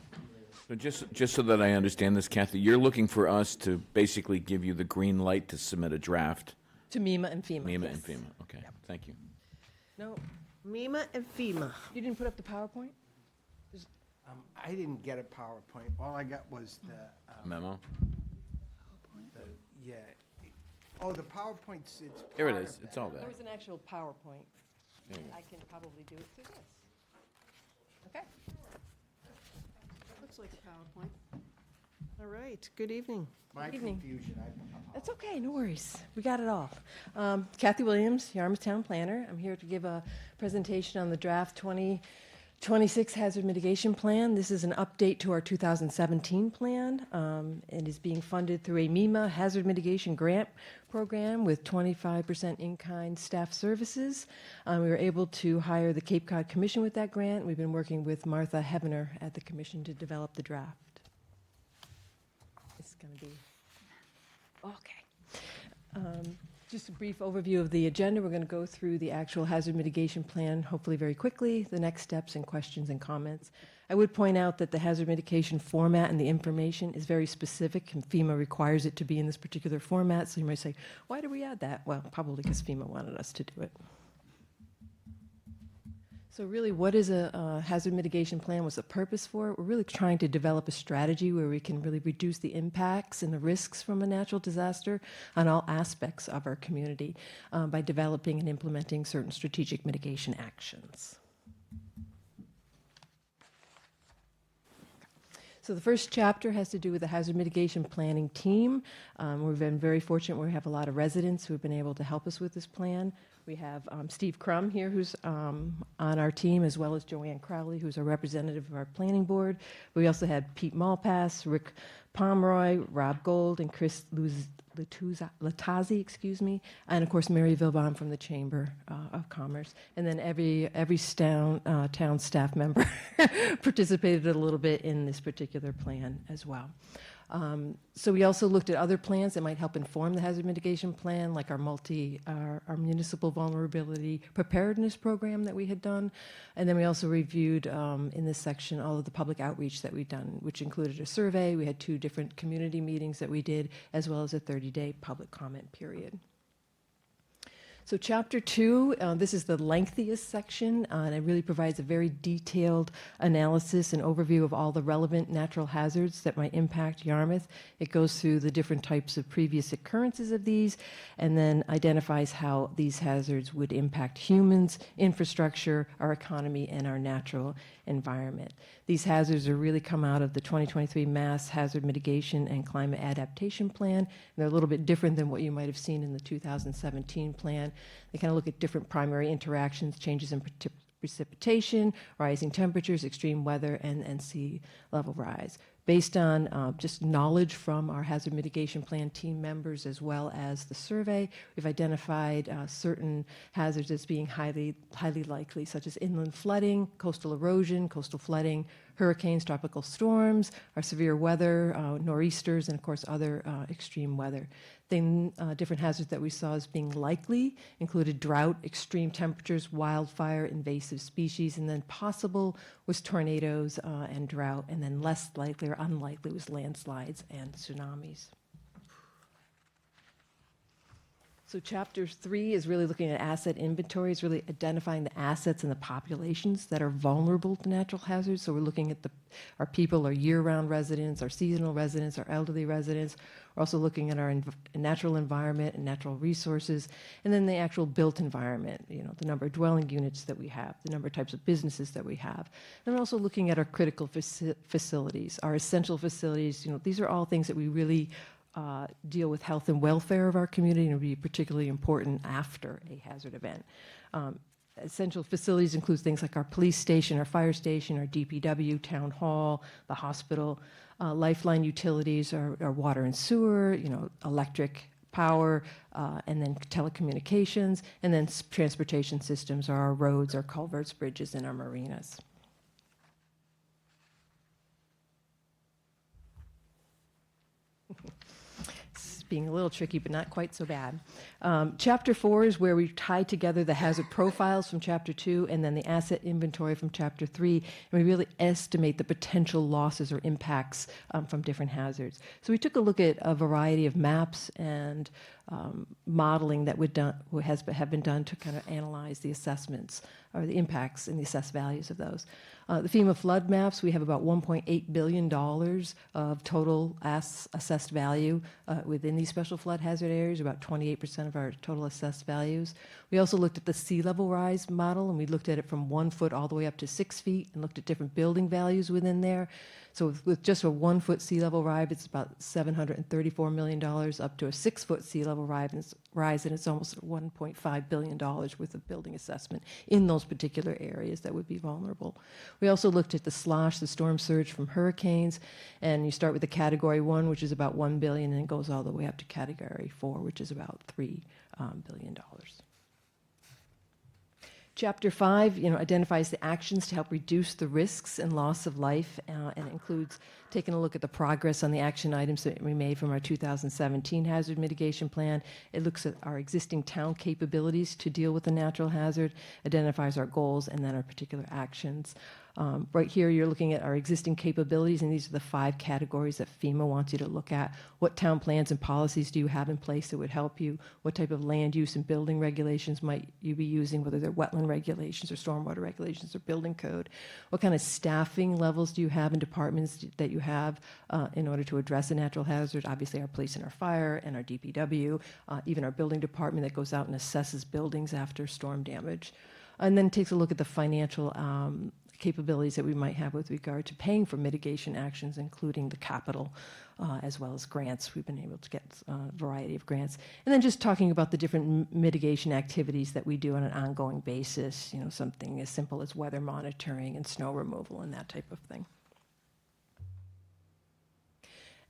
So just so that I understand this, Kathy, you're looking for us to basically give you the green light to submit a draft. To MEMA and FEMA. MEMA yes. and FEMA, okay, thank you. No, MEMA and FEMA. you didn't put up the PowerPoint? I didn't get a PowerPoint. All I got was the, Memo? yeah. Oh, the PowerPoint's, it's Here it part is, of it's that. all there. There was an actual PowerPoint. There you go. I can probably do it through this. Okay. Looks like a PowerPoint. All right, good evening. My evening. confusion, That's okay, no worries. We got it all. Kathy Williams, Yarmouth Town Planner. I'm here to give a presentation on the draft 2026 Hazard Mitigation Plan. This is an update to our 2017 plan. It is being funded through a MEMA Hazard Mitigation Grant Program with 25% in-kind staff services. We were able to hire the Cape Cod Commission with that grant. We've been working with Martha Hevener at the commission to develop the draft. It's going to be okay. Just a brief overview of the agenda. We're going to go through the actual hazard mitigation plan, hopefully very quickly, the next steps and questions and comments. I would point out that the hazard mitigation format and the information is very specific, and FEMA requires it to be in this particular format. So you might say, why did we add that? Well, probably because FEMA wanted us to do it. So really, what is a hazard mitigation plan? What's the purpose for it? We're really trying to develop a strategy where we can really reduce the impacts and the risks from a natural disaster on all aspects of our community by developing and implementing certain strategic mitigation actions. So the first chapter has to do with the hazard mitigation planning team. We've been very fortunate. We have a lot of residents who have been able to help us with this plan. We have Steve Crum here, who's on our team, as well as Joanne Crowley, who's a representative of our planning board. We also had Pete Malpass, Rick Pomeroy, Rob Gold, and Chris Latazzi, and of course Mary Vilbon from the Chamber of Commerce. And then every town staff member participated a little bit in this particular plan as well. So we also looked at other plans that might help inform the hazard mitigation plan, like our our municipal vulnerability preparedness program that we had done. And then we also reviewed in this section all of the public outreach that we've done, which included a survey. We had 2 different community meetings that we did, as well as a 30-day public comment period. So chapter 2, this is the lengthiest section, and it really provides a very detailed analysis and overview of all the relevant natural hazards that might impact Yarmouth. It goes through the different types of previous occurrences of these, and then identifies how these hazards would impact humans, infrastructure, our economy, and our natural environment. These hazards are really come out of the 2023 Mass Hazard Mitigation and Climate Adaptation Plan. And they're a little bit different than what you might have seen in the 2017 plan. They kind of look at different primary interactions, changes in precipitation, rising temperatures, extreme weather, and sea level rise. Based on just knowledge from our hazard mitigation plan team members as well as the survey, we've identified certain hazards as being highly likely, such as inland flooding, coastal erosion, coastal flooding, hurricanes, tropical storms, our severe weather, nor'easters, and of course other extreme weather. Then different hazards that we saw as being likely included drought, extreme temperatures, wildfire, invasive species, and then possible was tornadoes and drought, and then less likely or unlikely was landslides and tsunamis. So chapter 3 is really looking at asset inventory. It's really identifying the assets and the populations that are vulnerable to natural hazards. So we're looking at our people, our year-round residents, our seasonal residents, our elderly residents. We're also looking at our natural environment and natural resources, and then the actual built environment, the number of dwelling units that we have, the number of types of businesses that we have. And we're also looking at our critical facilities, our essential facilities. These are all things that we really deal with health and welfare of our community, and would be particularly important after a hazard event. Essential facilities includes things like our police station, our fire station, our DPW, town hall, the hospital, lifeline utilities, our water and sewer, electric power, and then telecommunications, and then transportation systems are our roads, our culverts, bridges, and our marinas. Being a little tricky, but not quite so bad. Chapter 4 is where we tie together the hazard profiles from Chapter 2 and then the asset inventory from Chapter 3, and we really estimate the potential losses or impacts from different hazards. So we took a look at a variety of maps and modeling that have been done to kind of analyze the assessments or the impacts and the assessed values of those. The FEMA flood maps, we have about $1.8 billion of total assessed value within these special flood hazard areas, about 28% of our total assessed values. We also looked at the sea level rise model, and we looked at it from 1 foot all the way up to 6 feet and looked at different building values within there. So with just a 1 foot sea level rise, it's about $734 million, up to a 6 foot sea level rise, and it's almost $1.5 billion worth of building assessment in those particular areas that would be vulnerable. We also looked at the slosh, the storm surge from hurricanes, and you start with the Category 1, which is about $1 billion, and it goes all the way up to Category 4, which is about $3 billion. Chapter 5, identifies the actions to help reduce the risks and loss of life, and includes taking a look at the progress on the action items that we made from our 2017 hazard mitigation plan. It looks at our existing town capabilities to deal with the natural hazard, identifies our goals, and then our particular actions. Right here, you're looking at our existing capabilities, and these are the 5 categories that FEMA wants you to look at. What town plans and policies do you have in place that would help you? What type of land use and building regulations might you be using, whether they're wetland regulations or stormwater regulations or building code? What kind of staffing levels do you have in departments that you have in order to address a natural hazard? Obviously, our police and our fire and our DPW, even our building department that goes out and assesses buildings after storm damage. And then takes a look at the financial capabilities that we might have with regard to paying for mitigation actions, including the capital, as well as grants. We've been able to get a variety of grants. And then just talking about the different mitigation activities that we do on an ongoing basis, something as simple as weather monitoring and snow removal and that type of thing.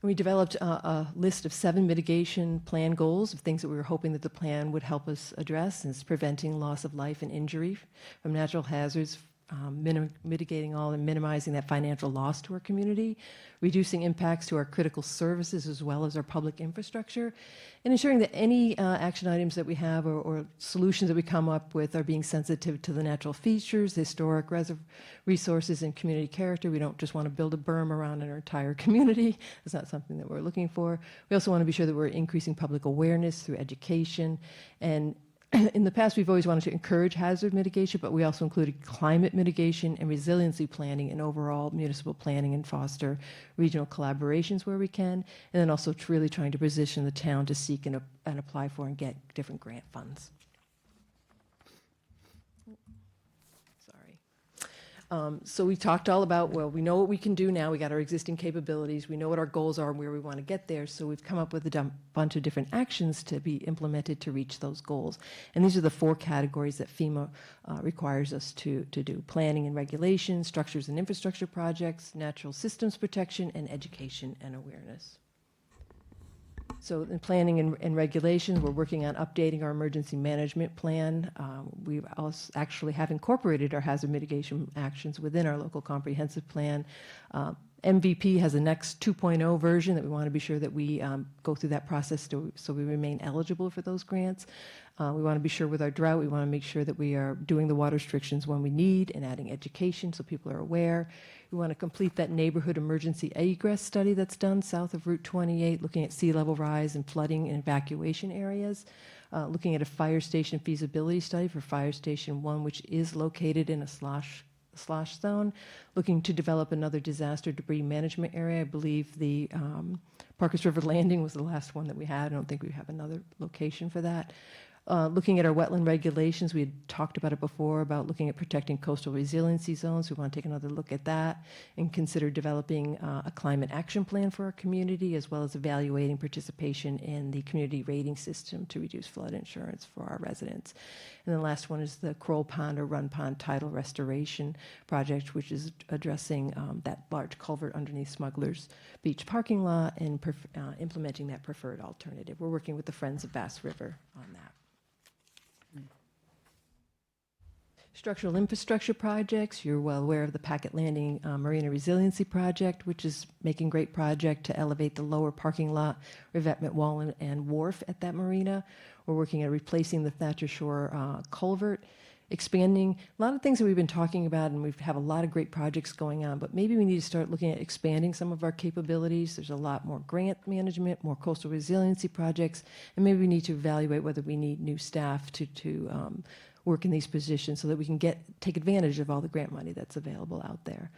And we developed a list of 7 mitigation plan goals of things that we were hoping that the plan would help us address, and it's preventing loss of life and injury from natural hazards, mitigating all and minimizing that financial loss to our community, reducing impacts to our critical services as well as our public infrastructure, and ensuring that any action items that we have or solutions that we come up with are being sensitive to the natural features, historic resources, and community character. We don't just want to build a berm around our entire community. That's not something that we're looking for. We also want to be sure that we're increasing public awareness through education. And in the past, we've always wanted to encourage hazard mitigation, but we also included climate mitigation and resiliency planning in overall municipal planning and foster regional collaborations where we can, and then also really trying to position the town to seek and apply for and get different grant funds. So we talked all about, well, we know what we can do now. We got our existing capabilities. We know what our goals are and where we want to get there. So we've come up with a bunch of different actions to be implemented to reach those goals. And these are the 4 categories that FEMA requires us to do: planning and regulation, structures and infrastructure projects, natural systems protection, and education and awareness. So in planning and regulation, we're working on updating our emergency management plan. We also actually have incorporated our hazard mitigation actions within our local comprehensive plan. MVP has a next 2.0 version that we want to be sure that we go through that process so we remain eligible for those grants. We want to be sure with our drought, we want to make sure that we are doing the water restrictions when we need and adding education so people are aware. We want to complete that neighborhood emergency egress study that's done south of Route 28, looking at sea level rise and flooding and evacuation areas. Looking at a fire station feasibility study for Fire Station 1, which is located in a slosh zone, looking to develop another disaster debris management area. I believe the Parkers River Landing was the last one that we had. I don't think we have another location for that. Looking at our wetland regulations, we had talked about it before, about looking at protecting coastal resiliency zones. We want to take another look at that and consider developing a climate action plan for our community, as well as evaluating participation in the community rating system to reduce flood insurance for our residents. And the last one is the Kroll Pond or Run Pond tidal restoration project, which is addressing that large culvert underneath Smuggler's Beach parking lot and implementing that preferred alternative. We're working with the Friends of Bass River on that. Structural infrastructure projects, you're well aware of the Packet Landing Marina Resiliency Project, which is making great project to elevate the lower parking lot, revetment wall, and wharf at that marina. We're working at replacing the Thatcher Shore culvert, expanding a lot of things that we've been talking about, and we have a lot of great projects going on, but maybe we need to start looking at expanding some of our capabilities. There's a lot more grant management, more coastal resiliency projects, and maybe we need to evaluate whether we need new staff to work in these positions so that we can take advantage of all the grant money that's available out there.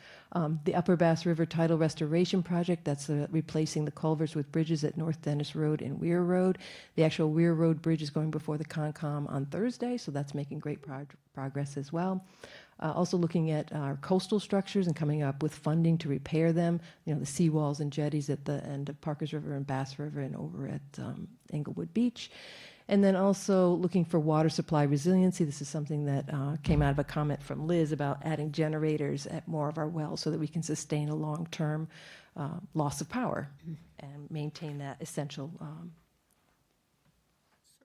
The Upper Bass River Tidal Restoration Project, that's replacing the culverts with bridges at North Dennis Road and Weir Road. The actual Weir Road bridge is going before the Concom on Thursday, so that's making great progress as well. Also looking at our coastal structures and coming up with funding to repair them, the seawalls and jetties at the end of Parkers River and Bass River and over at Englewood Beach. And then also looking for water supply resiliency. This is something that came out of a comment from Liz about adding generators at more of our wells so that we can sustain a long-term loss of power and maintain that essential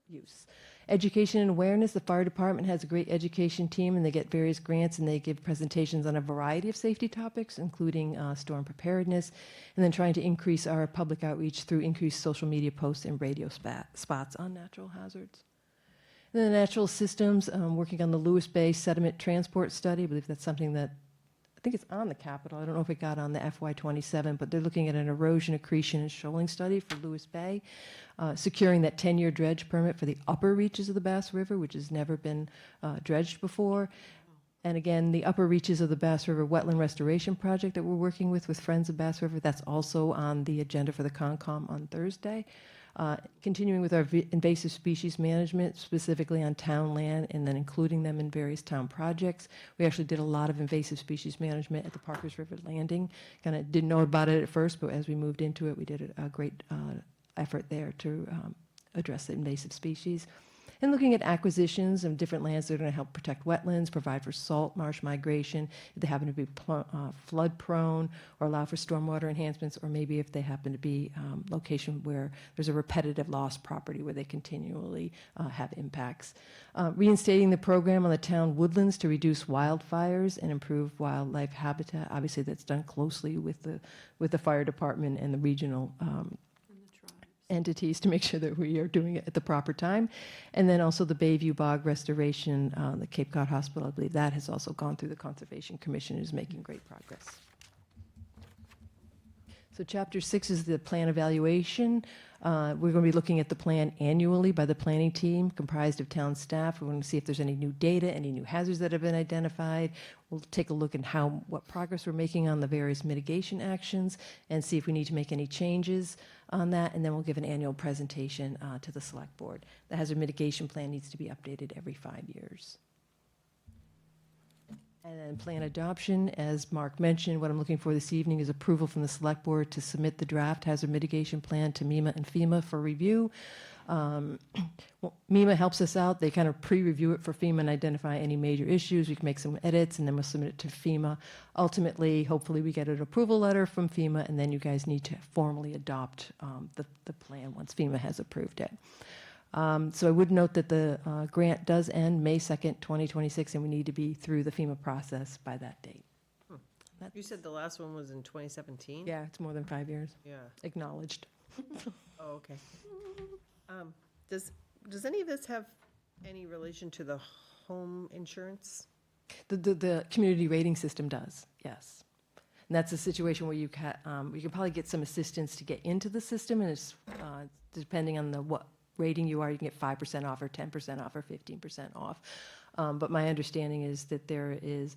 use. Education and awareness. The fire department has a great education team, and they get various grants, and they give presentations on a variety of safety topics, including storm preparedness, and then trying to increase our public outreach through increased social media posts and radio spots on natural hazards. And then the natural systems, working on the Lewis Bay sediment transport study. I believe that's something that I think it's on the Capitol. I don't know if it got on the FY27, but they're looking at an erosion, accretion, and shoaling study for Lewis Bay, securing that 10-year dredge permit for the upper reaches of the Bass River, which has never been dredged before. And again, the upper reaches of the Bass River Wetland Restoration Project that we're working with Friends of Bass River, that's also on the agenda for the Concom on Thursday. Continuing with our invasive species management, specifically on town land, and then including them in various town projects. We actually did a lot of invasive species management at the Parkers River Landing. Kind of didn't know about it at first, but as we moved into it, we did a great effort there to address the invasive species. and looking at acquisitions of different lands that are going to help protect wetlands, provide for salt marsh migration, if they happen to be flood prone, or allow for stormwater enhancements, or maybe if they happen to be location where there's a repetitive lost property where they continually have impacts. Reinstating the program on the town woodlands to reduce wildfires and improve wildlife habitat. Obviously, that's done closely with the fire department and the regional entities to make sure that we are doing it at the proper time. And then also the Bayview Bog restoration, the Cape Cod Hospital, I believe that has also gone through the Conservation Commission and is making great progress. So Chapter 6 is the plan evaluation. We're going to be looking at the plan annually by the planning team, comprised of town staff. We're going to see if there's any new data, any new hazards that have been identified. We'll take a look at what progress we're making on the various mitigation actions and see if we need to make any changes on that. And then we'll give an annual presentation to the select board. The hazard mitigation plan needs to be updated every 5 years. And then plan adoption, as Mark mentioned, what I'm looking for this evening is approval from the select board to submit the draft hazard mitigation plan to MEMA and FEMA for review. MEMA helps us out. They kind of pre-review it for FEMA and identify any major issues. We can make some edits and then we'll submit it to FEMA. Ultimately, hopefully we get an approval letter from FEMA and then you guys need to formally adopt the plan once FEMA has approved it. So I would note that the grant does end May 2nd, 2026, and we need to be through the FEMA process by that date. You said the last one was in 2017? Yeah, it's more than 5 years. Yeah. Acknowledged. Oh, okay. Does any of this have any relation to the home insurance? The community rating system does, yes. And that's a situation where you can probably get some assistance to get into the system, and it's depending on what rating you are, you can get 5% off or 10% off or 15% off. But my understanding is that there is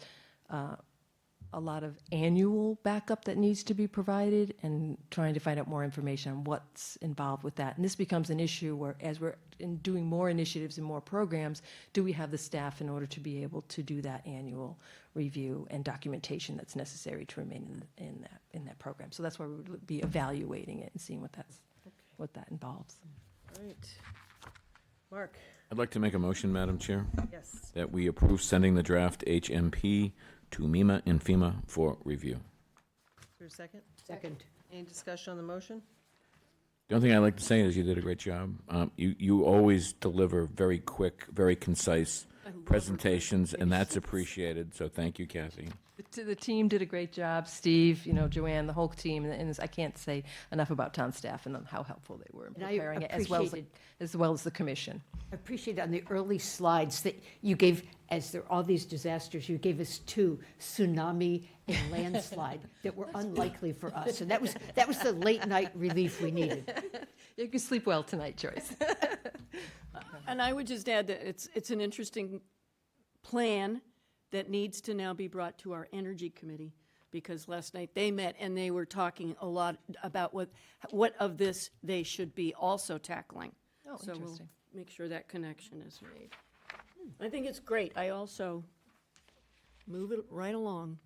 a lot of annual backup that needs to be provided and trying to find out more information on what's involved with that. And this becomes an issue where as we're doing more initiatives and more programs, do we have the staff in order to be able to do that annual review and documentation that's necessary to remain in that program? So that's why we would be evaluating it and seeing what that involves. All right. Mark? I'd like to make a motion, Madam Chair. Yes. That we approve sending the draft HMP to MEMA and FEMA for review. Is there a second? Second. Any discussion on the motion? The only thing I'd like to say is you did a great job. You always deliver very quick, very concise presentations, and that's appreciated. So thank you, Kathy. The team did a great job. Steve, Joanne, the whole team, and I can't say enough about town staff and how helpful they were in And I preparing it, as well as the commission. I appreciate on the early slides that you gave, as there are all these disasters, you gave us 2, tsunami and landslide, that were unlikely for us. And that was the late night relief we needed. You can sleep well tonight, Joyce. And I would just add that it's an interesting plan that needs to now be brought to our Energy Committee, because last night they met and they were talking a lot about what of this they should be also tackling. Oh, So we'll interesting. make sure that connection is made. I think it's great. I also move it right along.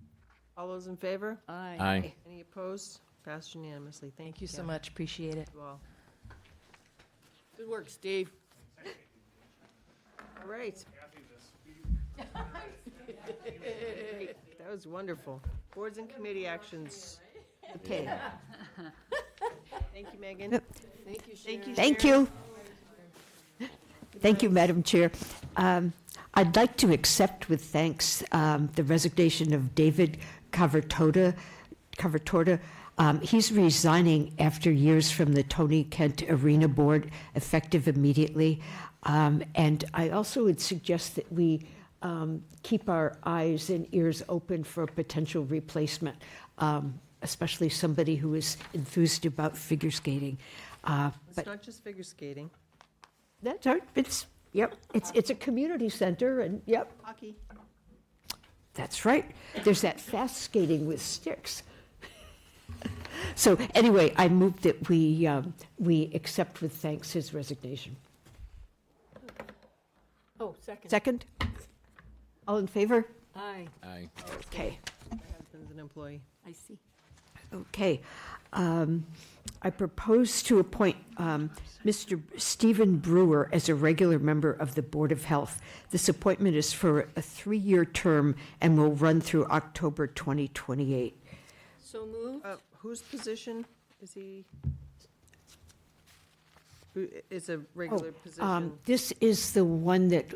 All those in favor? Aye. Aye. Any opposed? Passed unanimously. Thank you so Kathy. much. Appreciate it. You all. Good work, Steve. All right. That was wonderful. Boards and committee actions. Okay. Thank you, Megan. Thank you, Thank you, Thank Sharon. you. Thank you, Madam Chair. I'd like to accept with thanks the resignation of David Cavertorta. He's resigning after years from the Tony Kent Arena Board, effective immediately. And I also would suggest that we keep our eyes and ears open for a potential replacement, especially somebody who is enthused about figure skating. It's not just figure skating. That's right. It's a community center, and yep. Hockey. That's right. There's that fast skating with sticks. So anyway, I move that we accept with thanks his resignation. Oh, second. Second? All in favor? Aye. Aye. Okay. My husband's an employee. I see. Okay. I propose to appoint Mr. Stephen Brewer as a regular member of the Board of Health. This appointment is for a 3-year term and will run through October 2028. So moved. Whose position is he? Who is a regular position? This is the one that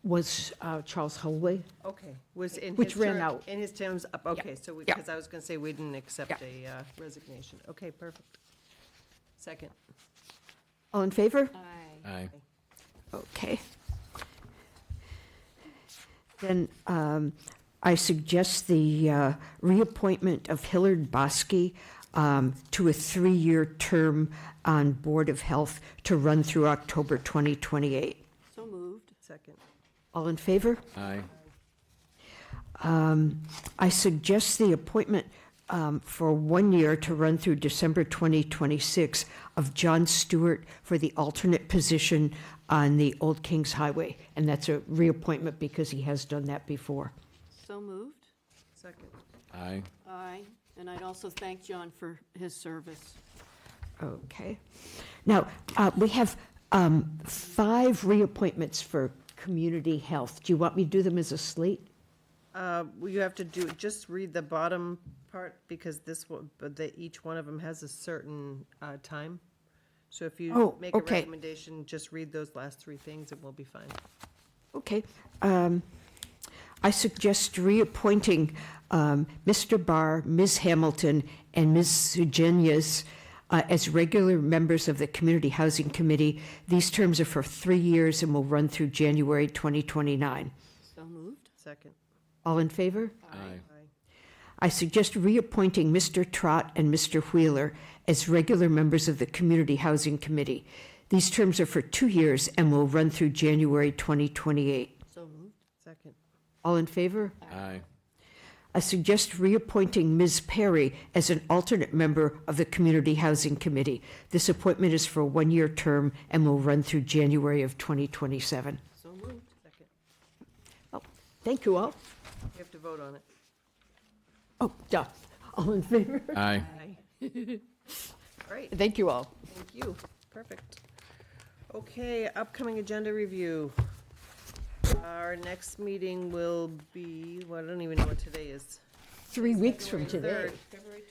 was Charles Holloway. Okay, was in Which his ran term- out. In his terms up, okay, so, Yeah. because I was gonna say we didn't accept a resignation. Okay, perfect. Second. All in favor? Aye. Okay. Then I suggest the reappointment of Hillard Bosky to a 3-year term on Board of Health to run through October 2028. So moved. Second. All in favor? Aye. I suggest the appointment for 1 year to run through December 2026 of John Stewart for the alternate position on the Old Kings Highway. And that's a reappointment because he has done that before. So moved. Second. Aye. Aye. And I'd also thank John for his service. Okay. Now, we have 5 reappointments for community health. Do you want me to do them as a slate? Well, you have to just read the bottom part, because this one, but each one of them has a certain time. So if you Oh, make a okay. recommendation, just read those last 3 things and we'll be fine. Okay. I suggest reappointing Mr. Barr, Ms. Hamilton, and Ms. Sugenius as regular members of the Community Housing Committee. These terms are for 3 years and will run through January 2029. So moved. Second. All in favor? Aye. I suggest reappointing Mr. Trott and Mr. Wheeler as regular members of the Community Housing Committee. These terms are for 2 years and will run through January 2028. So moved. Second. All in favor? Aye. I suggest reappointing Ms. Perry as an alternate member of the Community Housing Committee. This appointment is for a 1-year term and will run through January of 2027. So moved. Second. Oh, thank you all. You have to vote on it. Oh, duh. All in favor? Aye. Great. Thank you all. Thank you. Perfect. Okay, upcoming agenda review. Our next meeting will be, well, I don't even know what today is. 3 weeks from today. February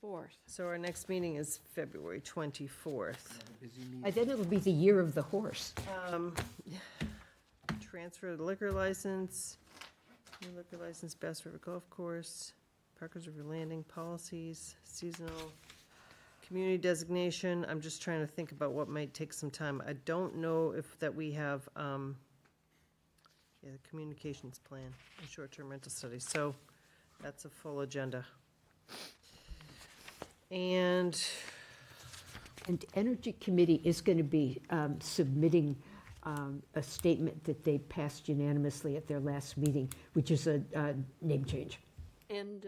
24th. So our next meeting is February 24th. By then it'll be the year of the horse. Transfer of the liquor license, new liquor license, Bass River Golf Course, Parkers River Landing policies, seasonal community designation. I'm just trying to think about what might take some time. I don't know if that we have, the communications plan and short-term rental studies, so that's a full agenda. And Energy Committee is going to be submitting a statement that they passed unanimously at their last meeting, which is a name change. And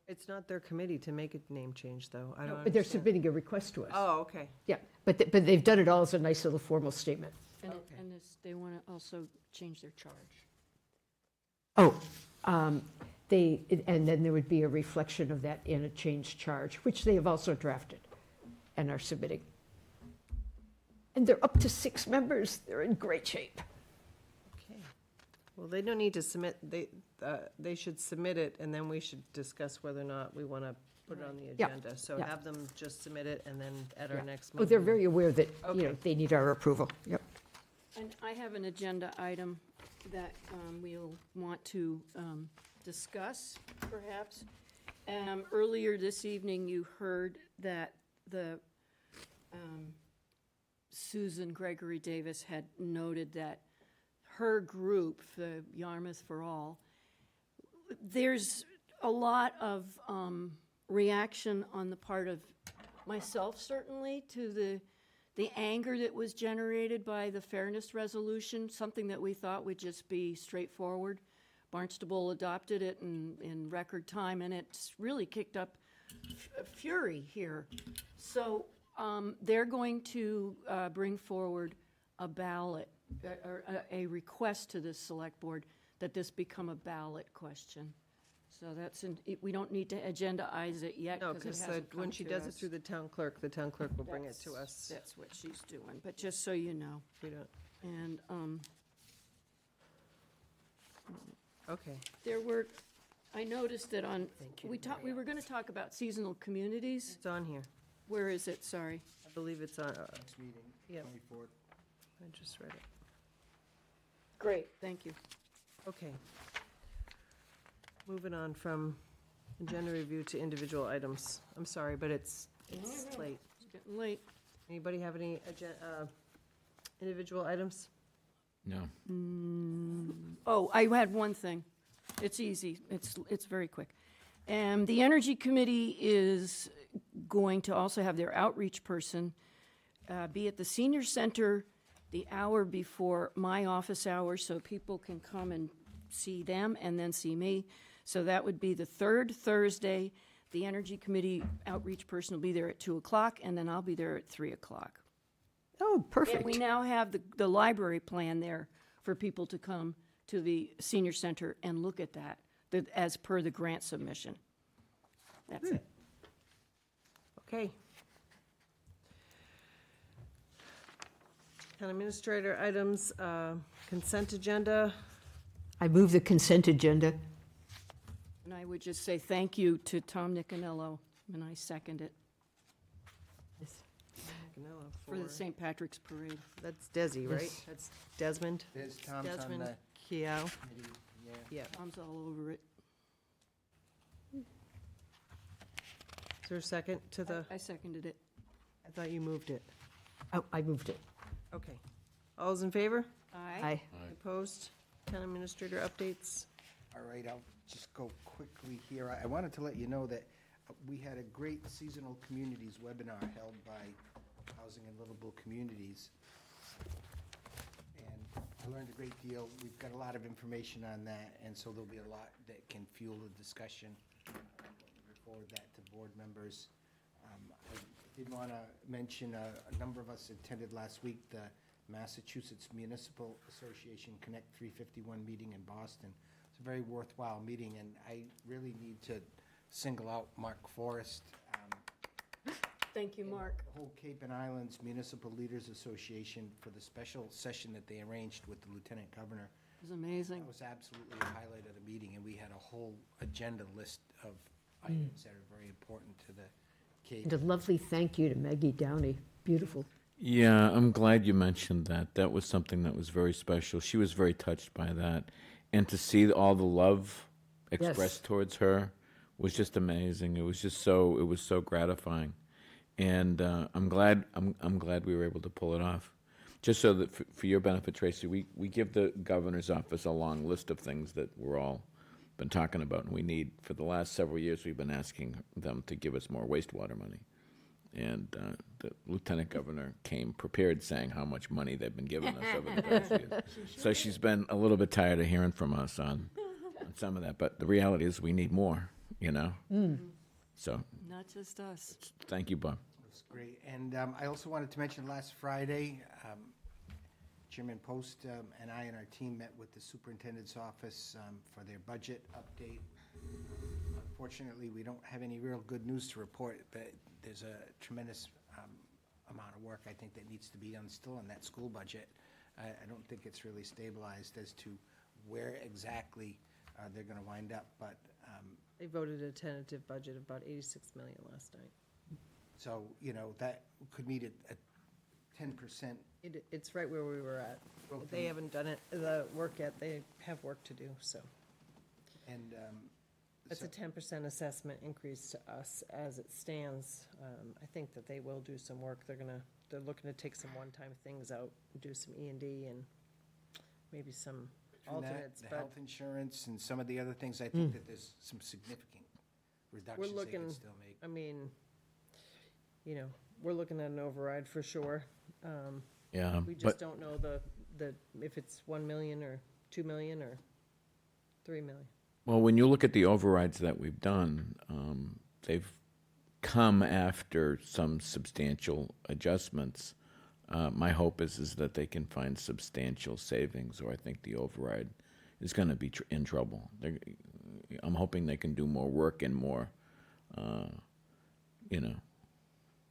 it's not their committee to make a name change, though. I don't But they're understand. submitting a request to us. Oh, okay. Yeah, but they've done it all as a nice little formal statement. And they want to also change their charge. Oh, and then there would be a reflection of that in a changed charge, which they have also drafted and are submitting. And they're up to 6 members. They're in great shape. Okay. Well, they don't need to submit, they should submit it, and then we should discuss whether or not we want to put it on the Yeah, agenda. So yeah. have them just submit it, and then at our Yeah. next Oh, meeting. they're very aware that, you know, Okay. they need our approval. Yep. And I have an agenda item that we'll want to discuss, perhaps. Earlier this evening, you heard that the Susan Gregory Davis had noted that her group, the Yarmouth for All, there's a lot of reaction on the part of myself, certainly, to the anger that was generated by the fairness resolution, something that we thought would just be straightforward. Barnstable adopted it in record time, and it's really kicked up fury here. So they're going to bring forward a ballot, or a request to the select board that this become a ballot question. So that's, we don't need to agendaize it yet No, because it because hasn't come when she to does it us. through the town clerk will bring it to us. That's what she's doing, but just so you know. We don't, And okay. there were, I noticed that on, we were going to talk about seasonal communities. It's on here. Where is it? Sorry. I believe it's on, Next meeting, Yep. 24th. I just read it. Great, thank you. Okay. Moving on from agenda review to individual items. I'm sorry, but it's late. It's getting late. Anybody have any individual items? No. Oh, I had one thing. It's easy. It's very quick. And the Energy Committee is going to also have their outreach person be at the senior center the hour before my office hours, so people can come and see them and then see me. So that would be the third Thursday. The Energy Committee outreach person will be there at 2 o'clock, and then I'll be there at 3 o'clock. Oh, perfect. And we now have the library plan there for people to come to the senior center and look at that, as per the grant submission. That's it. Okay. Town administrator items, consent agenda. I move the consent agenda. And I would just say thank you to Tom Nicanello, and I second it, for the St. Patrick's Parade. That's Desi, right? Yes. That's Desmond? There's Tom's on Desmond the Keough. committee, yeah. Yeah. Tom's all over it. Is there a second to the, I seconded it. I thought you moved it. Oh, I moved it. Okay. All those in favor? Aye. Opposed? Town administrator updates? All right, I'll just go quickly here. I wanted to let you know that we had a great seasonal communities webinar held by Housing and Livable Communities. And I learned a great deal. We've got a lot of information on that, and so there'll be a lot that can fuel the discussion. We'll forward that to board members. I did want to mention a number of us attended last week the Massachusetts Municipal Association Connect 351 meeting in Boston. It's a very worthwhile meeting, and I really need to single out Mark Forrest. Thank you, Mark. The whole Cape and Islands Municipal Leaders Association for the special session that they arranged with the Lieutenant Governor. It was amazing. That was absolutely a highlight of the meeting, and we had a whole agenda list of items that are very important to the Cape. And a lovely thank you to Maggie Downey. Beautiful. Yeah, I'm glad you mentioned that. That was something that was very special. She was very touched by that. And to see all the love expressed towards her was just amazing. It was so gratifying. And I'm glad we were able to pull it off. Just so that for your benefit, Tracy, we give the governor's office a long list of things that we're all been talking about and we need. For the last several years, we've been asking them to give us more wastewater money. And the lieutenant governor came prepared, saying how much money they've been giving us over the past years. So she's been a little bit tired of hearing from us on some of that. But the reality is we need more, you know? So Not just us. thank you, Bob. That's great. And I also wanted to mention last Friday, Chairman Post and I and our team met with the superintendent's office for their budget update. Unfortunately, we don't have any real good news to report, but there's a tremendous amount of work I think that needs to be done still on that school budget. I don't think it's really stabilized as to where exactly they're going to wind up, but They voted a tentative budget of about 86 million last night. so, you know, that could meet a 10%. It's right where we were at. Well, They haven't done the work yet. They have work to do, so. And It's a 10% assessment increase to us as it stands. I think that they will do some work. They're looking to take some one-time things out, do some E&D and maybe some between that, alternates. the But health insurance and some of the other things, I think that there's some significant we're reductions they looking, could still make. I mean, you know, we're looking at an override for sure. Yeah, We just but don't know if it's 1 million or 2 million or 3 million. well, when you look at the overrides that we've done, they've come after some substantial adjustments. My hope is that they can find substantial savings, or I think the override is going to be in trouble. I'm hoping they can do more work and more, you know,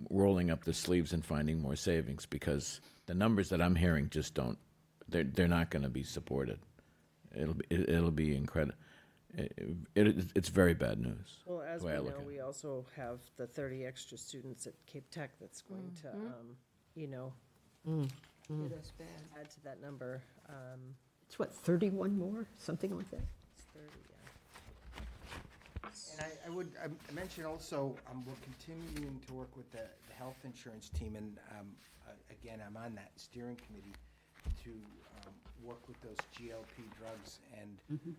rolling up the sleeves and finding more savings, because the numbers that I'm hearing just don't, they're not going to be supported. It'll be incredible. It's very bad news. Well, as the we way I know, look at it. we also have the 30 extra students at Cape Tech that's going to, you know, Hit us bad. add to that number. It's what, 31 more, something like that? It's 30, yeah. And I would I mention also, we're continuing to work with the health insurance team, and again, I'm on that steering committee to work with those GLP drugs, and you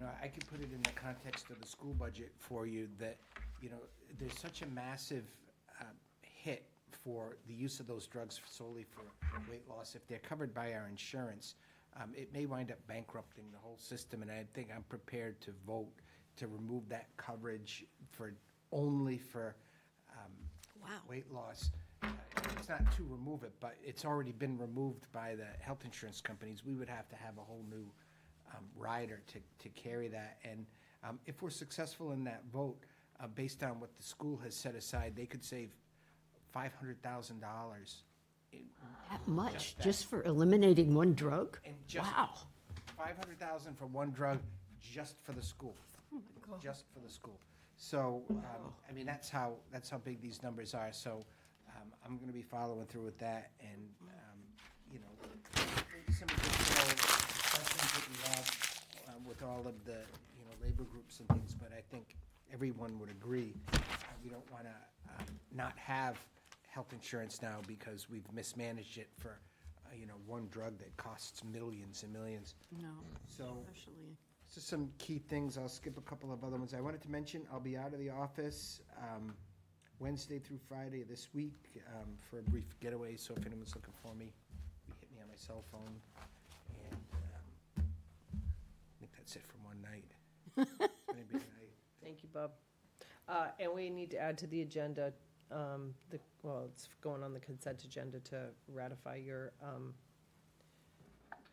know, I could put it in the context of the school budget for you that, you know, there's such a massive hit for the use of those drugs solely for weight loss. If they're covered by our insurance, it may wind up bankrupting the whole system, and I think I'm prepared to vote to remove that coverage only for weight loss. It's not to remove it, but it's already been removed by the health insurance companies. We would have to have a whole new rider to carry that. And if we're successful in that vote, based on what the school has set aside, they could save $500,000. That much, just for eliminating one drug? And just Wow. $500,000 for one drug, just for the school. Just for the school. So, I mean, that's how big these numbers are. So, I'm going to be following through with that, and you know, maybe some additional questions that we have with all of the labor groups and things. But I think everyone would agree we don't want to not have health insurance now because we've mismanaged it for one drug that costs millions and millions. No, So. especially. Just some key things. I'll skip a couple of other ones. I wanted to mention I'll be out of the office Wednesday through Friday this week for a brief getaway. So if anyone's looking for me, you hit me on my cell phone. And I think that's it from one night. Maybe a night. Thank you, Bob. And we need to add to the agenda, it's going on the consent agenda to ratify your,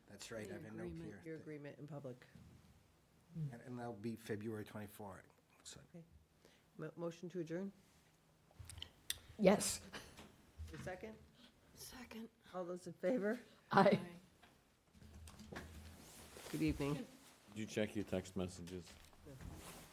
That's right. I have a note here. your agreement in public. And that'll be February 24th. So Motion to adjourn? Yes. A second? Second. All those in favor? Aye. Good evening. Did you check your text messages?